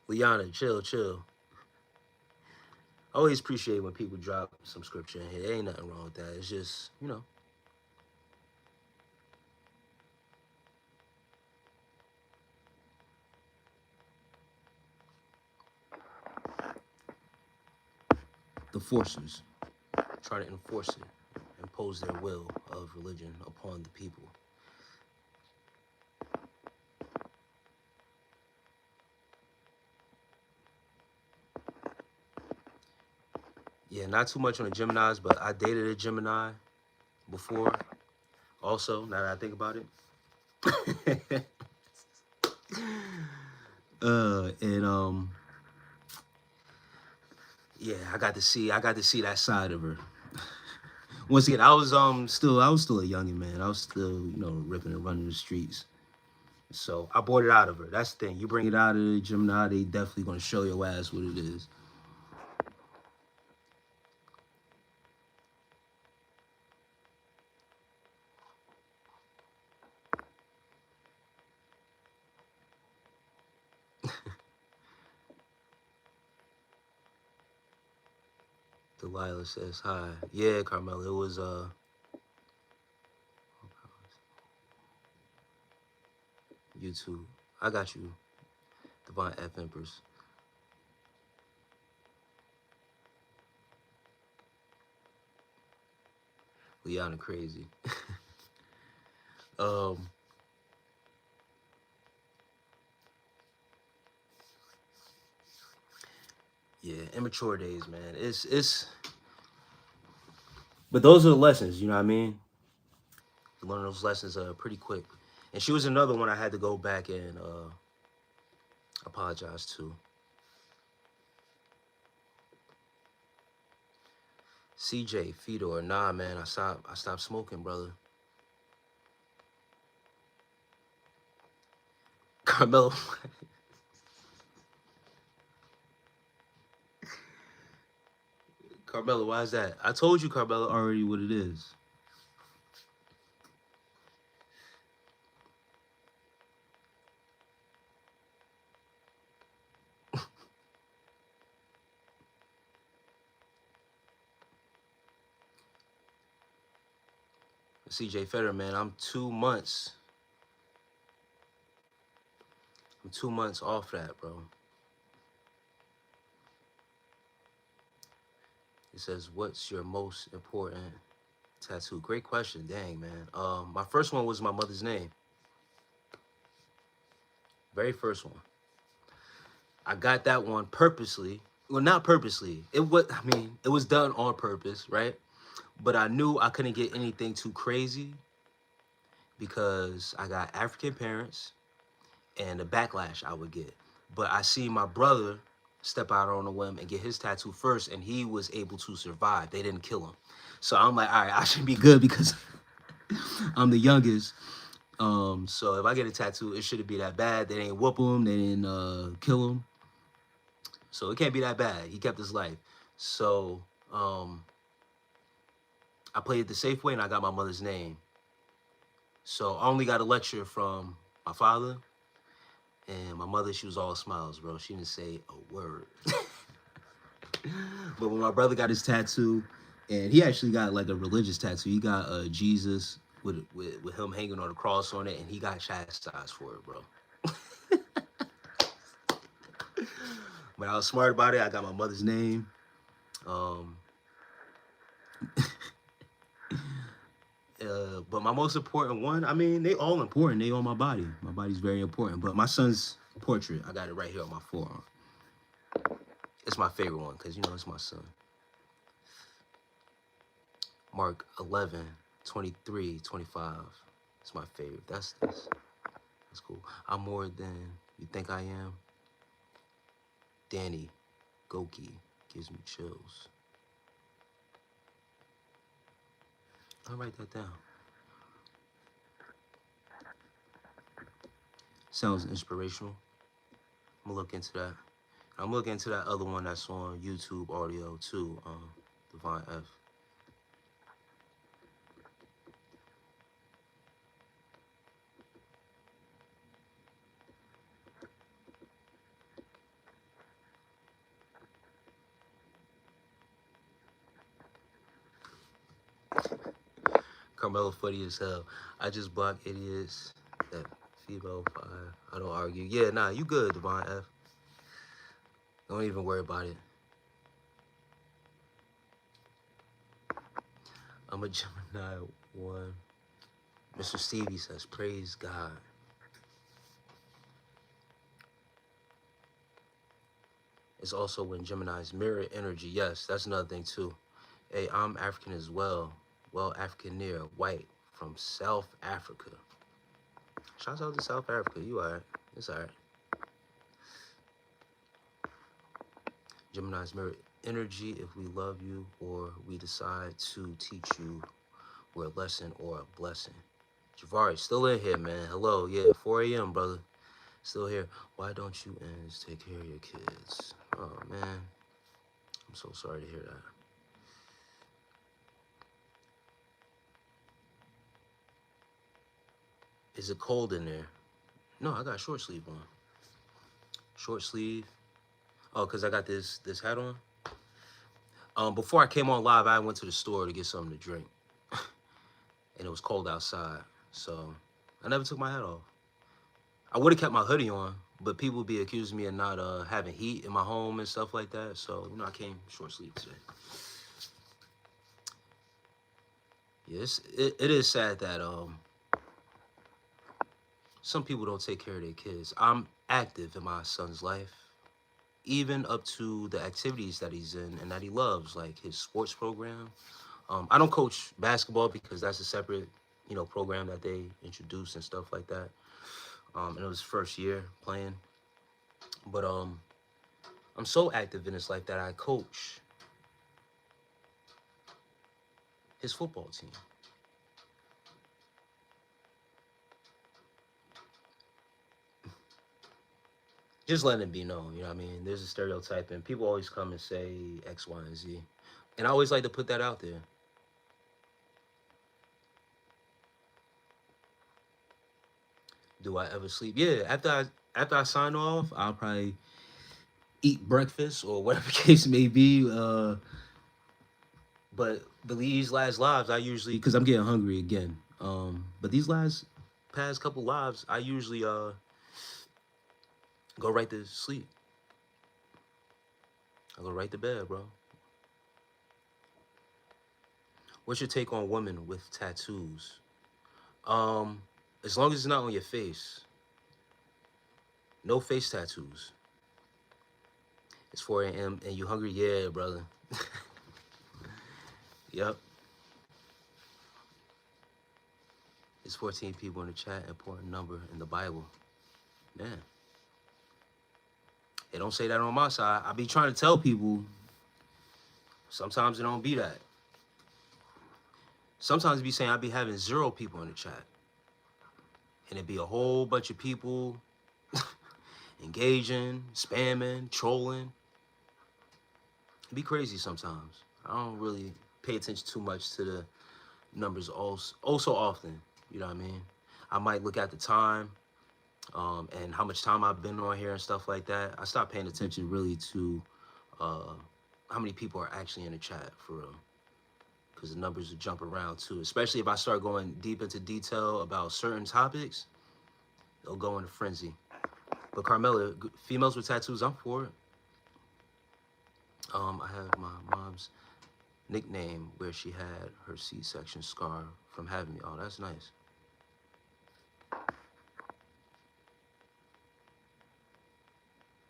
[SPEAKER 2] Liana, chill. Always appreciate when people drop some scripture in here. There ain't nothing wrong with that. It's just, the forcers try to enforce it, impose their will of religion upon the people. Yeah, not too much on the Geminis, but I dated a Gemini before. Also, now that I think about it, and yeah, I got to see that side of her. Once again, I was still a youngin', man. I was still ripping and running the streets. So I bought it out of her. That's the thing. You bring it out of the Gemini, they definitely gonna show your ass what it is. Delilah says hi. Yeah, Carmela, it was YouTube. I got you, Divine F Empress. Liana crazy. um, yeah, immature days, man. It's but those are the lessons, you know what I mean? You learn those lessons pretty quick. And she was another one I had to go back and apologize to. CJ, Fedor, nah, man, I stopped smoking, brother. Carmelo, Carmelo, why is that? I told you, Carmelo, already what it is. CJ Federer, man, I'm 2 months off that, bro. It says, what's your most important Tattoo. Great question. Dang, man. My first one was my mother's name. Very first one. I got that one purposely. Well, not purposely. It was. I mean, it was done on purpose, right? But I knew I couldn't get anything too crazy because I got African parents and the backlash I would get. But I see my brother step out on a whim and get his tattoo first, and he was able to survive. They didn't kill him. So I'm like, all right, I should be good because I'm the youngest. So if I get a tattoo, it shouldn't be that bad. They didn't whoop him. They didn't kill him. So it can't be that bad. He kept his life. So I played it the safe way, and I got my mother's name. So I only got a lecture from my father, and my mother, she was all smiles, bro. She didn't say a word. But when my brother got his tattoo, and he actually got like a religious tattoo, he got Jesus with him hanging on a cross on it, and he got chastised for it, bro. But I was smart about it. I got my mother's name. Um, but my most important one, I mean, they all important. They on my body. My body's very important. But my son's portrait, I got it right here on my forearm. It's my favorite one because, you know, it's my son. Mark 11, 23, 25. It's my favorite. That's cool. I'm more than you think I am. Danny Goki gives me chills. I'll write that down. Sounds inspirational. I'm gonna look into that. I'm looking into that other one that's on YouTube audio too, Divine F. Carmelo funny as hell. I just block idiots that female fire. I don't argue. Yeah, nah, you good, Divine F. Don't even worry about it. I'm a Gemini 1. Mr. Stevie says, praise God. It's also when Gemini's mirror energy. Yes, that's another thing too. Hey, I'm African as well. Well, African near white from South Africa. Shouts out to South Africa. You alright? It's alright. Gemini's mirror energy. If we love you or we decide to teach you, we're a lesson or a blessing. Javari, still in here, man. Hello, yeah, 4 a.m., brother. Still here. Why don't you ends take care of your kids? Oh, man. I'm so sorry to hear that. Is it cold in there? No, I got short sleeve on. Short sleeve. Oh, because I got this hat on. Before I came on live, I went to the store to get something to drink. And it was cold outside. So I never took my hat off. I would have kept my hoodie on, but people would be accusing me of not having heat in my home and stuff like that. So, you know, I came short sleeve today. Yes, it is sad that some people don't take care of their kids. I'm active in my son's life, even up to the activities that he's in and that he loves, like his sports program. I don't coach basketball because that's a separate, you know, program that they introduce and stuff like that. And it was first year playing, but I'm so active in his life that I coach his football team. Just letting it be known, you know what I mean? There's a stereotype, and people always come and say X, Y, and Z. And I always like to put that out there. Do I ever sleep? Yeah, after I sign off, I'll probably eat breakfast or whatever case may be. But these last lives, I usually, because I'm getting hungry again. But these last past couple lives, I usually go right to sleep. I go right to bed, bro. What's your take on women with tattoos? Um, as long as it's not on your face, no face tattoos. It's 4 a.m. and you hungry? Yeah, brother. Yep. It's 14 people in the chat. Important number in the Bible. Man, they don't say that on my side. I be trying to tell people. Sometimes it don't be that. Sometimes it be saying I be having 0 people in the chat, and it be a whole bunch of people engaging, spamming, trolling. It be crazy sometimes. I don't really pay attention too much to the numbers also often. You know what I mean? I might look at the time and how much time I've been on here and stuff like that. I stopped paying attention really to uh, how many people are actually in the chat for real. Because the numbers will jump around too. Especially if I start going deep into detail about certain topics, they'll go into frenzy. But Carmela, females with tattoos, I'm for it. I have my mom's nickname where she had her C-section scar from having me. Oh, that's nice.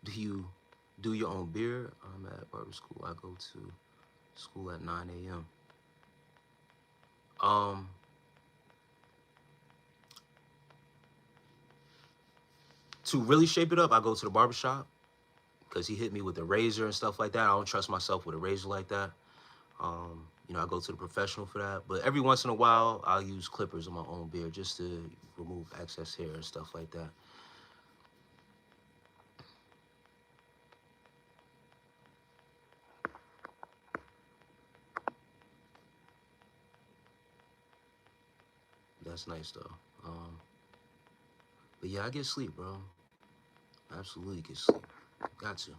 [SPEAKER 2] Do you do your own beer? I'm at barber school. I go to school at 9 a.m. Um, to really shape it up, I go to the barber shop because he hit me with a razor and stuff like that. I don't trust myself with a razor like that. You know, I go to the professional for that. But every once in a while, I'll use clippers on my own beard just to remove excess hair and stuff like that. That's nice though. But yeah, I get sleep, bro. Absolutely get sleep. Got to.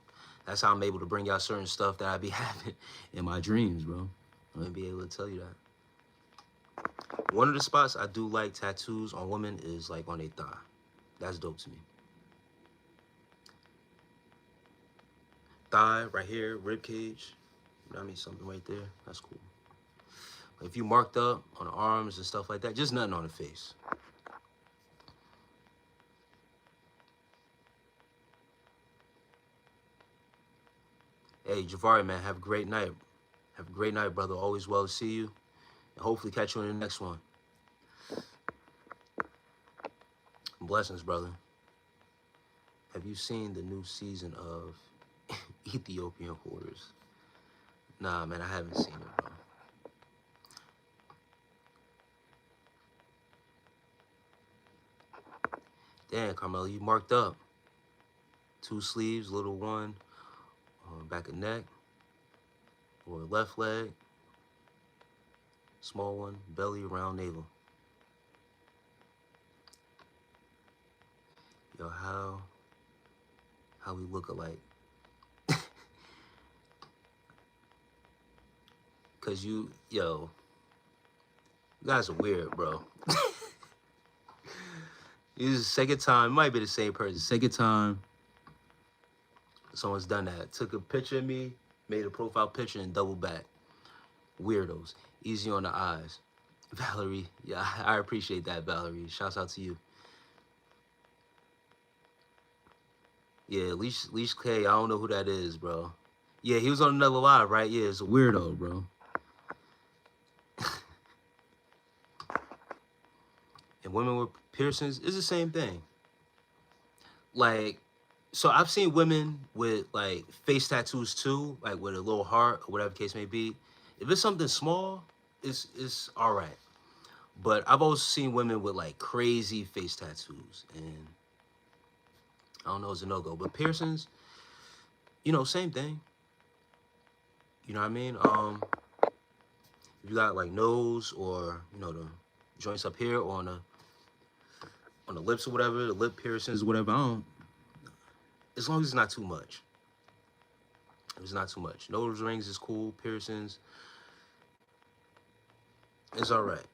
[SPEAKER 2] That's how I'm able to bring y'all certain stuff that I be having in my dreams, bro. I'm gonna be able to tell you that. One of the spots I do like tattoos on women is like on their thigh. That's dope to me. Thigh right here, rib cage. You know what I mean? Something right there. That's cool. If you marked up on the arms and stuff like that, just nothing on the face. Hey, Javari, man, have a great night. Have a great night, brother. Always well to see you. And hopefully catch you in the next one. Blessings, brother. Have you seen the new season of Ethiopian Hoarders? Nah, man, I haven't seen it, bro. Damn, Carmelo, you marked up. 2 sleeves, little one on back of neck, or left leg, small one, belly, round navel. Yo, how we look alike. Cause you guys are weird, bro. This is the second time, it might be the same person. Second time someone's done that. Took a picture of me, made a profile picture, and double back. Weirdos. Easy on the eyes. Valerie, yeah, I appreciate that, Valerie. Shouts out to you. Yeah, Leash K, I don't know who that is, bro. Yeah, he was on another live, right? Yeah, it's a weirdo, bro. And women with piercings is the same thing. Like, so I've seen women with like face tattoos too, like with a little heart or whatever the case may be. If it's something small, it's all right. But I've also seen women with like crazy face tattoos, and I don't know, it's a no-go. But piercings, same thing. You know what I mean? If you got like nose or the joints up here or on the lips or whatever, the lip piercings or whatever, I don't. As long as it's not too much. If it's not too much. Nose rings is cool, piercings, it's all right.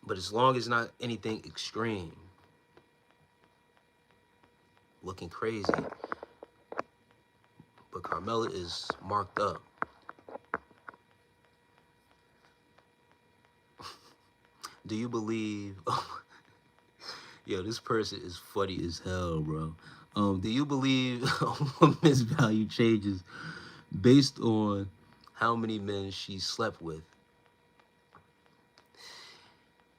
[SPEAKER 2] But as long as not anything extreme, looking crazy. But Carmela is marked up. Do you believe? Yo, this person is funny as hell, bro. Do you believe a woman's value changes based on how many men she slept with?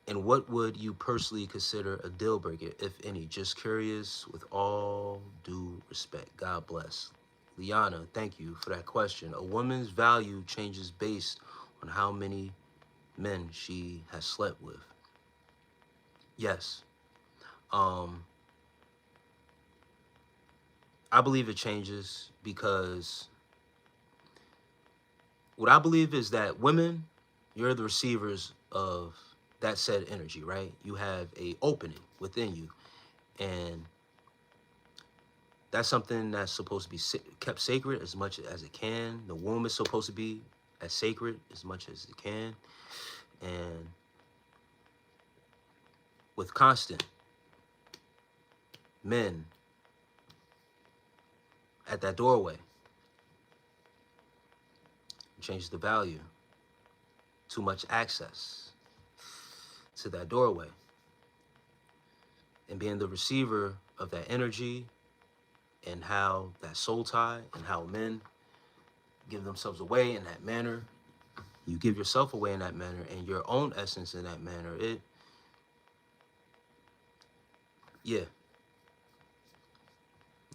[SPEAKER 2] And what would you personally consider a deal breaker, if any? Just curious, with all due respect. God bless. Liana, thank you for that question. A woman's value changes based on how many men she has slept with. Yes. Um, I believe it changes because what I believe is that women, you're the receivers of that said energy, right? You have a opening within you, and that's something that's supposed to be kept sacred as much as it can. The womb is supposed to be as sacred as much as it can, and with constant men at that doorway, it changes the value. Too much access to that doorway, and being the receiver of that energy, and how that soul tie and how men give themselves away in that manner. You give yourself away in that manner and your own essence in that manner. Yeah,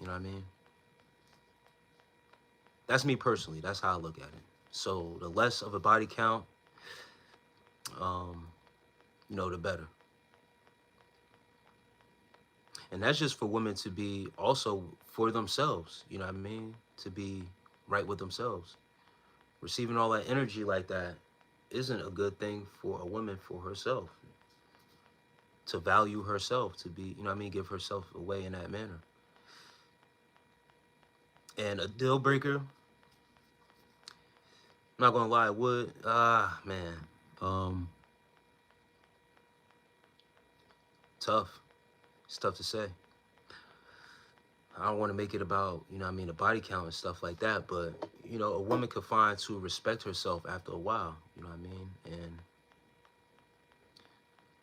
[SPEAKER 2] you know what I mean? That's me personally. That's how I look at it. So the less of a body count, um, the better. And that's just for women to be also for themselves, you know what I mean? To be right with themselves. Receiving all that energy like that isn't a good thing for a woman for herself. To value herself, to be, what I mean, give herself away in that manner. And a deal breaker, I'm not gonna lie, it would. Man. Um, Tough. It's tough to say. I don't want to make it about, a body count and stuff like that, but, a woman could find to respect herself after a while, you know what I mean?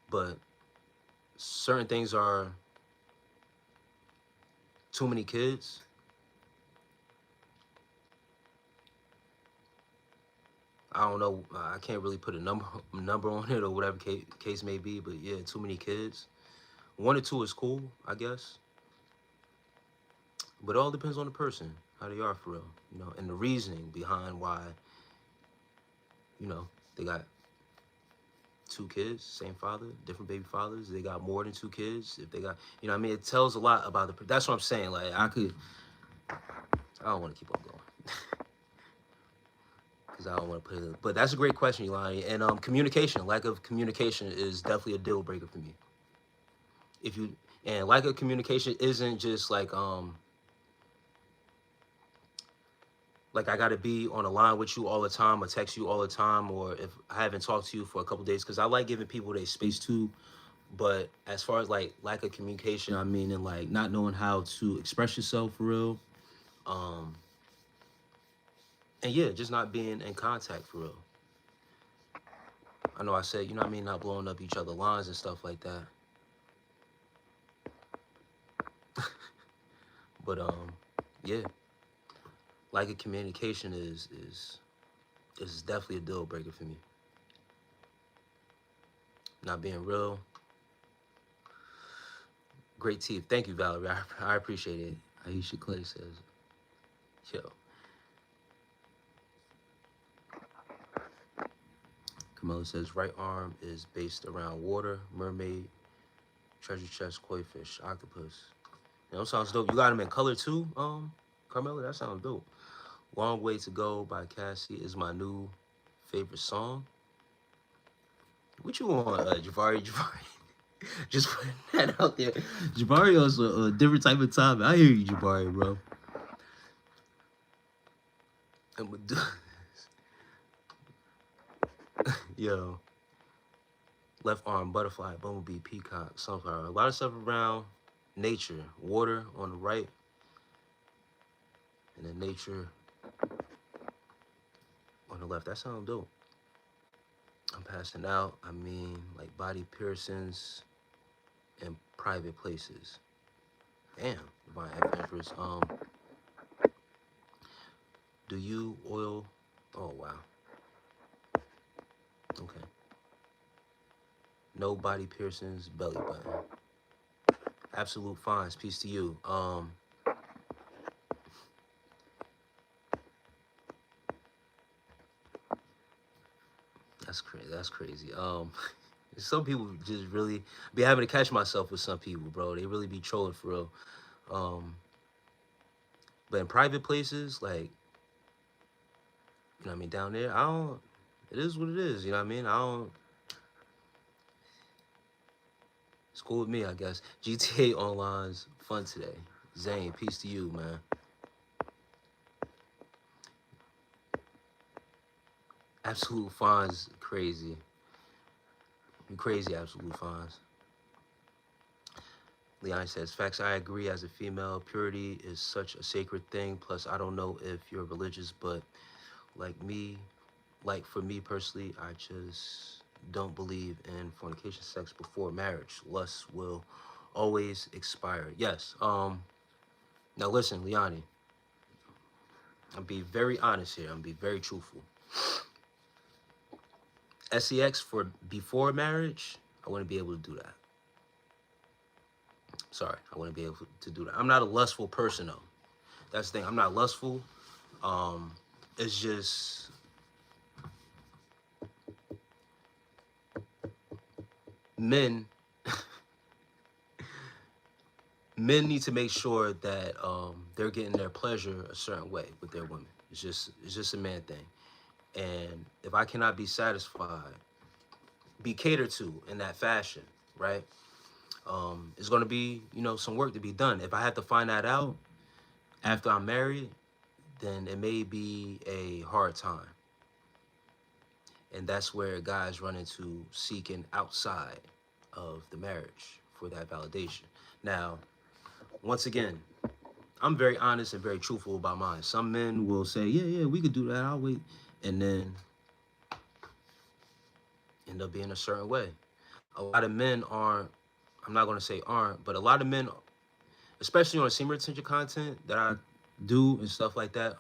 [SPEAKER 2] But certain things are too many kids. I don't know. I can't really put a number on it or whatever case may be, but yeah, too many kids. One or two is cool, I guess. But it all depends on the person, how they are for real, and the reasoning behind why, you know, they got two kids, same father, different baby fathers. They got more than two kids. If they got, what I mean, it tells a lot about the. That's what I'm saying. Like I don't want to keep on going because I don't want to put it. But that's a great question, Elani. And communication, lack of communication is definitely a deal breaker for me. If you and lack of communication isn't just like I gotta be on a line with you all the time or text you all the time, or if I haven't talked to you for a couple days, because I like giving people their space too. But as far as like lack of communication, I mean, and like not knowing how to express yourself for real, um, and yeah, just not being in contact for real. I know I said, what I mean, not blowing up each other lines and stuff like that. But yeah, lack of communication is definitely a deal breaker for me. Not being real. Great teeth. Thank you, Valerie. I appreciate it. Aisha Clay says, yo. Camilla says, right arm is based around water, mermaid, treasure chest, koi fish, octopus. Sounds dope. You got them in color too, Carmela? That sounds dope. Long Way to Go by Cassie is my new favorite song. What you want, Jabari? Jabari. Just putting that out there. Jabari also a different type of time. I hear you, Jabari, bro. Yo, left arm, butterfly, bumblebee, peacock, sunflower. A lot of stuff around nature. Water on the right, and then nature on the left. That sounds dope. I'm passing out, I mean like body piercings in private places. Damn, Divine Empress. Do you oil? Oh wow. Okay. No body piercings, belly button. Absolute fines. Peace to you. That's crazy. That's crazy. Some people just really be having to catch myself with some people, bro. They really be trolling for real. Um, but in private places, like you know what I mean, down there, I don't. It is what it is. You know what I mean? I don't. It's cool with me, I guess. GTA Online's fun today. Zane, peace to you, man. Absolute fines, crazy. You crazy, absolute fines. Leon says, facts, I agree. As a female, purity is such a sacred thing. Plus, I don't know if you're religious, but like me, like for me personally, I just don't believe in fornication sex before marriage. Lust will always expire. Yes. Now listen, Leonie, I'm be very honest here. I'm be very truthful. Sex for before marriage, I wouldn't be able to do that. Sorry, I wouldn't be able to do that. I'm not a lustful person though. That's the thing. I'm not lustful. It's just men. Men need to make sure that they're getting their pleasure a certain way with their women. It's just a man thing. And if I cannot be satisfied, be catered to in that fashion, right? It's going to be some work to be done. If I have to find that out after I'm married, then it may be a hard time. And that's where guys run into seeking outside of the marriage for that validation. Now, once again, I'm very honest and very truthful about mine. Some men will say, yeah, yeah, we could do that. I'll wait. And then end up being a certain way. A lot of men aren't, I'm not going to say aren't, but a lot of men, especially on semen retention content that I do and stuff like that,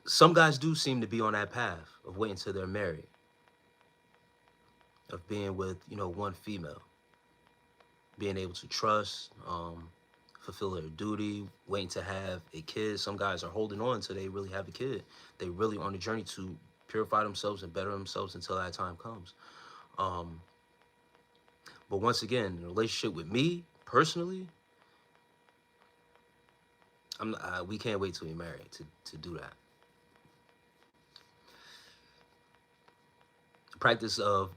[SPEAKER 2] some guys do seem to be on that path of waiting till they're married, of being with, one female, being able to trust, fulfill their duty, waiting to have a kid. Some guys are holding on until they really have a kid. They really on a journey to purify themselves and better themselves until that time comes. Um, but once again, the relationship with me personally, we can't wait till we're married to do that. The practice of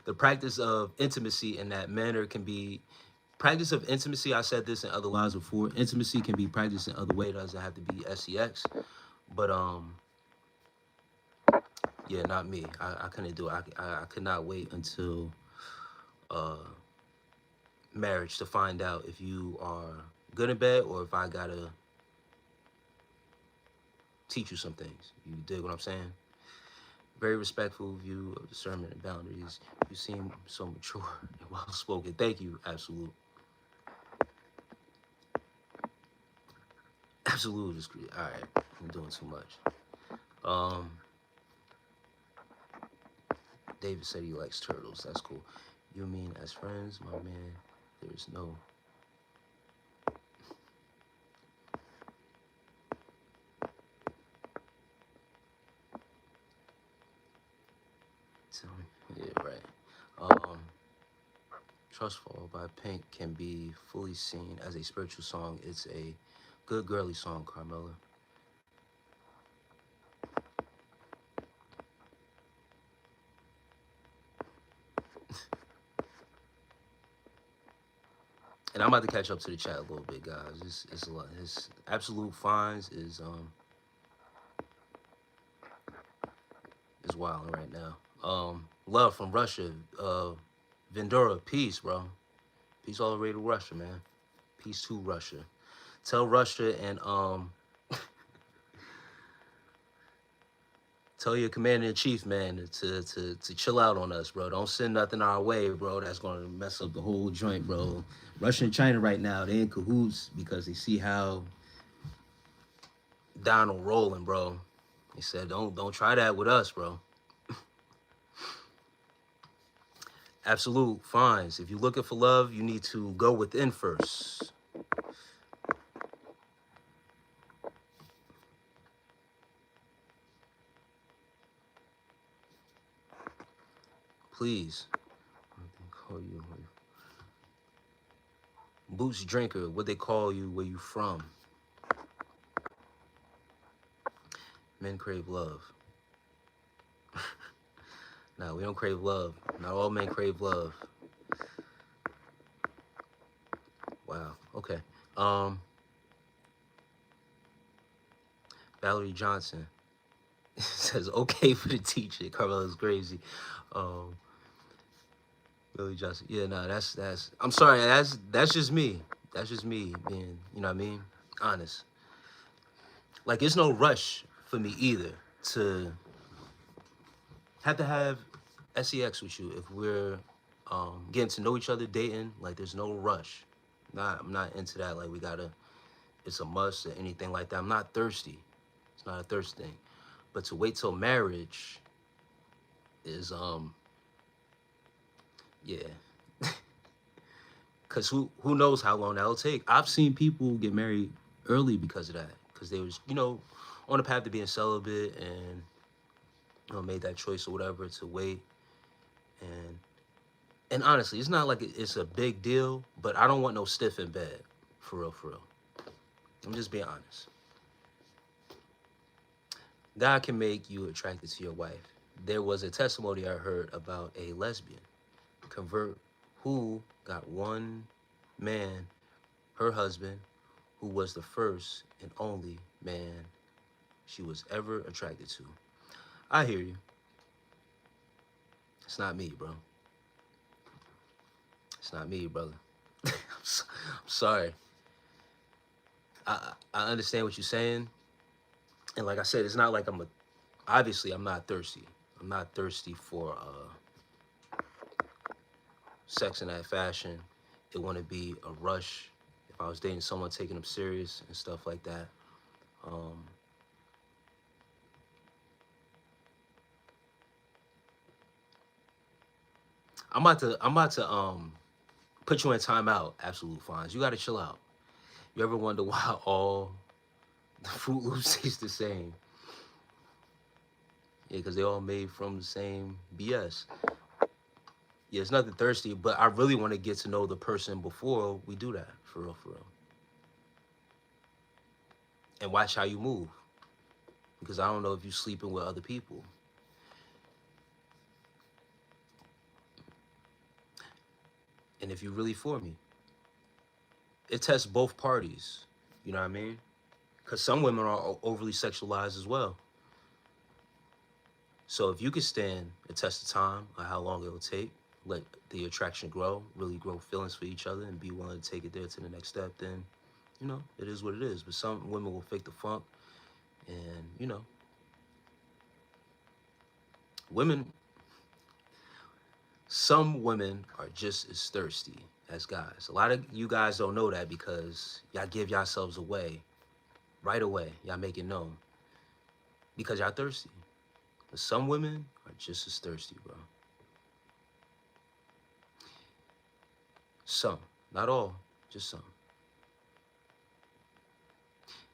[SPEAKER 2] the practice of intimacy in that manner can be practice of intimacy. I said this in other lives before. Intimacy can be practiced in other ways. It doesn't have to be sex. But yeah, not me. I couldn't do it. I could not wait until uh, marriage to find out if you are good in bed or if I gotta teach you some things. You dig what I'm saying? Very respectful view of discernment and boundaries. You seem so mature and well spoken. Thank you. Absolute. Absolute is great. All right. I'm doing too much. Um, David said he likes turtles. That's cool. You mean as friends, my man? There's no. Tell me. Yeah, right. Um, Trust Fall by Pink can be fully seen as a spiritual song. It's a good girly song, Carmela. And I'm about to catch up to the chat a little bit, guys. It's a lot. His absolute fines is wilding right now. Love from Russia. Vendora, peace, bro. Peace all the way to Russia, man. Peace to Russia. Tell Russia and Tell your commander in chief, man, to chill out on us, bro. Don't send nothing our way, bro. That's gonna mess up the whole joint, bro. Russia and China right now, they in cahoots because they see how Donald rolling, bro. He said, don't try that with us, bro. Absolute fines. If you're looking for love, you need to go within first. Please. Call you Boots drinker. What they call you? Where you from? Men crave love. No, we don't crave love. Not all men crave love. Wow. Okay. Um, Valerie Johnson says okay for the teacher. Carmela's crazy. Um, Valerie Johnson. Yeah, no, that's. I'm sorry. That's just me. That's just me being. You know what I mean? Honest. Like, it's no rush for me either to have sex with you if we're getting to know each other, dating. Like, there's no rush. I'm not into that. Like, we gotta. It's a must or anything like that. I'm not thirsty. It's not a thirst thing. But to wait till marriage is yeah. Cause who knows how long that'll take. I've seen people get married early because of that. Cause they was, on the path to being celibate and made that choice or whatever to wait. And and honestly, it's not like it's a big deal, but I don't want no stiff in bed. For real, for real. I'm just being honest. God can make you attracted to your wife. There was a testimony I heard about a lesbian convert who got one man, her husband, who was the first and only man she was ever attracted to. I hear you. It's not me, bro. It's not me, brother. I'm sorry. I understand what you're saying. And like I said, it's not like obviously I'm not thirsty. I'm not thirsty for sex in that fashion. It wouldn't be a rush if I was dating someone, taking them serious and stuff like that. Um, I'm about to put you in timeout. Absolute fines. You gotta chill out. You ever wonder why all the Fruit Loops taste the same? Yeah, because they all made from the same BS. Yeah, it's nothing thirsty, but I really want to get to know the person before we do that. For real, for real. And watch how you move. Because I don't know if you're sleeping with other people. And if you're really for me. It tests both parties. You know what I mean? Because some women are overly sexualized as well. So if you could stand a test of time or how long it will take, let the attraction grow, really grow feelings for each other and be willing to take it there to the next step, then, it is what it is. But some women will fake the funk and, women, some women are just as thirsty as guys. A lot of you guys don't know that because y'all give yourselves away right away. Y'all make it known because y'all thirsty. But some women are just as thirsty, bro. Some, not all, just some.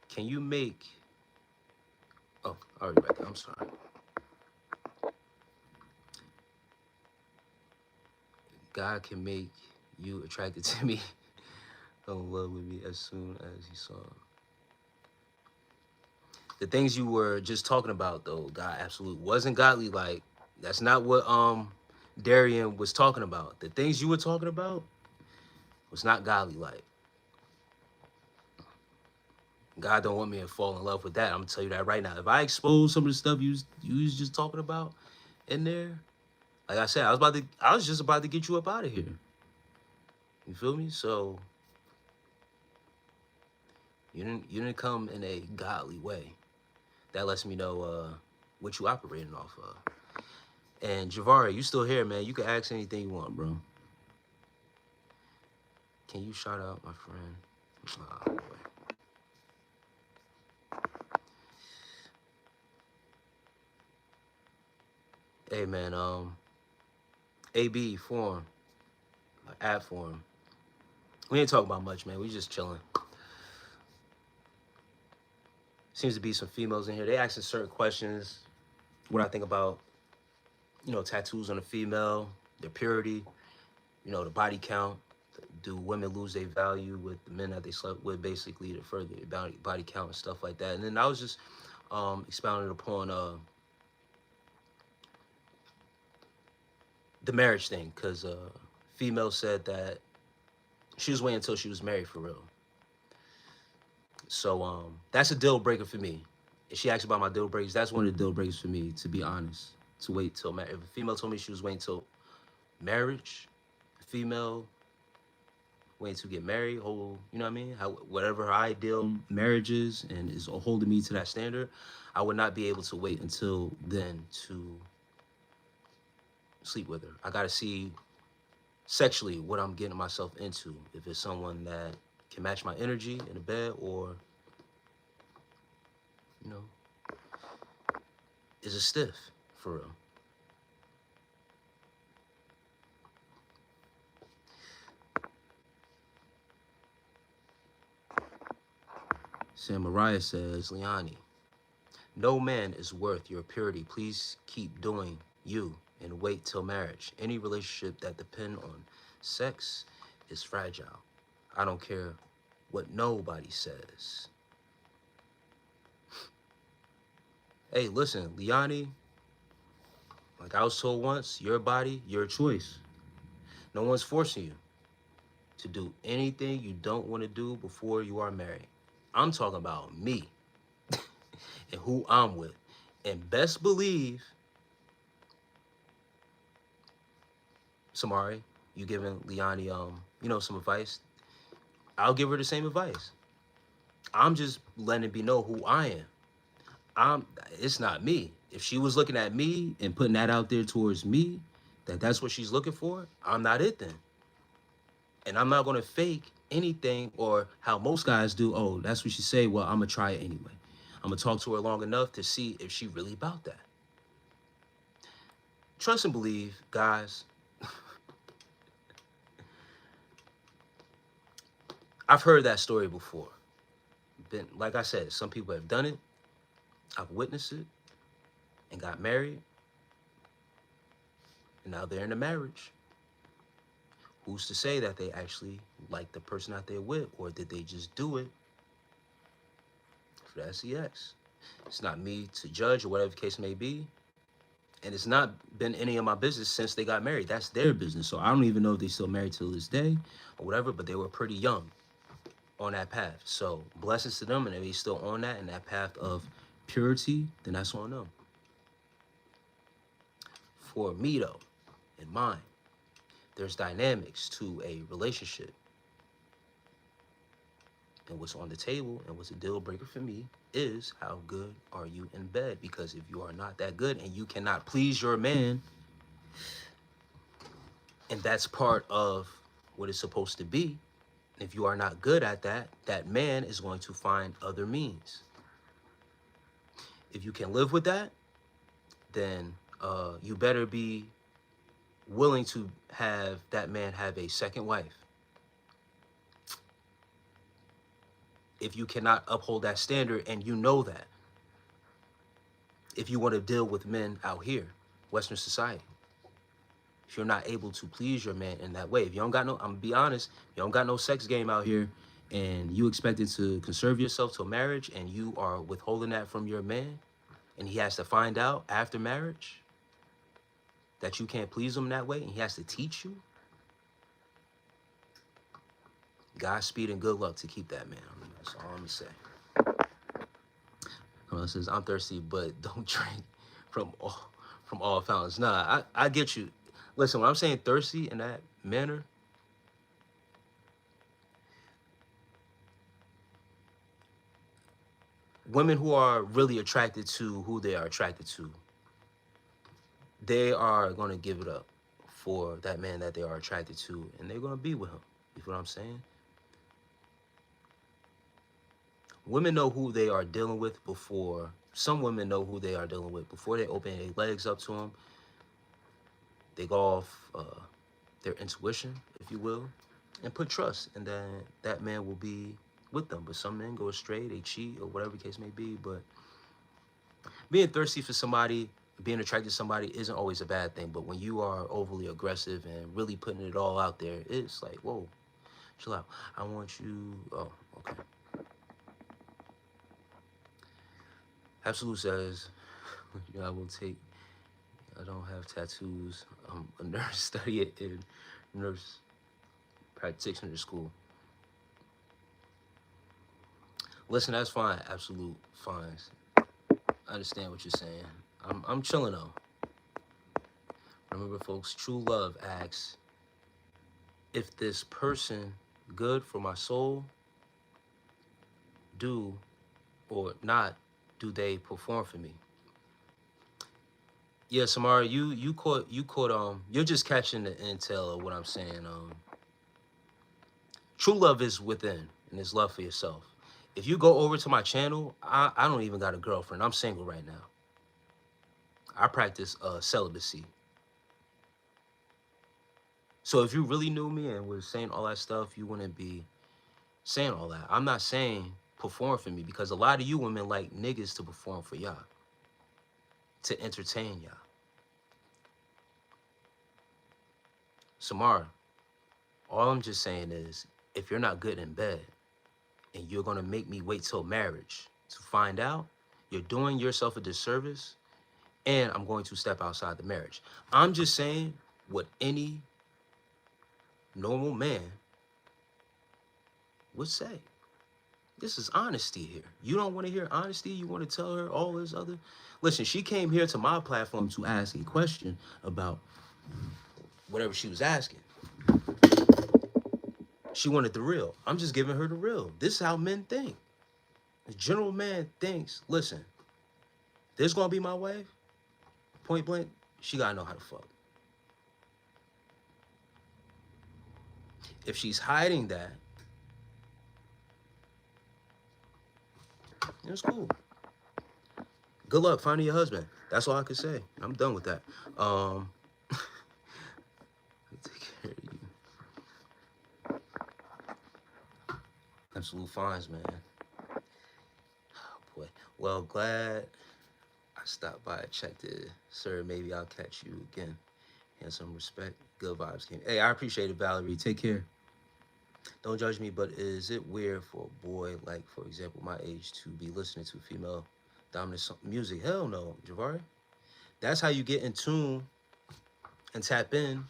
[SPEAKER 2] Can you make? Oh, I'll be back. I'm sorry. God can make you attracted to me, fell in love with me as soon as he saw the things you were just talking about. Though God absolutely wasn't godly. Like, that's not what Darian was talking about. The things you were talking about was not godly. Like, God don't want me to fall in love with that. I'm gonna tell you that right now. If I expose some of the stuff you was just talking about in there, like I said, I was just about to get you up out of here. You feel me? So you didn't come in a godly way. That lets me know what you operating off of. And Javari, you still here, man. You can ask anything you want, bro. Can you shout out my friend? Oh, boy. Hey, man, AB form, app form. We ain't talking about much, man. We just chilling. Seems to be some females in here. They asking certain questions. What I think about, tattoos on a female, their purity, the body count. Do women lose their value with the men that they slept with, basically, to further their body count and stuff like that. And then I was just expounding upon the marriage thing, because female said that she was waiting until she was married for real. So that's a deal breaker for me. If she asks about my deal breakers, that's one of the deal breakers for me, to be honest. To wait till marriage. If a female told me she was waiting till marriage, female waiting to get married, whole, you know what I mean? Whatever her ideal marriage is and is holding me to that standard, I would not be able to wait until then to sleep with her. I gotta see sexually what I'm getting myself into. If it's someone that can match my energy in the bed, or, is a stiff, for real. Sam Mariah says, Liani, no man is worth your purity. Please keep doing you and wait till marriage. Any relationship that depends on sex is fragile. I don't care what nobody says. Hey, listen, Liani, like I was told once, your body, your choice. No one's forcing you to do anything you don't want to do before you are married. I'm talking about me and who I'm with. And best believe, Samari, you giving Liani, some advice. I'll give her the same advice. I'm just letting it be know who I am. It's not me. If she was looking at me and putting that out there towards me, that's what she's looking for, I'm not it then. And I'm not gonna fake anything, or how most guys do. Oh, that's what she say. Well, I'm gonna try it anyway. I'm gonna talk to her long enough to see if she really about that. Trust and believe, guys. I've heard that story before. Like I said, some people have done it. I've witnessed it and got married. And now they're in a marriage. Who's to say that they actually like the person that they're with, or did they just do it for the sex? It's not me to judge, or whatever the case may be. And it's not been any of my business since they got married. That's their business. So I don't even know if they're still married till this day or whatever, but they were pretty young on that path. So blessings to them, and if they're still on that, and that path of purity, then that's on them. For me, though, in mine, there's dynamics to a relationship. And what's on the table and what's a deal breaker for me is, how good are you in bed? Because if you are not that good and you cannot please your man, and that's part of what it's supposed to be, if you are not good at that, that man is going to find other means. If you can live with that, then you better be willing to have that man have a second wife. If you cannot uphold that standard, and you know that, if you want to deal with men out here, Western society, if you're not able to please your man in that way, if you don't got no, I'm gonna be honest, you don't got no sex game out here, and you expected to conserve yourself till marriage, and you are withholding that from your man, and he has to find out after marriage that you can't please him in that way, and he has to teach you, Godspeed and good luck to keep that man. That's all I'm gonna say. It says, I'm thirsty, but don't drink from all fountains. Nah, I get you. Listen, when I'm saying thirsty in that manner, women who are really attracted to who they are attracted to, they are going to give it up for that man that they are attracted to, and they're going to be with him. You feel what I'm saying? Women know who they are dealing with before. Some women know who they are dealing with before they open their legs up to them. They go off their intuition, if you will, and put trust, and then that man will be with them. But some men go astray, they cheat, or whatever the case may be. But being thirsty for somebody, being attracted to somebody isn't always a bad thing. But when you are overly aggressive and really putting it all out there, it's like, whoa, chill out. I want you. Oh, okay. Absolute says, I will take. I don't have tattoos. I'm a nurse studying in nurse practitioner school. Listen, that's fine. Absolute fines. I understand what you're saying. I'm chilling though. Remember, folks, true love asks if this person good for my soul, do or not, do they perform for me? Yeah, Samara, you caught you're just catching the intel of what I'm saying. True love is within and it's love for yourself. If you go over to my channel, I don't even got a girlfriend. I'm single right now. I practice celibacy. So if you really knew me and was saying all that stuff, you wouldn't be saying all that. I'm not saying perform for me because a lot of you women like niggas to perform for y'all, to entertain y'all. Samara, all I'm just saying is if you're not good in bed and you're gonna make me wait till marriage to find out, you're doing yourself a disservice and I'm going to step outside the marriage. I'm just saying what any normal man would say. This is honesty here. You don't want to hear honesty. You want to tell her all this other. Listen, she came here to my platform to ask a question about whatever she was asking. She wanted the real. I'm just giving her the real. This is how men think. The general man thinks, listen, this gonna be my wife, point blank, she gotta know how to fuck. If she's hiding that, it's cool. Good luck finding your husband. That's all I could say. I'm done with that. Take care of you. Absolute fines, man. Oh boy. Well, glad I stopped by and checked it. Sir, maybe I'll catch you again. And some respect. Good vibes, King. Hey, I appreciate it, Valerie. Take care. Don't judge me, but is it weird for a boy, like, for example, my age, to be listening to female dominant music? Hell no, Javari. That's how you get in tune and tap in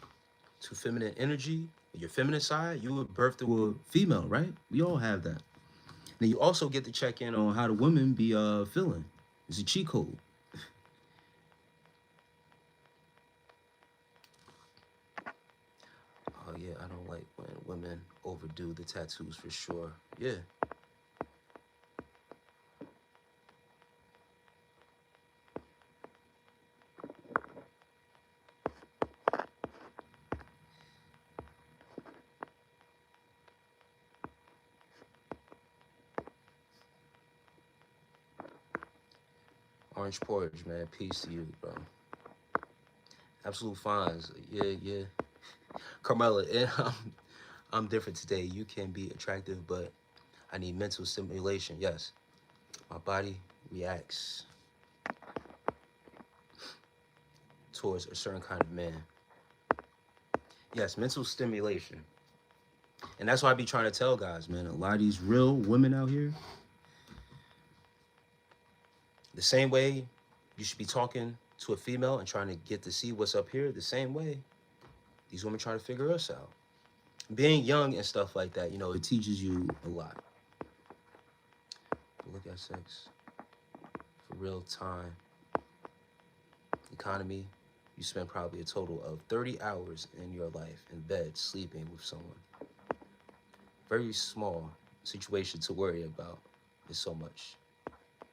[SPEAKER 2] to feminine energy, your feminine side. You were birthed through a female, right? We all have that. Then you also get to check in on how the women be feeling. It's a cheat code. Oh yeah, I don't like when women overdo the tattoos for sure. Yeah. Orange porridge, man. Peace to you, bro. Absolute fines. Yeah, yeah. Carmela, and I'm different today. You can be attractive, but I need mental stimulation. Yes. My body reacts towards a certain kind of man. Yes, mental stimulation. And that's why I be trying to tell guys, man, a lot of these real women out here, the same way you should be talking to a female and trying to get to see what's up here, the same way these women trying to figure us out. Being young and stuff like that, it teaches you a lot. Look at sex for real time. Economy, you spend probably a total of 30 hours in your life in bed sleeping with someone. Very small situation to worry about is so much.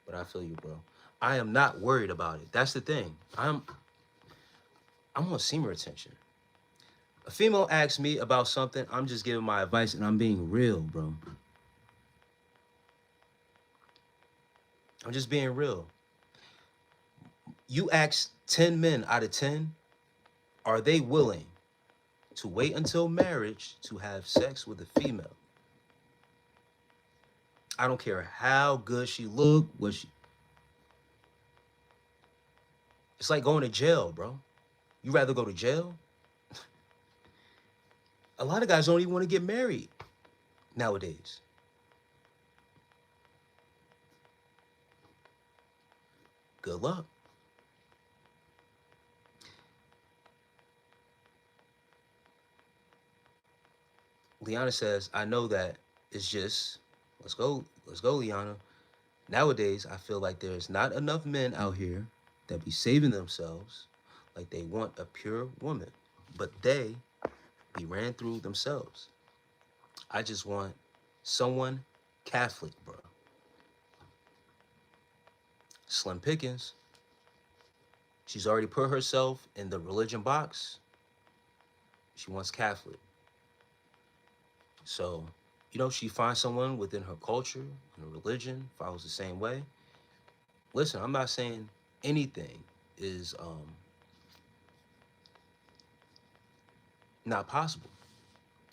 [SPEAKER 2] But I feel you, bro. I am not worried about it. That's the thing. I'm on semen retention. A female asks me about something, I'm just giving my advice and I'm being real, bro. I'm just being real. You ask 10 men out of 10, are they willing to wait until marriage to have sex with a female? I don't care how good she look, what she. It's like going to jail, bro. You rather go to jail? A lot of guys don't even want to get married nowadays. Good luck. Liana says, I know that it's just, let's go, Liana. Nowadays, I feel like there's not enough men out here that be saving themselves like they want a pure woman, but they be ran through themselves. I just want someone Catholic, bro. Slim Pickens, she's already put herself in the religion box. She wants Catholic. So, she finds someone within her culture and her religion, follows the same way. Listen, I'm not saying anything is not possible.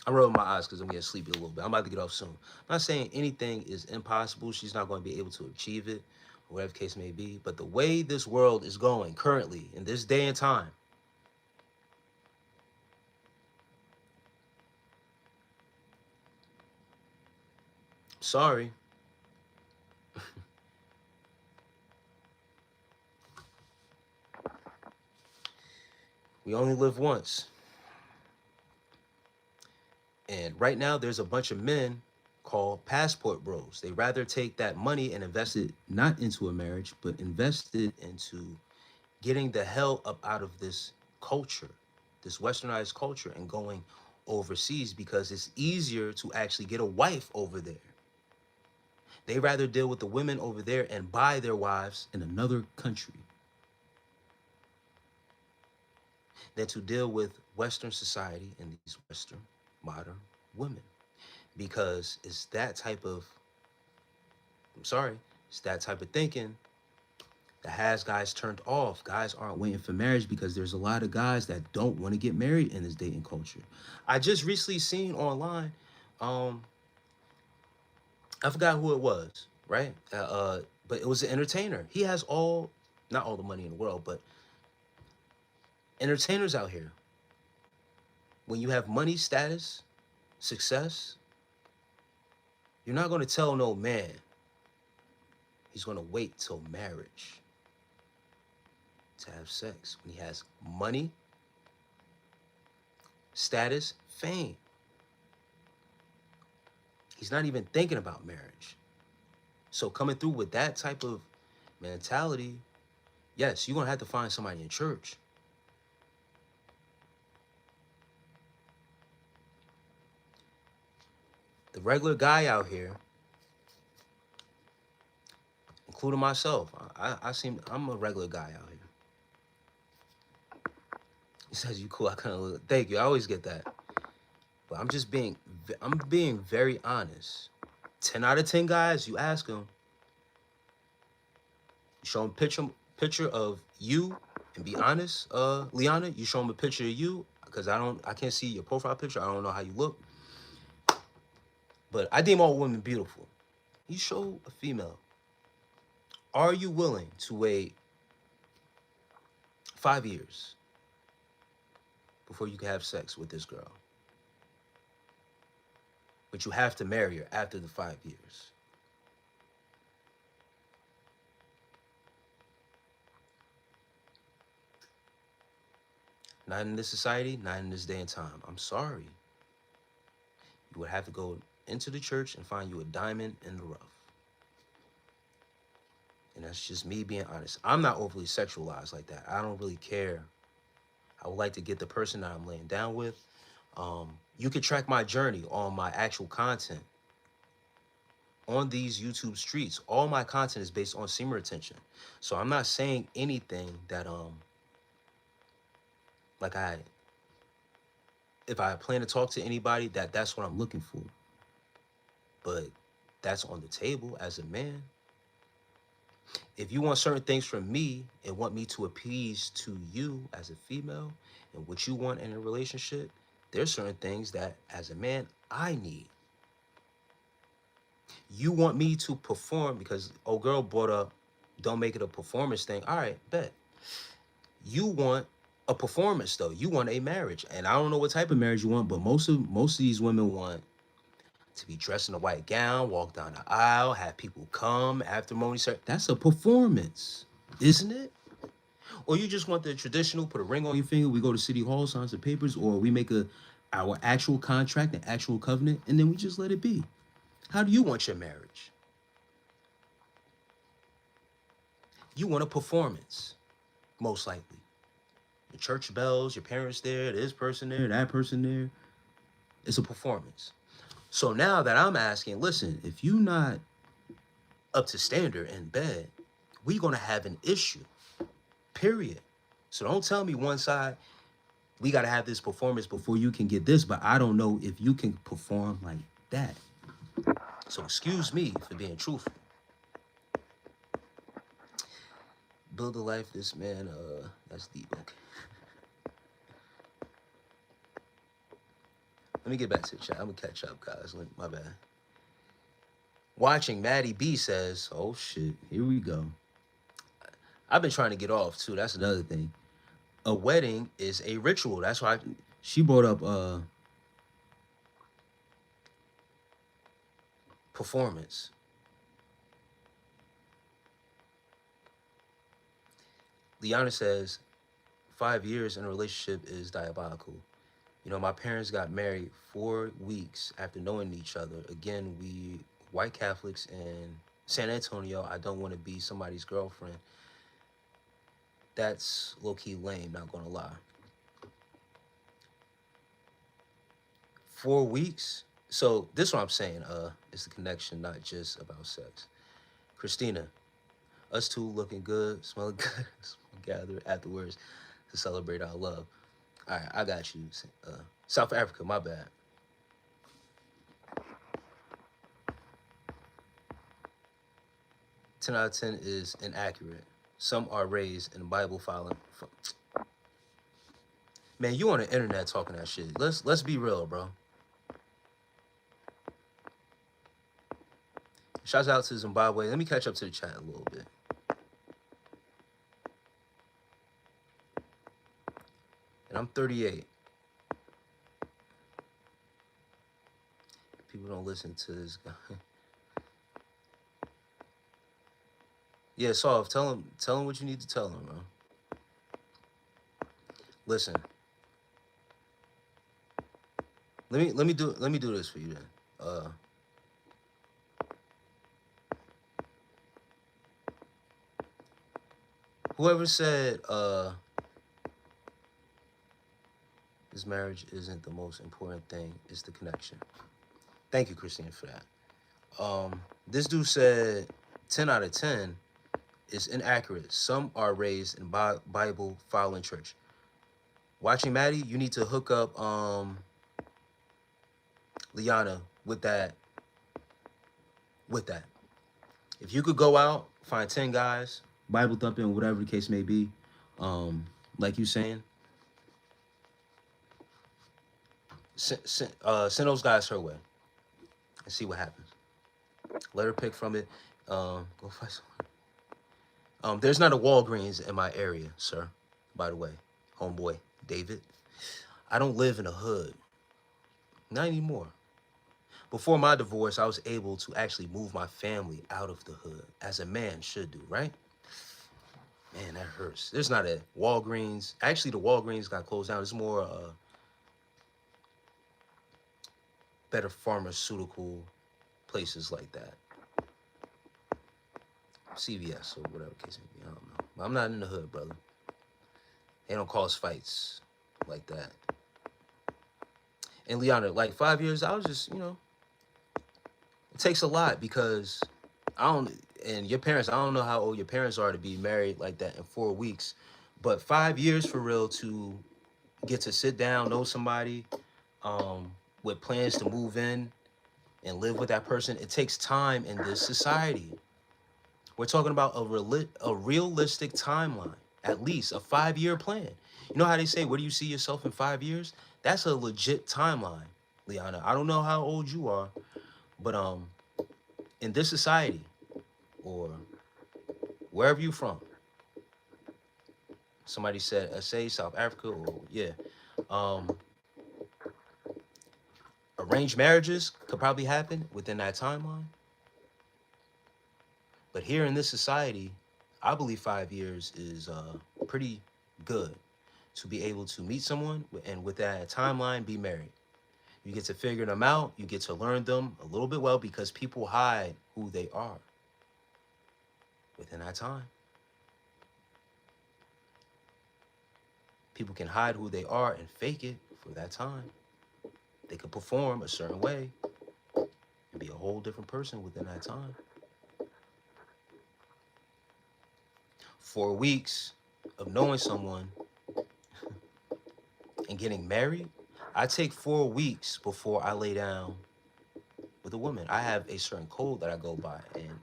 [SPEAKER 2] I'm rolling my eyes because I'm getting sleepy a little bit. I'm about to get off soon. I'm not saying anything is impossible. She's not going to be able to achieve it, or whatever the case may be. But the way this world is going currently, in this day and time, sorry. We only live once. And right now, there's a bunch of men called passport bros. They rather take that money and invest it not into a marriage, but invest it into getting the hell up out of this culture, this westernized culture, and going overseas because it's easier to actually get a wife over there. They rather deal with the women over there and buy their wives in another country than to deal with Western society and these Western modern women. Because it's that type of, I'm sorry, it's that type of thinking that has guys turned off. Guys aren't waiting for marriage because there's a lot of guys that don't want to get married in this dating culture. I just recently seen online, um, I forgot who it was, right? But it was an entertainer. He has not all the money in the world, but entertainers out here. When you have money, status, success, you're not going to tell no man he's going to wait till marriage to have sex. When he has money, status, fame, he's not even thinking about marriage. So coming through with that type of mentality, yes, you're going to have to find somebody in church. The regular guy out here, including myself, I'm a regular guy out here. He says, you cool, I kind of, thank you, I always get that. But I'm being very honest. 10 out of 10 guys, you ask them, you show them picture of you, and be honest, Liana, you show them a picture of you, because I can't see your profile picture, I don't know how you look. But I deem all women beautiful. You show a female, are you willing to wait 5 years before you can have sex with this girl? But you have to marry her after the 5 years. Not in this society, not in this day and time. I'm sorry. You would have to go into the church and find you a diamond in the rough. And that's just me being honest. I'm not overly sexualized like that. I don't really care. I would like to get the person that I'm laying down with. You could track my journey on my actual content on these YouTube streets, all my content is based on semen retention. So I'm not saying anything that like if I plan to talk to anybody, that's what I'm looking for. But that's on the table as a man. If you want certain things from me and want me to appease to you as a female and what you want in a relationship, there's certain things that as a man I need. You want me to perform because old girl brought up, don't make it a performance thing. All right, bet. You want a performance though. You want a marriage, and I don't know what type of marriage you want, but most of these women want to be dressed in a white gown, walk down the aisle, have people come, afternoon service. That's a performance, isn't it? Or you just want the traditional, put a ring on your finger, we go to City Hall, sign some papers, or we make our actual contract, an actual covenant, and then we just let it be. How do you want your marriage? You want a performance, most likely. Your church bells, your parents there, this person there, that person there. It's a performance. So now that I'm asking, listen, if you not up to standard in bed, we gonna have an issue. Period. So don't tell me one side, we gotta have this performance before you can get this, but I don't know if you can perform like that. So excuse me for being truthful. Build a life, this man, that's deep, okay. Let me get back to the chat. I'm gonna catch up, guys. My bad. Watching Maddie B says, oh shit, here we go. I've been trying to get off too. That's another thing. A wedding is a ritual. That's why she brought up performance. Liana says 5 years in a relationship is diabolical. You know, my parents got married 4 weeks after knowing each other. Again, we white Catholics in San Antonio. I don't want to be somebody's girlfriend. That's low-key lame, not gonna lie. 4 weeks? So this is what I'm saying, it's the connection, not just about sex. Christina, us two looking good, smelling good, gather afterwards to celebrate our love. All right, I got you. South Africa, my bad. 10 out of 10 is inaccurate. Some are raised in Bible following. Man, you on the internet talking that shit. Let's be real, bro. Shouts out to Zimbabwe. Let me catch up to the chat a little bit. And I'm 38. People don't listen to this guy. Yeah, Solve, tell him what you need to tell him, bro. Listen. Let me do this for you then. Whoever said this marriage isn't the most important thing, it's the connection. Thank you, Christine, for that. This dude said 10 out of 10 is inaccurate. Some are raised in Bible following church. Watching Maddie, you need to hook up Liana with that. If you could go out, find 10 guys, Bible thumping, whatever the case may be, like you saying, send those guys her way and see what happens. Let her pick from it. Go find someone. There's not a Walgreens in my area, sir. By the way, homeboy David. I don't live in a hood. Not anymore. Before my divorce, I was able to actually move my family out of the hood, as a man should do, right? Man, that hurts. There's not a Walgreens. Actually, the Walgreens got closed down. It's more better pharmaceutical places like that. CVS or whatever case may be. I don't know. But I'm not in the hood, brother. They don't cause fights like that. And Liana, like 5 years, I was just, takes a lot because I don't, and your parents, I don't know how old your parents are to be married like that in 4 weeks, but 5 years for real to get to sit down, know somebody, um, with plans to move in and live with that person. It takes time in this society. We're talking about a realistic timeline, at least a 5 year plan. You know how they say, where do you see yourself in 5 years? That's a legit timeline, Liana. I don't know how old you are, but in this society or wherever you from, somebody said, say South Africa or yeah, um, arranged marriages could probably happen within that timeline. But here in this society, I believe 5 years is pretty good to be able to meet someone and with that timeline be married. You get to figure them out. You get to learn them a little bit well because people hide who they are within that time. People can hide who they are and fake it for that time. They could perform a certain way and be a whole different person within that time. 4 weeks of knowing someone and getting married, I take 4 weeks before I lay down with a woman. I have a certain code that I go by. And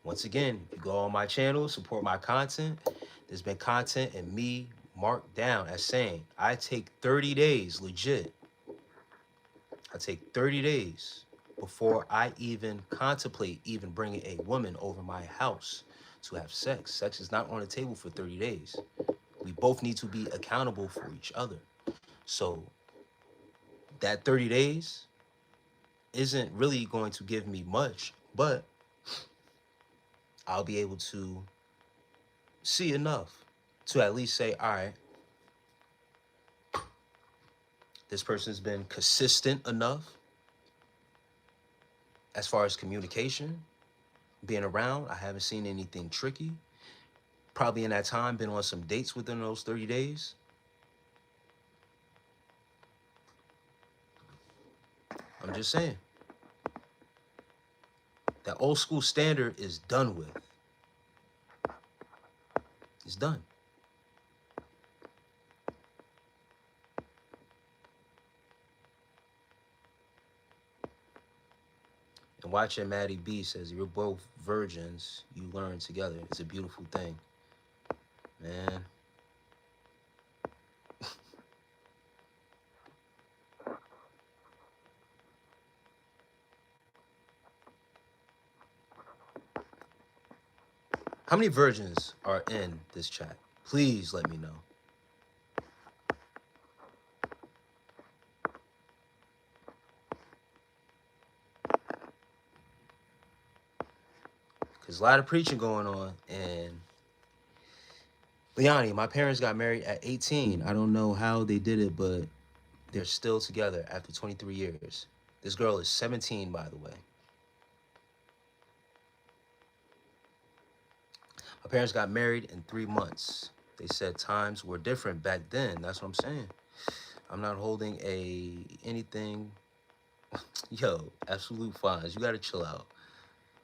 [SPEAKER 2] once again, if you go on my channel, support my content, there's been content and me marked down as saying, I take 30 days, legit. I take 30 days before I even contemplate even bringing a woman over my house to have sex. Sex is not on the table for 30 days. We both need to be accountable for each other. So that 30 days isn't really going to give me much, but I'll be able to see enough to at least say, all right, this person's been consistent enough as far as communication, being around. I haven't seen anything tricky. Probably in that time, been on some dates within those 30 days. I'm just saying. That old school standard is done with. It's done. And watching Maddie B says, you're both virgins, you learn together. It's a beautiful thing. Man. How many virgins are in this chat? Please let me know. Because a lot of preaching going on. And Leonie, my parents got married at 18. I don't know how they did it, but they're still together after 23 years. This girl is 17, by the way. My parents got married in 3 months. They said times were different back then. That's what I'm saying. I'm not holding anything. Yo, absolute fines. You gotta chill out.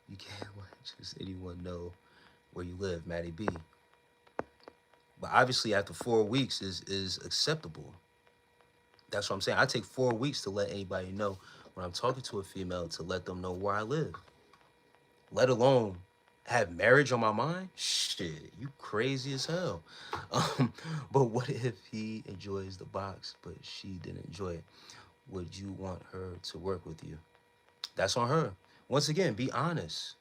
[SPEAKER 2] You can't let just anyone know where you live, Maddie B. But obviously after 4 weeks is acceptable. That's what I'm saying. I take 4 weeks to let anybody know when I'm talking to a female to let them know where I live. Let alone have marriage on my mind? Shit, you crazy as hell. But what if he enjoys the box, but she didn't enjoy it? Would you want her to work with you? That's on her. Once again, be honest.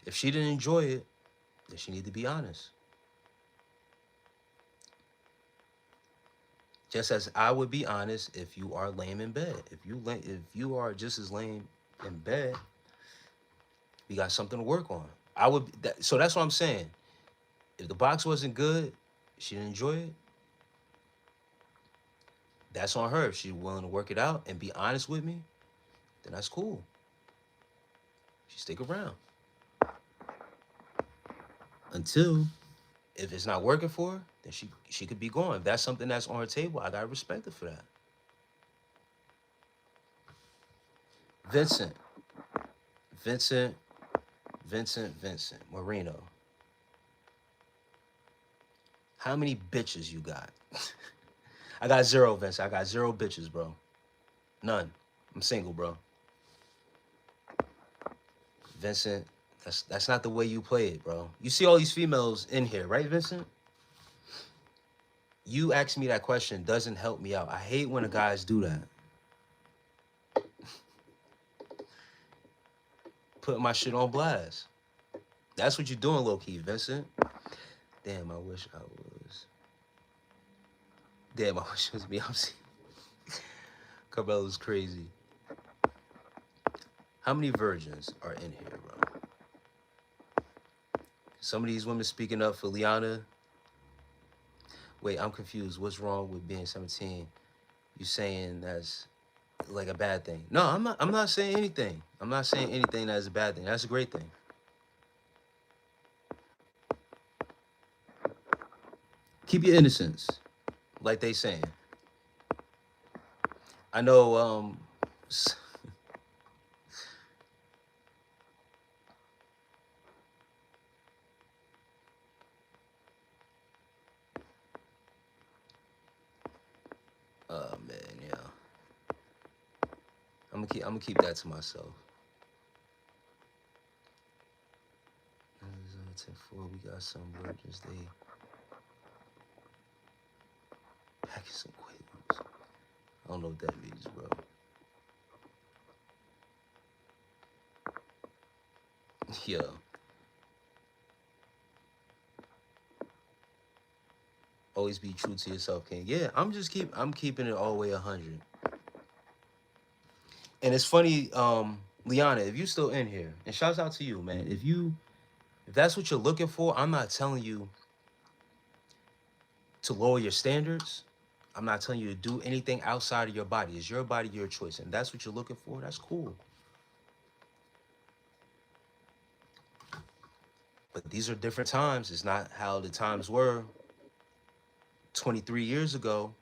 [SPEAKER 2] If she didn't enjoy it, then she need to be honest. Just as I would be honest if you are lame in bed. If you are just as lame in bed, we got something to work on. So that's what I'm saying. If the box wasn't good, she didn't enjoy it, that's on her. If she's willing to work it out and be honest with me, then that's cool. She stick around. Until, if it's not working for her, then she could be gone. If that's something that's on her table, I gotta respect her for that. Vincent, Vincent, Vincent Marino. How many bitches you got? I got zero, Vincent. I got zero bitches, bro. None. I'm single, bro. Vincent, that's not the way you play it, bro. You see all these females in here, right, Vincent? You asking me that question doesn't help me out. I hate when the guys do that. Putting my shit on blast. That's what you're doing, low key, Vincent. Damn, I wish I was. Damn, I wish it was me. I'm seeing. Carmelo's crazy. How many virgins are in here, bro? Some of these women speaking up for Liana. Wait, I'm confused. What's wrong with being 17? You saying that's like a bad thing? No, I'm not. I'm not saying anything. I'm not saying anything that's a bad thing. That's a great thing. Keep your innocence, like they saying. I know. Oh man, yeah. I'm gonna keep that to myself. 10-4, we got some virgins. They packing some quaaludes. I don't know what that means, bro. Yo. Always be true to yourself, King. Yeah, I'm keeping it all the way 100. And it's funny, Liana, if you still in here, and shouts out to you, man. If that's what you're looking for, I'm not telling you to lower your standards. I'm not telling you to do anything outside of your body. It's your body, your choice. And that's what you're looking for, that's cool. But these are different times. It's not how the times were 23 years ago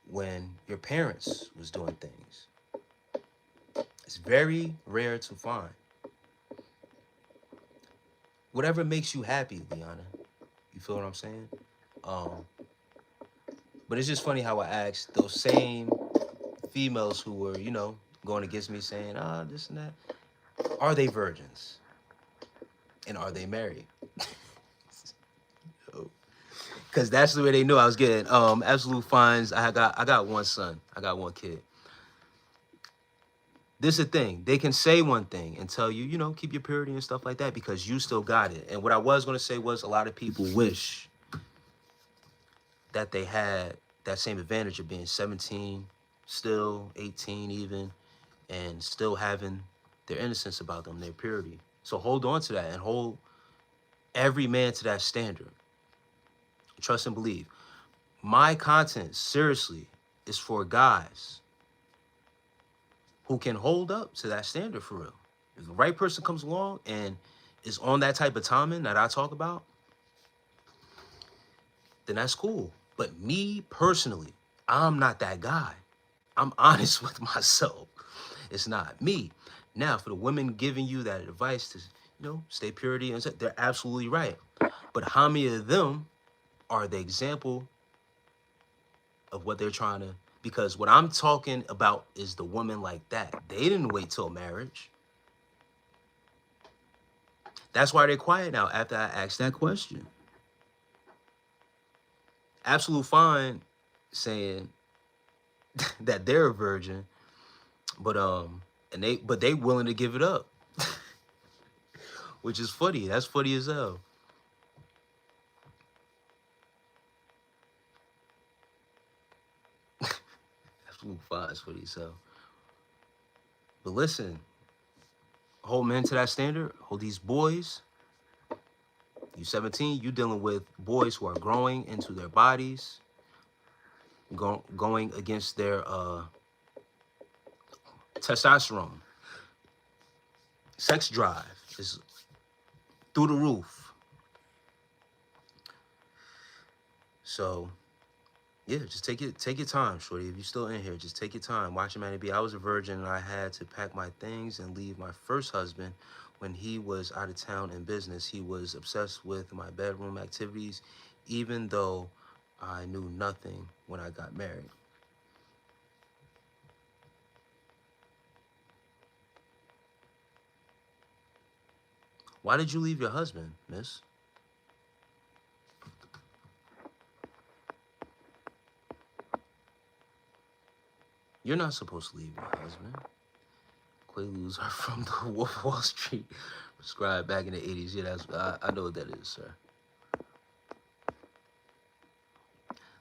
[SPEAKER 2] when your parents was doing things. It's very rare to find. Whatever makes you happy, Liana. You feel what I'm saying? But it's just funny how I asked those same females who were, going against me saying, this and that. Are they virgins? And are they married? Because that's the way they knew I was getting. Absolute fines. I got one son. I got one kid. This is the thing. They can say one thing and tell you, keep your purity and stuff like that because you still got it. And what I was going to say was a lot of people wish that they had that same advantage of being 17, still 18 even, and still having their innocence about them, their purity. So hold on to that and hold every man to that standard. Trust and believe. My content, seriously, is for guys who can hold up to that standard for real. If the right person comes along and is on that type of timing that I talk about, then that's cool. But me personally, I'm not that guy. I'm honest with myself. It's not me. Now, for the women giving you that advice to, stay purity, and they're absolutely right. But how many of them are the example of what they're trying to? Because what I'm talking about is the woman like that. They didn't wait till marriage. That's why they're quiet now after I asked that question. Absolute fine saying that they're a virgin, but they willing to give it up. Which is funny. That's funny as hell. Absolute fine is funny as hell. But listen, hold men to that standard. Hold these boys. You 17, you dealing with boys who are growing into their bodies, going against their testosterone. Sex drive is through the roof. So Yeah, just take your time, shorty. If you're still in here, just take your time. Watch Humanity Be. I was a virgin and I had to pack my things and leave my first husband when he was out of town in business. He was obsessed with my bedroom activities, even though I knew nothing when I got married. Why did you leave your husband, miss? You're not supposed to leave your husband. Quaaludes are from the Wolf of Wall Street, prescribed back in the 80s. Yeah, I know what that is, sir.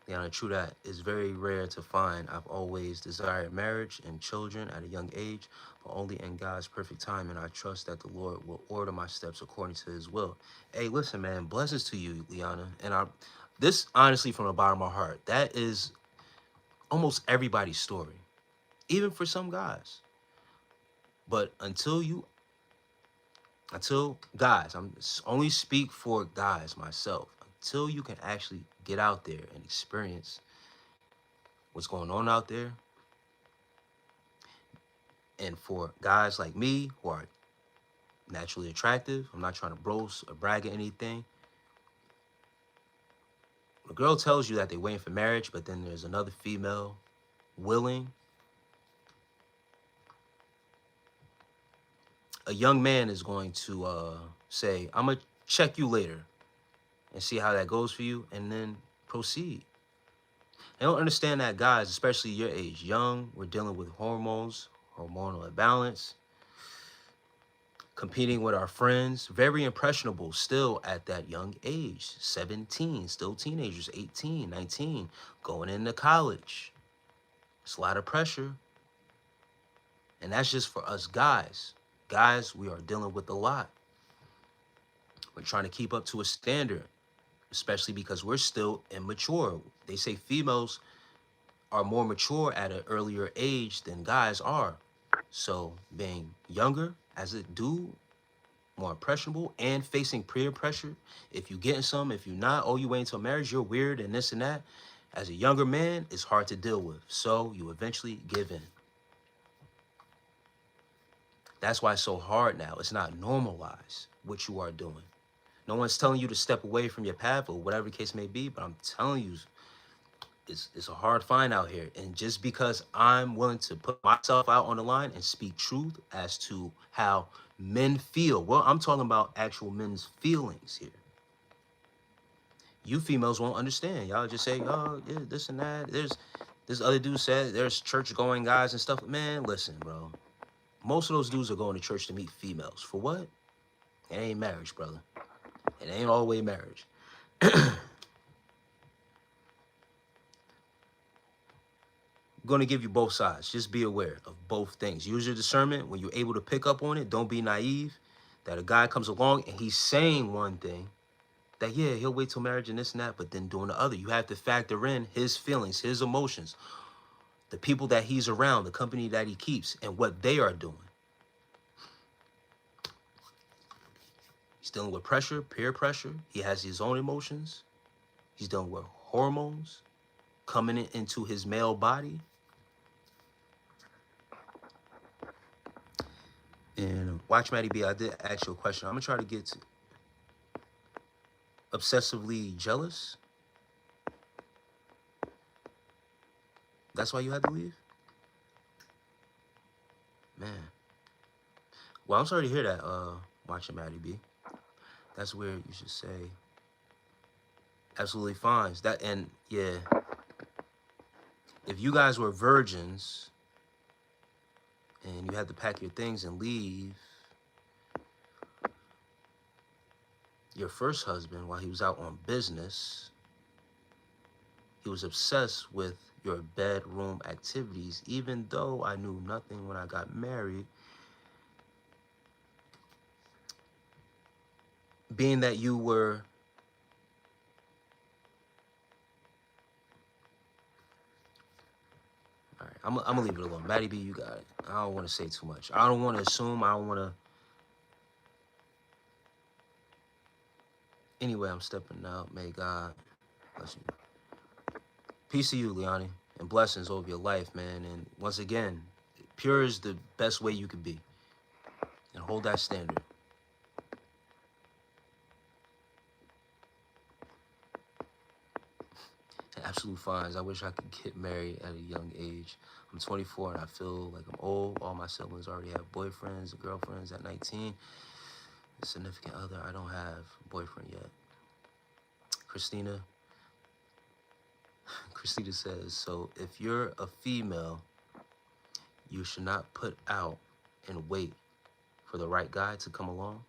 [SPEAKER 2] Liana, true that. It's very rare to find. I've always desired marriage and children at a young age, but only in God's perfect time, and I trust that the Lord will order my steps according to his will. Hey, listen, man, blessings to you, Liana. And this, honestly, from the bottom of my heart, that is almost everybody's story, even for some guys. But until guys, I'm only speak for guys myself, until you can actually get out there and experience what's going on out there. And for guys like me who are naturally attractive, I'm not trying to boast or brag or anything. A girl tells you that they're waiting for marriage, but then there's another female willing. A young man is going to say, I'm going to check you later and see how that goes for you, and then proceed. I don't understand that guys, especially your age, young, we're dealing with hormones, hormonal imbalance, competing with our friends, very impressionable still at that young age, 17, still teenagers, 18, 19, going into college. It's a lot of pressure. And that's just for us guys. Guys, we are dealing with a lot. We're trying to keep up to a standard, especially because we're still immature. They say females are more mature at an earlier age than guys are. So being younger as a dude, more impressionable, and facing peer pressure. If you getting some, if you're not, oh, you wait until marriage, you're weird and this and that. As a younger man, it's hard to deal with. So you eventually give in. That's why it's so hard now. It's not normalized what you are doing. No one's telling you to step away from your path or whatever the case may be, but I'm telling you, it's a hard find out here. And just because I'm willing to put myself out on the line and speak truth as to how men feel, well, I'm talking about actual men's feelings here. You females won't understand. Y'all just say, oh, yeah, this and that. There's this other dude said there's church going guys and stuff. Man, listen, bro. Most of those dudes are going to church to meet females. For what? It ain't marriage, brother. It ain't all the way marriage. I'm going to give you both sides. Just be aware of both things. Use your discernment. When you're able to pick up on it, don't be naive that a guy comes along and he's saying one thing that, yeah, he'll wait till marriage and this and that, but then doing the other. You have to factor in his feelings, his emotions, the people that he's around, the company that he keeps, and what they are doing. He's dealing with pressure, peer pressure. He has his own emotions. He's dealing with hormones coming into his male body. And watch Maddie B, I did ask you a question. I'm going to try to get to obsessively jealous. That's why you had to leave? Man. Well, I'm sorry to hear that, watching Maddie B. That's weird. You should say absolutely fine. That, and yeah, if you guys were virgins and you had to pack your things and leave your first husband while he was out on business, he was obsessed with your bedroom activities, even though I knew nothing when I got married. Being that you were all right, I'm gonna leave it alone. Maddie B, you got it. I don't want to say too much. I don't want to assume. I don't want to. Anyway, I'm stepping out. May God bless you. Peace to you, Leonie, and blessings over your life, man. And once again, pure is the best way you can be. And hold that standard. And absolute fines. I wish I could get married at a young age. I'm 24 and I feel like I'm old. All my siblings already have boyfriends and girlfriends at 19. A significant other, I don't have a boyfriend yet. Christina says, so if you're a female, you should not put out and wait for the right guy to come along.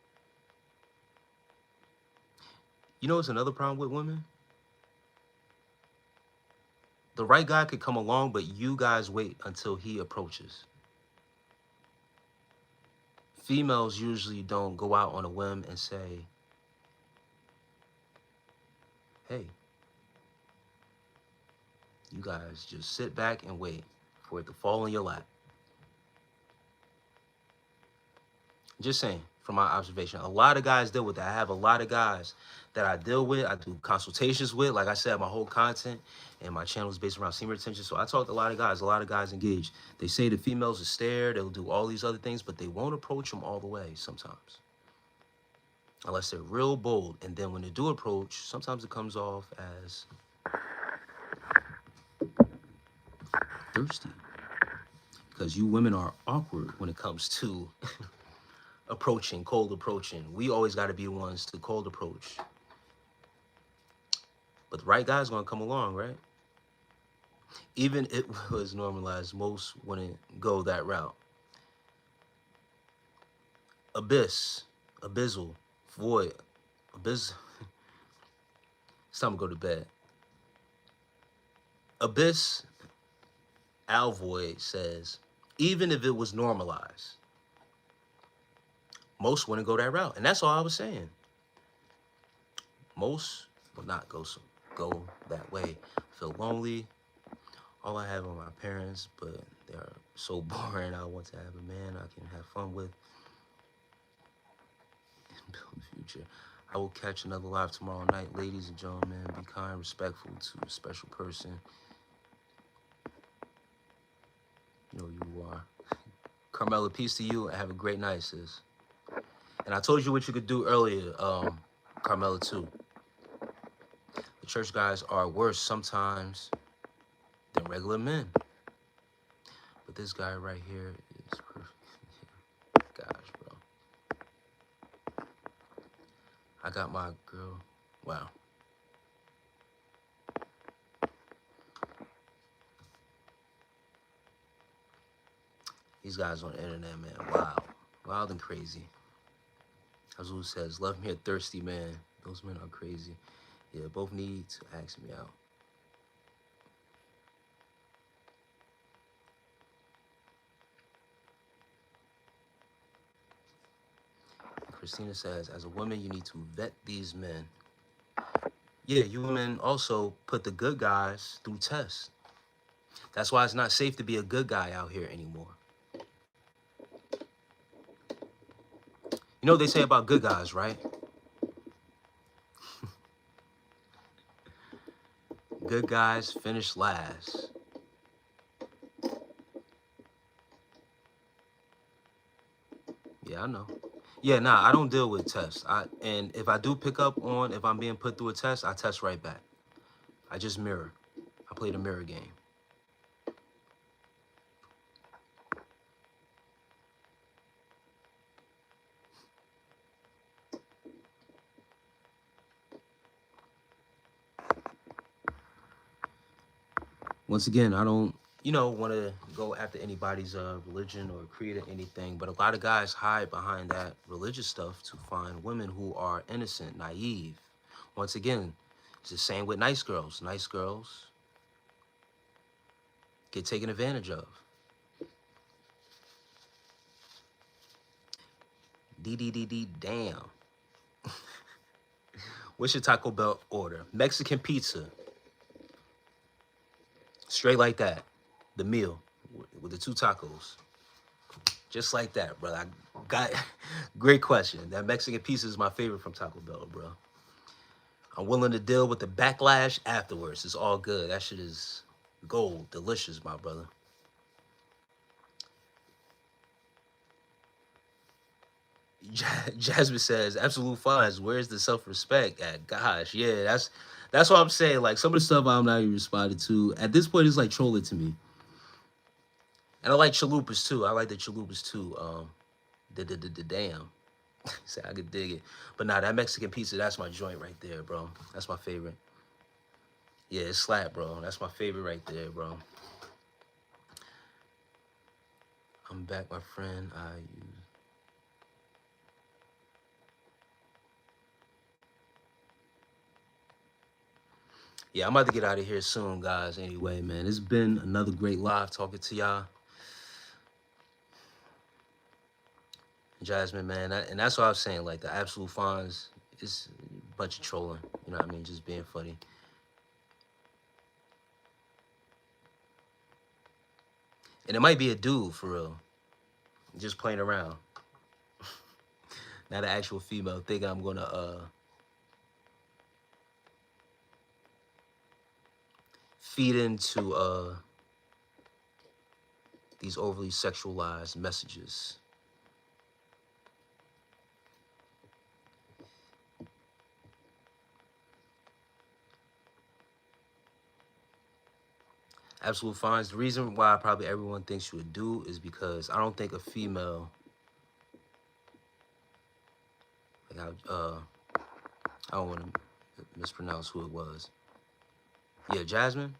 [SPEAKER 2] You know what's another problem with women? The right guy could come along, but you guys wait until he approaches. Females usually don't go out on a whim and say, hey, you guys just sit back and wait for it to fall in your lap. Just saying, from my observation, a lot of guys deal with that. I have a lot of guys that I deal with, I do consultations with. Like I said, my whole content and my channel is based around semen retention. So I talk to a lot of guys engaged. They say the females are stare, they'll do all these other things, but they won't approach them all the way sometimes. Unless they're real bold. And then when they do approach, sometimes it comes off as thirsty. Because you women are awkward when it comes to approaching, cold approaching. We always got to be the ones to cold approach. But the right guy's going to come along, right? Even if it was normalized, most wouldn't go that route. Abyss, abyssal, void, abyss. It's time to go to bed. Abyss Alvoid says, even if it was normalized, most wouldn't go that route. And that's all I was saying. Most will not go that way. I feel lonely. All I have are my parents, but they are so boring. I want to have a man I can have fun with and build the future. I will catch another live tomorrow night. Ladies and gentlemen, be kind, respectful to a special person. You know who you are. Carmela, peace to you and have a great night, sis. And I told you what you could do earlier, Carmela, too. The church guys are worse sometimes than regular men. But this guy right here is perfect. Gosh, bro. I got my girl. Wow. These guys on the internet, man. Wow. Wild and crazy. Azul says, love me a thirsty man. Those men are crazy. Yeah, both need to ask me out. Christina says, as a woman, you need to vet these men. Yeah, you women also put the good guys through tests. That's why it's not safe to be a good guy out here anymore. You know what they say about good guys, right? Good guys finish last. Yeah, I know. Yeah, nah, I don't deal with tests. And if I do pick up on if I'm being put through a test, I test right back. I just mirror. I play the mirror game. Once again, I don't, want to go after anybody's religion or creed or anything, but a lot of guys hide behind that religious stuff to find women who are innocent, naive. Once again, it's the same with nice girls. Nice girls get taken advantage of. Damn. What's your Taco Bell order? Mexican pizza. Straight like that. The meal with the 2 tacos. Just like that, brother. I got great question. That Mexican pizza is my favorite from Taco Bell, bro. I'm willing to deal with the backlash afterwards. It's all good. That shit is gold, delicious, my brother. Jasmine says, "Absolute fines. Where's the self-respect at?" Gosh, yeah, that's what I'm saying. Like some of the stuff I'm not even responding to at this point is like trolling to me. And I like chalupas too. I like the chalupas too. Damn. Say I could dig it, but nah, that Mexican pizza, that's my joint right there, bro. That's my favorite. Yeah, it's slap, bro. That's my favorite right there, bro. I'm back, my friend. I use. Yeah, I'm about to get out of here soon, guys. Anyway, man, it's been another great live talking to y'all. Jasmine, man, and that's what I was saying. Like the absolute fawns is a bunch of trolling. You know what I mean? Just being funny. And it might be a dude for real, just playing around. Not an actual female. Think I'm gonna feed into these overly sexualized messages. Absolute fines. The reason why probably everyone thinks you would do is because I don't think a female, like I don't want to mispronounce who it was. Yeah, Jasmine.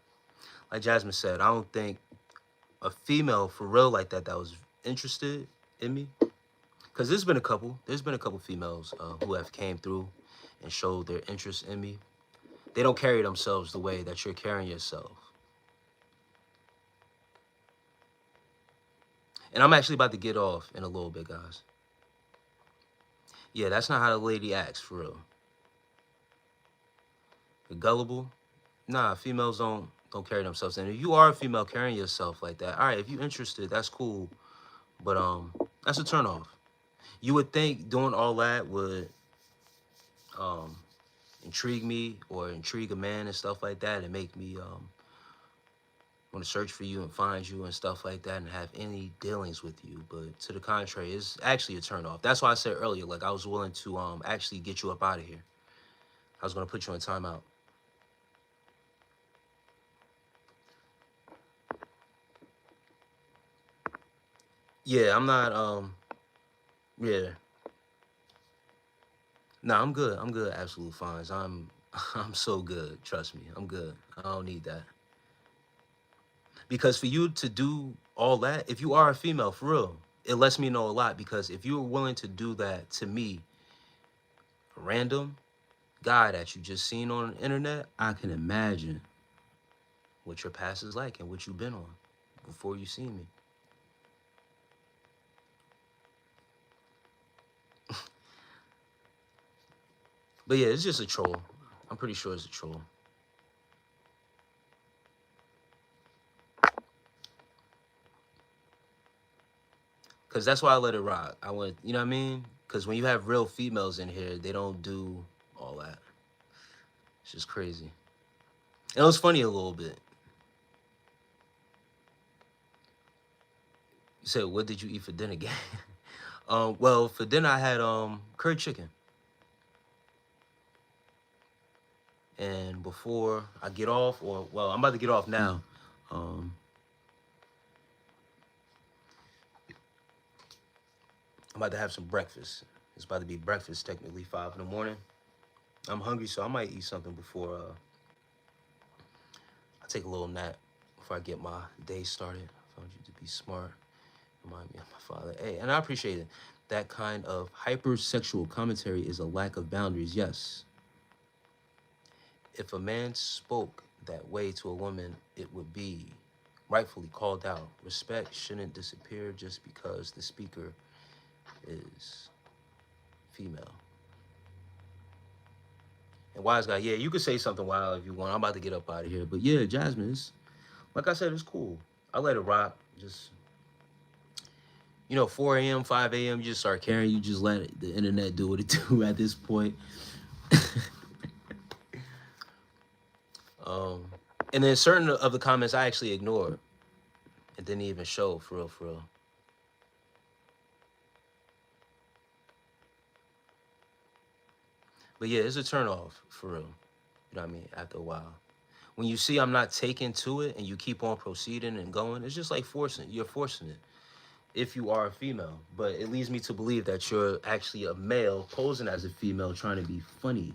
[SPEAKER 2] Like Jasmine said, I don't think a female for real like that was interested in me. Because there's been a couple females who have came through and showed their interest in me. They don't carry themselves the way that you're carrying yourself. And I'm actually about to get off in a little bit, guys. Yeah, that's not how the lady acts, for real. You're gullible. Nah, females don't carry themselves. And if you are a female carrying yourself like that, all right, if you're interested, that's cool. But that's a turnoff. You would think doing all that would um intrigue me or intrigue a man and stuff like that and make me want to search for you and find you and stuff like that and have any dealings with you. But to the contrary, it's actually a turnoff. That's why I said earlier, like I was willing to actually get you up out of here. I was gonna put you in timeout. Yeah, I'm not yeah. No, I'm good. I'm good, absolute fines. I'm so good. Trust me. I'm good. I don't need that. Because for you to do all that, if you are a female, for real, it lets me know a lot. Because if you were willing to do that to me, a random guy that you just seen on the internet, I can imagine what your past is like and what you've been on before you see me. But yeah, it's just a troll. I'm pretty sure it's a troll. Cause that's why I let it rock. I want, you know what I mean? Cause when you have real females in here, they don't do all that. It's just crazy. And it was funny a little bit. You said, "What did you eat for dinner, gang?" Well, for dinner I had curry chicken. And before I get off, or well, I'm about to get off now. Um, I'm about to have some breakfast. It's about to be breakfast, technically 5 in the morning. I'm hungry, so I might eat something before I take a little nap before I get my day started. I found you to be smart. Remind me of my father. Hey, and I appreciate it. That kind of hypersexual commentary is a lack of boundaries. Yes. If a man spoke that way to a woman, it would be rightfully called out. Respect shouldn't disappear just because the speaker is female. And wise guy, yeah, you could say something wild if you want. I'm about to get up out of here. But yeah, Jasmine, like I said, it's cool. I let it rock. Just 4 a.m., 5 a.m., you just start caring. You just let the internet do what it do at this point. Um, and then certain of the comments I actually ignored and didn't even show, for real, for real. But yeah, it's a turn off, for real. You know what I mean? After a while. When you see I'm not taking to it and you keep on proceeding and going, it's just like forcing. You're forcing it if you are a female. But it leads me to believe that you're actually a male posing as a female trying to be funny.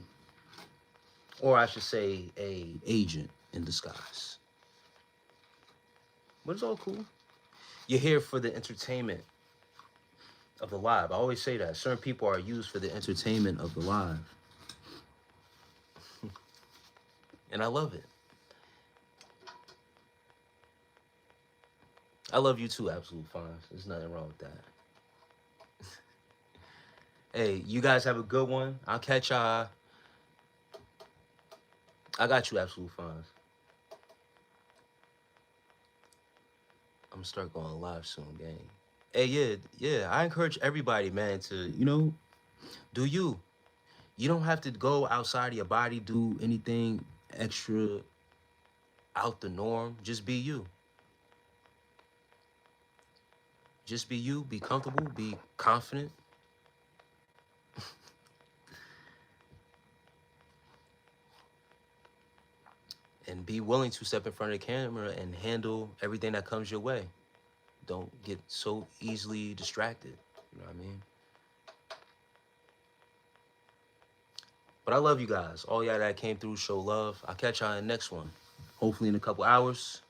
[SPEAKER 2] Or I should say a agent in disguise. But it's all cool. You're here for the entertainment of the live. I always say that. Certain people are used for the entertainment of the live. And I love it. I love you too, Absolute Fines. There's nothing wrong with that. Hey, you guys have a good one. I'll catch y'all. I got you, Absolute Fines. I'm gonna start going live soon, gang. Hey, yeah. I encourage everybody, man, to, do you. You don't have to go outside of your body, do anything extra out the norm. Just be you. Just be you. Be comfortable. Be confident. And be willing to step in front of the camera and handle everything that comes your way. Don't get so easily distracted. You know what I mean? But I love you guys. All y'all that came through, show love. I'll catch y'all in the next one. Hopefully in a couple hours.